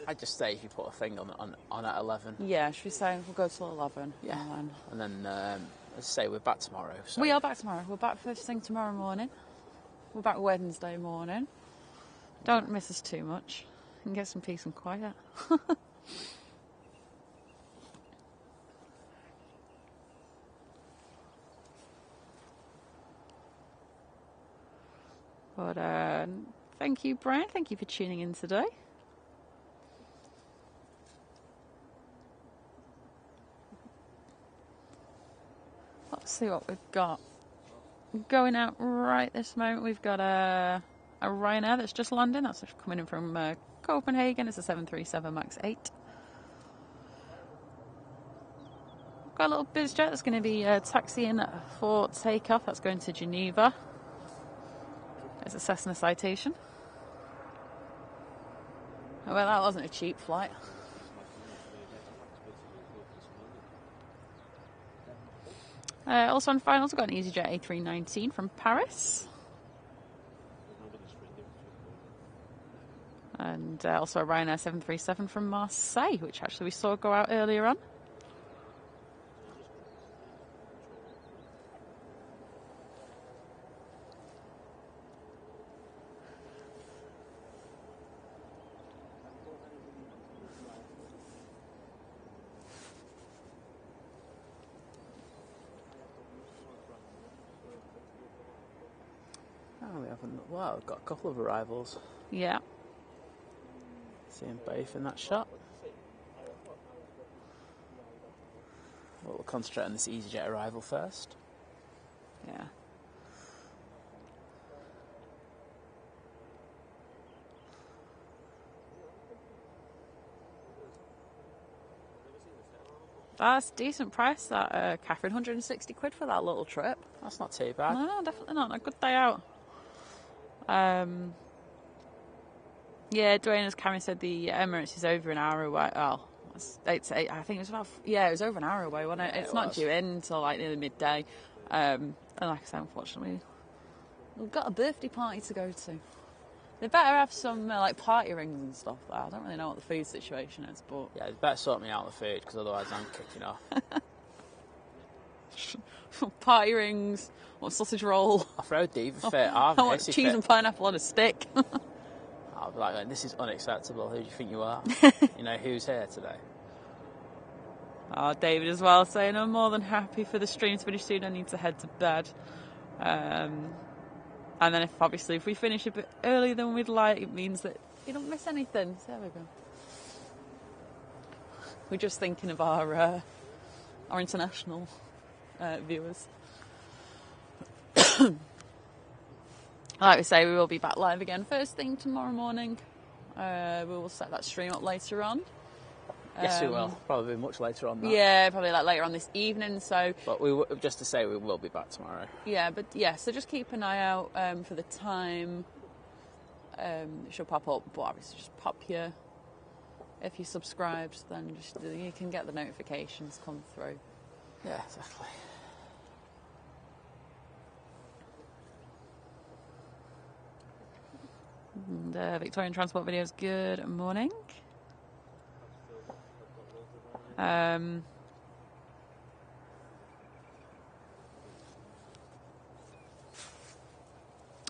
I'd just say if you put a thing on at 11. Yeah, should we say we'll go till 11? Yeah. And then, as I say, we're back tomorrow. So. We are back tomorrow. We're back first thing tomorrow morning. We're back Wednesday morning. Don't miss us too much. You can get some peace and quiet. But thank you, Brian. Thank you for tuning in today. Let's see what we've got going out right this moment. We've got a Ryanair that's just landing. That's coming in from Copenhagen. It's a 737 MAX 8. Got a little biz jet that's going to be taxiing for takeoff. That's going to Geneva. There's a Cessna Citation. Oh, well, that wasn't a cheap flight. Also on finals, we've got an EasyJet A319 from Paris. And also a Ryanair 737 from Marseille, which actually we saw go out earlier on. Wow, we've got a couple of arrivals. Yeah. See them both in that shot. Well, we'll concentrate on this EasyJet arrival first. Yeah. That's a decent price, that, Catherine. 160 quid for that little trip. That's not too bad. No, definitely not. A good day out. Yeah, Dwayne, as Cameron said, the Emirates is over an hour away. Oh, it's 8 to 8. I think it was about... Yeah, it was over an hour away, wasn't it? Yeah, it's not due in until like nearly midday. And like I said, unfortunately, we've got a birthday party to go to. They better have some like party rings and stuff there. I don't really know what the food situation is, but... Yeah, they better sort me out the food, because otherwise I'm kicking off. Party rings, or sausage roll. I'll throw a diva fit. I want cheese and pineapple on a stick. I'll be like, this is unacceptable. Who do you think you are? You know, who's here today? Oh, David as well, saying I'm more than happy for the stream to finish soon. I need to head to bed. And then if we finish a bit earlier than we'd like, it means that you don't miss anything. So there we go. We're just thinking of our international viewers. Like we say, we will be back live again first thing tomorrow morning. We will set that stream up later on. Yes, we will. Probably much later on that. Yeah, probably like later on this evening. So, But just to say, we will be back tomorrow. Yeah, but yeah, so just keep an eye out for the time. It should pop up, but obviously just pop your. If you're subscribed, then just you can get the notifications come through. Yeah, exactly. And, Victorian Transport Videos, good morning. Well,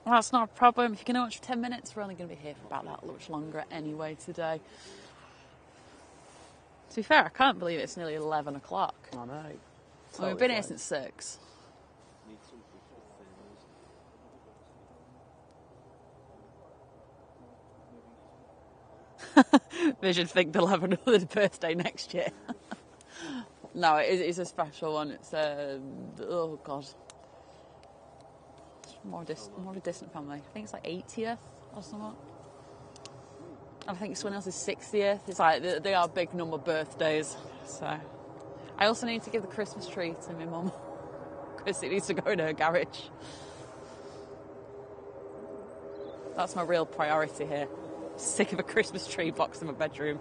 that's not a problem. If you can watch for 10 minutes, we're only going to be here for about that much longer anyway today. To be fair, I can't believe it's nearly 11 o'clock. I know. Well, we've been here since 6. Vision think they'll have another birthday next year. No, it's a special one. It's oh god, it's more of a distant family. I think it's like 80th or something. I think someone else's 60th. It's like they are big number birthdays. So I also need to give the Christmas tree to my mum because it needs to go in her garage. That's my real priority here. Sick of a Christmas tree box in my bedroom.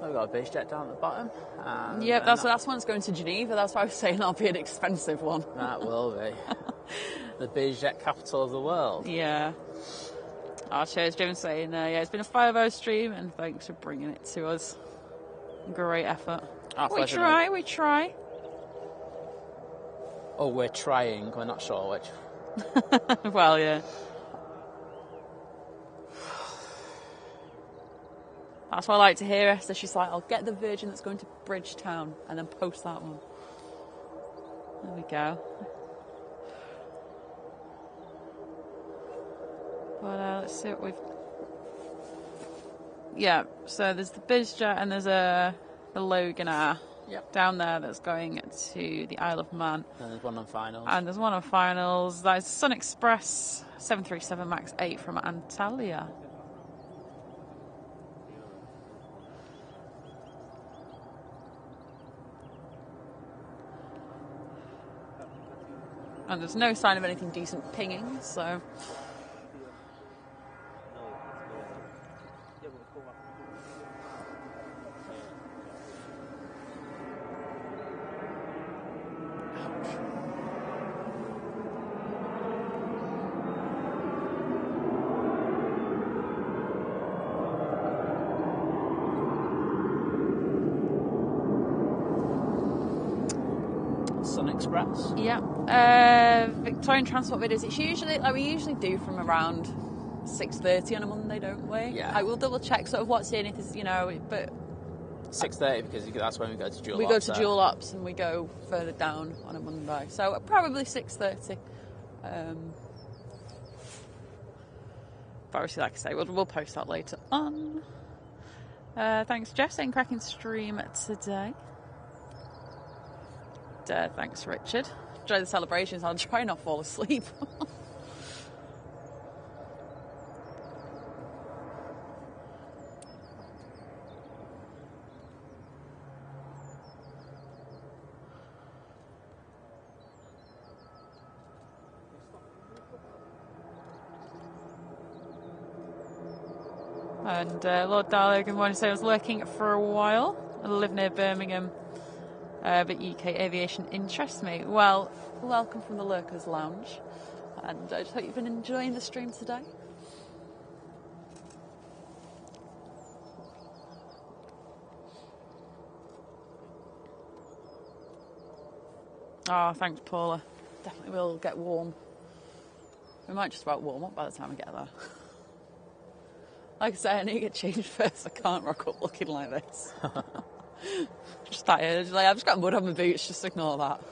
We've got a biz jet down at the bottom. Yep, that's one's going to Geneva. That's why I was saying that'll be an expensive one. That will be. The biz jet capital of the world. Yeah. Oh, cheers, Jim, saying, yeah, it's been a 5-hour stream, and thanks for bringing it to us. Great effort. We try. Oh, we're trying. We're not sure which. Well, yeah. That's what I like to hear, Esther. She's like, I'll get the Virgin that's going to Bridgetown and then post that one. There we go. But let's see what we've... Yeah, so there's the BizJet and there's the Loganair down there that's going to the Isle of Man. And there's one on finals. And there's one on finals. That's Sun Express 737 MAX 8 from Antalya. And there's no sign of anything decent pinging, so... Sun Express. Yeah. Victorian Transport Videos. It's usually, we usually do from around 6:30 on a Monday, don't we? Yeah. I will double check sort of what's in it, but 6:30 because that's when we go to Dual Ops. We go to Dual Ops and we go further down on a Monday. So probably 6:30. But obviously, like I say, we'll post that later on. Thanks, Jeff, saying cracking stream today. Thanks, Richard. Enjoy the celebrations. I'll try not to fall asleep. And Lord Darlow, good morning. So I was lurking for a while. I live near Birmingham. But UK aviation interests me. Well, welcome from the Lurkers Lounge. And I just hope you've been enjoying the stream today. Oh, thanks, Paula. Definitely will get warm. We might just about warm up by the time we get there. Like I say, I need to get changed first. I can't rock up looking like this. Just tired. I've just got mud on my boots. Just ignore that.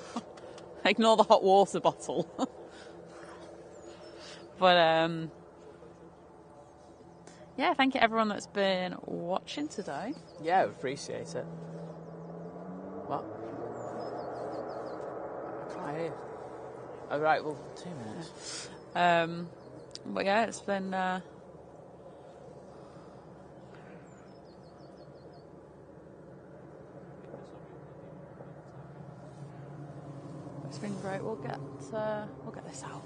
Ignore the hot water bottle. But yeah, thank you everyone that's been watching today. Yeah, we appreciate it. What? I can't hear. All right, well, 2 minutes. But yeah, it's been great. We'll get this out.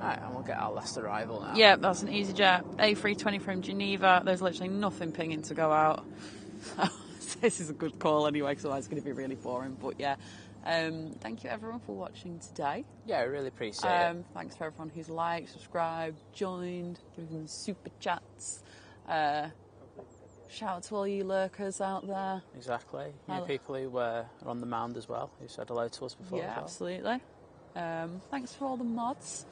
Alright, and we'll get our last arrival now. Yeah, that's an EasyJet A320 from Geneva. There's literally nothing pinging to go out. This is a good call anyway, because otherwise it's going to be really boring. But yeah, thank you everyone for watching today. Yeah, I really appreciate it. Thanks for everyone who's liked, subscribed, joined, given super chats. Shout out to all you lurkers out there. Exactly. You people who are on the mound as well, who said hello to us before. Yeah, as well. absolutely. Thanks for all the mods.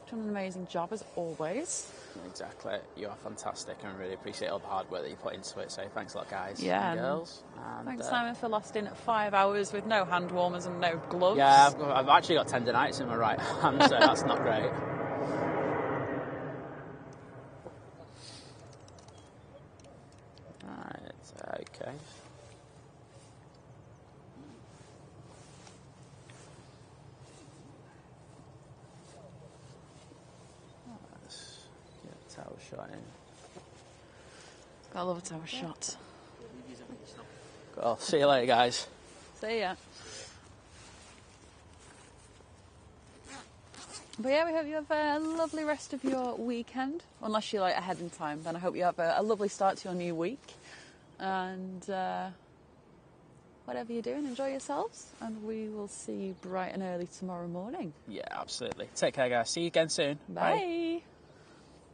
Done an amazing job as always. Exactly. You are fantastic, and I really appreciate all the hard work that you put into it. So thanks a lot, guys Yeah, and girls. And, thanks, Simon, for lasting 5 hours with no hand warmers and no gloves. Yeah, I've actually got tendonitis in my right hand, so that's not great. Right, okay. Let's get a tower shot in. Gotta love a tower shot. Cool. See you later, guys. See ya. But yeah, we hope you have a lovely rest of your weekend. Unless you're like ahead in time, then I hope you have a lovely start to your new week. And whatever you're doing, enjoy yourselves. And we will see you bright and early tomorrow morning. Yeah, absolutely. Take care, guys. See you again soon. Bye.